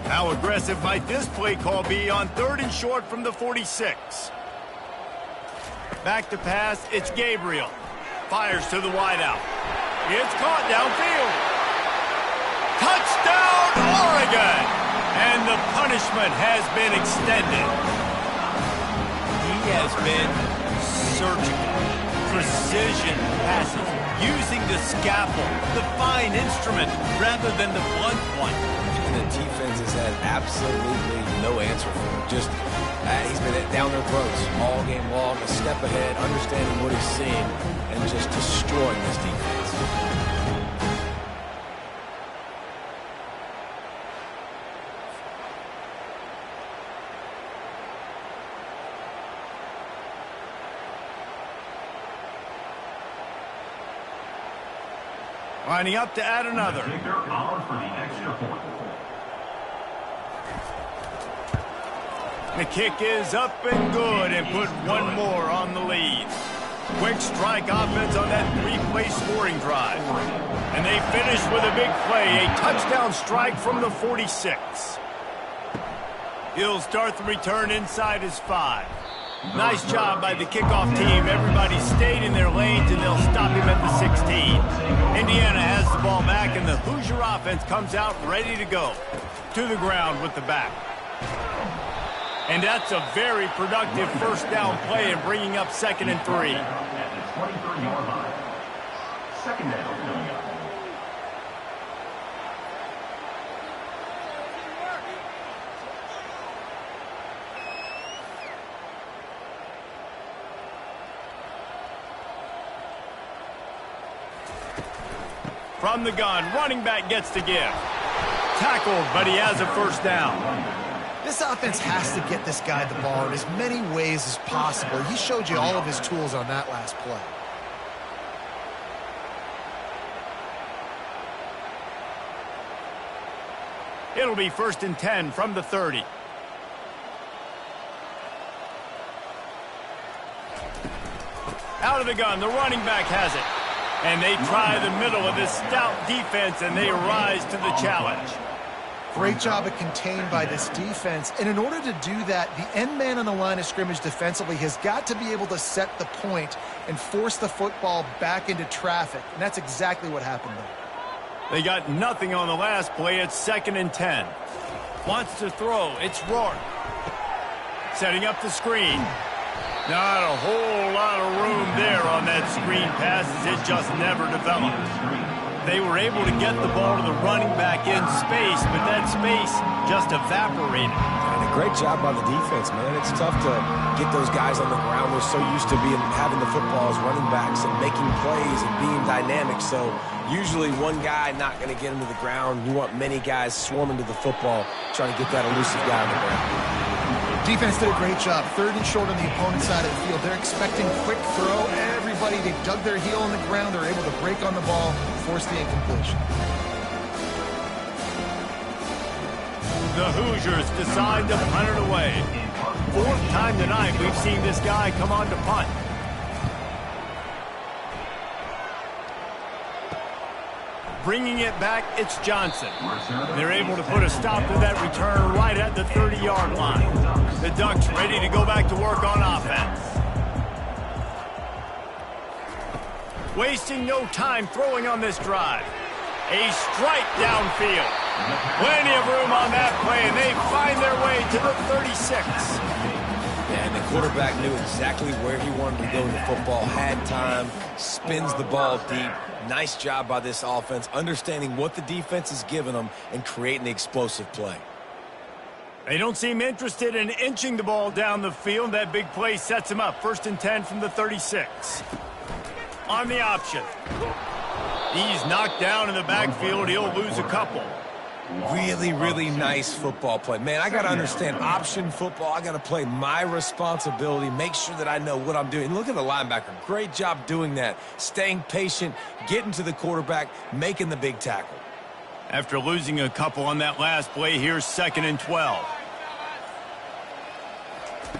How aggressive might this play call be on 3rd and short from the 46? Back to pass, it's Gabriel. Fires to the wideout. It's caught downfield. Touchdown, Oregon! And the punishment has been extended. He has been surgical. Precision passes, using the scalpel, the fine instrument, rather than the blunt one. And the defense has had absolutely no answer for him. Just, he's been down their throats all game long, a step ahead, understanding what he's seeing, and just destroying this defense. Lining up to add another. Kicker on for the extra point. The kick is up and good and put one more on the lead. Quick strike offense on that three-play scoring drive. And they finish with a big play, a touchdown strike from the 46. He'll start the return inside his 5. Nice job by the kickoff team. Everybody stayed in their lanes, and they'll stop him at the 16. Indiana has the ball back, and the Hoosier offense comes out ready to go. To the ground with the back. And that's a very productive first down play and bringing up 2nd and 3. At the 23-yard line. Second down coming up. From the gun, running back gets to give. Tackled, but he has a first down. This offense has to get this guy the ball in as many ways as possible. He showed you all of his tools on that last play. It'll be 1st and 10 from the 30. Out of the gun, the running back has it. And they try the middle of this stout defense, and they rise to the challenge. Great job at contained by this defense. And in order to do that, the end man on the line of scrimmage defensively has got to be able to set the point and force the football back into traffic. And that's exactly what happened there. They got nothing on the last play. It's 2nd and 10. Wants to throw. It's Rourke. Setting up the screen. Not a whole lot of room there on that screen pass as it just never developed. They were able to get the ball to the running back in space, but that space just evaporated. And a great job by the defense, man. It's tough to get those guys on the ground. They're so used to having the football as running backs and making plays and being dynamic. So usually one guy not going to get into the ground. You want many guys swarming to the football, trying to get that elusive guy on the ground. Defense did a great job. 3rd and short on the opponent's side of the field. They're expecting quick throw. Everybody, they dug their heel on the ground. They're able to break on the ball, force the incompletion. The Hoosiers decide to punt it away. 4th time tonight we've seen this guy come on to punt. Bringing it back, it's Johnson. They're able to put a stop to that return right at the 30-yard line. The Ducks ready to go back to work on offense. Wasting no time throwing on this drive. A strike downfield. Plenty of room on that play, and they find their way to the 36. And the quarterback knew exactly where he wanted to go with the football, had time, spins the ball deep. Nice job by this offense, understanding what the defense is giving them and creating the explosive play. They don't seem interested in inching the ball down the field. That big play sets him up. 1st and 10 from the 36. On the option. He's knocked down in the backfield. He'll lose a couple. Really, really nice football play. Man, I got to understand option football. I got to play my responsibility, make sure that I know what I'm doing. Look at the linebacker. Great job doing that. Staying patient, getting to the quarterback, making the big tackle. After losing a couple on that last play, here's 2nd and 12.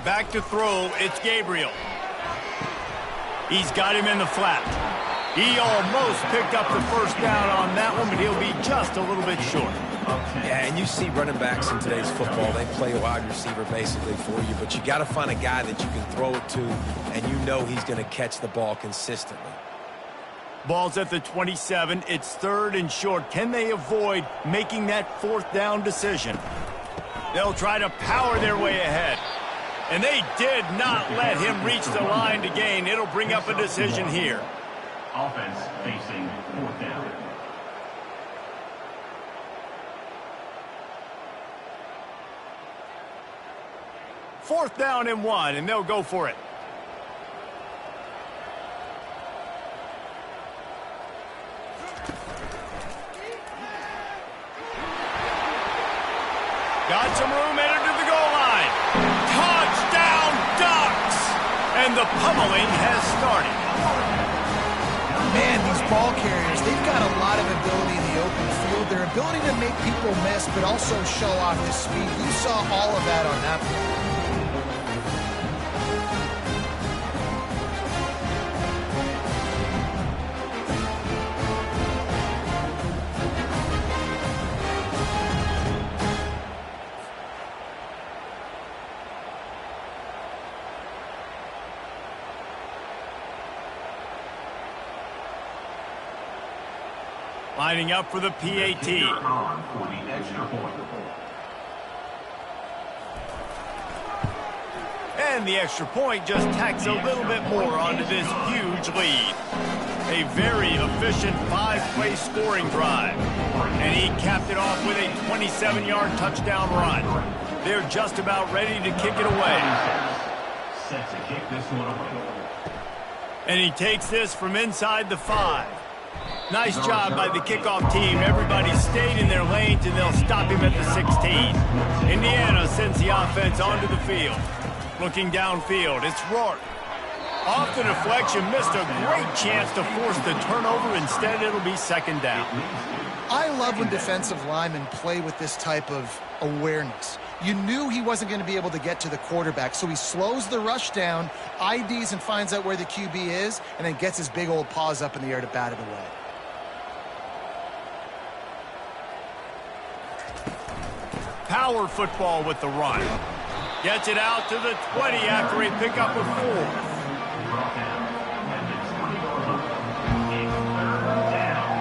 Back to throw, it's Gabriel. He's got him in the flat. He almost picked up the first down on that one, but he'll be just a little bit short. Yeah, and you see running backs in today's football, they play wide receiver basically for you, but you got to find a guy that you can throw it to, and you know he's going to catch the ball consistently. Ball's at the 27. It's 3rd and short. Can they avoid making that 4th down decision? They'll try to power their way ahead. And they did not let him reach the line to gain. It'll bring up a decision here. Offense facing 4th down. Fourth down and 1, and they'll go for it. Got some room, entered to the goal line. Touchdown, Ducks! And the pummeling has started. Man, these ball carriers, they've got a lot of ability in the open field. Their ability to make people miss, but also show off the speed. You saw all of that on that play. Lining up for the PAT. For the extra point. And the extra point just tacks a little bit more onto this huge lead. A very efficient 5-play scoring drive. And he capped it off with a 27-yard touchdown run. They're just about ready to kick it away. Set to kick this one away. And he takes this from inside the 5. Nice job by the kickoff team. Everybody stayed in their lanes, and they'll stop him at the 16. Indiana sends the offense onto the field. Looking downfield, it's Rourke. Off the deflection, missed a great chance to force the turnover. Instead, it'll be 2nd down. I love when defensive linemen play with this type of awareness. You knew he wasn't going to be able to get to the quarterback, so he slows the rush down, IDs and finds out where the QB is, and then gets his big old paws up in the air to bat it away. Power football with the run. Gets it out to the 20 after a pickup of 4. Brought down at the 20-yard line. It's 3rd down.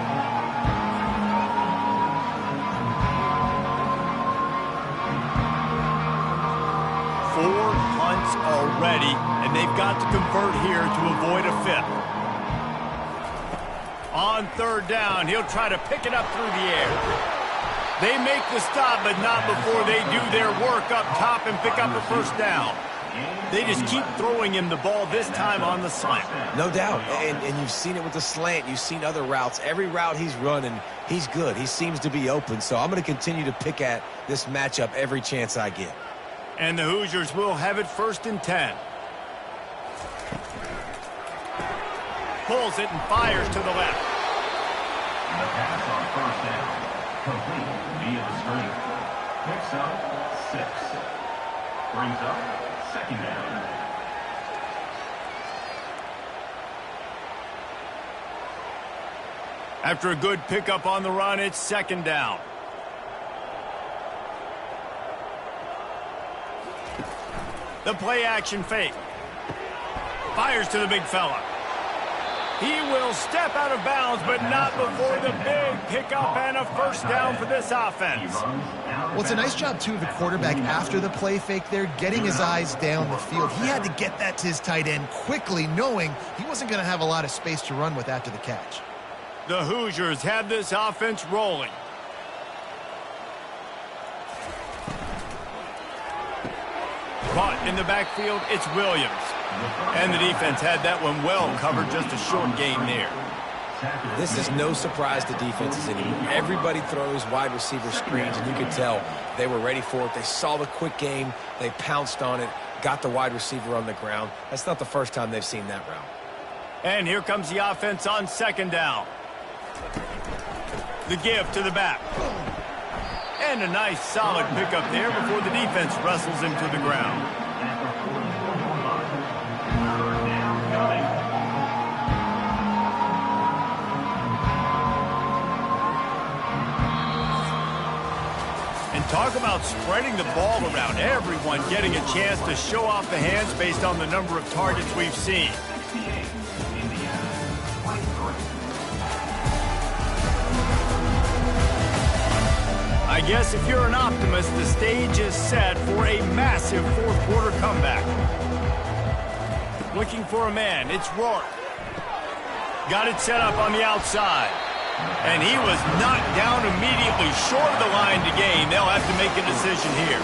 Four punts already, and they've got to convert here to avoid a 5th. On 3rd down, he'll try to pick it up through the air. They make the stop, but not before they do their work up top and pick up a 1st down. They just keep throwing him the ball, this time on the slant. No doubt, and you've seen it with the slant. You've seen other routes. Every route he's running, he's good. He seems to be open, so I'm going to continue to pick at this matchup every chance I get. And the Hoosiers will have it 1st and 10. Pulls it and fires to the left. The pass on 1st down. Complete via the screen. Picks up 6. Brings up 2nd down. After a good pickup on the run, it's 2nd down. The play action fake. Fires to the big fella. He will step out of bounds, but not before the big pickup and a 1st down for this offense. Well, it's a nice job, too, of the quarterback after the play fake there, getting his eyes down the field. He had to get that to his tight end quickly, knowing he wasn't going to have a lot of space to run with after the catch. The Hoosiers have this offense rolling. Caught in the backfield, it's Williams. And the defense had that one well covered, just a short gain there. This is no surprise to defenses anymore. Everybody throws wide receiver screens, and you could tell they were ready for it. They saw the quick game. They pounced on it, got the wide receiver on the ground. That's not the first time they've seen that route. And here comes the offense on 2nd down. The give to the back. And a nice solid pickup there before the defense wrestles him to the ground. Talk about spreading the ball around. Everyone getting a chance to show off the hands based on the number of targets we've seen. I guess if you're an optimist, the stage is set for a massive fourth-quarter comeback. Looking for a man, it's Rourke. Got it set up on the outside. And he was knocked down immediately short of the line to gain. They'll have to make a decision here.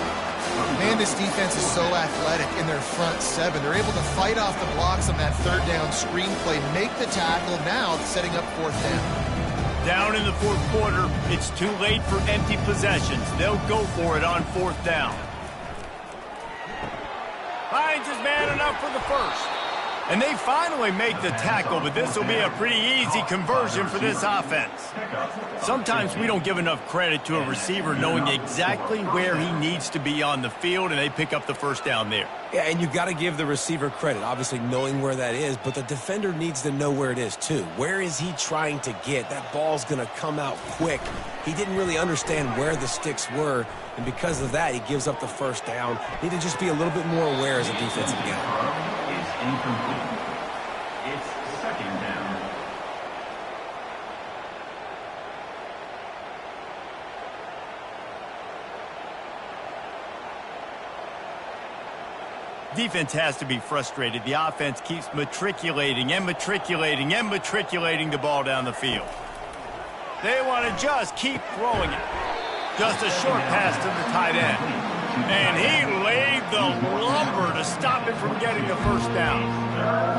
Man, this defense is so athletic in their front seven. They're able to fight off the blocks on that third down screen play, make the tackle, now setting up fourth down. Down in the fourth quarter, it's too late for empty possessions. They'll go for it on fourth down. Finds his man enough for the first. And they finally make the tackle, but this will be a pretty easy conversion for this offense. Sometimes we don't give enough credit to a receiver knowing exactly where he needs to be on the field, and they pick up the first down there. Yeah, and you've got to give the receiver credit, obviously knowing where that is, but the defender needs to know where it is too. Where is he trying to get? That ball's going to come out quick. He didn't really understand where the sticks were, and because of that, he gives up the first down. Need to just be a little bit more aware as a defensive guy. Incomplete. It's second down. Defense has to be frustrated. The offense keeps matriculating and matriculating and matriculating the ball down the field. They want to just keep throwing it. Just a short pass to the tight end. And he laid the lumber to stop it from getting the first down.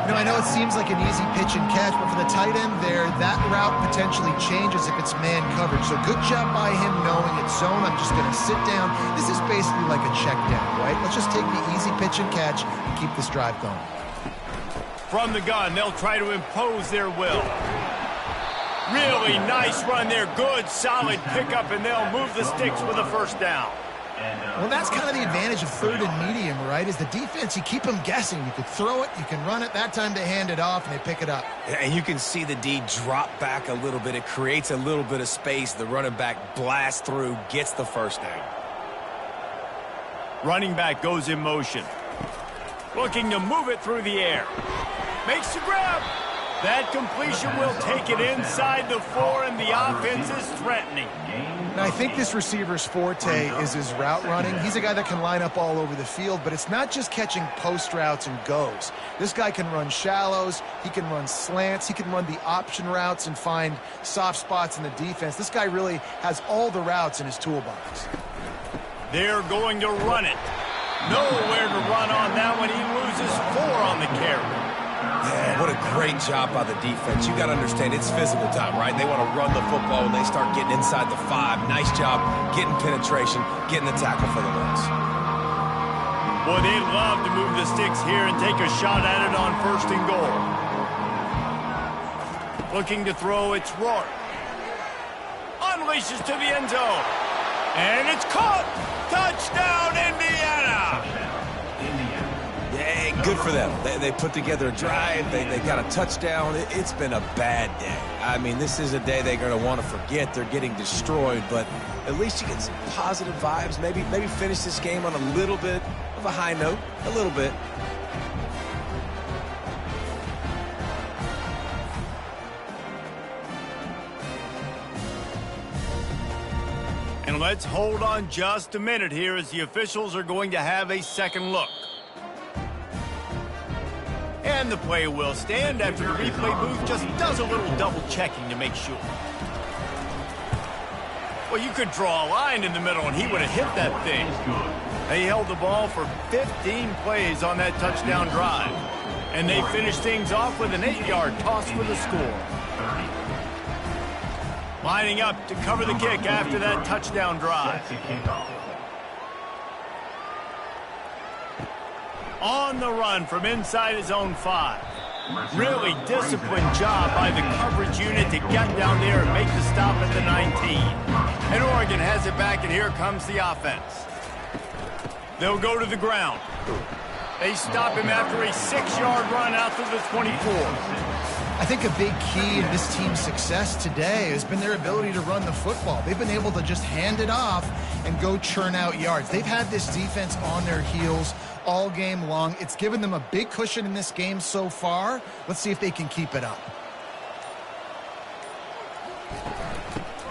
I know it seems like an easy pitch and catch, but for the tight end there, that route potentially changes if it's man coverage. So good job by him knowing it's zone. I'm just going to sit down. This is basically like a check down, right? Let's just take the easy pitch and catch and keep this drive going. From the gun, they'll try to impose their will. Really nice run there. Good, solid pickup, and they'll move the sticks for the first down. Well, that's kind of the advantage of third and medium, right? Is the defense, you keep them guessing. You could throw it, you can run it. That time they hand it off, and they pick it up. And you can see the D drop back a little bit. It creates a little bit of space. The running back blasts through, gets the first down. Running back goes in motion. Looking to move it through the air. Makes the grab. That completion will take it inside the 4, and the offense is threatening. Now, I think this receiver's forte is his route running. He's a guy that can line up all over the field, but it's not just catching post routes and goes. This guy can run shallows, he can run slants, he can run the option routes and find soft spots in the defense. This guy really has all the routes in his toolbox. They're going to run it. Nowhere to run on that one. He loses 4 on the carry. Yeah, what a great job by the defense. You got to understand, it's physical time, right? They want to run the football when they start getting inside the 5. Nice job getting penetration, getting the tackle for the loss. Boy, they'd love to move the sticks here and take a shot at it on first and goal. Looking to throw, it's Rourke. Unleashes to the end zone. And it's caught! Touchdown, Indiana! Yeah, good for them. They put together a drive. They got a touchdown. It's been a bad day. I mean, this is a day they're going to want to forget. They're getting destroyed, but at least you get some positive vibes. Maybe finish this game on a little bit of a high note. A little bit. And let's hold on just a minute here as the officials are going to have a second look. And the play will stand after the replay booth just does a little double checking to make sure. Well, you could draw a line in the middle and he would have hit that thing. They held the ball for 15 plays on that touchdown drive. And they finished things off with an 8-yard toss for the score. Lining up to cover the kick after that touchdown drive. On the run from inside his own 5. Really disciplined job by the coverage unit to get down there and make the stop at the 19. And Oregon has it back, and here comes the offense. They'll go to the ground. They stop him after a 6-yard run out to the 24. I think a big key in this team's success today has been their ability to run the football. They've been able to just hand it off and go churn out yards. They've had this defense on their heels all game long. It's given them a big cushion in this game so far. Let's see if they can keep it up.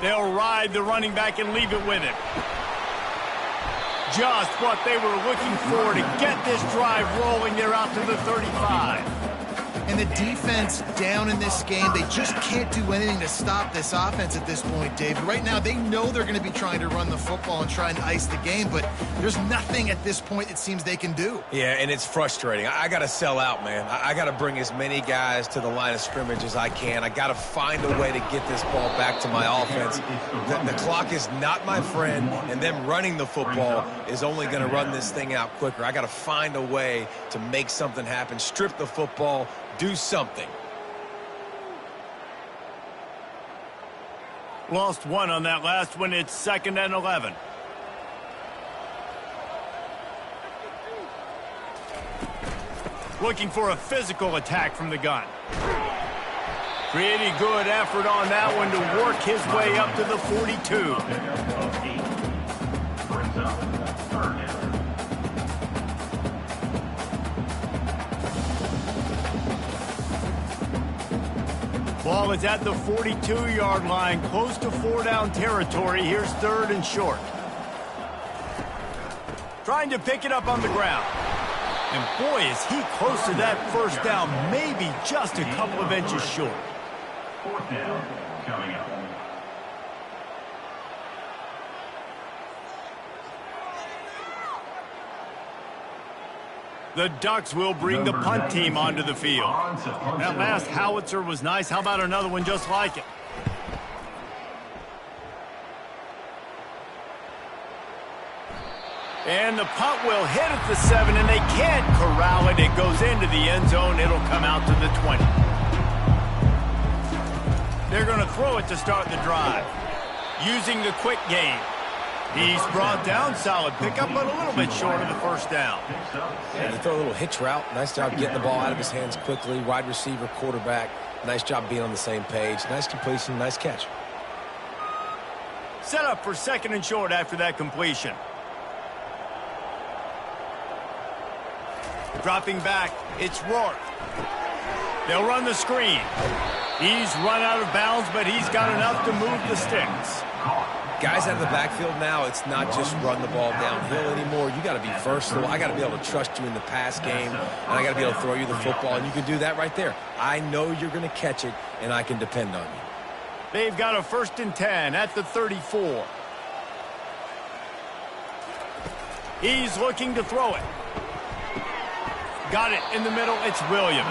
They'll ride the running back and leave it with him. Just what they were looking for to get this drive rolling. They're out to the 35. And the defense down in this game, they just can't do anything to stop this offense at this point, David. Right now, they know they're going to be trying to run the football and try and ice the game, but there's nothing at this point it seems they can do. Yeah, and it's frustrating. I got to sell out, man. I got to bring as many guys to the line of scrimmage as I can. I got to find a way to get this ball back to my offense. The clock is not my friend, and them running the football is only going to run this thing out quicker. I got to find a way to make something happen, strip the football, do something. Lost one on that last one. It's 2nd and 11. Looking for a physical attack from the gun. Pretty good effort on that one to work his way up to the 42. Brings up 3rd down. Ball is at the 42-yard line, close to 4-down territory. Here's 3rd and short. Trying to pick it up on the ground. And boy, is he close to that 1st down, maybe just a couple of inches short. 4th down coming up. The Ducks will bring the punt team onto the field. That last howitzer was nice. How about another one just like it? And the punt will hit at the 7, and they can't corral it. It goes into the end zone. It'll come out to the 20. They're going to throw it to start the drive. Using the quick game. He's brought down, solid pickup, but a little bit short of the 1st down. Yeah, you throw a little hitch route. Nice job getting the ball out of his hands quickly. Wide receiver, quarterback. Nice job being on the same page. Nice completion, nice catch. Set up for 2nd and short after that completion. Dropping back, it's Rourke. They'll run the screen. He's run out of bounds, but he's got enough to move the sticks. Guys out of the backfield now, it's not just run the ball downhill anymore. You got to be versatile. I got to be able to trust you in the pass game, and I got to be able to throw you the football, and you can do that right there. I know you're going to catch it, and I can depend on you. They've got a 1st and 10 at the 34. He's looking to throw it. Got it in the middle. It's Williams.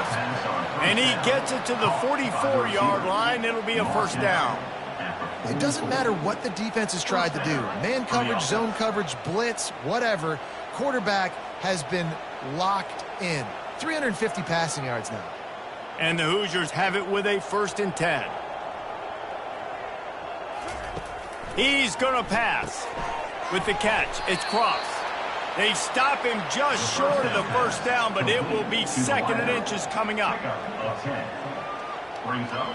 And he gets it to the 44-yard line. It'll be a 1st down. It doesn't matter what the defense has tried to do. Man coverage, zone coverage, blitz, whatever. Quarterback has been locked in. 350 passing yards now. And the Hoosiers have it with a 1st and 10. He's going to pass. With the catch, it's Cross. They stop him just short of the 1st down, but it will be 2nd and inches coming up. Brings up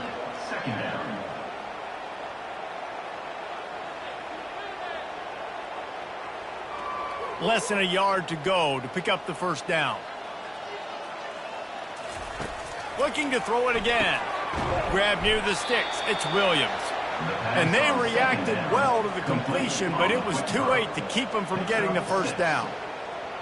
2nd down. Less than a yard to go to pick up the 1st down. Looking to throw it again. Grab near the sticks. It's Williams. And they reacted well to the completion, but it was too late to keep them from getting the 1st down.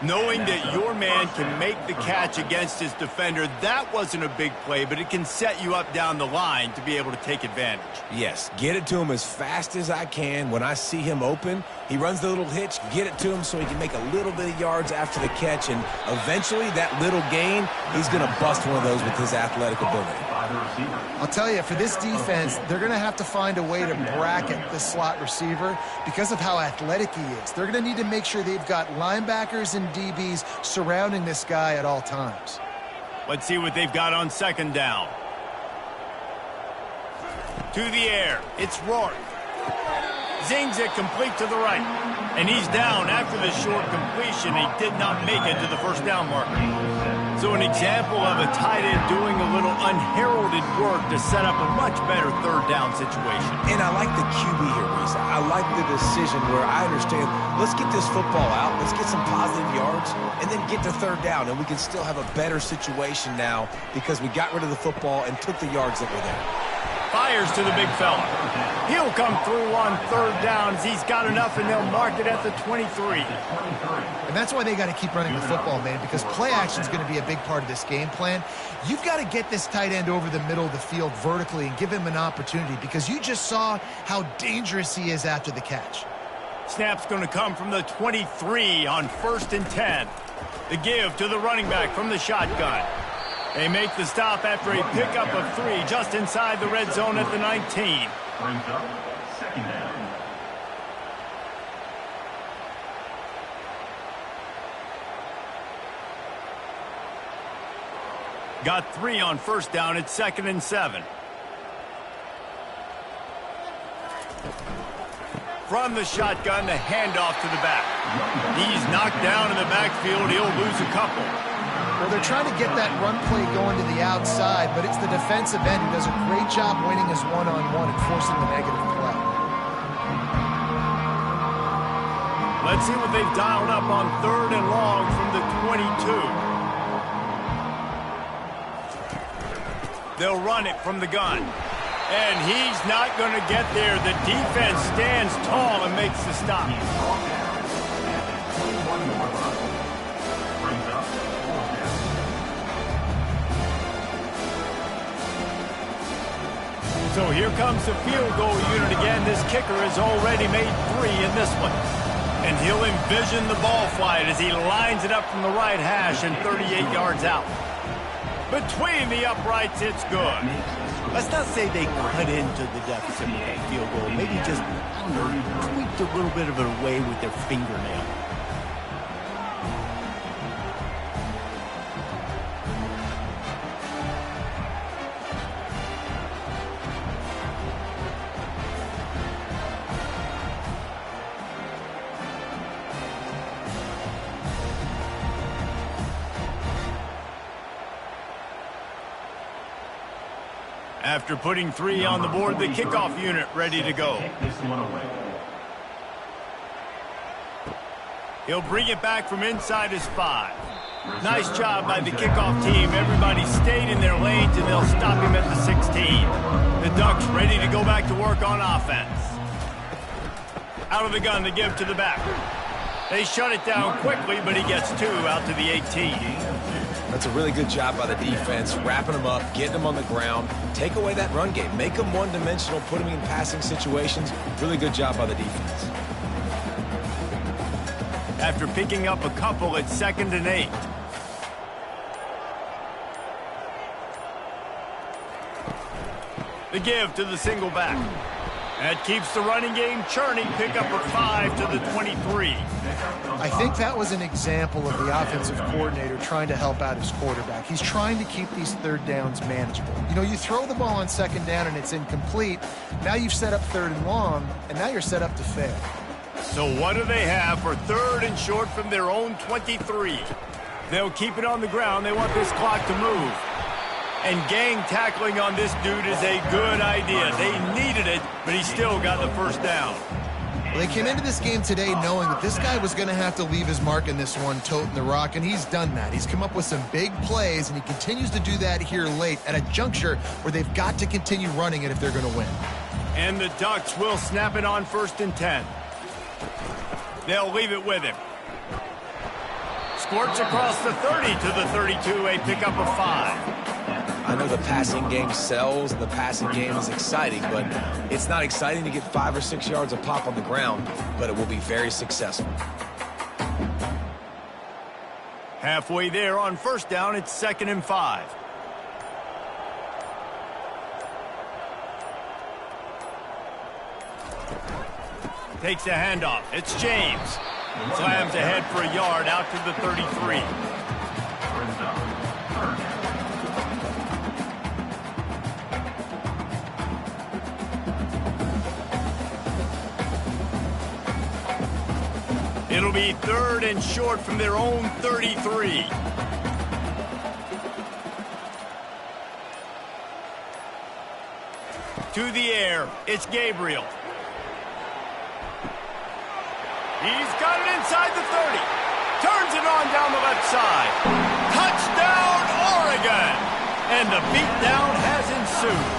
Knowing that your man can make the catch against his defender, that wasn't a big play, but it can set you up down the line to be able to take advantage. Yes, get it to him as fast as I can. When I see him open, he runs the little hitch, get it to him so he can make a little bit of yards after the catch, and eventually that little gain, he's going to bust one of those with his athletic ability. I'll tell you, for this defense, they're going to have to find a way to bracket the slot receiver because of how athletic he is. They're going to need to make sure they've got linebackers and DBs surrounding this guy at all times. Let's see what they've got on 2nd down. To the air, it's Rourke. Zings it complete to the right. And he's down after the short completion. He did not make it to the 1st down marker. So an example of a tight end doing a little unheralded work to set up a much better third down situation. And I like the QB here, Reese. I like the decision where I understand, let's get this football out, let's get some positive yards, and then get to third down, and we can still have a better situation now because we got rid of the football and took the yards that were there. Fires to the big fella. He'll come through on third downs. He's got enough, and they'll mark it at the 23. And that's why they got to keep running the football, man, because play action is going to be a big part of this game plan. You've got to get this tight end over the middle of the field vertically and give him an opportunity because you just saw how dangerous he is after the catch. Snap's going to come from the 23 on 1st and 10. The give to the running back from the shotgun. They make the stop after a pickup of 3 just inside the red zone at the 19. Brings up 2nd down. Got 3 on 1st down at 2nd and 7. From the shotgun, the handoff to the back. He's knocked down in the backfield. He'll lose a couple. Well, they're trying to get that run play going to the outside, but it's the defensive end who does a great job winning his one-on-one and forcing the negative play. Let's see what they've dialed up on 3rd and long from the 22. They'll run it from the gun. And he's not going to get there. The defense stands tall and makes the stop. So here comes the field goal unit again. This kicker has already made 3 in this one. And he'll envision the ball flight as he lines it up from the right hash and 38 yards out. Between the uprights, it's good. Let's not say they cut into the deficit with that field goal. Maybe just, I don't know, tweaked a little bit of it away with their fingernail. After putting 3 on the board, the kickoff unit ready to go. He'll bring it back from inside his 5. Nice job by the kickoff team. Everybody stayed in their lanes, and they'll stop him at the 16. The Ducks ready to go back to work on offense. Out of the gun, the give to the back. They shut it down quickly, but he gets 2 out to the 18. That's a really good job by the defense, wrapping them up, getting them on the ground, take away that run game, make them one-dimensional, put them in passing situations. Really good job by the defense. After picking up a couple at 2nd and 8. The give to the single back. That keeps the running game churning. Pick up a 5 to the 23. I think that was an example of the offensive coordinator trying to help out his quarterback. He's trying to keep these third downs manageable. You know, you throw the ball on 2nd down and it's incomplete. Now you've set up 3rd and long, and now you're set up to fail. So what do they have for 3rd and short from their own 23? They'll keep it on the ground. They want this clock to move. And gang tackling on this dude is a good idea. They needed it, but he still got the 1st down. Well, they came into this game today knowing that this guy was going to have to leave his mark in this one, toting the rock, and he's done that. He's come up with some big plays, and he continues to do that here late at a juncture where they've got to continue running it if they're going to win. And the Ducks will snap it on 1st and 10. They'll leave it with him. Squirts across the 30 to the 32, a pickup of 5. I know the passing game sells and the passing game is exciting, but it's not exciting to get 5 or 6 yards of pop on the ground, but it will be very successful. Halfway there on 1st down, it's 2nd and 5. Takes the handoff. It's James. Slams ahead for a yard out to the 33. It'll be 3rd and short from their own 33. To the air, it's Gabriel. He's got it inside the 30. Turns it on down the left side. Touchdown, Oregon! And the beatdown has ensued.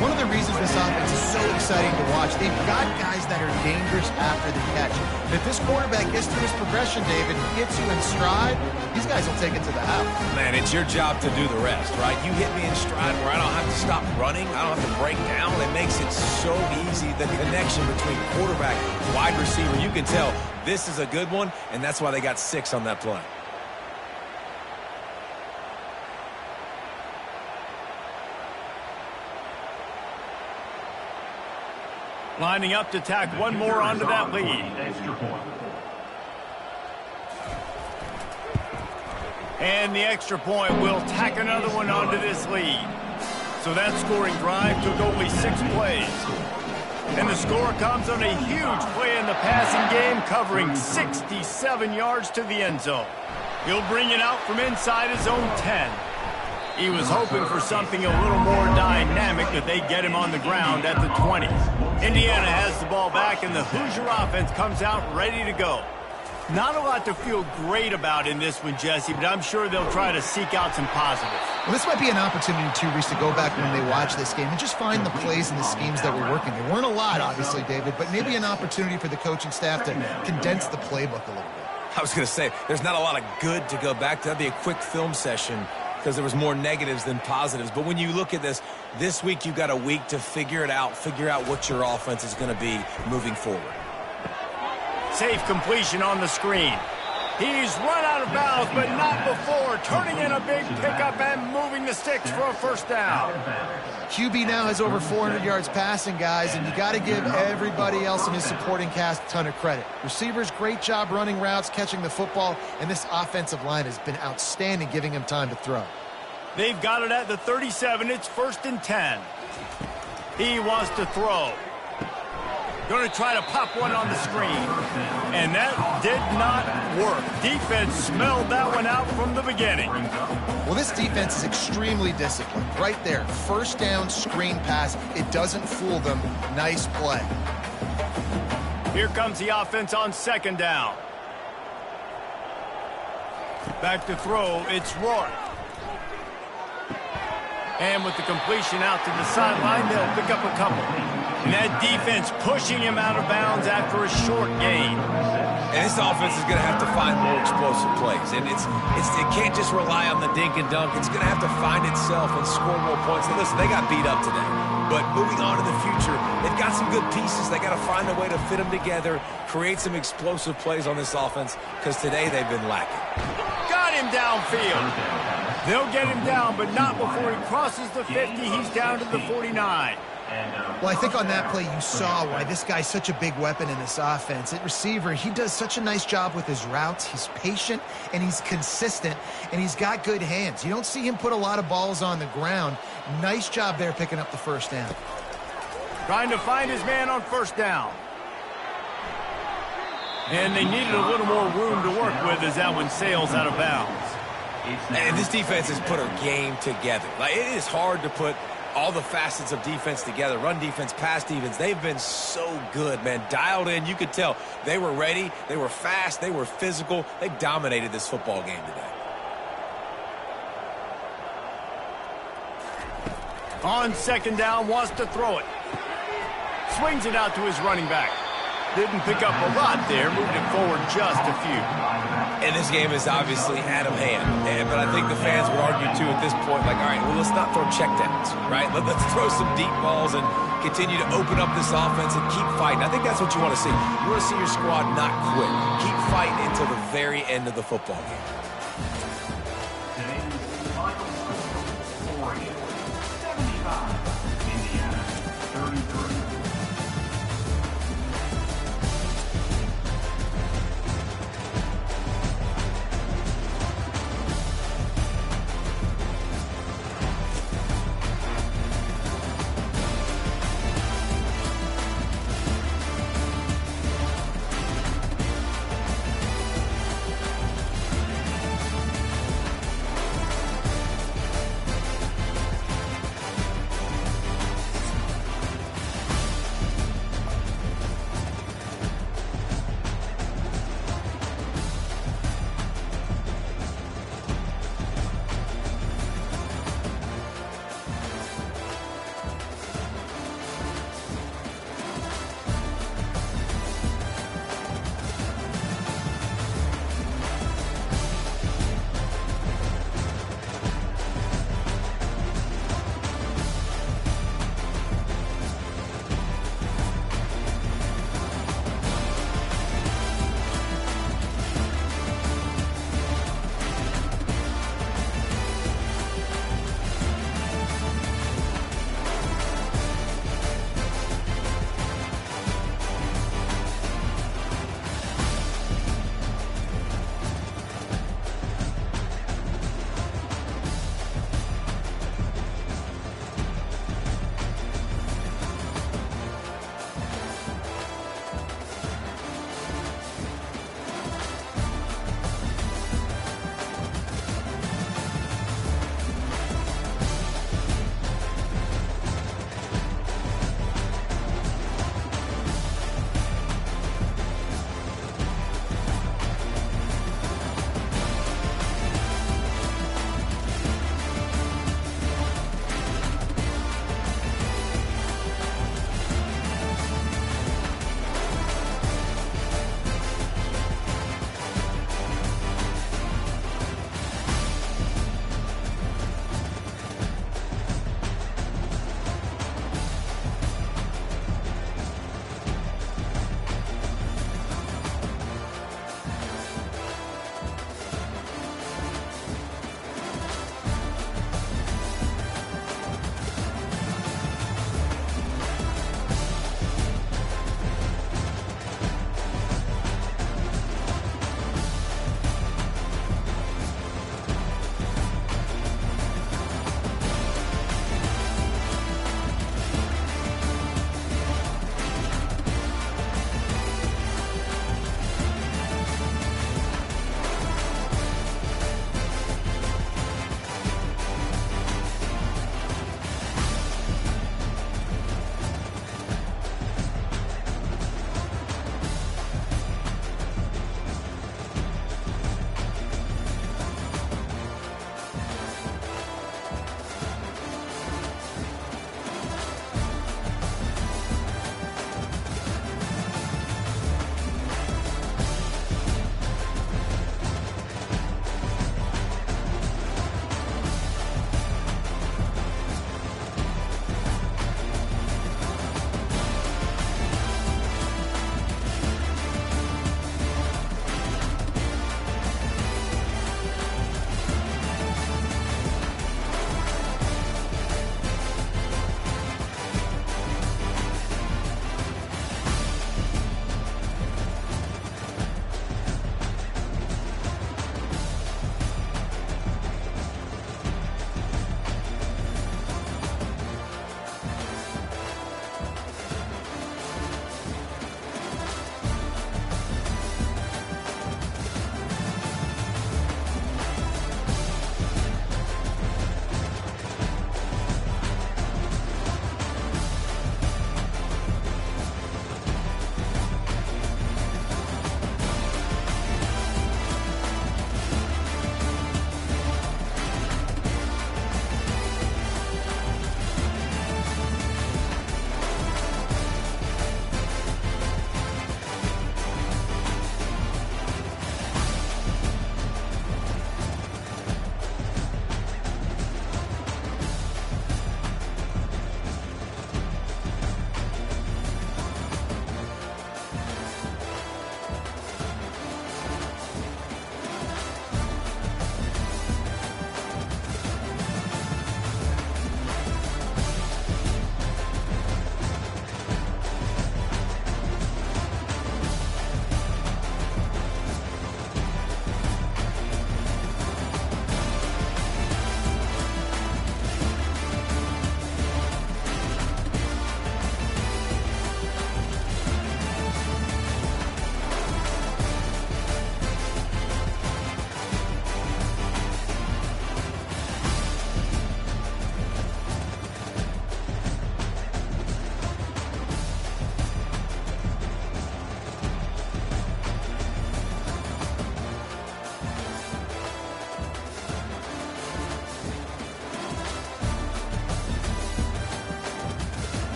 One of the reasons this offense is so exciting to watch, they've got guys that are dangerous after the catch. And if this quarterback gets through his progression, David, gets you in stride, these guys will take it to the house. Man, it's your job to do the rest, right? You hit me in stride where I don't have to stop running. I don't have to break down. It makes it so easy. The connection between quarterback and wide receiver, you can tell this is a good one, and that's why they got 6 on that play. Lining up to tack one more onto that lead. Extra point. And the extra point will tack another one onto this lead. So that scoring drive took only 6 plays. And the score comes on a huge play in the passing game, covering 67 yards to the end zone. He'll bring it out from inside his own 10. He was hoping for something a little more dynamic, but they get him on the ground at the 20. Indiana has the ball back, and the Hoosier offense comes out ready to go. Not a lot to feel great about in this one, Jesse, but I'm sure they'll try to seek out some positives. Well, this might be an opportunity, too, Reese, to go back when they watch this game and just find the plays and the schemes that were working. There weren't a lot, obviously, David, but maybe an opportunity for the coaching staff to condense the playbook a little bit. I was going to say, there's not a lot of good to go back to. That'd be a quick film session because there was more negatives than positives. But when you look at this week you've got a week to figure it out, figure out what your offense is going to be moving forward. Safe completion on the screen. He's run out of bounds, but not before. Turning in a big pickup and moving the sticks for a first down. QB now has over 400 yards passing, guys, and you got to give everybody else in his supporting cast a ton of credit. Receivers, great job running routes, catching the football, and this offensive line has been outstanding, giving him time to throw. They've got it at the 37. It's 1st and 10. He wants to throw. Going to try to pop one on the screen. And that did not work. Defense smelled that one out from the beginning. Well, this defense is extremely disciplined. Right there, first down, screen pass. It doesn't fool them. Nice play. Here comes the offense on 2nd down. Back to throw, it's Rourke. And with the completion out to the sideline, they'll pick up a couple. And that defense pushing him out of bounds after a short gain. And this offense is going to have to find more explosive plays. And it can't just rely on the dink and dunk. It's going to have to find itself and score more points. And listen, they got beat up today. But moving on to the future, they've got some good pieces. They got to find a way to fit them together, create some explosive plays on this offense, because today they've been lacking. Got him downfield. They'll get him down, but not before he crosses the 50. He's down to the 49. Well, I think on that play you saw why this guy's such a big weapon in this offense. At receiver, he does such a nice job with his routes. He's patient, and he's consistent, and he's got good hands. You don't see him put a lot of balls on the ground. Nice job there picking up the first down. Trying to find his man on 1st down. And they needed a little more room to work with as that one sails out of bounds. And this defense has put a game together. Like, it is hard to put all the facets of defense together. Run defense, pass defense. They've been so good, man. Dialed in. You could tell they were ready. They were fast. They were physical. They dominated this football game today. On 2nd down, wants to throw it. Swings it out to his running back. Didn't pick up a lot there. Moved it forward just a few. And this game is obviously out of hand. But I think the fans would argue, too, at this point, like, all right, well, let's not throw checkdowns, right? Let's throw some deep balls and continue to open up this offense and keep fighting. I think that's what you want to see. You want to see your squad not quit. Keep fighting until the very end of the football game. Today's final score, Oregon 75, Indiana 33.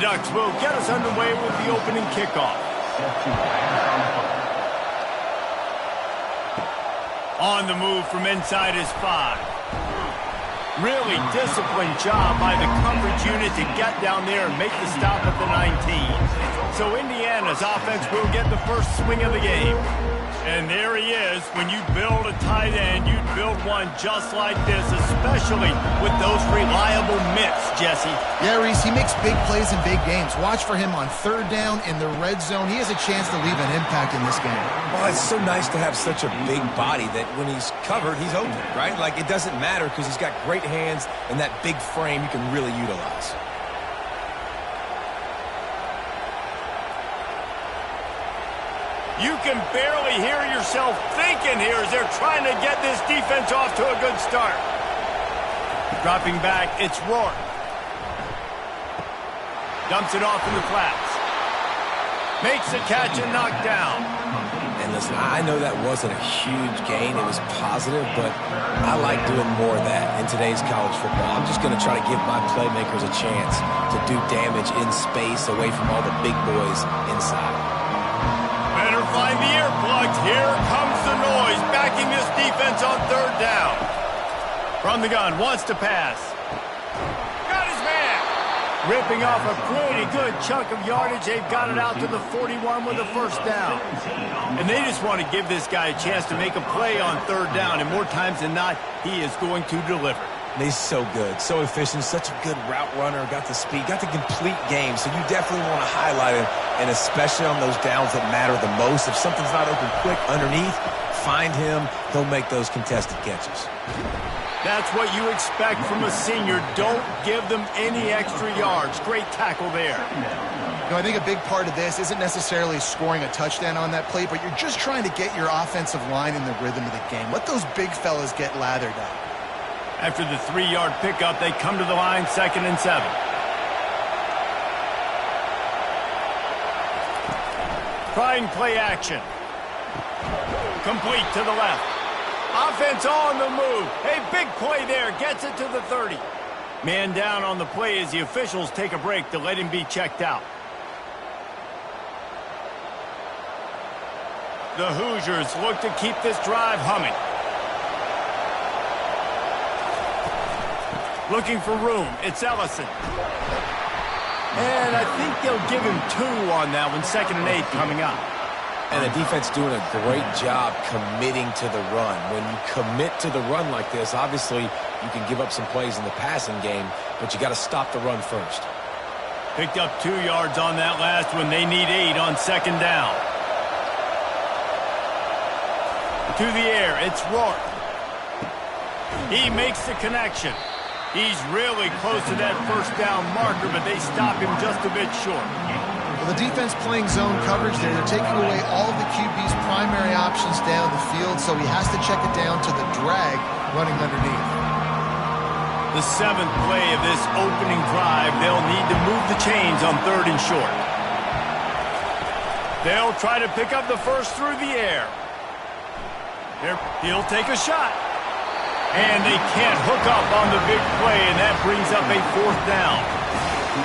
Ducks will get us underway with the opening kickoff. On the move from inside his 5. Really disciplined job by the coverage unit to get down there and make the stop at the 19. So Indiana's offense will get the first swing of the game. And there he is. When you build a tight end, you build one just like this, especially with those reliable mitts, Jesse. Yeah, Reese, he makes big plays in big games. Watch for him on third down in the red zone. He has a chance to leave an impact in this game. Well, it's so nice to have such a big body that when he's covered, he's open, right? Like, it doesn't matter because he's got great hands and that big frame you can really utilize. You can barely hear yourself thinking here as they're trying to get this defense off to a good start. Dropping back, it's Rourke. Dumps it off in the flats. Makes the catch and knocked down. And listen, I know that wasn't a huge gain. It was positive, but I like doing more of that in today's college football. I'm just going to try to give my playmakers a chance to do damage in space away from all the big boys inside. Better find the earplugs. Here comes the noise, backing this defense on third down. From the gun, wants to pass. Got his man. Ripping off a pretty good chunk of yardage. They've got it out to the 41 with a first down. And they just want to give this guy a chance to make a play on third down. And more times than not, he is going to deliver. He's so good, so efficient, such a good route runner, got the speed, got the complete game. So you definitely want to highlight him, and especially on those downs that matter the most. If something's not open quick underneath, find him. He'll make those contested catches. That's what you expect from a senior. Don't give them any extra yards. Great tackle there. You know, I think a big part of this isn't necessarily scoring a touchdown on that play, but you're just trying to get your offensive line in the rhythm of the game. Let those big fellas get lathered up. After the 3-yard pickup, they come to the line, 2nd and 7. Trying play action. Complete to the left. Offense on the move. A big play there. Gets it to the 30. Man down on the play as the officials take a break to let him be checked out. The Hoosiers look to keep this drive humming. Looking for room. It's Ellison. And I think they'll give him 2 on that one. 2nd and 8 coming up. And the defense doing a great job committing to the run. When you commit to the run like this, obviously you can give up some plays in the passing game, but you got to stop the run first. Picked up 2 yards on that last one. They need 8 on 2nd down. To the air, it's Rourke. He makes the connection. He's really close to that first down marker, but they stop him just a bit short. Well, the defense playing zone coverage there. They're taking away all of the QB's primary options down the field, so he has to check it down to the drag running underneath. The 7th play of this opening drive, they'll need to move the chains on 3rd and short. They'll try to pick up the first through the air. He'll take a shot. And they can't hook up on the big play, and that brings up a 4th down.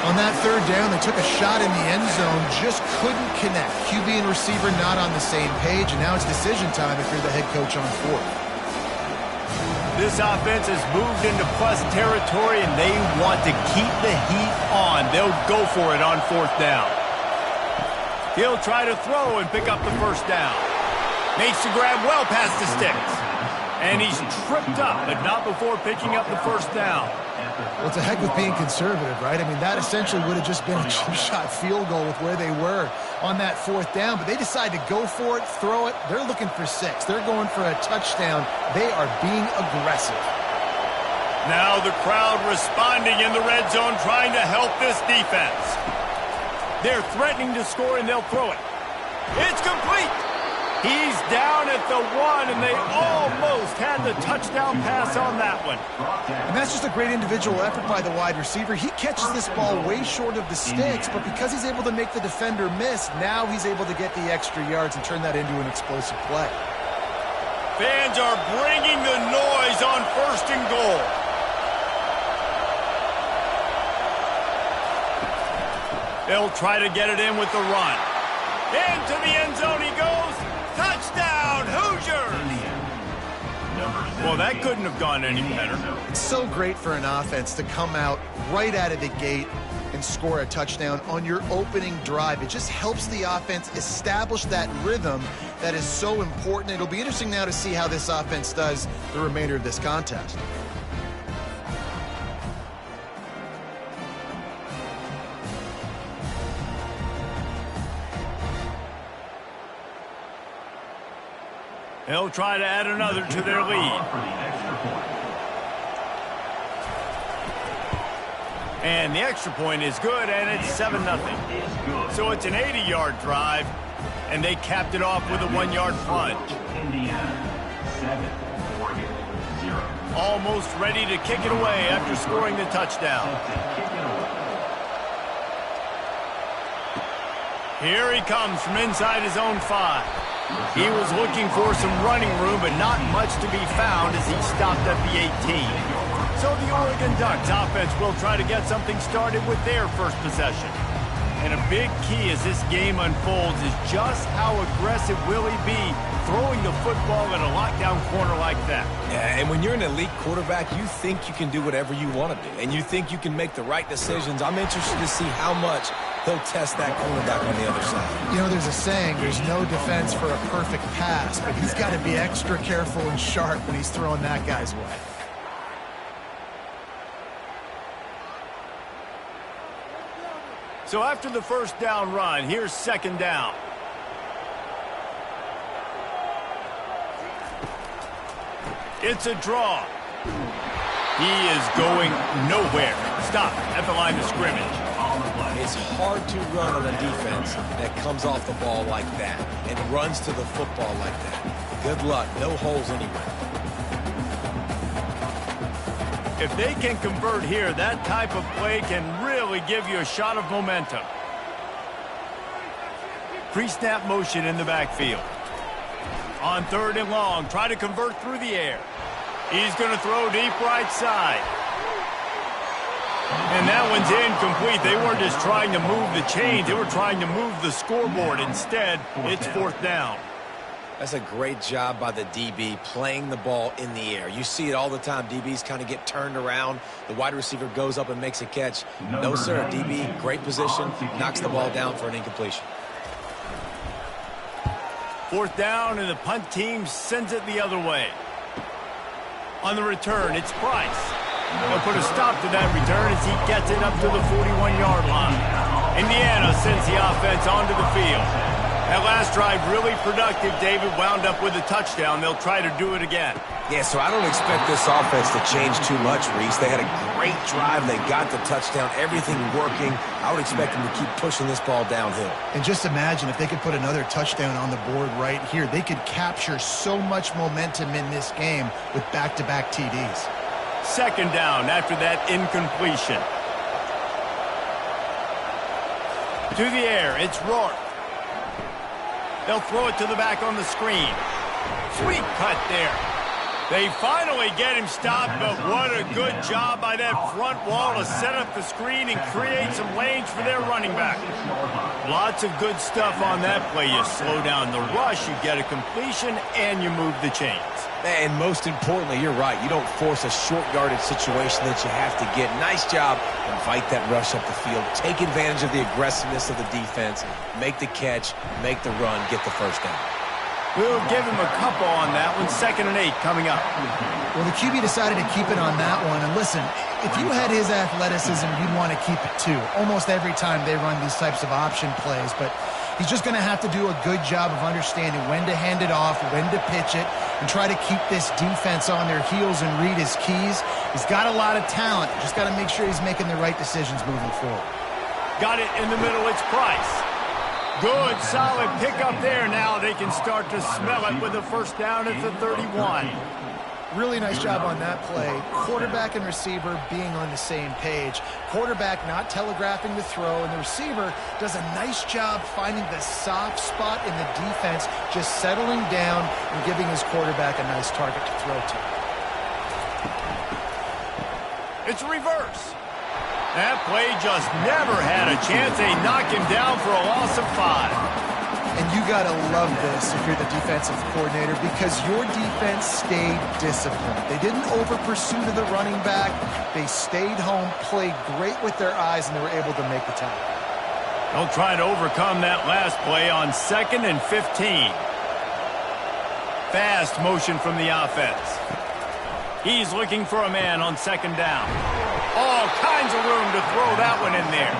On that 3rd down, they took a shot in the end zone, just couldn't connect. QB and receiver not on the same page, and now it's decision time if you're the head coach on 4th. This offense has moved into plus territory, and they want to keep the heat on. They'll go for it on 4th down. He'll try to throw and pick up the first down. Makes the grab well past the sticks. And he's tripped up, but not before picking up the first down. Well, it's a heck with being conservative, right? I mean, that essentially would have just been a chip-shot field goal with where they were on that 4th down. But they decide to go for it, throw it. They're looking for 6. They're going for a touchdown. They are being aggressive. Now the crowd responding in the red zone, trying to help this defense. They're threatening to score, and they'll throw it. It's complete. He's down at the 1, and they almost had the touchdown pass on that one. And that's just a great individual effort by the wide receiver. He catches this ball way short of the sticks, but because he's able to make the defender miss, now he's able to get the extra yards and turn that into an explosive play. Fans are bringing the noise on 1st and goal. They'll try to get it in with the run. Into the end zone he goes. Touchdown, Hoosiers! Well, that couldn't have gone any better. It's so great for an offense to come out right out of the gate and score a touchdown on your opening drive. It just helps the offense establish that rhythm that is so important. It'll be interesting now to see how this offense does the remainder of this contest. They'll try to add another to their lead. And the extra point is good, and it's 7-0. So it's an 80-yard drive, and they capped it off with a 1-yard plunge. Indiana 7, Oregon 0. Almost ready to kick it away after scoring the touchdown. Here he comes from inside his own 5. He was looking for some running room, but not much to be found as he stopped at the 18. So the Oregon Ducks offense will try to get something started with their first possession. And a big key as this game unfolds is just how aggressive will he be throwing the football at a lockdown corner like that. Yeah, and when you're an elite quarterback, you think you can do whatever you want to do, and you think you can make the right decisions. I'm interested to see how much he'll test that cornerback on the other side. You know, there's a saying, there's no defense for a perfect pass, but he's got to be extra careful and sharp when he's throwing that guy's way. So after the first down run, here's second down. It's a draw. He is going nowhere. Stop at the line of scrimmage. It's hard to run on a defense that comes off the ball like that and runs to the football like that. Good luck. No holes anywhere. If they can convert here, that type of play can really give you a shot of momentum. Pre-snap motion in the backfield. On 3rd and long, try to convert through the air. He's going to throw deep right side. And that one's incomplete. They weren't just trying to move the chains. They were trying to move the scoreboard. Instead, it's 4th down. That's a great job by the DB playing the ball in the air. You see it all the time. DBs kind of get turned around. The wide receiver goes up and makes a catch. No, sir. DB, great position, knocks the ball down for an incompletion. 4th down, and the punt team sends it the other way. On the return, it's Price. They'll put a stop to that return as he gets it up to the 41-yard line. Indiana sends the offense onto the field. That last drive really productive. David wound up with a touchdown. They'll try to do it again. Yeah, so I don't expect this offense to change too much, Reese. They had a great drive. They got the touchdown. Everything working. I would expect them to keep pushing this ball downhill. And just imagine if they could put another touchdown on the board right here. They could capture so much momentum in this game with back-to-back TDs. Second down after that incompletion. To the air, it's Rourke. They'll throw it to the back on the screen. Sweet cut there. They finally get him stopped, but what a good job by that front wall to set up the screen and create some lanes for their running back. Lots of good stuff on that play. You slow down the rush, you get a completion, and you move the chains. And most importantly, you're right. You don't force a short yardage situation that you have to get. Nice job. Invite that rush up the field. Take advantage of the aggressiveness of the defense. Make the catch, make the run, get the first down. We'll give him a couple on that one. 2nd and 8 coming up. Well, the QB decided to keep it on that one. And listen, if you had his athleticism, you'd want to keep it too. Almost every time they run these types of option plays. But he's just going to have to do a good job of understanding when to hand it off, when to pitch it, and try to keep this defense on their heels and read his keys. He's got a lot of talent. Just got to make sure he's making the right decisions moving forward. Got it in the middle. It's Price. Good, solid pickup there. Now they can start to smell it with the first down at the 31. Really nice job on that play. Quarterback and receiver being on the same page. Quarterback not telegraphing the throw, and the receiver does a nice job finding the soft spot in the defense, just settling down and giving his quarterback a nice target to throw to. It's reverse. That play just never had a chance. They knock him down for a loss of 5. And you got to love this if you're the defensive coordinator, because your defense stayed disciplined. They didn't over-pursue to the running back. They stayed home, played great with their eyes, and they were able to make the tackle. They'll try to overcome that last play on 2nd and 15. Fast motion from the offense. He's looking for a man on 2nd down. All kinds of room to throw that one in there.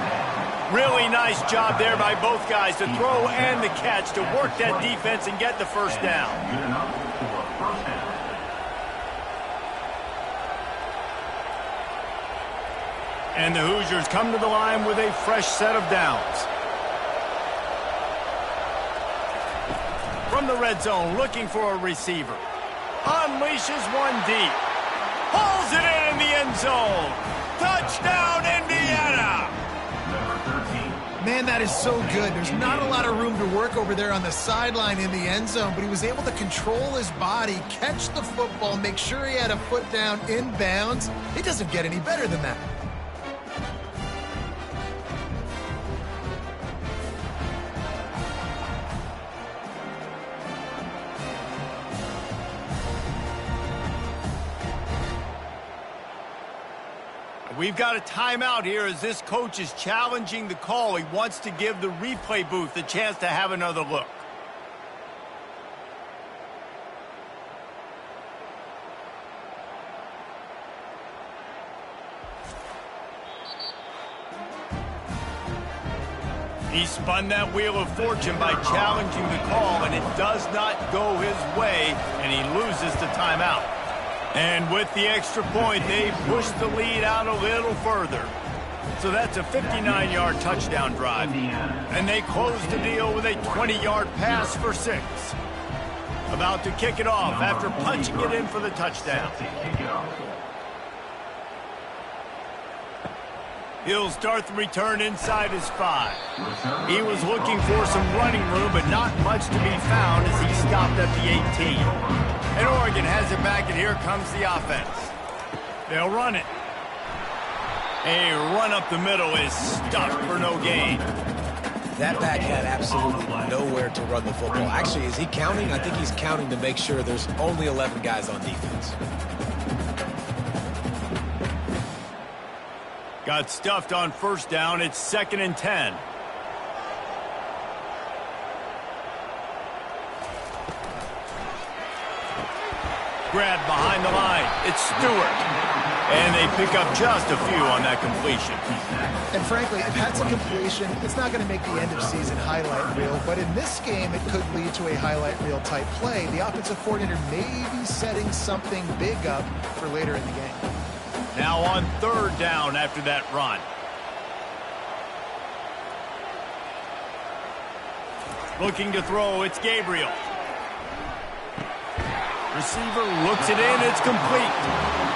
Really nice job there by both guys to throw and the catch to work that defense and get the first down. Good enough for a first down. And the Hoosiers come to the line with a fresh set of downs. From the red zone, looking for a receiver. Unleashes one deep. Pulls it in the end zone. Touchdown, Indiana! Number 13. Man, that is so good. There's not a lot of room to work over there on the sideline in the end zone, but he was able to control his body, catch the football, make sure he had a foot down in bounds. It doesn't get any better than that. We've got a timeout here as this coach is challenging the call. He wants to give the replay booth a chance to have another look. He spun that wheel of fortune by challenging the call, and it does not go his way, and he loses the timeout. And with the extra point, they push the lead out a little further. So that's a 59-yard touchdown drive. And they close the deal with a 20-yard pass for 6. About to kick it off after punching it in for the touchdown. He'll start the return inside his 5. He was looking for some running room, but not much to be found as he stopped at the 18. And Oregon has it back, and here comes the offense. They'll run it. A run up the middle is stuffed for no gain. That back had absolutely nowhere to run the football. Actually, is he counting? I think he's counting to make sure there's only 11 guys on defense. Got stuffed on first down. It's 2nd and 10. Grab behind the line. It's Stewart. And they pick up just a few on that completion. And frankly, if that's a completion, it's not going to make the end of season highlight reel. But in this game, it could lead to a highlight reel type play. The offensive coordinator may be setting something big up for later in the game. Now on 3rd down after that run. Looking to throw, it's Gabriel. Receiver looks it in, it's complete.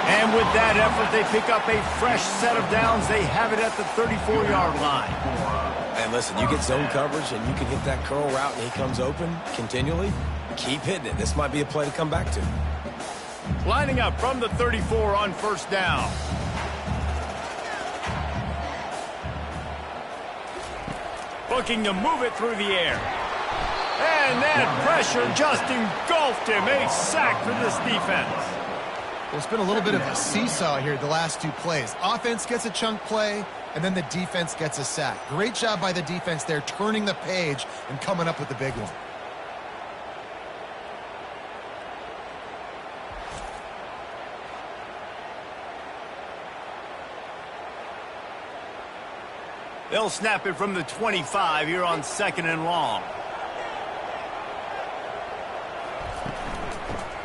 And with that effort, they pick up a fresh set of downs. They have it at the 34-yard line. And listen, you get zone coverage and you can hit that curl route and he comes open continually. Keep hitting it. This might be a play to come back to. Lining up from the 34 on first down. Looking to move it through the air. And that pressure just engulfed him. A sack for this defense. Well, it's been a little bit of a seesaw here the last 2 plays. Offense gets a chunk play, and then the defense gets a sack. Great job by the defense there, turning the page and coming up with the big one. They'll snap it from the 25 here on 2nd and long.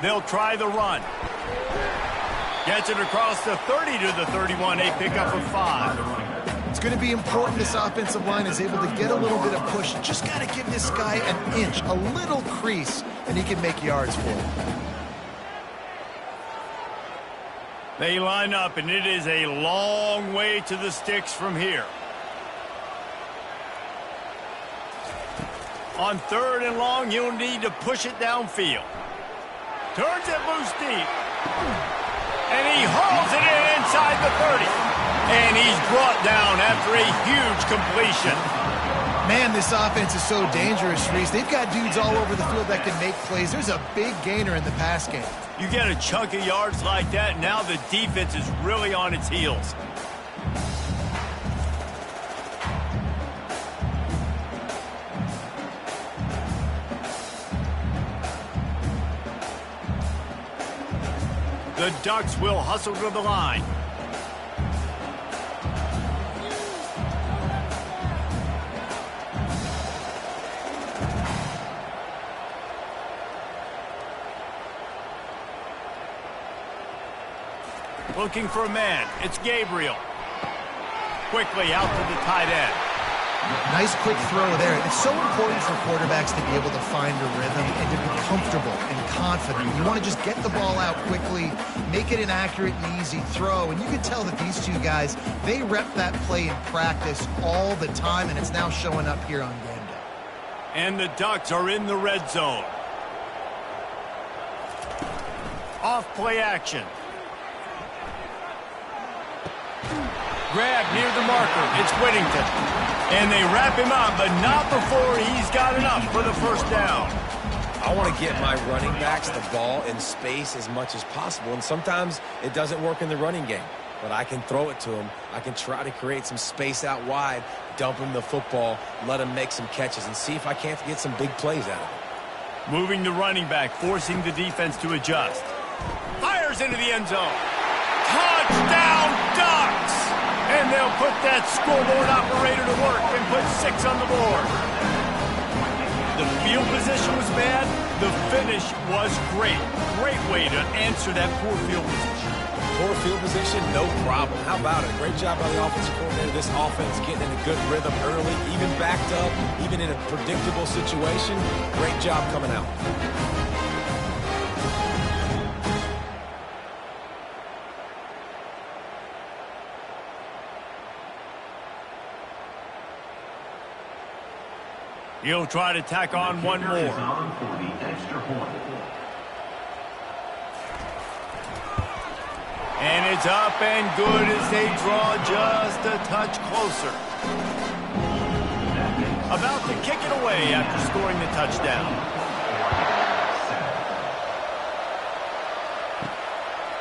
They'll try the run. Gets it across the 30 to the 31. A pickup of 5. It's going to be important this offensive line is able to get a little bit of push. Just got to give this guy an inch, a little crease, and he can make yards for it. They line up, and it is a long way to the sticks from here. On 3rd and long, you'll need to push it downfield. Turns it loose deep. And he hauls it in inside the 30. And he's brought down after a huge completion. Man, this offense is so dangerous, Reese. They've got dudes all over the field that can make plays. There's a big gainer in the pass game. You get a chunk of yards like that, now the defense is really on its heels. The Ducks will hustle to the line. Looking for a man. It's Gabriel. Quickly out to the tight end. Nice quick throw there. It's so important for quarterbacks to be able to find a rhythm and to be comfortable and confident. You want to just get the ball out quickly, make it an accurate and easy throw. And you can tell that these two guys, they rep that play in practice all the time, and it's now showing up here on game day. And the Ducks are in the red zone. Off play action. Grab near the marker. It's Whittington. And they wrap him up, but not before he's got enough for the first down. I want to get my running backs the ball in space as much as possible, and sometimes it doesn't work in the running game. But I can throw it to him. I can try to create some space out wide, dump him the football, let him make some catches, and see if I can't get some big plays out of it. Moving the running back, forcing the defense to adjust. Fires into the end zone. Touchdown, Ducks! And they'll put that scoreboard operator to work and put 6 on the board. The field position was bad. The finish was great. Great way to answer that poor field position. Poor field position, no problem. How about it? Great job by the offensive coordinator. This offense getting in a good rhythm early, even backed up, even in a predictable situation. Great job coming out. He'll try to tack on one more. For the extra point. And it's up and good as they draw just a touch closer. About to kick it away after scoring the touchdown.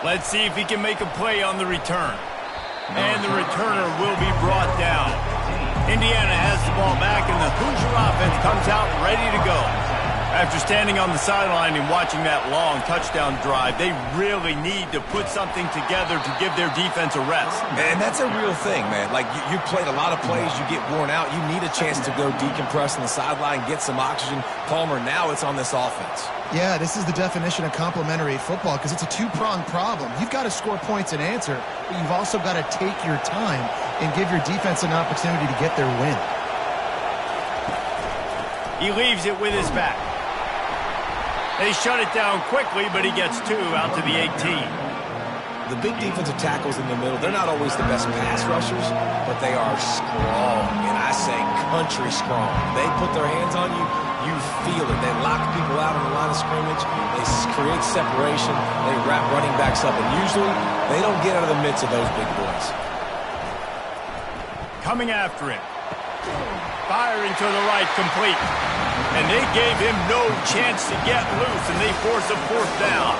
Let's see if he can make a play on the return. And the returner will be brought down. Indiana has the ball back, and the Hoosier offense comes out ready to go. After standing on the sideline and watching that long touchdown drive, they really need to put something together to give their defense a rest. And that's a real thing, man. Like, you played a lot of plays, you get worn out, you need a chance to go decompress on the sideline, get some oxygen. Palmer, now it's on this offense. Yeah, this is the definition of complementary football because it's a two-pronged problem. You've got to score points and answer, but you've also got to take your time and give your defense an opportunity to get their win. He leaves it with his back. They shut it down quickly, but he gets 2 out to the 18. The big defensive tackles in the middle, they're not always the best pass rushers, but they are strong, and I say country strong. They put their hands on you, you feel it. They lock people out on the line of scrimmage. They create separation. They wrap running backs up, and usually they don't get out of the midst of those big boys. Coming after him. Firing to the right, complete. And they gave him no chance to get loose, and they force a 4th down.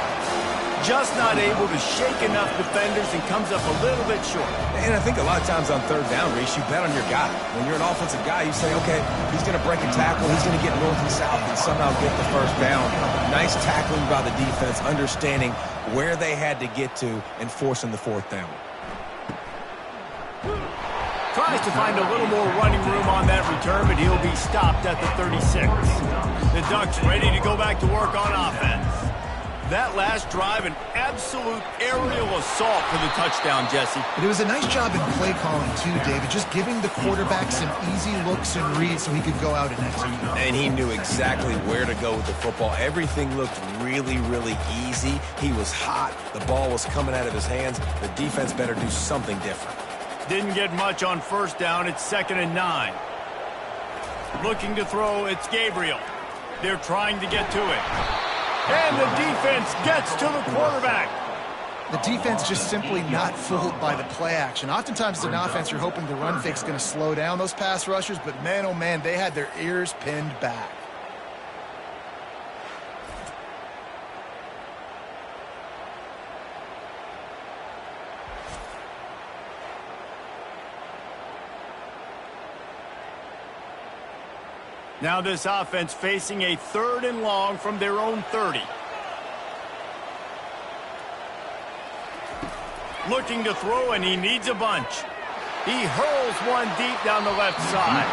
Just not able to shake enough defenders and comes up a little bit short. And I think a lot of times on 3rd down, Reese, you bet on your guy. When you're an offensive guy, you say, okay, he's going to break a tackle, he's going to get north and south and somehow get the 1st down. Nice tackling by the defense, understanding where they had to get to and forcing the 4th down. Tries to find a little more running room on that return, but he'll be stopped at the 36. The Ducks ready to go back to work on offense. That last drive, an absolute aerial assault for the touchdown, Jesse. But it was a nice job in play calling, too, David, just giving the quarterback some easy looks and reads so he could go out and execute. And he knew exactly where to go with the football. Everything looked really, really easy. He was hot. The ball was coming out of his hands. The defense better do something different. Didn't get much on 1st down. It's 2nd and 9. Looking to throw, it's Gabriel. They're trying to get to it. And the defense gets to the quarterback. The defense just simply not fooled by the play action. Oftentimes as an offense, you're hoping the run fake's going to slow down those pass rushers, but man, oh man, they had their ears pinned back. Now this offense facing a 3rd and long from their own 30. Looking to throw, and he needs a bunch. He hurls one deep down the left side.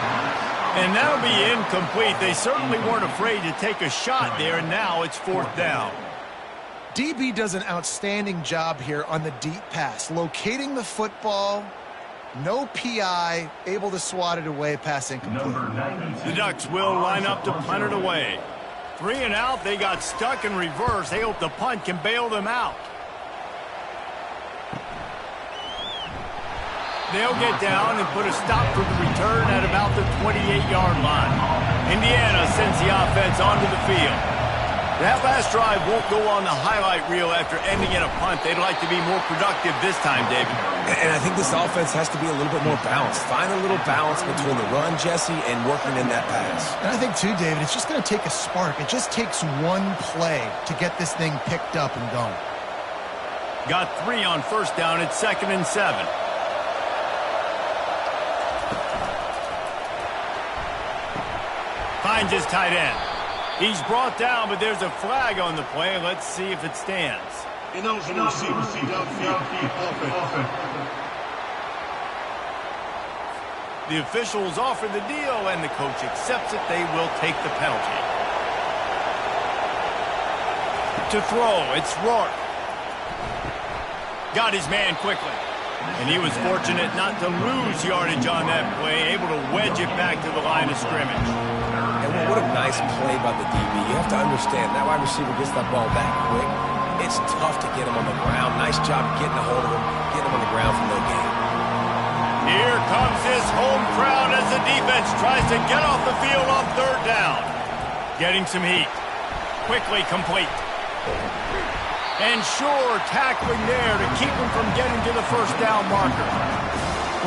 And that'll be incomplete. They certainly weren't afraid to take a shot there, and now it's 4th down. DB does an outstanding job here on the deep pass. Locating the football, no PI, able to swat it away, pass incomplete. The Ducks will line up to punt it away. 3 and out, they got stuck in reverse. They hope the punt can bail them out. They'll get down and put a stop for the return at about the 28-yard line. Indiana sends the offense onto the field. That last drive won't go on the highlight reel after ending in a punt. They'd like to be more productive this time, David. And I think this offense has to be a little bit more balanced. Find a little balance between the run, Jesse, and working in that pass. And I think, too, David, it's just going to take a spark. It just takes one play to get this thing picked up and going. Got 3 on 1st down. It's 2nd and 7. Finds his tight end. He's brought down, but there's a flag on the play. Let's see if it stands. Announcing the receiver, downfield, offense. The officials offer the deal, and the coach accepts it. They will take the penalty. To throw, it's Rourke. Got his man quickly. And he was fortunate not to lose yardage on that play, able to wedge it back to the line of scrimmage. And what a nice play by the DB. You have to understand, that wide receiver gets that ball back quick. It's tough to get him on the ground. Nice job getting a hold of him, getting him on the ground for no gain. Here comes this home crowd as the defense tries to get off the field on 3rd down. Getting some heat. Quickly complete. And sure, tackling there to keep him from getting to the 1st down marker.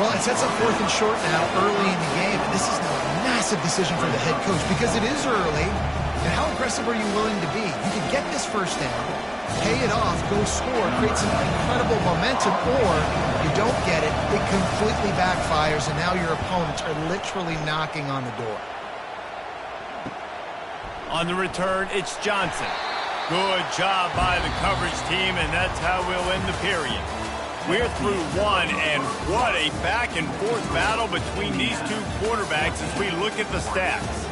Well, it sets up 4th and short now early in the game. And this is now a massive decision for the head coach because it is early. And how aggressive are you willing to be? You can get this 1st down, pay it off, go score, create some incredible momentum, or you don't get it, it completely backfires, and now your opponents are literally knocking on the door. On the return, it's Johnson. Good job by the coverage team, and that's how we'll end the period. We're through 1, and what a back-and-forth battle between these 2 quarterbacks as we look at the stats.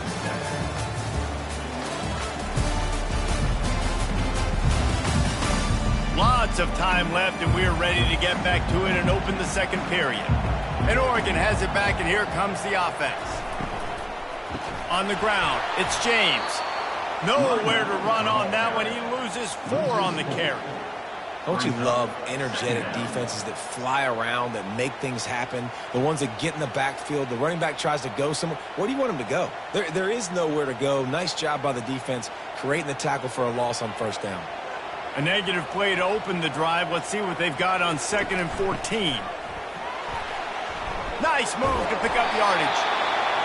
Lots of time left, and we're ready to get back to it and open the 2nd period. And Oregon has it back, and here comes the offense. On the ground, it's James. Nowhere to run on that one. He loses 4 on the carry. Don't you love energetic defenses that fly around, that make things happen? The ones that get in the backfield, the running back tries to go somewhere. Where do you want him to go? There is nowhere to go. Nice job by the defense creating the tackle for a loss on 1st down. A negative play to open the drive. Let's see what they've got on 2nd and 14. Nice move to pick up yardage.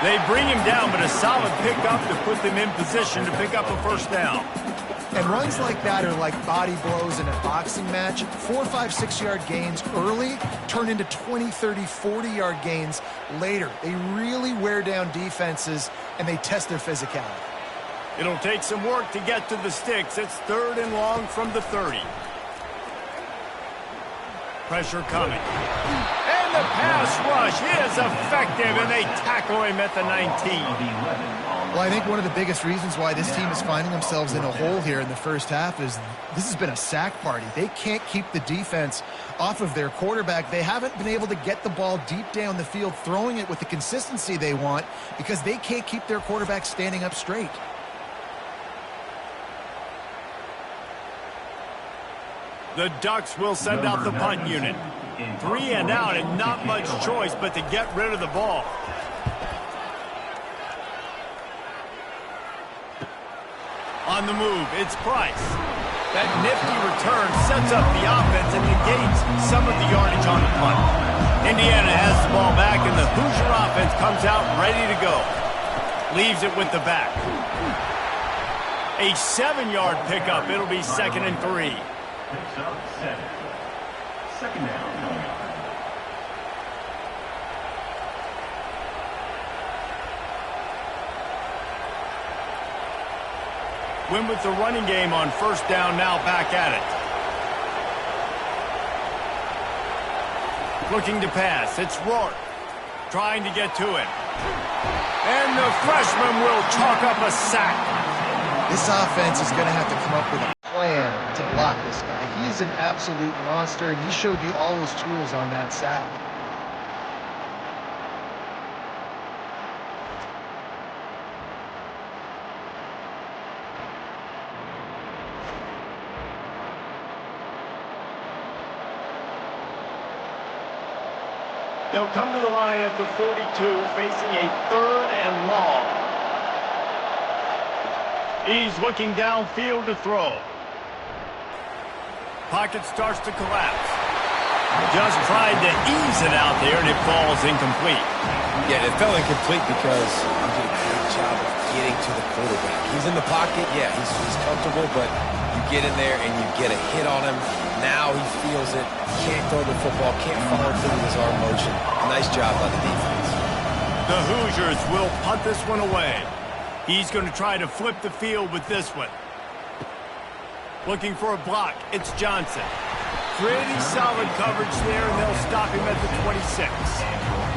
They bring him down, but a solid pickup to put them in position to pick up a 1st down. And runs like that are like body blows in a boxing match. 4, 5, 6-yard gains early turn into 20, 30, 40-yard gains later. They really wear down defenses, and they test their physicality. It'll take some work to get to the sticks. It's 3rd and long from the 30. Pressure coming. And the pass rush is effective, and they tackle him at the 19. Well, I think one of the biggest reasons why this team is finding themselves in a hole here in the 1st half is this has been a sack party. They can't keep the defense off of their quarterback. They haven't been able to get the ball deep down the field, throwing it with the consistency they want because they can't keep their quarterback standing up straight. The Ducks will send out the punt unit. 3 and out, and not much choice but to get rid of the ball. On the move, it's Price. That nifty return sets up the offense and negates some of the yardage on the punt. Indiana has the ball back, and the Hoosier offense comes out ready to go. Leaves it with the back. A 7-yard pickup. It'll be 2nd and 3. Picks up 7. Second down. Win with the running game on 1st down, now back at it. Looking to pass. It's Rourke trying to get to it. And the freshman will chalk up a sack. This offense is going to have to come up with a plan to block this guy. He's an absolute monster, and he showed you all those tools on that sack. They'll come to the line at the 42, facing a 3rd and long. He's looking downfield to throw. Pocket starts to collapse. Just tried to ease it out there, and it falls incomplete. Yeah, it fell incomplete because he did a great job of getting to the quarterback. He's in the pocket. Yeah, he's comfortable, but you get in there and you get a hit on him. Now he feels it. Can't throw the football. Can't follow through with his arm motion. Nice job by the defense. The Hoosiers will punt this one away. He's going to try to flip the field with this one. Looking for a block. It's Johnson. Pretty solid coverage there, and they'll stop him at the 26.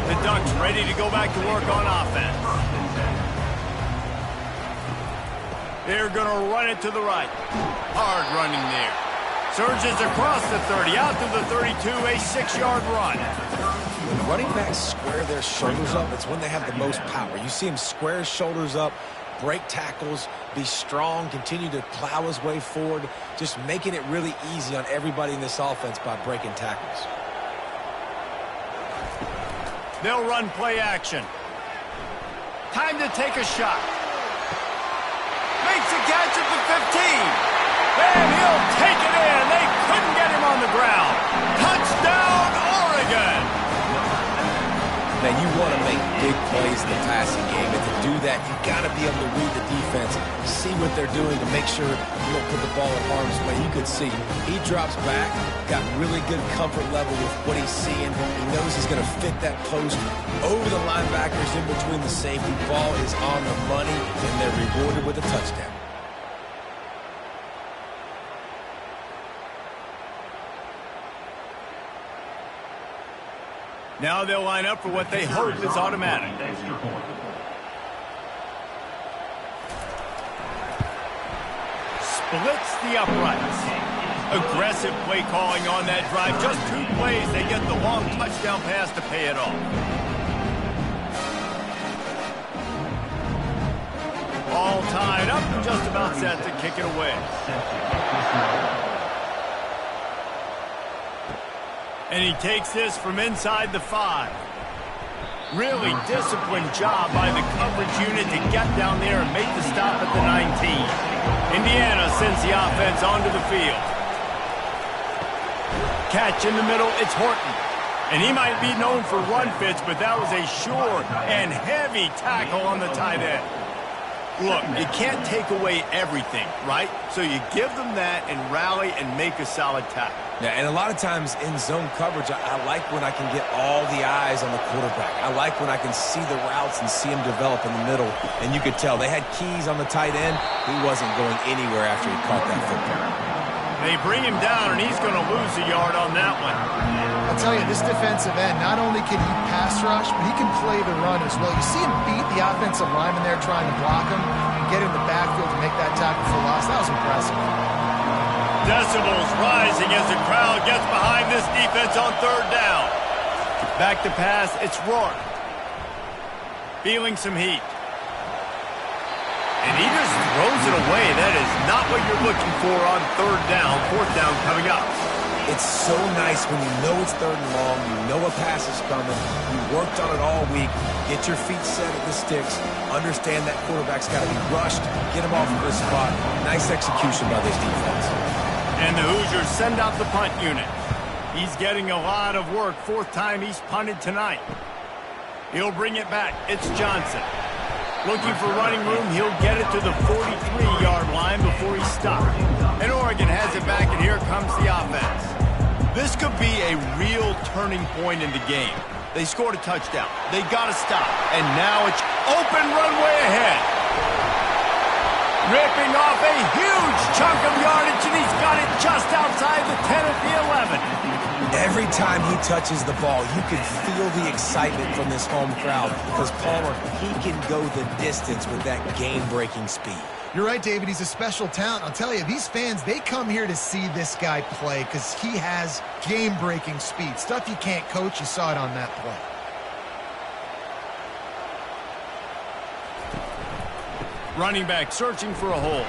The Ducks ready to go back to work on offense. They're going to run it to the right. Hard running there. Surges across the 30, out to the 32, a 6-yard run. When running backs square their shoulders up, it's when they have the most power. You see him square his shoulders up, break tackles, be strong, continue to plow his way forward, just making it really easy on everybody in this offense by breaking tackles. They'll run play action. Time to take a shot. Makes a catch at the 15. And he'll take it in. They couldn't get him on the ground. Touchdown, Oregon. Now, you want to make big plays in the passing game, and to do that, you've got to be able to read the defense, see what they're doing to make sure you don't put the ball in harm's way. You can see he drops back, got really good comfort level with what he's seeing. He knows he's going to fit that post over the linebackers in between the safety. Ball is on the money, and they're rewarded with a touchdown. Now they'll line up for what they hope is automatic. Splits the uprights. Aggressive play calling on that drive. Just 2 plays, they get the long touchdown pass to pay it off. All tied up, just about set to kick it away. And he takes this from inside the 5. Really disciplined job by the coverage unit to get down there and make the stop at the 19. Indiana sends the offense onto the field. Catch in the middle, it's Horton. And he might be known for run fits, but that was a sure and heavy tackle on the tight end. Look, you can't take away everything, right? So you give them that and rally and make a solid tackle. Yeah, and a lot of times in zone coverage, I like when I can get all the eyes on the quarterback. I like when I can see the routes and see him develop in the middle. And you could tell they had keys on the tight end. He wasn't going anywhere after he caught that football. They bring him down, and he's going to lose a yard on that one. I'll tell you, this defensive end, not only can he pass rush, but he can play the run as well. You see him beat the offensive lineman there trying to block him and get in the backfield to make that tackle for loss. That was impressive. Decibels rising as the crowd gets behind this defense on 3rd down. Back to pass, it's Rourke. Feeling some heat. And he just throws it away. That is not what you're looking for on 3rd down. 4th down coming up. It's so nice when you know it's 3rd and long, you know a pass is coming, you worked on it all week, get your feet set at the sticks, understand that quarterback's got to be rushed, get him off of his spot. Nice execution by this defense. And the Hoosiers send out the punt unit. He's getting a lot of work. Fourth time he's punted tonight. He'll bring it back. It's Johnson. Looking for running room. He'll get it to the 43-yard line before he's stopped. And Oregon has it back, and here comes the offense. This could be a real turning point in the game. They scored a touchdown. They got to stop. And now it's open runway ahead. Ripping off a huge chunk of yardage, and he's got it just outside the 10 at the 11. Every time he touches the ball, you can feel the excitement from this home crowd because, Palmer, he can go the distance with that game-breaking speed. You're right, David. He's a special talent. I'll tell you, these fans, they come here to see this guy play because he has game-breaking speed. Stuff you can't coach. You saw it on that play. Running back searching for a hole.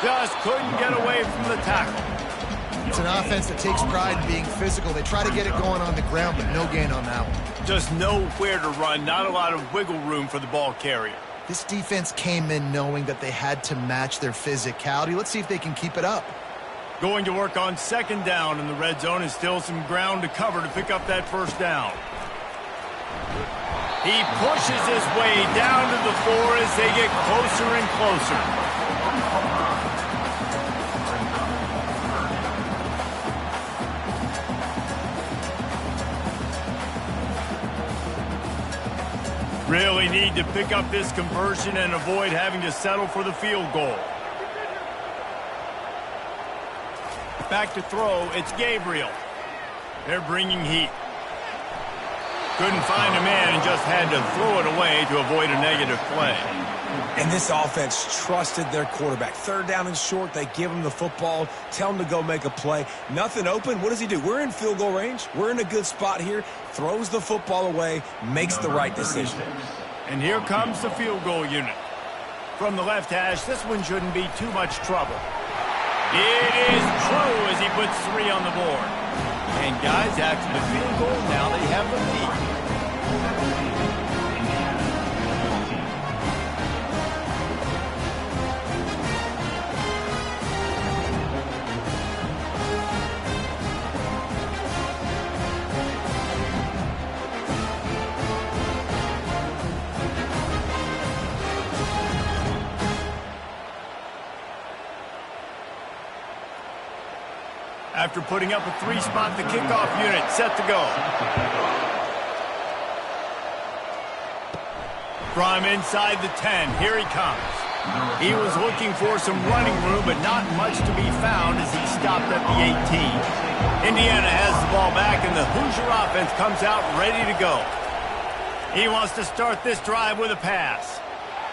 Just couldn't get away from the tackle. It's an offense that takes pride in being physical. They try to get it going on the ground, but no gain on that one. Just nowhere to run. Not a lot of wiggle room for the ball carrier. This defense came in knowing that they had to match their physicality. Let's see if they can keep it up. Going to work on second down in the red zone, and still some ground to cover to pick up that first down. He pushes his way down to the 4 as they get closer and closer. Really need to pick up this conversion and avoid having to settle for the field goal. Back to throw, it's Gabriel. They're bringing heat. Couldn't find a man and just had to throw it away to avoid a negative play. And this offense trusted their quarterback. Third down and short, they give him the football, tell him to go make a play. Nothing open. What does he do? We're in field goal range. We're in a good spot here. Throws the football away, makes the right decision. And here comes the field goal unit. From the left hash, this one shouldn't be too much trouble. It is true as he puts 3 on the board. And guys, after the field goal, now they have the lead. After putting up a 3-spot, the kickoff unit set to go. From inside the 10, here he comes. He was looking for some running room, but not much to be found as he stopped at the 18. Indiana has the ball back, and the Hoosier offense comes out ready to go. He wants to start this drive with a pass.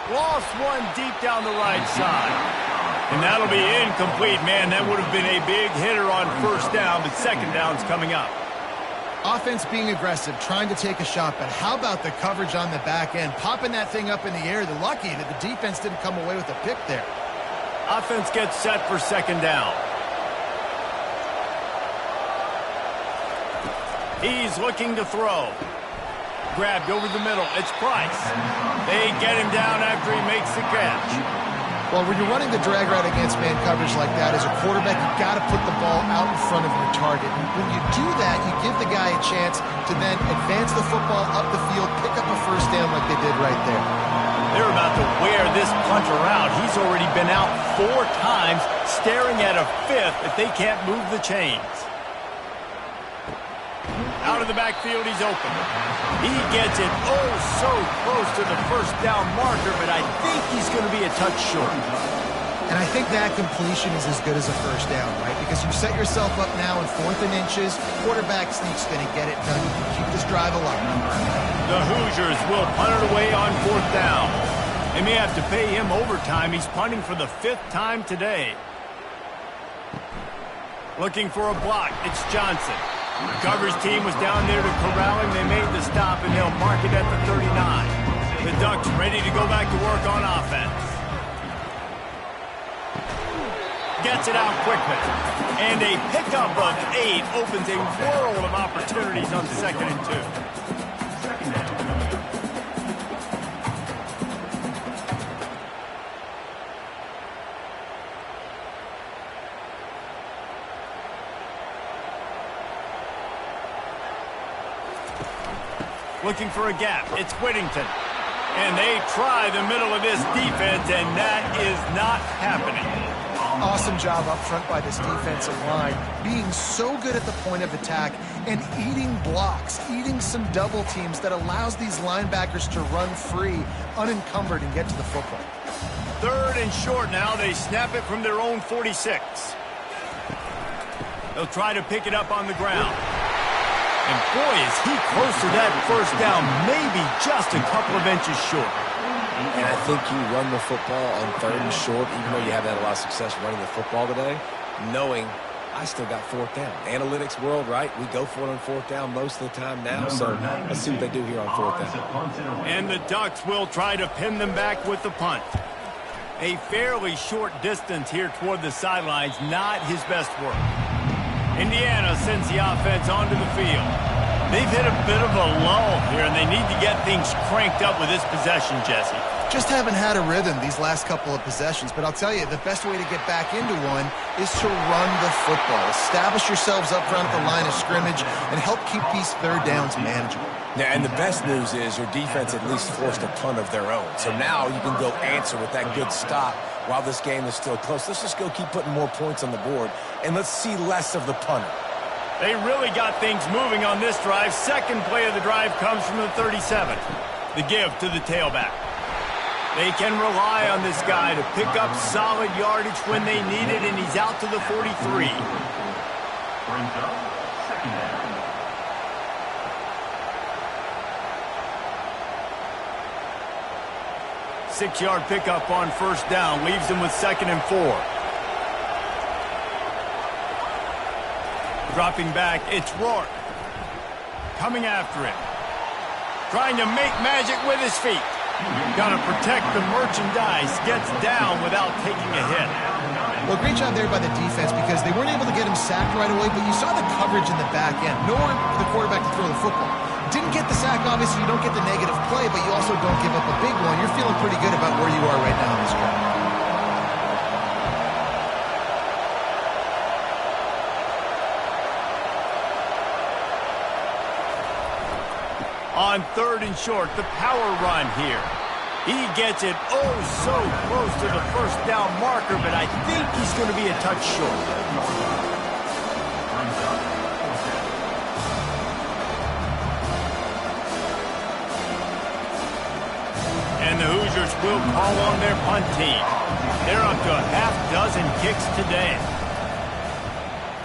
Lost one deep down the right side. And that'll be incomplete, man. That would have been a big hitter on first down, but second down's coming up. Offense being aggressive, trying to take a shot, but how about the coverage on the back end? Popping that thing up in the air. They're lucky that the defense didn't come away with a pick there. Offense gets set for second down. He's looking to throw. Grabbed over the middle. It's Price. They get him down after he makes the catch. Well, when you're running the drag route against man coverage like that, as a quarterback, you've got to put the ball out in front of your target. When you do that, you give the guy a chance to then advance the football up the field, pick up a first down like they did right there. They're about to wear this punter out. He's already been out 4 times, staring at a 5th if they can't move the chains. Out of the backfield, he's open. He gets it oh so close to the first down marker, but I think he's going to be a touch short. And I think that completion is as good as a first down, right? Because you've set yourself up now in 4th and inches. Quarterback sneak's going to get it done. You can keep this drive alive. The Hoosiers will punt it away on 4th down. They may have to pay him overtime. He's punting for the 5th time today. Looking for a block. It's Johnson. The coverage team was down there to corral him. They made the stop, and they'll mark it at the 39. The Ducks ready to go back to work on offense. Gets it out quickly. And a pickup of 8 opens a world of opportunities on 2nd and 2. Looking for a gap. It's Whittington. And they try the middle of this defense, and that is not happening. Awesome job up front by this defensive line, being so good at the point of attack and eating blocks, eating some double teams that allows these linebackers to run free, unencumbered, and get to the football. 3rd and short now. They snap it from their own 46. They'll try to pick it up on the ground. And boy, is he close to that first down, maybe just a couple of inches short. And I think you run the football on 3rd and short, even though you haven't had a lot of success running the football today, knowing I still got 4th down. Analytics world, right? We go for it on 4th down most of the time now, so let's see what they do here on 4th down. And the Ducks will try to pin them back with the punt. A fairly short distance here toward the sidelines, not his best work. Indiana sends the offense onto the field. They've hit a bit of a lull here, and they need to get things cranked up with this possession, Jesse. Just haven't had a rhythm these last couple of possessions, but I'll tell you, the best way to get back into one is to run the football. Establish yourselves up front at the line of scrimmage and help keep these 3rd downs manageable. Yeah, and the best news is your defense at least forced a punt of their own. So now you can go answer with that good stop while this game is still close. Let's just go keep putting more points on the board, and let's see less of the punter. They really got things moving on this drive. 2nd play of the drive comes from the 37. The give to the tailback. They can rely on this guy to pick up solid yardage when they need it, and he's out to the 43. Brings up 2nd down. Six-yard pickup on 1st down. Leaves them with 2nd and 4. Dropping back, it's Rourke. Coming after him. Trying to make magic with his feet. Got to protect the merchandise. Gets down without taking a hit. Well, great job there by the defense because they weren't able to get him sacked right away, but you saw the coverage in the back end. Nowhere for the quarterback to throw the football. Didn't get the sack, obviously. You don't get the negative play, but you also don't give up a big one. You're feeling pretty good about where you are right now in this drive. On 3rd and short, the power run here. He gets it oh so close to the 1st down marker, but I think he's going to be a touch short. And the Hoosiers will call on their punt team. They're up to a half-dozen kicks today.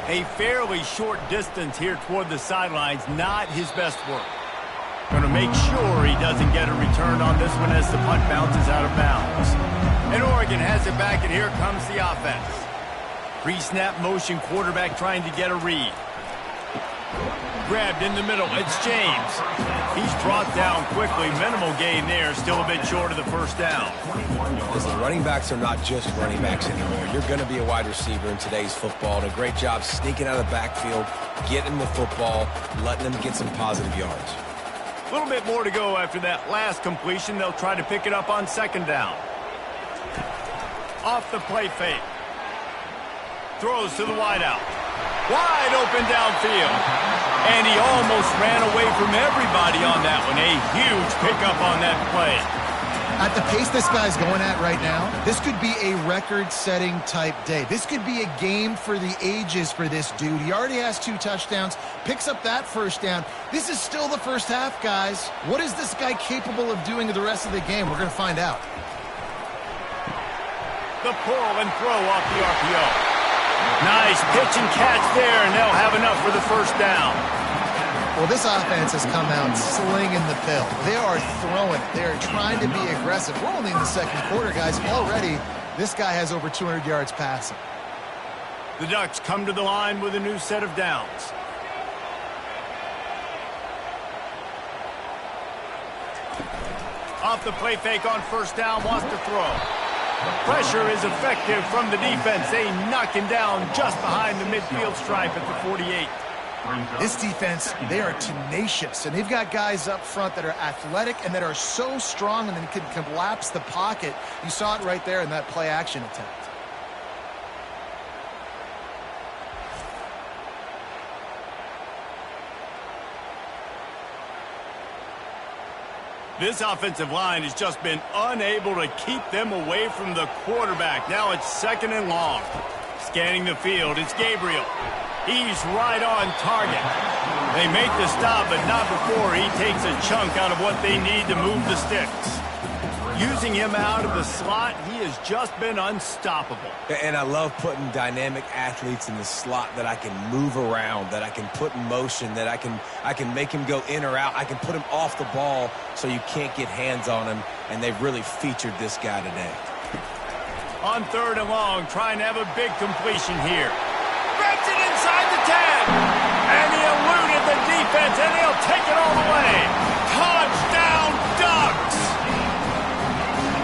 A fairly short distance here toward the sidelines, not his best work. Going to make sure he doesn't get a return on this one as the punt bounces out of bounds. And Oregon has it back, and here comes the offense. Pre-snap motion, quarterback trying to get a read. Grabbed in the middle, it's James. He's brought down quickly. Minimal gain there, still a bit short of the 1st down. Listen, running backs are not just running backs anymore. You're going to be a wide receiver in today's football, and a great job sneaking out of the backfield, getting the football, letting them get some positive yards. A little bit more to go after that last completion. They'll try to pick it up on 2nd down. Off the play fake. Throws to the wideout. Wide open downfield. And he almost ran away from everybody on that one. A huge pickup on that play. At the pace this guy's going at right now, this could be a record-setting type day. This could be a game for the ages for this dude. He already has 2 touchdowns, picks up that 1st down. This is still the 1st half, guys. What is this guy capable of doing the rest of the game? We're going to find out. The pull and throw off the RPO. Nice pitch and catch there, and they'll have enough for the 1st down. Well, this offense has come out slinging the pill. They are throwing it. They are trying to be aggressive. We're only in the 2nd quarter, guys. Already, this guy has over 200 yards passing. The Ducks come to the line with a new set of downs. Off the play fake on 1st down, wants to throw. Pressure is effective from the defense. They knock him down just behind the midfield stripe at the 48. This defense, they are tenacious, and they've got guys up front that are athletic and that are so strong and then can collapse the pocket. You saw it right there in that play-action attempt. This offensive line has just been unable to keep them away from the quarterback. Now it's 2nd and long. Scanning the field, it's Gabriel. He's right on target. They make the stop, but not before he takes a chunk out of what they need to move the sticks. Using him out of the slot, he has just been unstoppable. And I love putting dynamic athletes in the slot that I can move around, that I can put in motion, that I can make him go in or out. I can put him off the ball so you can't get hands on him, and they've really featured this guy today. On 3rd and long, trying to have a big completion here. Grabs it inside the 10. And he eluded the defense, and he'll take it all the way. Touchdown, Ducks!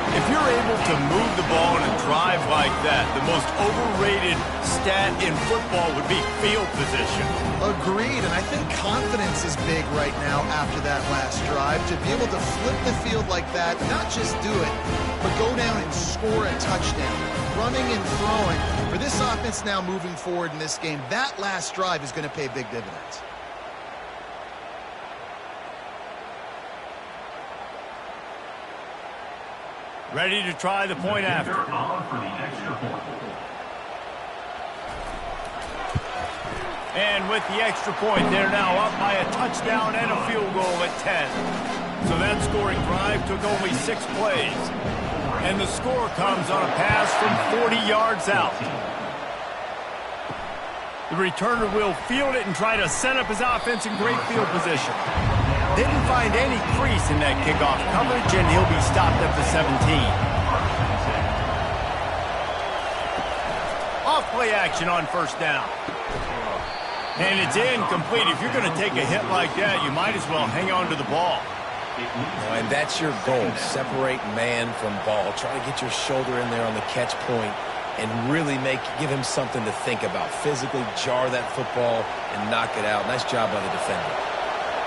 If you're able to move the ball in a drive like that, the most overrated stat in football would be field position. Agreed, and I think confidence is big right now after that last drive. To be able to flip the field like that, not just do it, but go down and score a touchdown. Running and throwing. For this offense now moving forward in this game, that last drive is going to pay big dividends. Ready to try the point after. On for the extra point. And with the extra point, they're now up by a touchdown and a field goal at 10. So that scoring drive took only 6 plays. And the score comes on a pass from 40 yards out. The returner will field it and try to set up his offense in great field position. Didn't find any crease in that kickoff coverage, and he'll be stopped at the 17. Off play action on 1st down. And it's incomplete. If you're going to take a hit like that, you might as well hang on to the ball. And that's your goal. Separate man from ball. Try to get your shoulder in there on the catch point and really give him something to think about. Physically jar that football and knock it out. Nice job by the defender.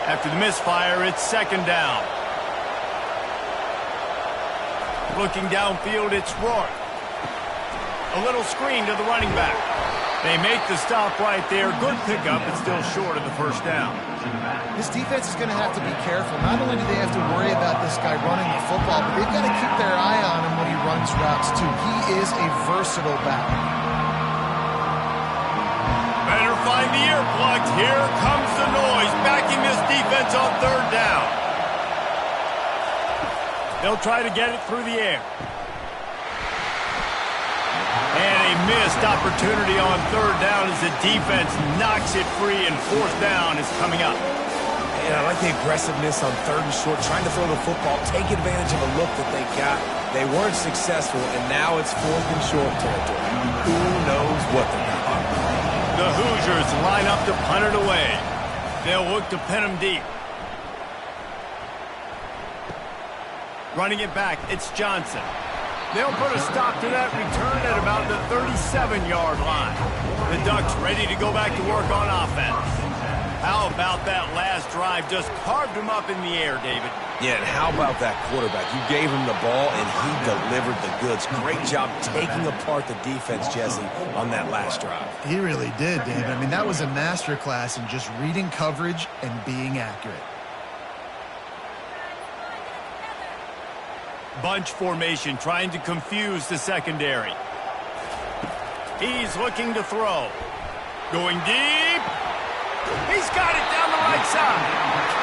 After the misfire, it's 2nd down. Looking downfield, it's Rourke. A little screen to the running back. They make the stop right there. Good pickup, but still short of the 1st down. This defense is going to have to be careful. Not only do they have to worry about this guy running the football, but they've got to keep their eye on him when he runs routes, too. He is a versatile back. Better find the earplugs. Here comes the noise, backing this defense on 3rd down. They'll try to get it through the air. And a missed opportunity on 3rd down as the defense knocks it free, and 4th down is coming up. And I like the aggressiveness on 3rd and short, trying to throw the football, take advantage of a look that they got. They weren't successful, and now it's 4th and short territory. Who knows what they're going to do? The Hoosiers line up to punt it away. They'll look to pin him deep. Running it back, it's Johnson. They'll put a stop to that return at about the 37-yard line. The Ducks ready to go back to work on offense. How about that last drive? Just carved him up in the air, David. Yeah, and how about that quarterback? You gave him the ball, and he delivered the goods. Great job taking apart the defense, Jesse, on that last drive. He really did, David. I mean, that was a masterclass in just reading coverage and being accurate. Bunch formation trying to confuse the secondary. He's looking to throw. Going deep. He's got it down the right side.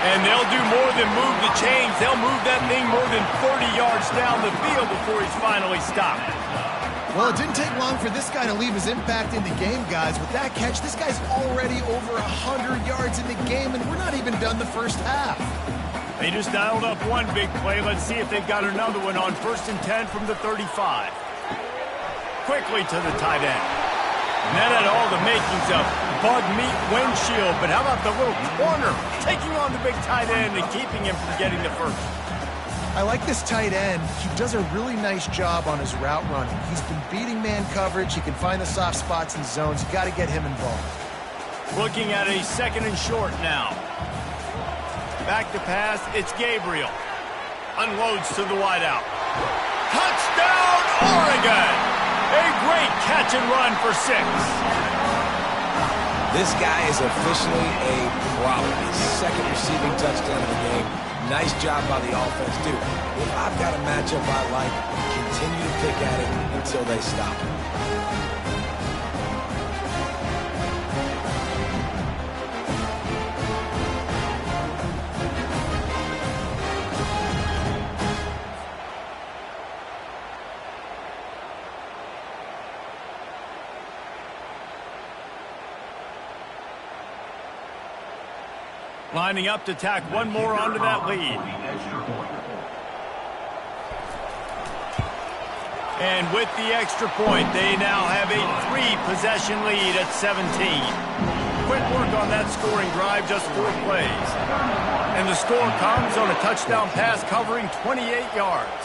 And they'll do more than move the chains. They'll move that thing more than 30 yards down the field before he's finally stopped. Well, it didn't take long for this guy to leave his impact in the game, guys. With that catch, this guy's already over 100 yards in the game, and we're not even done the first half. They just dialed up one big play. Let's see if they've got another one on 1st and 10 from the 35. Quickly to the tight end. And that had all the makings of bug meat windshield. But how about the little corner taking on the big tight end and keeping him from getting the first? I like this tight end. He does a really nice job on his route running. He's been beating man coverage. He can find the soft spots and zones. You got to get him involved. Looking at a 2nd and short now. Back to pass, it's Gabriel. Unloads to the wideout. Touchdown, Oregon! A great catch and run for 6. This guy is officially a problem. His 2nd receiving touchdown of the game. Nice job by the offense, too. If I've got a matchup I like, continue to pick at it until they stop it. Lining up to tack one more onto that lead. And with the extra point, they now have a 3-possession lead at 17. Quick work on that scoring drive, just 4 plays. And the score comes on a touchdown pass covering 28 yards.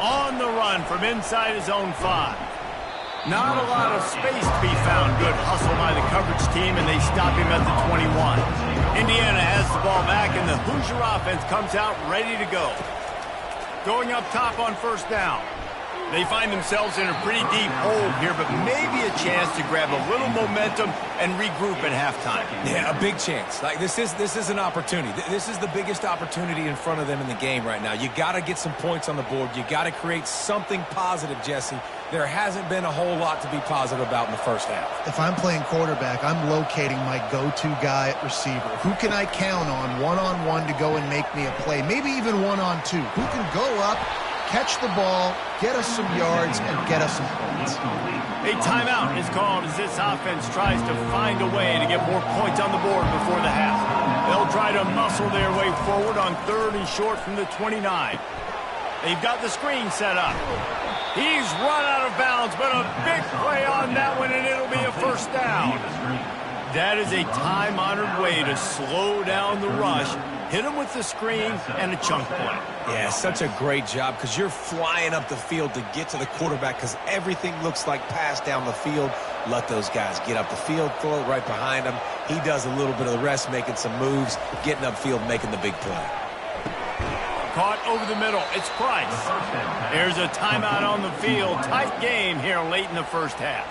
On the run from inside his own 5. Not a lot of space to be found. Good hustle by the coverage team, and they stop him at the 21. Indiana has the ball back, and the Hoosier offense comes out ready to go. Going up top on first down. They find themselves in a pretty deep hole here, but maybe a chance to grab a little momentum and regroup at halftime. Yeah, a big chance. Like this is an opportunity. This is the biggest opportunity in front of them in the game right now. You got to get some points on the board. You got to create something positive, Jesse. There hasn't been a whole lot to be positive about in the first half. If I'm playing quarterback, I'm locating my go-to guy at receiver. Who can I count on one-on-one to go and make me a play? Maybe even one-on-two. Who can go up, catch the ball, get us some yards, and get us some points. A timeout is called as this offense tries to find a way to get more points on the board before the half. They'll try to muscle their way forward on 3rd and short from the 29. They've got the screen set up. He's run out of bounds, but a big play on that one, and it'll be a first down. That is a time-honored way to slow down the rush, hit him with the screen, and a chunk play. Yeah, such a great job because you're flying up the field to get to the quarterback because everything looks like pass down the field. Let those guys get up the field, throw it right behind him. He does a little bit of the rest, making some moves, getting upfield, making the big play. Caught over the middle. It's Price. There's a timeout on the field. Tight game here late in the first half.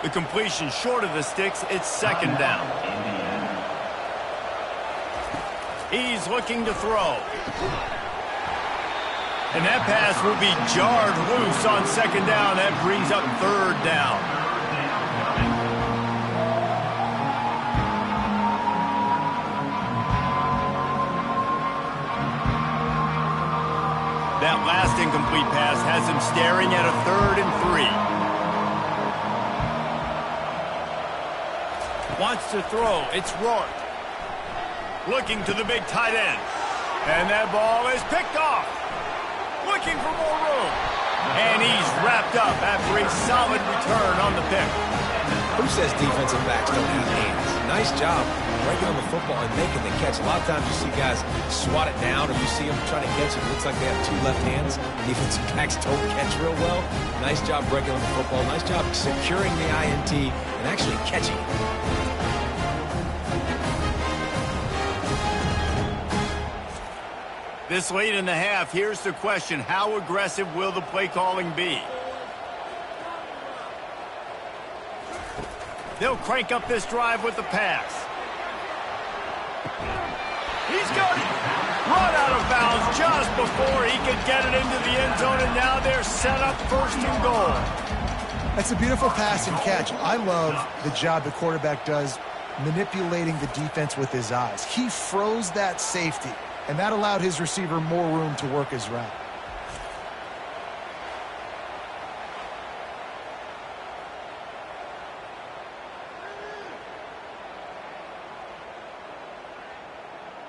The completion short of the sticks. It's 2nd down. He's looking to throw. And that pass will be jarred loose on 2nd down. That brings up 3rd down. That last incomplete pass has him staring at a 3rd and 3. Wants to throw. It's Rourke. Looking to the big tight end. And that ball is picked off. Looking for more room. And he's wrapped up after a solid return on the pick. Who says defensive backs don't have hands? Nice job breaking on the football and making the catch. A lot of times you see guys swat it down or you see them trying to catch it. It looks like they have 2 left hands. Defensive backs don't catch real well. Nice job breaking on the football. Nice job securing the INT and actually catching it. This late in the half, here's the question. How aggressive will the play calling be? They'll crank up this drive with the pass. He's got it. Run out of bounds just before he could get it into the end zone, and now they're set up 1st and goal. That's a beautiful pass and catch. I love the job the quarterback does manipulating the defense with his eyes. He froze that safety, and that allowed his receiver more room to work his route.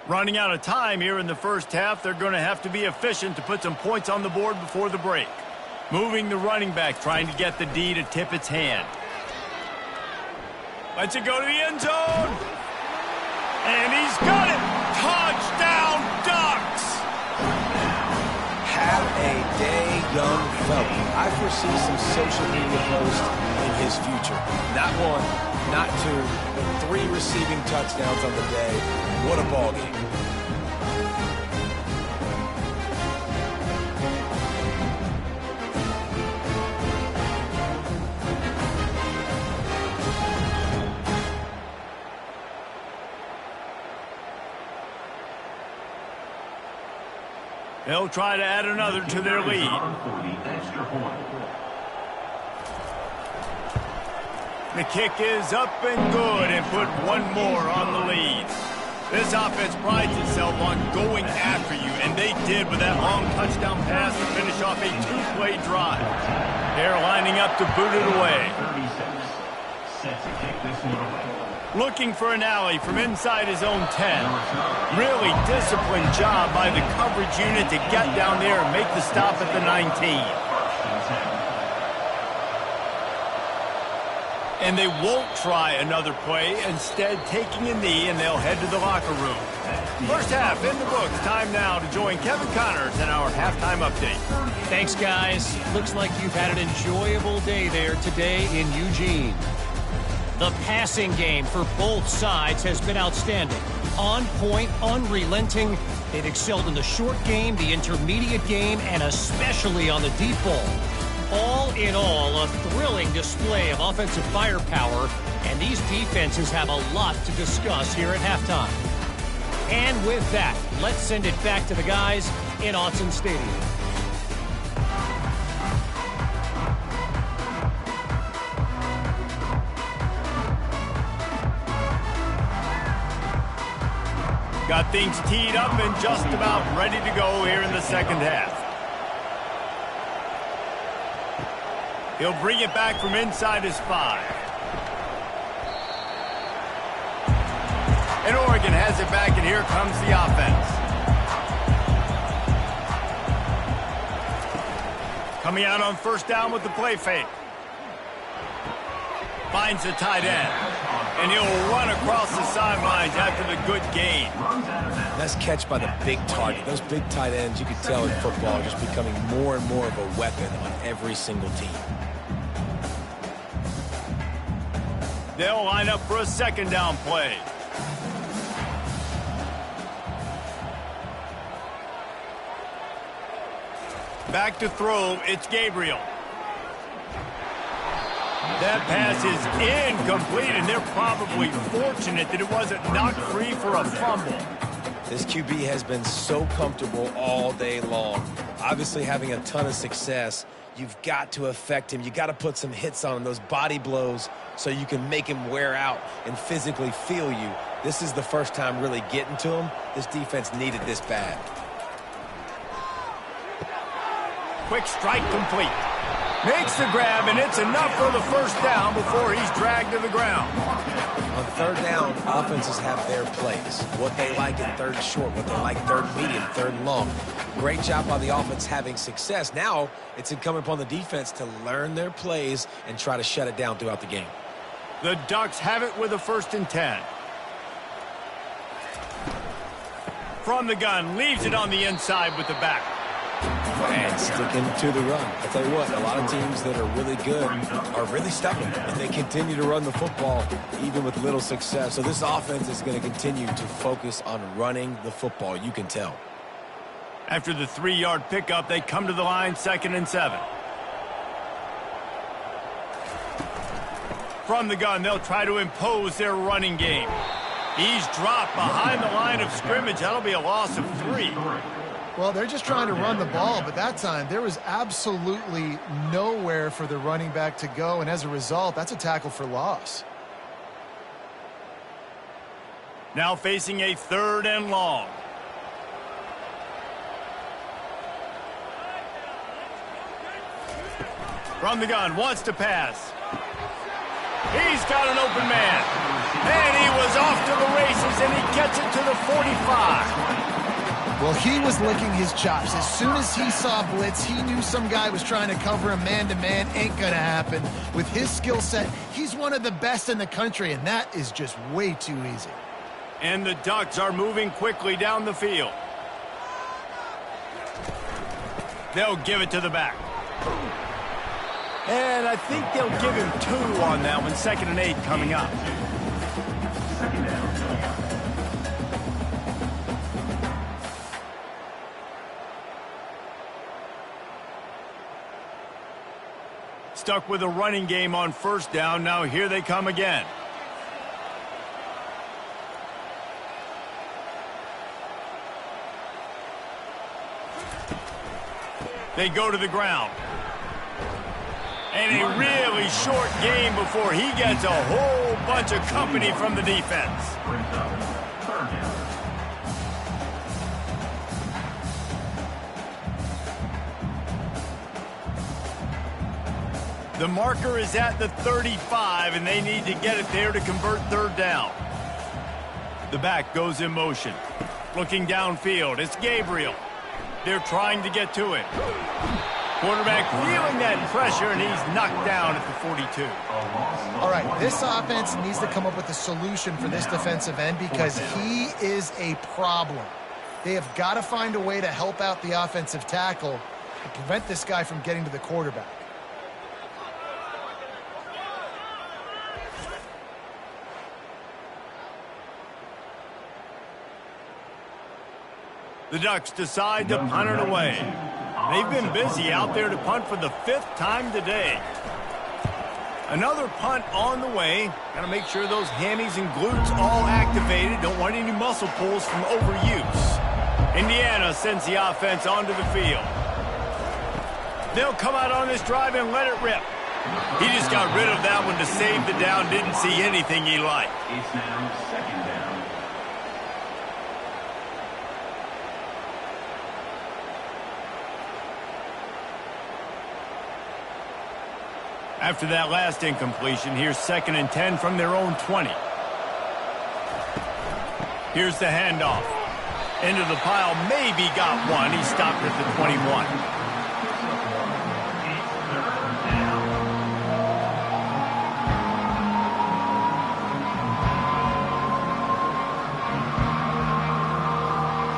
Running out of time here in the first half, they're going to have to be efficient to put some points on the board before the break. Moving the running back, trying to get the D to tip its hand. Lets it go to the end zone. And he's got it. Touchdown, Ducks. Have a day, young fella. I foresee some social media posts in his future. Not 1, not 2, but 3 receiving touchdowns on the day. What a ball game. They'll try to add another to their lead. The kick is up and good and put one more on the lead. This offense prides itself on going after you, and they did with that long touchdown pass to finish off a two-play drive. They're lining up to boot it away. 36. Set to kick this one away. Looking for an alley from inside his own 10. Really disciplined job by the coverage unit to get down there and make the stop at the 19. And they won't try another play, instead taking a knee, and they'll head to the locker room. First half in the books. Time now to join Kevin Connors in our halftime update. Thanks, guys. Looks like you've had an enjoyable day there today in Eugene. The passing game for both sides has been outstanding. On point, unrelenting. They've excelled in the short game, the intermediate game, and especially on the deep ball. All in all, a thrilling display of offensive firepower, and these defenses have a lot to discuss here at halftime. And with that, let's send it back to the guys in Autzen Stadium. Got things teed up and just about ready to go here in the second half. He'll bring it back from inside his 5. And Oregon has it back, and here comes the offense. Coming out on first down with the play fake. Finds the tight end. And he'll run across the sidelines after the good gain. Nice catch by the big target. Those big tight ends, you can tell in football, are just becoming more and more of a weapon on every single team. They'll line up for a second down play. Back to throw, it's Gabriel. That pass is incomplete, and they're probably fortunate that it wasn't knocked free for a fumble. This QB has been so comfortable all day long. Obviously having a ton of success. You've got to affect him. You got to put some hits on him, those body blows, so you can make him wear out and physically feel you. This is the first time really getting to him. This defense needed this bad. Quick strike complete. Makes the grab, and it's enough for the first down before he's dragged to the ground. On third down, offenses have their plays. What they like in third and short, what they like third and medium, third and long. Great job by the offense having success. Now it's incumbent upon the defense to learn their plays and try to shut it down throughout the game. The Ducks have it with a 1st and 10. From the gun, leaves it on the inside with the back. And sticking to the run. I tell you what, a lot of teams that are really good are really stubborn, and they continue to run the football even with little success. So this offense is going to continue to focus on running the football. You can tell. After the 3-yard pickup, they come to the line, 2nd and 7. From the gun, they'll try to impose their running game. He's dropped behind the line of scrimmage. That'll be a loss of 3. Well, they're just trying to run the ball, but that time there was absolutely nowhere for the running back to go, and as a result, that's a tackle for loss. Now facing a 3rd and long. From the gun, wants to pass. He's got an open man. And he was off to the races, and he gets it to the 45. Well, he was licking his chops. As soon as he saw blitz, he knew some guy was trying to cover him man-to-man. Ain't gonna happen. With his skill set, he's one of the best in the country, and that is just way too easy. And the Ducks are moving quickly down the field. They'll give it to the back. And I think they'll give him 2 on that one. 2nd and 8 coming up. Stuck with a running game on first down. Now here they come again. They go to the ground. And a really short game before he gets a whole bunch of company from the defense. Brings up third down. The marker is at the 35, and they need to get it there to convert third down. The back goes in motion. Looking downfield, it's Gabriel. They're trying to get to it. Quarterback feeling that pressure, and he's knocked down at the 42. All right, this offense needs to come up with a solution for this defensive end because he is a problem. They have got to find a way to help out the offensive tackle to prevent this guy from getting to the quarterback. The Ducks decide to punt it away. They've been busy out there to punt for the 5th time today. Another punt on the way. Got to make sure those hammies and glutes all activated. Don't want any muscle pulls from overuse. Indiana sends the offense onto the field. They'll come out on this drive and let it rip. He just got rid of that one to save the down. Didn't see anything he liked. It's now second down. After that last incompletion, here's 2nd and 10 from their own 20. Here's the handoff. Into the pile, maybe got one. He stopped at the 21.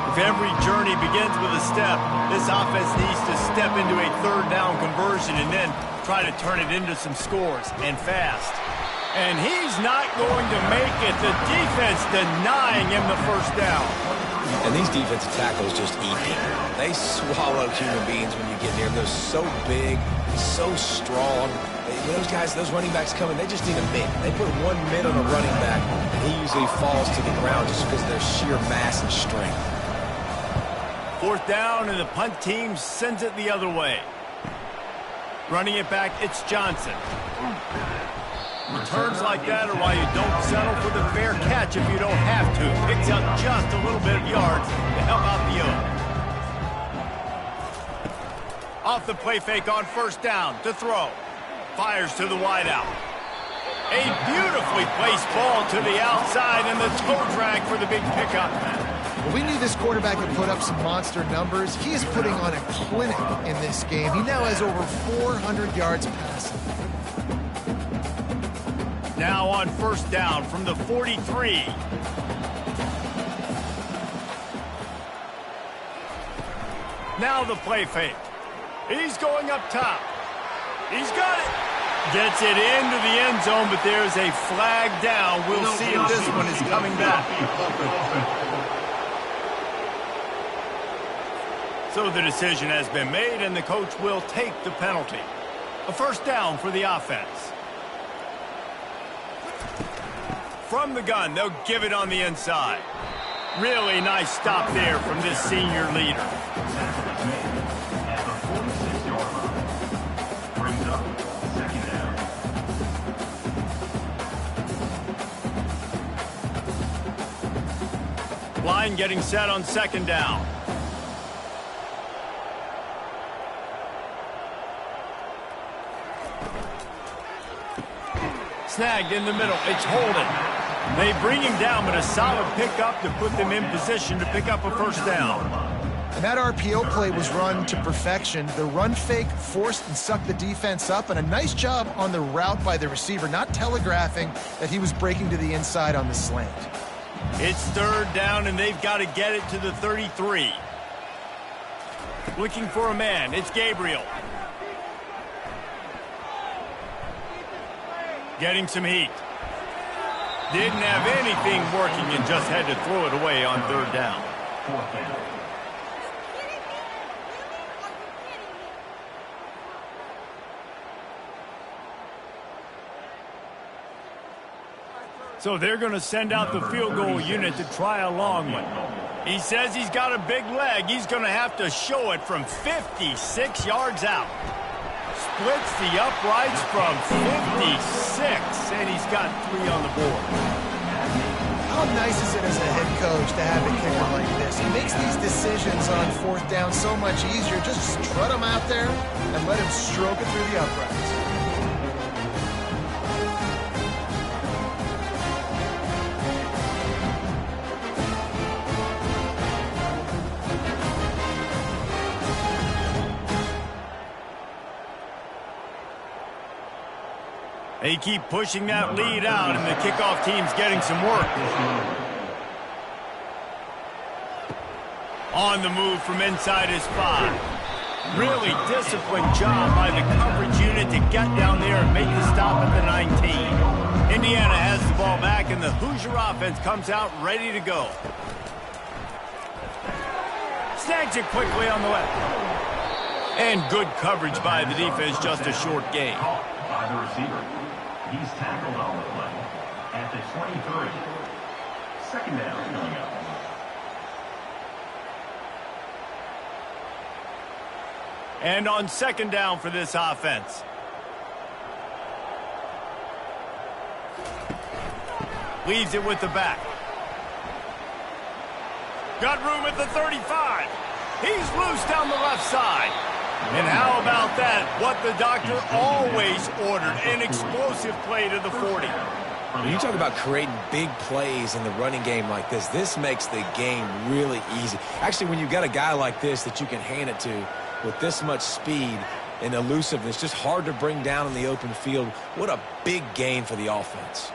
If every journey begins with a step, this offense needs to step into a third down conversion and then try to turn it into some scores, and fast. And he's not going to make it. The defense denying him the first down. And these defensive tackles just eat people. They swallow human beings when you get near them. They're so big, so strong. Those guys, those running backs coming, they just need a mitt. They put one mitt on a running back, and he usually falls to the ground just because of their sheer mass and strength. 4th down, and the punt team sends it the other way. Running it back, it's Johnson. Returns like that are why you don't settle for the fair catch if you don't have to. Picks up just a little bit of yards to help out the O. Off the play fake on 1st down to throw. Fires to the wideout. A beautifully placed ball to the outside, and the toe drag for the big pickup. Well, we knew this quarterback could put up some monster numbers. He is putting on a clinic in this game. He now has over 400 yards passing. Now on 1st down from the 43. Now the play fake. He's going up top. He's got it. Gets it into the end zone, but there's a flag down. We'll see if this one is coming back. So the decision has been made, and the coach will take the penalty. A 1st down for the offense. From the gun, they'll give it on the inside. Really nice stop there from this senior leader. At the 46-yard line. Brings up second down. Line getting set on 2nd down. Snagged in the middle. It's Holden. They bring him down, but a solid pickup to put them in position to pick up a 1st down. And that RPO play was run to perfection. The run fake forced and sucked the defense up, and a nice job on the route by the receiver, not telegraphing that he was breaking to the inside on the slant. It's 3rd down, and they've got to get it to the 33. Looking for a man. It's Gabriel. Getting some heat. Didn't have anything working and just had to throw it away on 3rd down. 4th down. So they're going to send out the field goal unit to try a long one. He says he's got a big leg. He's going to have to show it from 56 yards out. Splits the uprights from 56, and he's got 3 on the board. How nice is it as a head coach to have a kicker like this? He makes these decisions on 4th down so much easier. Just strut him out there and let him stroke it through the uprights. They keep pushing that lead out, and the kickoff team's getting some work. On the move from inside his 5. Really disciplined job by the coverage unit to get down there and make the stop at the 19. Indiana has the ball back, and the Hoosier offense comes out ready to go. Snags it quickly on the left. And good coverage by the defense, just a short gain. By the receiver. He's tackled on the play at the 23. Second down coming up. And on second down for this offense. Leaves it with the back. Got room at the 35. He's loose down the left side. And how about that? What the doctor always ordered, an explosive play to the 40. When you talk about creating big plays in the running game like this makes the game really easy. Actually, when you've got a guy like this that you can hand it to with this much speed and elusiveness, just hard to bring down in the open field, what a big gain for the offense.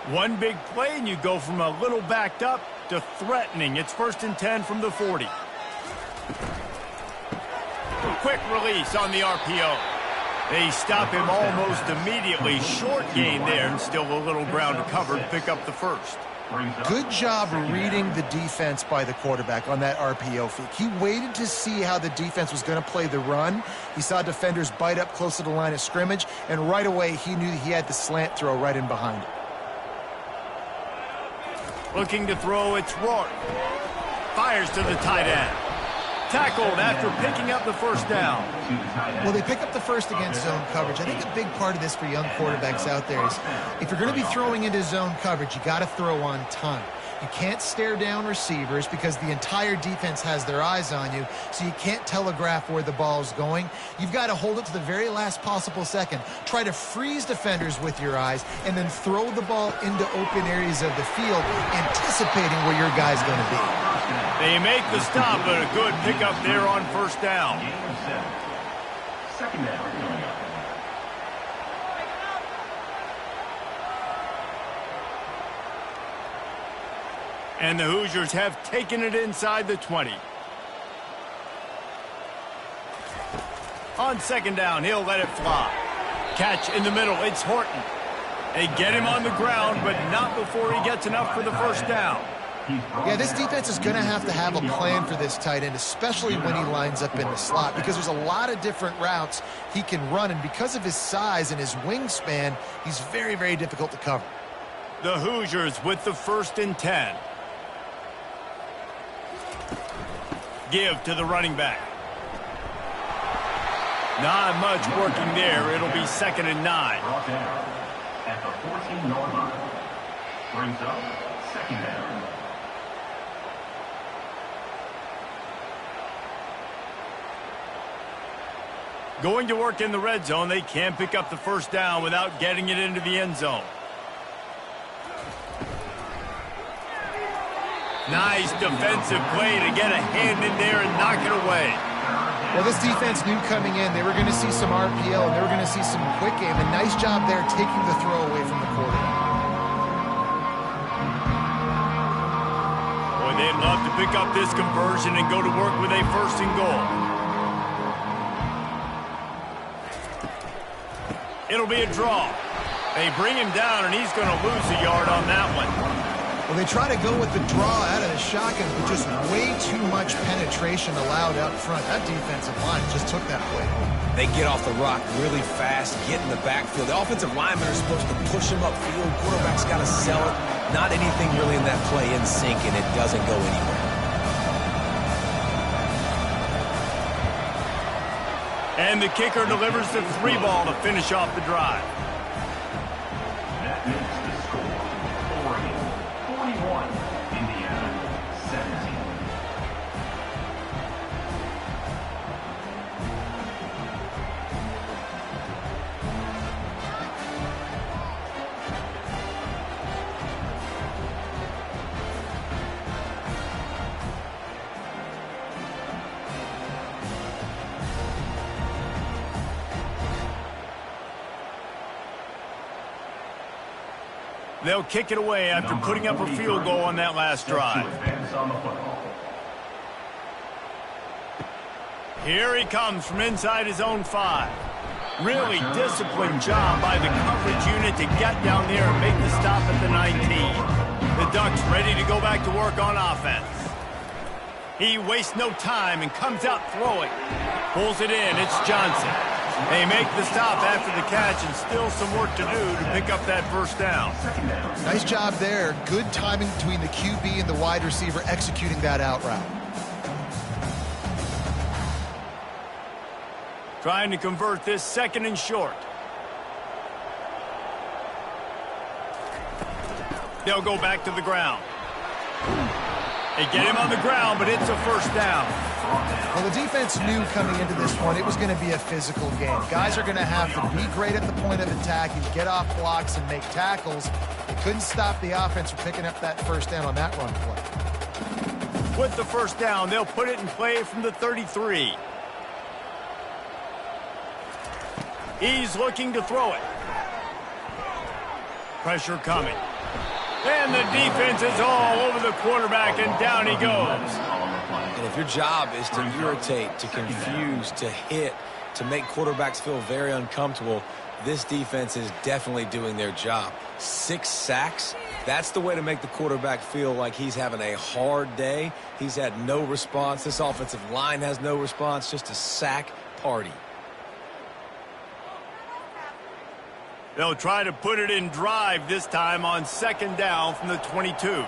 One big play, and you go from a little backed up to threatening. It's 1st and 10 from the 40. Quick release on the RPO. They stop him almost immediately. Short gain there, and still a little ground to cover to pick up the first. Good job reading the defense by the quarterback on that RPO fake. He waited to see how the defense was going to play the run. He saw defenders bite up close to the line of scrimmage, and right away he knew he had the slant throw right in behind it. Looking to throw, it's Rourke. Fires to the tight end. Tackled after picking up the first down. Well, they pick up the first against zone coverage. I think a big part of this for young quarterbacks out there is if you're going to be throwing into zone coverage, you got to throw on time. You can't stare down receivers because the entire defense has their eyes on you, so you can't telegraph where the ball is going. You've got to hold it to the very last possible second. Try to freeze defenders with your eyes and then throw the ball into open areas of the field, anticipating where your guy's going to be. They make the stop, but a good pickup there on first down. Second down coming up. And the Hoosiers have taken it inside the 20. On second down, he'll let it fly. Catch in the middle, it's Horton. They get him on the ground, but not before he gets enough for the first down. Yeah, this defense is going to have a plan for this tight end, especially when he lines up in the slot, because there's a lot of different routes he can run, and because of his size and his wingspan, he's very, very difficult to cover. The Hoosiers with the 1st and 10. Give to the running back. Not much working there. It'll be 2nd and 9. Brought down at the 14-yard line. Brings up 2nd down. Going to work in the red zone. They can't pick up the first down without getting it into the end zone. Nice defensive play to get a hand in there and knock it away. Well, this defense knew coming in they were going to see some RPO and they were going to see some quick game. A nice job there taking the throw away from the quarterback. Boy, they'd love to pick up this conversion and go to work with a 1st and goal. It'll be a draw. They bring him down, and he's going to lose a yard on that one. Well, they try to go with the draw out of the shotgun, but just way too much penetration allowed up front. That defensive line just took that play home. They get off the rock really fast, get in the backfield. The offensive linemen are supposed to push them upfield. Quarterback's got to sell it. Not anything really in that play in sync, and it doesn't go anywhere. And the kicker delivers the 3 ball to finish off the drive. That makes the score Oregon 41, Indiana 17. They'll kick it away after putting up a field goal on that last drive. Here he comes from inside his own 5. Really disciplined job by the coverage unit to get down there and make the stop at the 19. The Ducks ready to go back to work on offense. He wastes no time and comes out throwing. Pulls it in. It's Johnson. They make the stop after the catch, and still some work to do to pick up that first down. Nice job there. Good timing between the QB and the wide receiver executing that out route. Trying to convert this 2nd and short. They'll go back to the ground. They get him on the ground, but it's a first down. Well, the defense knew coming into this one it was going to be a physical game. Guys are going to have to be great at the point of attack and get off blocks and make tackles. They couldn't stop the offense from picking up that first down on that run play. With the first down, they'll put it in play from the 33. He's looking to throw it. Pressure coming. And the defense is all over the quarterback, and down he goes. And if your job is to irritate, to confuse, to hit, to make quarterbacks feel very uncomfortable, this defense is definitely doing their job. 6 sacks, that's the way to make the quarterback feel like he's having a hard day. He's had no response. This offensive line has no response, just a sack party. They'll try to put it in drive this time on 2nd down from the 22.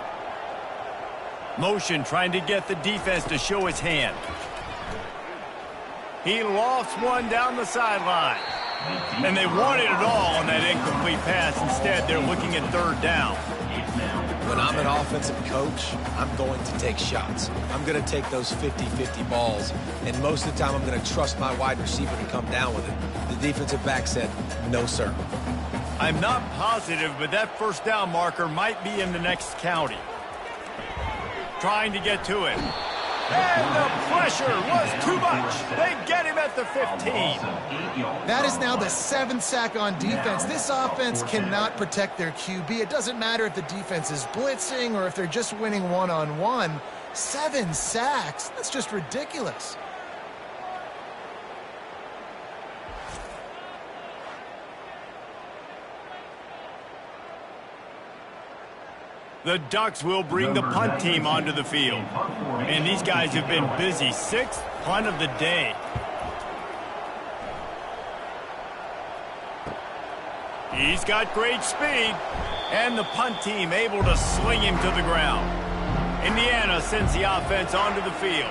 Motion trying to get the defense to show his hand. He lofts one down the sideline. And they wanted it all on that incomplete pass. Instead, they're looking at 3rd down. When I'm an offensive coach, I'm going to take shots. I'm going to take those 50-50 balls. And most of the time, I'm going to trust my wide receiver to come down with it. The defensive back said, no, sir. I'm not positive, but that first down marker might be in the next county. Trying to get to it. And the pressure was too much. They get him at the 15. That is now the 7th sack on defense. This offense cannot protect their QB. It doesn't matter if the defense is blitzing or if they're just winning one-on-one. 7 sacks? That's just ridiculous. The Ducks will bring the punt team onto the field. And these guys have been busy. 6th punt of the day. He's got great speed. And the punt team able to sling him to the ground. Indiana sends the offense onto the field.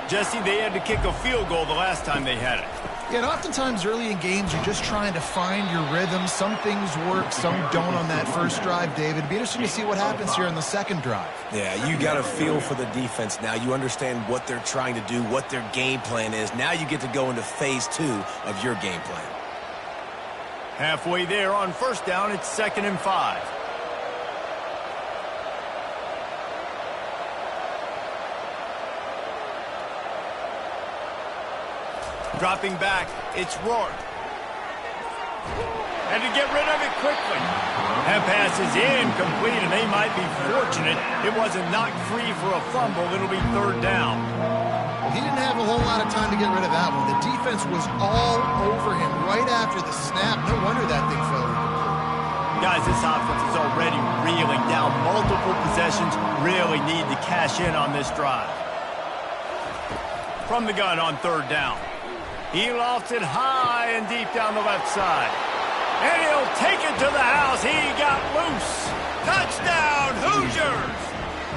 Jesse, they had to kick a field goal the last time they had it. Yeah, and oftentimes early in games, you're just trying to find your rhythm. Some things work, some don't on that first drive, David. It'd be interesting to see what happens here on the 2nd drive. Yeah, you got a feel for the defense now. You understand what they're trying to do, what their game plan is. Now you get to go into phase 2 of your game plan. Halfway there on first down, it's 2nd and 5. Dropping back, it's Rourke. And to get rid of it quickly. That pass is incomplete, and they might be fortunate it wasn't knocked free for a fumble. It'll be 3rd down. Well, he didn't have a whole lot of time to get rid of that one. The defense was all over him right after the snap. No wonder that thing fell incomplete. Got realize this offense is already reeling down multiple possessions, really need to cash in on this drive. From the gun on third down. He lofts it high and deep down the left side. And he'll take it to the house. He got loose. Touchdown, Hoosiers!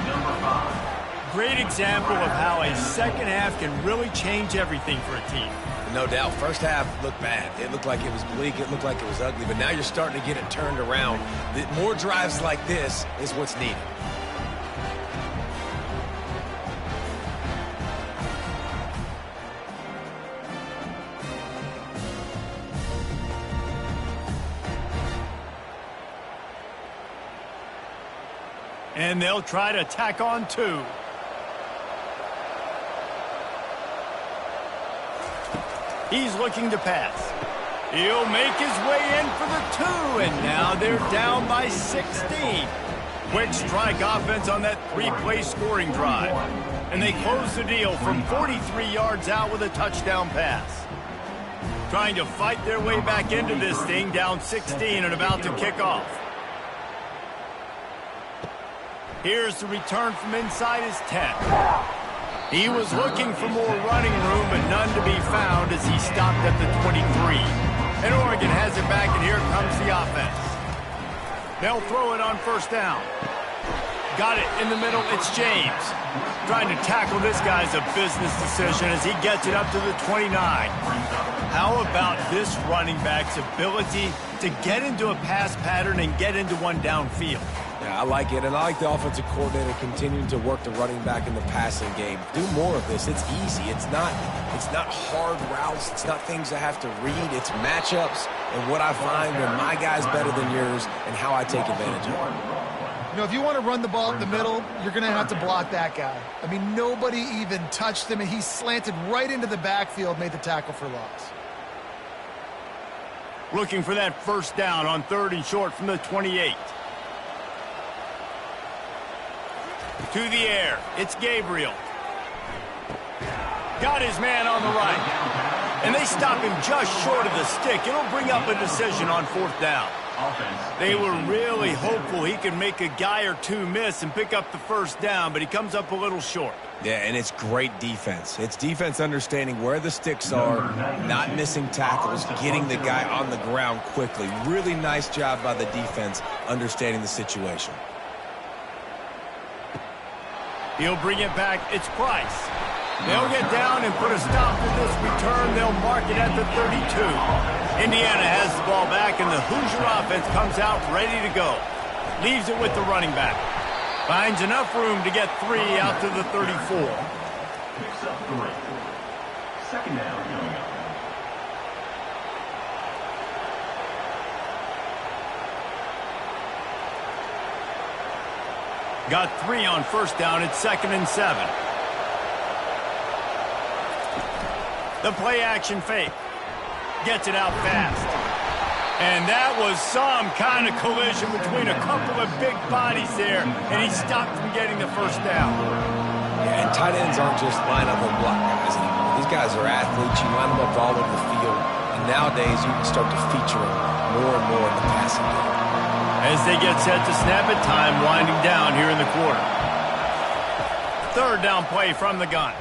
Number 5. Great example of how a second half can really change everything for a team. No doubt. First half looked bad. It looked like it was bleak. It looked like it was ugly. But now you're starting to get it turned around. More drives like this is what's needed. And they'll try to tack on 2. He's looking to pass. He'll make his way in for the 2, and now they're down by 16. Quick strike offense on that 3-play scoring drive. And they close the deal from 43 yards out with a touchdown pass. Trying to fight their way back into this thing, down 16 and about to kick off. Here's the return from inside his 10. He was looking for more running room, but none to be found as he stopped at the 23. And Oregon has it back, and here comes the offense. They'll throw it on first down. Got it in the middle. It's James. Trying to tackle this guy's a business decision as he gets it up to the 29. How about this running back's ability to get into a pass pattern and get into one downfield? Yeah, I like it, and I like the offensive coordinator continuing to work the running back in the passing game. Do more of this. It's easy. It's not hard routes. It's not things I have to read. It's matchups and what I find when my guy's better than yours and how I take advantage of it. You know, if you want to run the ball in the middle, you're going to have to block that guy. I mean, nobody even touched him, and he slanted right into the backfield, made the tackle for loss. Looking for that first down on third and short from the 28. To the air. It's Gabriel. Got his man on the right. And they stop him just short of the stick. It'll bring up a decision on fourth down. They were really hopeful he could make a guy or two miss and pick up the first down, but he comes up a little short. Yeah, and it's great defense. It's defense understanding where the sticks are, not missing tackles, getting the guy on the ground quickly. Really nice job by the defense understanding the situation. He'll bring it back. It's Price. They'll get down and put a stop to this return. They'll mark it at the 32. Indiana has the ball back, and the Hoosier offense comes out ready to go. Leaves it with the running back. Finds enough room to get 3 out to the 34. Picks up 3. Second down coming up. Got 3 on first down. It's 2nd and 7. The play action fake. Gets it out fast. And that was some kind of collision between a couple of big bodies there, and he stopped from getting the first down. Yeah, and tight ends aren't just line up and block guys anymore. These guys are athletes. You line them up all over the field. And nowadays, you can start to feature them more and more in the passing game. As they get set to snap it, time winding down here in the quarter. Third down play from the gun.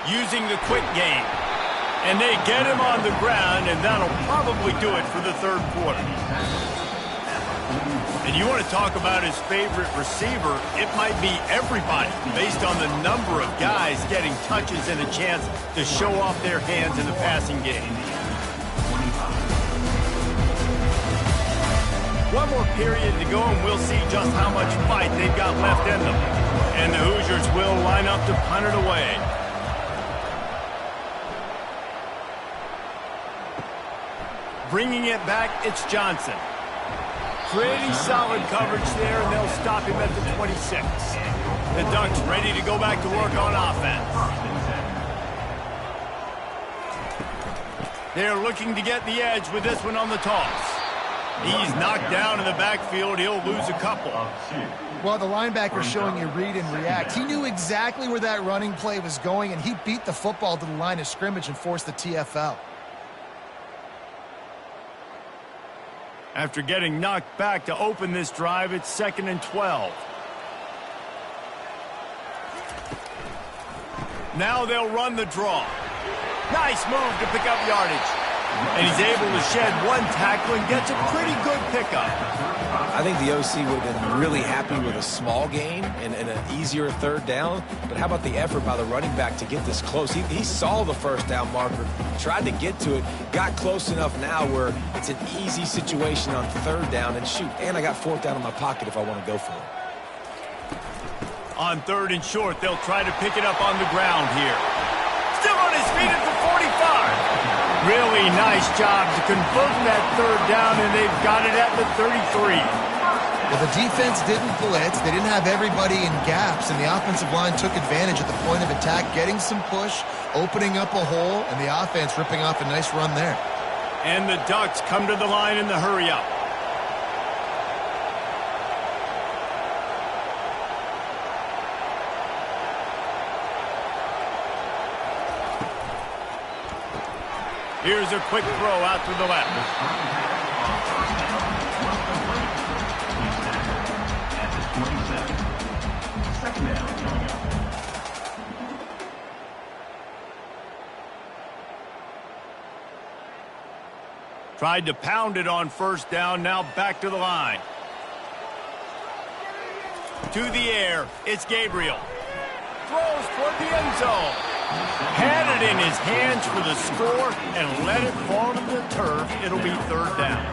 Using the quick game. And they get him on the ground, and that'll probably do it for the third quarter. And you want to talk about his favorite receiver, it might be everybody, based on the number of guys getting touches and a chance to show off their hands in the passing game. One more period to go, and we'll see just how much fight they've got left in them. And the Hoosiers will line up to punt it away. Bringing it back, it's Johnson. Pretty solid coverage there, and they'll stop him at the 26. The Ducks ready to go back to work on offense. They're looking to get the edge with this one on the toss. He's knocked down in the backfield. He'll lose a couple. Well, the linebacker's showing you read and react. He knew exactly where that running play was going, and he beat the football to the line of scrimmage and forced the TFL. After getting knocked back to open this drive, it's 2nd and 12. Now they'll run the draw. Nice move to pick up yardage. And he's able to shed one tackle and gets a pretty good pickup. I think the OC would have been really happy with a small gain and an easier 3rd down. But how about the effort by the running back to get this close? He saw the 1st down marker, tried to get to it, got close enough now where it's an easy situation on 3rd down. And shoot, and I got 4th down in my pocket if I want to go for it. On 3rd and short, they'll try to pick it up on the ground here. Still on his feet at the 45. Really nice job to convert that 3rd down, and they've got it at the 33. Well, the defense didn't blitz. They didn't have everybody in gaps, and the offensive line took advantage at the point of attack, getting some push, opening up a hole, and the offense ripping off a nice run there. And the Ducks come to the line in the hurry-up. Here's a quick throw out to the left. Tried to pound it on 1st down, now back to the line. To the air, it's Gabriel. Throws toward the end zone. Had it in his hands for the score and let it fall to the turf. It'll be 3rd down.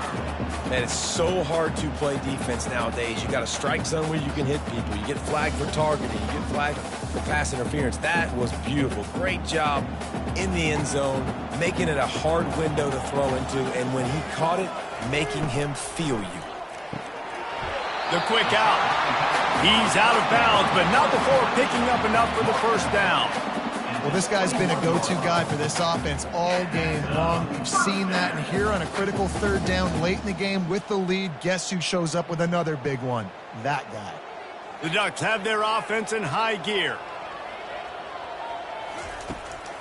Man, it's so hard to play defense nowadays. You got a strike zone where you can hit people. You get flagged for targeting. You get flagged for pass interference. That was beautiful. Great job in the end zone, making it a hard window to throw into, and when he caught it, making him feel you. The quick out. He's out of bounds, but not before picking up enough for the 1st down. Well, this guy's been a go-to guy for this offense all game long. We've seen that, and here on a critical 3rd down late in the game with the lead, guess who shows up with another big one? That guy. The Ducks have their offense in high gear.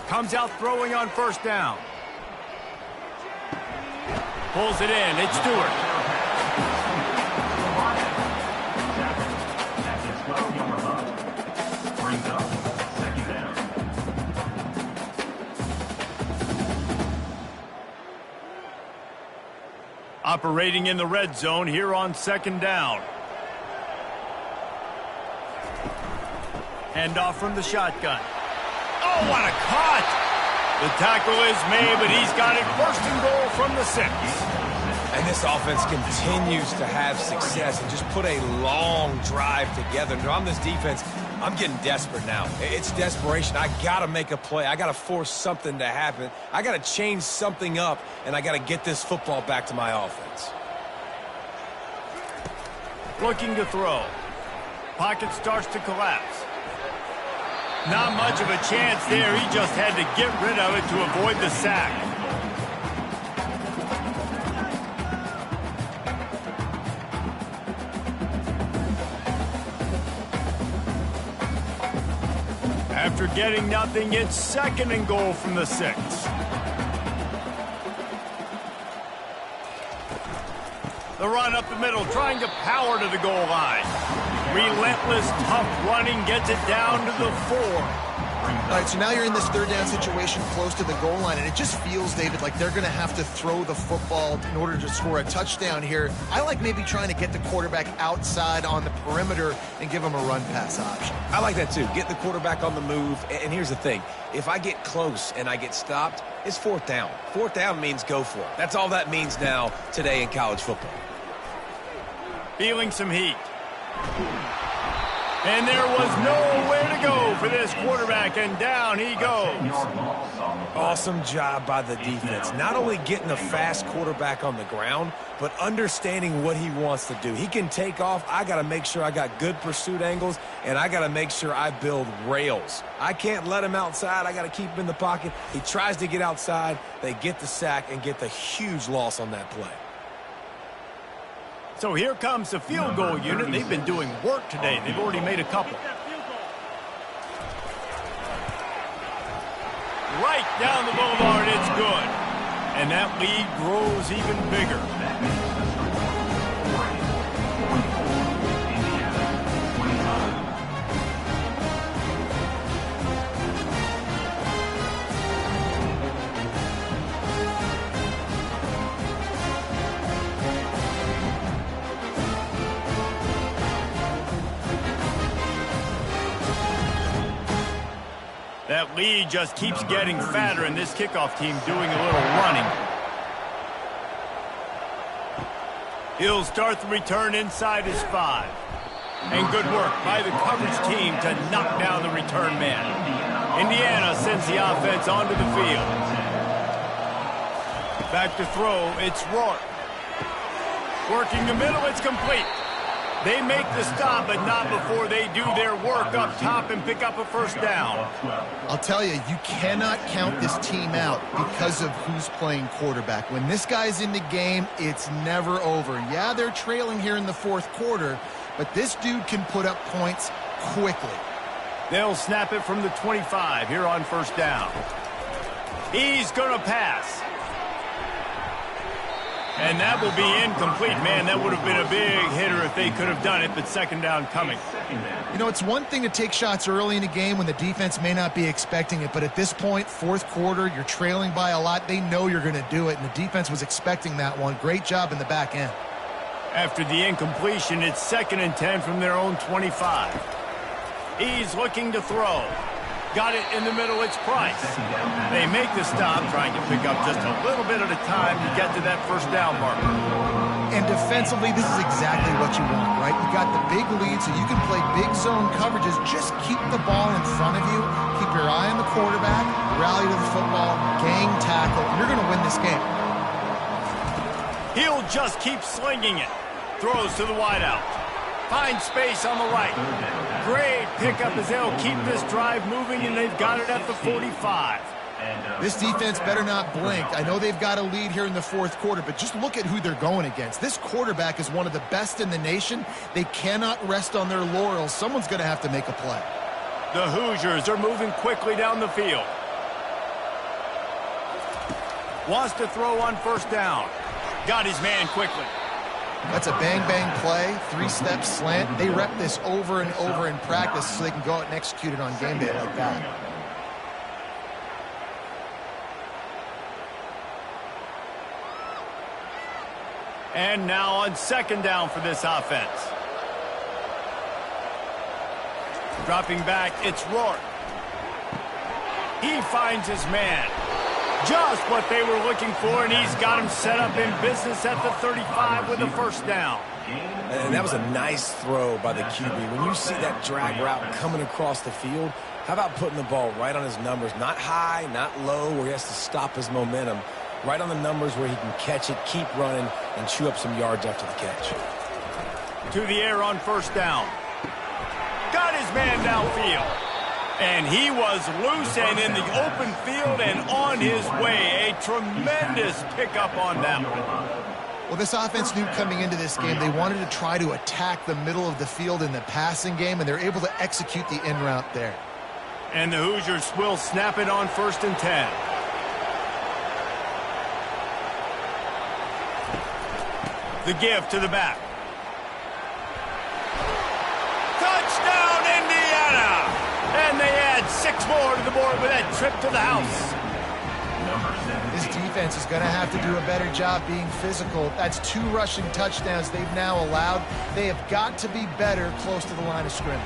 Comes out throwing on 1st down. Pulls it in. It's Stewart. Operating in the red zone here on 2nd down. Handoff from the shotgun. Oh, what a cut! The tackle is made, but he's got it 1st and goal from the 6. And this offense continues to have success and just put a long drive together. And on this defense, I'm getting desperate now. It's desperation. I got to make a play. I got to force something to happen. I got to change something up, and I got to get this football back to my offense. Looking to throw. Pocket starts to collapse. Not much of a chance there. He just had to get rid of it to avoid the sack. After getting nothing, it's 2nd and goal from the 6. The run up the middle, trying to power to the goal line. Relentless, tough running, gets it down to the 4. All right, so now you're in this 3rd down situation close to the goal line, and it just feels, David, like they're going to have to throw the football in order to score a touchdown here. I like maybe trying to get the quarterback outside on the perimeter and give him a run-pass option. I like that too. Get the quarterback on the move. And here's the thing. If I get close and I get stopped, it's 4th down. 4th down means go for it. That's all that means now today in college football. Feeling some heat. And there was nowhere to go for this quarterback, and down he goes. Awesome job by the defense. Not only getting a fast quarterback on the ground, but understanding what he wants to do. He can take off. I got to make sure I got good pursuit angles, and I got to make sure I build rails. I can't let him outside. I got to keep him in the pocket. He tries to get outside. They get the sack and get the huge loss on that play. So here comes the field goal unit. They've been doing work today. They've already made a couple. Right down the boulevard, it's good. And that lead grows even bigger. That makes the score Oregon 44, Indiana 25. That lead just keeps getting fatter, and this kickoff team doing a little running. He'll start the return inside his 5. And good work by the coverage team to knock down the return man. Indiana sends the offense onto the field. Back to throw, it's Rourke. Working the middle, it's complete. They make the stop, but not before they do their work up top and pick up a first down. I'll tell you, you cannot count this team out because of who's playing quarterback. When this guy's in the game, it's never over. Yeah, they're trailing here in the fourth quarter, but this dude can put up points quickly. They'll snap it from the 25 here on first down. He's going to pass. And that will be incomplete. Man, that would have been a big hitter if they could have done it, but second down coming. You know, it's one thing to take shots early in the game when the defense may not be expecting it, but at this point, fourth quarter, you're trailing by a lot. They know you're going to do it, and the defense was expecting that one. Great job in the back end. After the incompletion, it's 2nd and 10 from their own 25. He's looking to throw. Got it in the middle, it's Price. They make the stop, trying to pick up just a little bit at a time to get to that first down marker. And defensively, this is exactly what you want, right? You got the big lead, so you can play big zone coverages. Just keep the ball in front of you. Keep your eye on the quarterback, rally to the football, gang tackle. You're going to win this game. He'll just keep slinging it. Throws to the wideout. Finds space on the right. Great pickup as they'll keep this drive moving, and they've got it at the 45. This defense better not blink. I know they've got a lead here in the fourth quarter, but just look at who they're going against. This quarterback is one of the best in the nation. They cannot rest on their laurels. Someone's going to have to make a play. The Hoosiers are moving quickly down the field. Wants to throw on first down. Got his man quickly. That's a bang-bang play, 3-step slant. They rep this over and over in practice so they can go out and execute it on game day like that. And now on second down for this offense. Dropping back, it's Rourke. He finds his man. Just what they were looking for, and he's got him set up in business at the 35 with a first down. And that was a nice throw by the QB. When you see that drag route coming across the field, how about putting the ball right on his numbers? Not high, not low, where he has to stop his momentum. Right on the numbers where he can catch it, keep running, and chew up some yards after the catch. To the air on first down. Got his man downfield. And he was loose and in the open field and on his way. A tremendous pickup on that one. Well, this offense knew coming into this game they wanted to try to attack the middle of the field in the passing game, and they're able to execute the in route there. And the Hoosiers will snap it on 1st and 10. The give to the back. Touchdown, Indiana! And they add 6 more to the board with that trip to the house. This defense is going to have to do a better job being physical. That's 2 rushing touchdowns they've now allowed. They have got to be better close to the line of scrimmage.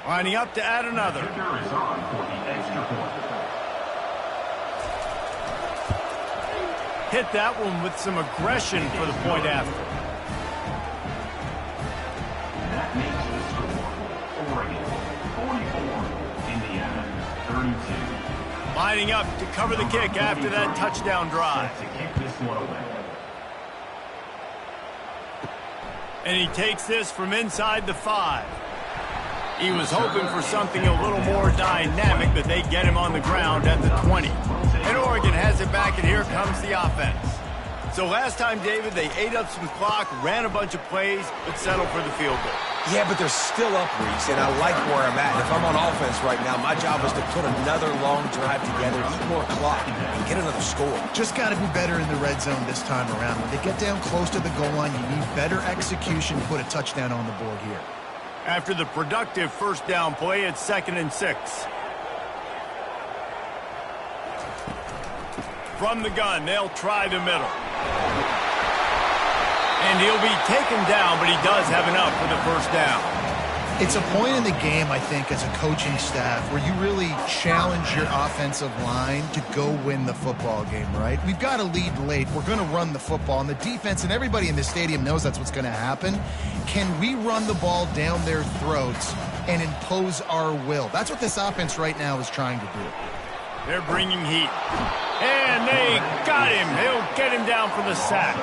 Lining up to add another. Kicker is on for the extra point. Hit that one with some aggression for the point after. That makes the score Oregon 44, Indiana 32. Lining up to cover the kick after that touchdown drive. To kick this one away. And he takes this from inside the 5. He was hoping for something a little more dynamic, but they get him on the ground at the 20. Oregon has it back, and here comes the offense. So last time, David, they ate up some clock, ran a bunch of plays, but settled for the field goal. Yeah, but they're still up, Reese, and I like where I'm at. If I'm on offense right now, my job is to put another long drive together, eat more clock, and get another score. Just got to be better in the red zone this time around. When they get down close to the goal line, you need better execution to put a touchdown on the board here. After the productive first down play, it's 2nd and 6. From the gun, they'll try the middle. And he'll be taken down, but he does have enough for the first down. It's a point in the game, I think, as a coaching staff, where you really challenge your offensive line to go win the football game, right? We've got to lead late. We're going to run the football. And the defense and everybody in the stadium knows that's what's going to happen. Can we run the ball down their throats and impose our will? That's what this offense right now is trying to do. They're bringing heat. And they got him. He'll get him down for the sack.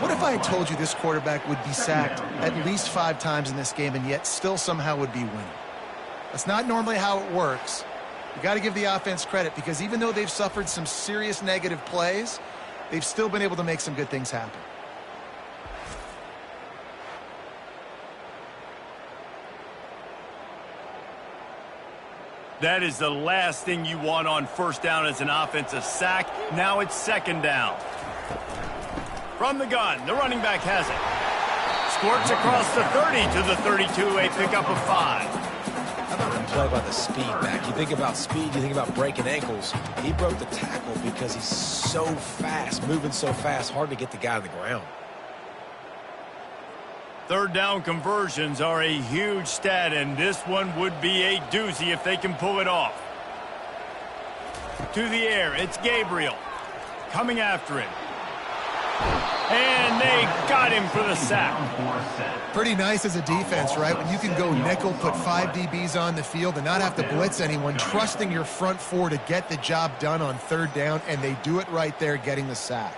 What if I had told you this quarterback would be sacked at least 5 times in this game and yet still somehow would be winning? That's not normally how it works. You got to give the offense credit, because even though they've suffered some serious negative plays, they've still been able to make some good things happen. That is the last thing you want on first down as an offensive sack. Now it's 2nd down. From the gun, the running back has it. Squirts across the 30 to the 32, a pickup of 5. How about the play by the speed back? You think about speed, you think about breaking ankles. He broke the tackle because he's so fast, moving so fast, hard to get the guy on the ground. 3rd down conversions are a huge stat, and this one would be a doozy if they can pull it off. To the air, it's Gabriel. Coming after him. And they got him for the sack. Pretty nice as a defense, right? When you can go nickel, put 5 DBs on the field and not have to blitz anyone, trusting your front 4 to get the job done on 3rd down, and they do it right there, getting the sack.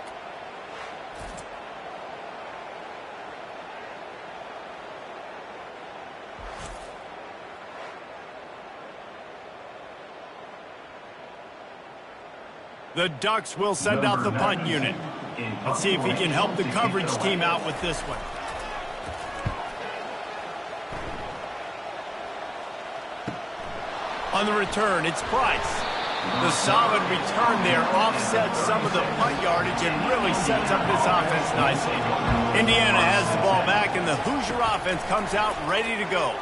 The Ducks will send out the punt unit. Let's see if he can help the coverage team out with this one. On the return, it's Price. The solid return there offsets some of the punt yardage and really sets up this offense nicely. Indiana has the ball back, and the Hoosier offense comes out ready to go.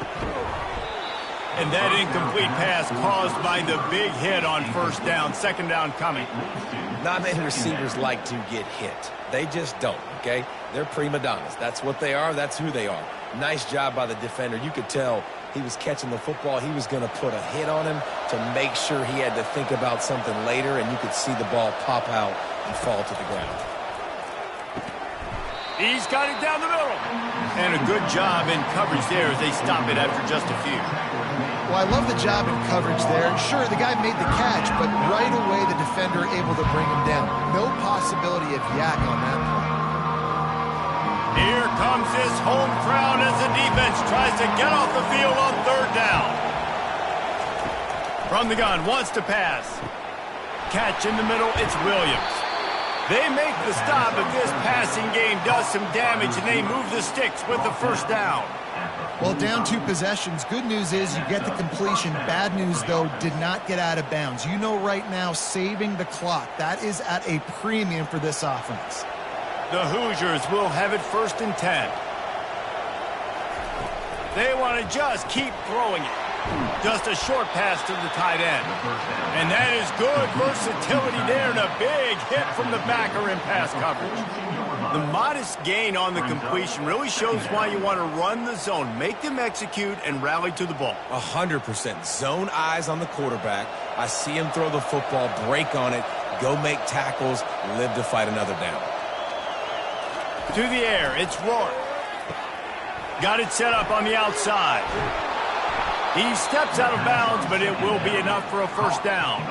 And that incomplete pass caused by the big hit on first down. 2nd down coming. Not many receivers like to get hit. They just don't, okay? They're prima donnas. That's what they are. That's who they are. Nice job by the defender. You could tell he was catching the football. He was going to put a hit on him to make sure he had to think about something later, and you could see the ball pop out and fall to the ground. He's got it down the middle. And a good job in coverage there as they stop it after just a few. Well, I love the job in coverage there. Sure, the guy made the catch, but right away the defender able to bring him down. No possibility of yak on that play. Here comes this home crowd as the defense tries to get off the field on 3rd down. From the gun, wants to pass. Catch in the middle, it's Williams. They make the stop, but this passing game does some damage, and they move the sticks with the first down. Well, down 2 possessions. Good news is you get the completion. Bad news, though, did not get out of bounds. You know right now, saving the clock, that is at a premium for this offense. The Hoosiers will have it 1st and 10. They want to just keep throwing it. Just a short pass to the tight end. And that is good versatility there, and a big hit from the backer in pass coverage. The modest gain on the completion really shows why you want to run the zone, make them execute, and rally to the ball. 100%. Zone eyes on the quarterback. I see him throw the football, break on it, go make tackles, live to fight another down. To the air, it's Rourke. Got it set up on the outside. He steps out of bounds, but it will be enough for a first down.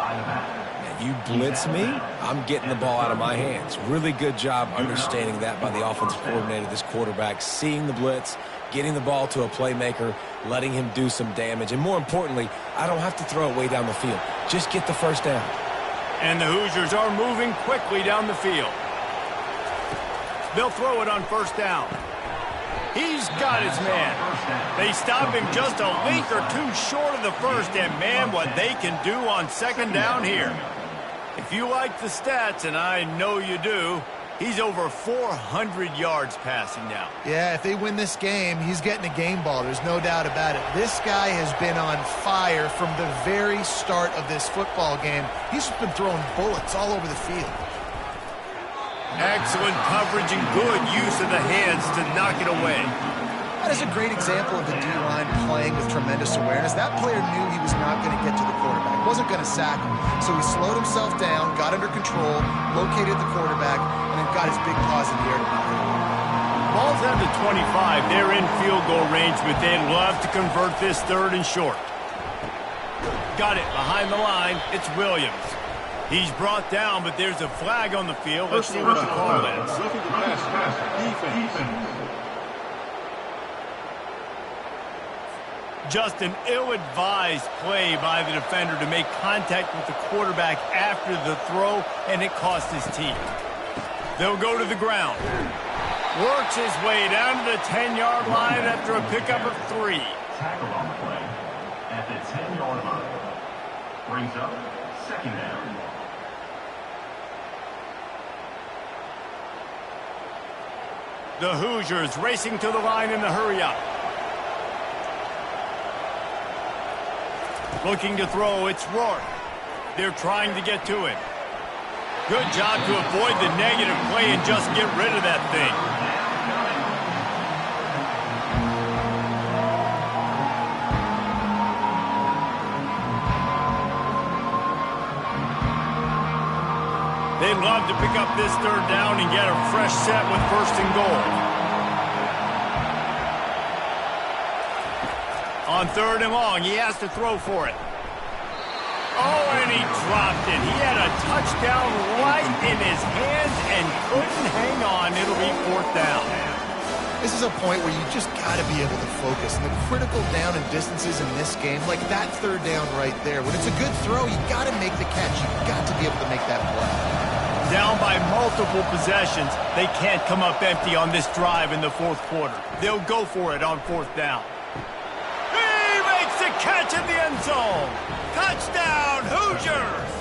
You blitz me, I'm getting the ball out of my hands. Really good job understanding that by the offensive coordinator, this quarterback, seeing the blitz, getting the ball to a playmaker, letting him do some damage. And more importantly, I don't have to throw it way down the field. Just get the first down. And the Hoosiers are moving quickly down the field. They'll throw it on first down. He's got his man. They stop him just a length or two short of the first, and man, what they can do on second down here. If you like the stats, and I know you do, he's over 400 yards passing now. Yeah, if they win this game, he's getting a game ball. There's no doubt about it. This guy has been on fire from the very start of this football game. He's just been throwing bullets all over the field. Excellent coverage and good use of the hands to knock it away. That is a great example of the D-line playing with tremendous awareness. That player knew he was not going to get to the quarterback. Wasn't going to sack him. So he slowed himself down, got under control, located the quarterback, and then got his big paws in the air to be good. Ball's at the 25. They're in field goal range, but they'd love to convert this third and short. Got it behind the line. It's Williams. He's brought down, but there's a flag on the field. Let's see what the call is. Roughing the passer. Defense. Just an ill-advised play by the defender to make contact with the quarterback after the throw, and it cost his team. They'll go to the ground. Works his way down to the 10-yard line after a pickup of 3. Tackle on the play at the 10-yard line. Brings up second down. The Hoosiers racing to the line in the hurry-up. Looking to throw, it's Rourke. They're trying to get to it. Good job to avoid the negative play and just get rid of that thing. They'd love to pick up this third down and get a fresh set with first and goal. On third and long, he has to throw for it. Oh, and he dropped it. He had a touchdown right in his hands and couldn't hang on. It'll be fourth down. This is a point where you just got to be able to focus. And the critical down and distances in this game, like that third down right there, when it's a good throw, you got to make the catch. You got to be able to make that play. Down by multiple possessions, they can't come up empty on this drive in the fourth quarter. They'll go for it on fourth down. He makes the catch in the end zone. Touchdown, Hoosiers!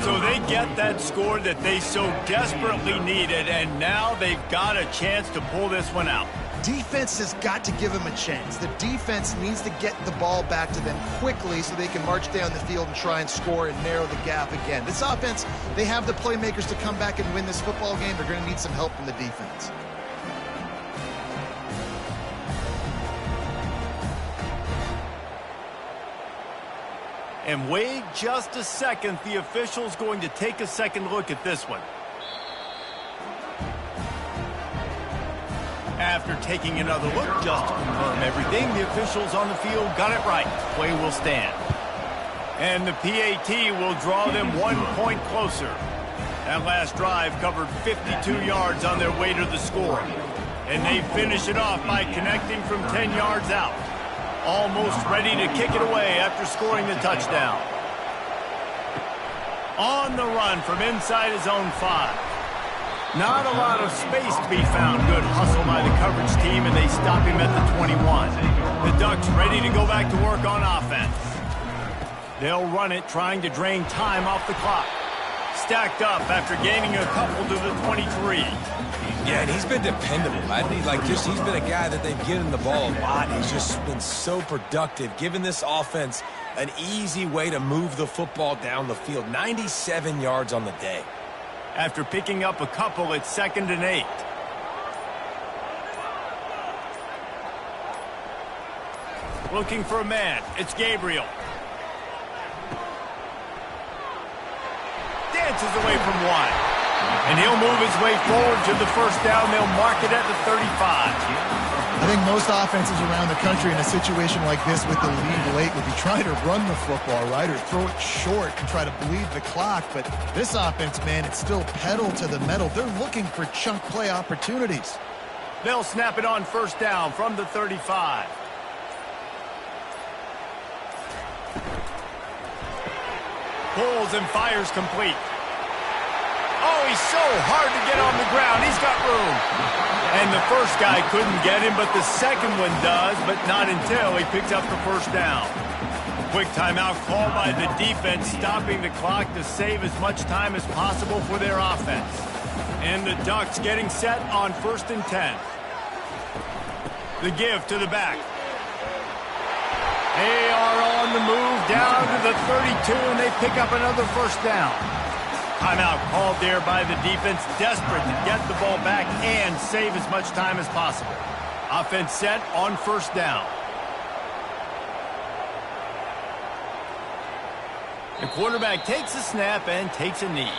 So they get that score that they so desperately needed, and now they've got a chance to pull this one out. Defense has got to give them a chance. The defense needs to get the ball back to them quickly so they can march down the field and try and score and narrow the gap again. This offense, they have the playmakers to come back and win this football game. They're going to need some help from the defense. And wait just a second. The official's going to take a second look at this one. After taking another look just to confirm everything, the officials on the field got it right. Play will stand. And the PAT will draw them 1 point closer. That last drive covered 52 yards on their way to the score. And they finish it off by connecting from 10 yards out. Almost ready to kick it away after scoring the touchdown. On the run from inside his own 5. Not a lot of space to be found. Good hustle by the coverage team, and they stop him at the 21. The Ducks ready to go back to work on offense. They'll run it, trying to drain time off the clock. Stacked up after gaining a couple to the 23. Yeah, and he's been dependable. He's been a guy that they've given the ball a lot. He's just been so productive, giving this offense an easy way to move the football down the field. 97 yards on the day. After picking up a couple, it's 2nd and 8. Looking for a man. It's Gabriel. Dances away from one. And he'll move his way forward to the first down. They'll mark it at the 35. I think most offenses around the country in a situation like this with the lead late would be trying to run the football, right, or throw it short and try to bleed the clock. But this offense, man, it's still pedal to the metal. They're looking for chunk play opportunities. They'll snap it on first down from the 35. Pulls and fires complete. Oh, he's so hard to get on the ground. He's got room. And the first guy couldn't get him, but the second one does, but not until he picks up the first down. Quick timeout called by the defense, stopping the clock to save as much time as possible for their offense. And the Ducks getting set on 1st and 10. The give to the back. They are on the move down to the 32, and they pick up another first down. Timeout called there by the defense, desperate to get the ball back and save as much time as possible. Offense set on 1st down. The quarterback takes a snap and takes a knee.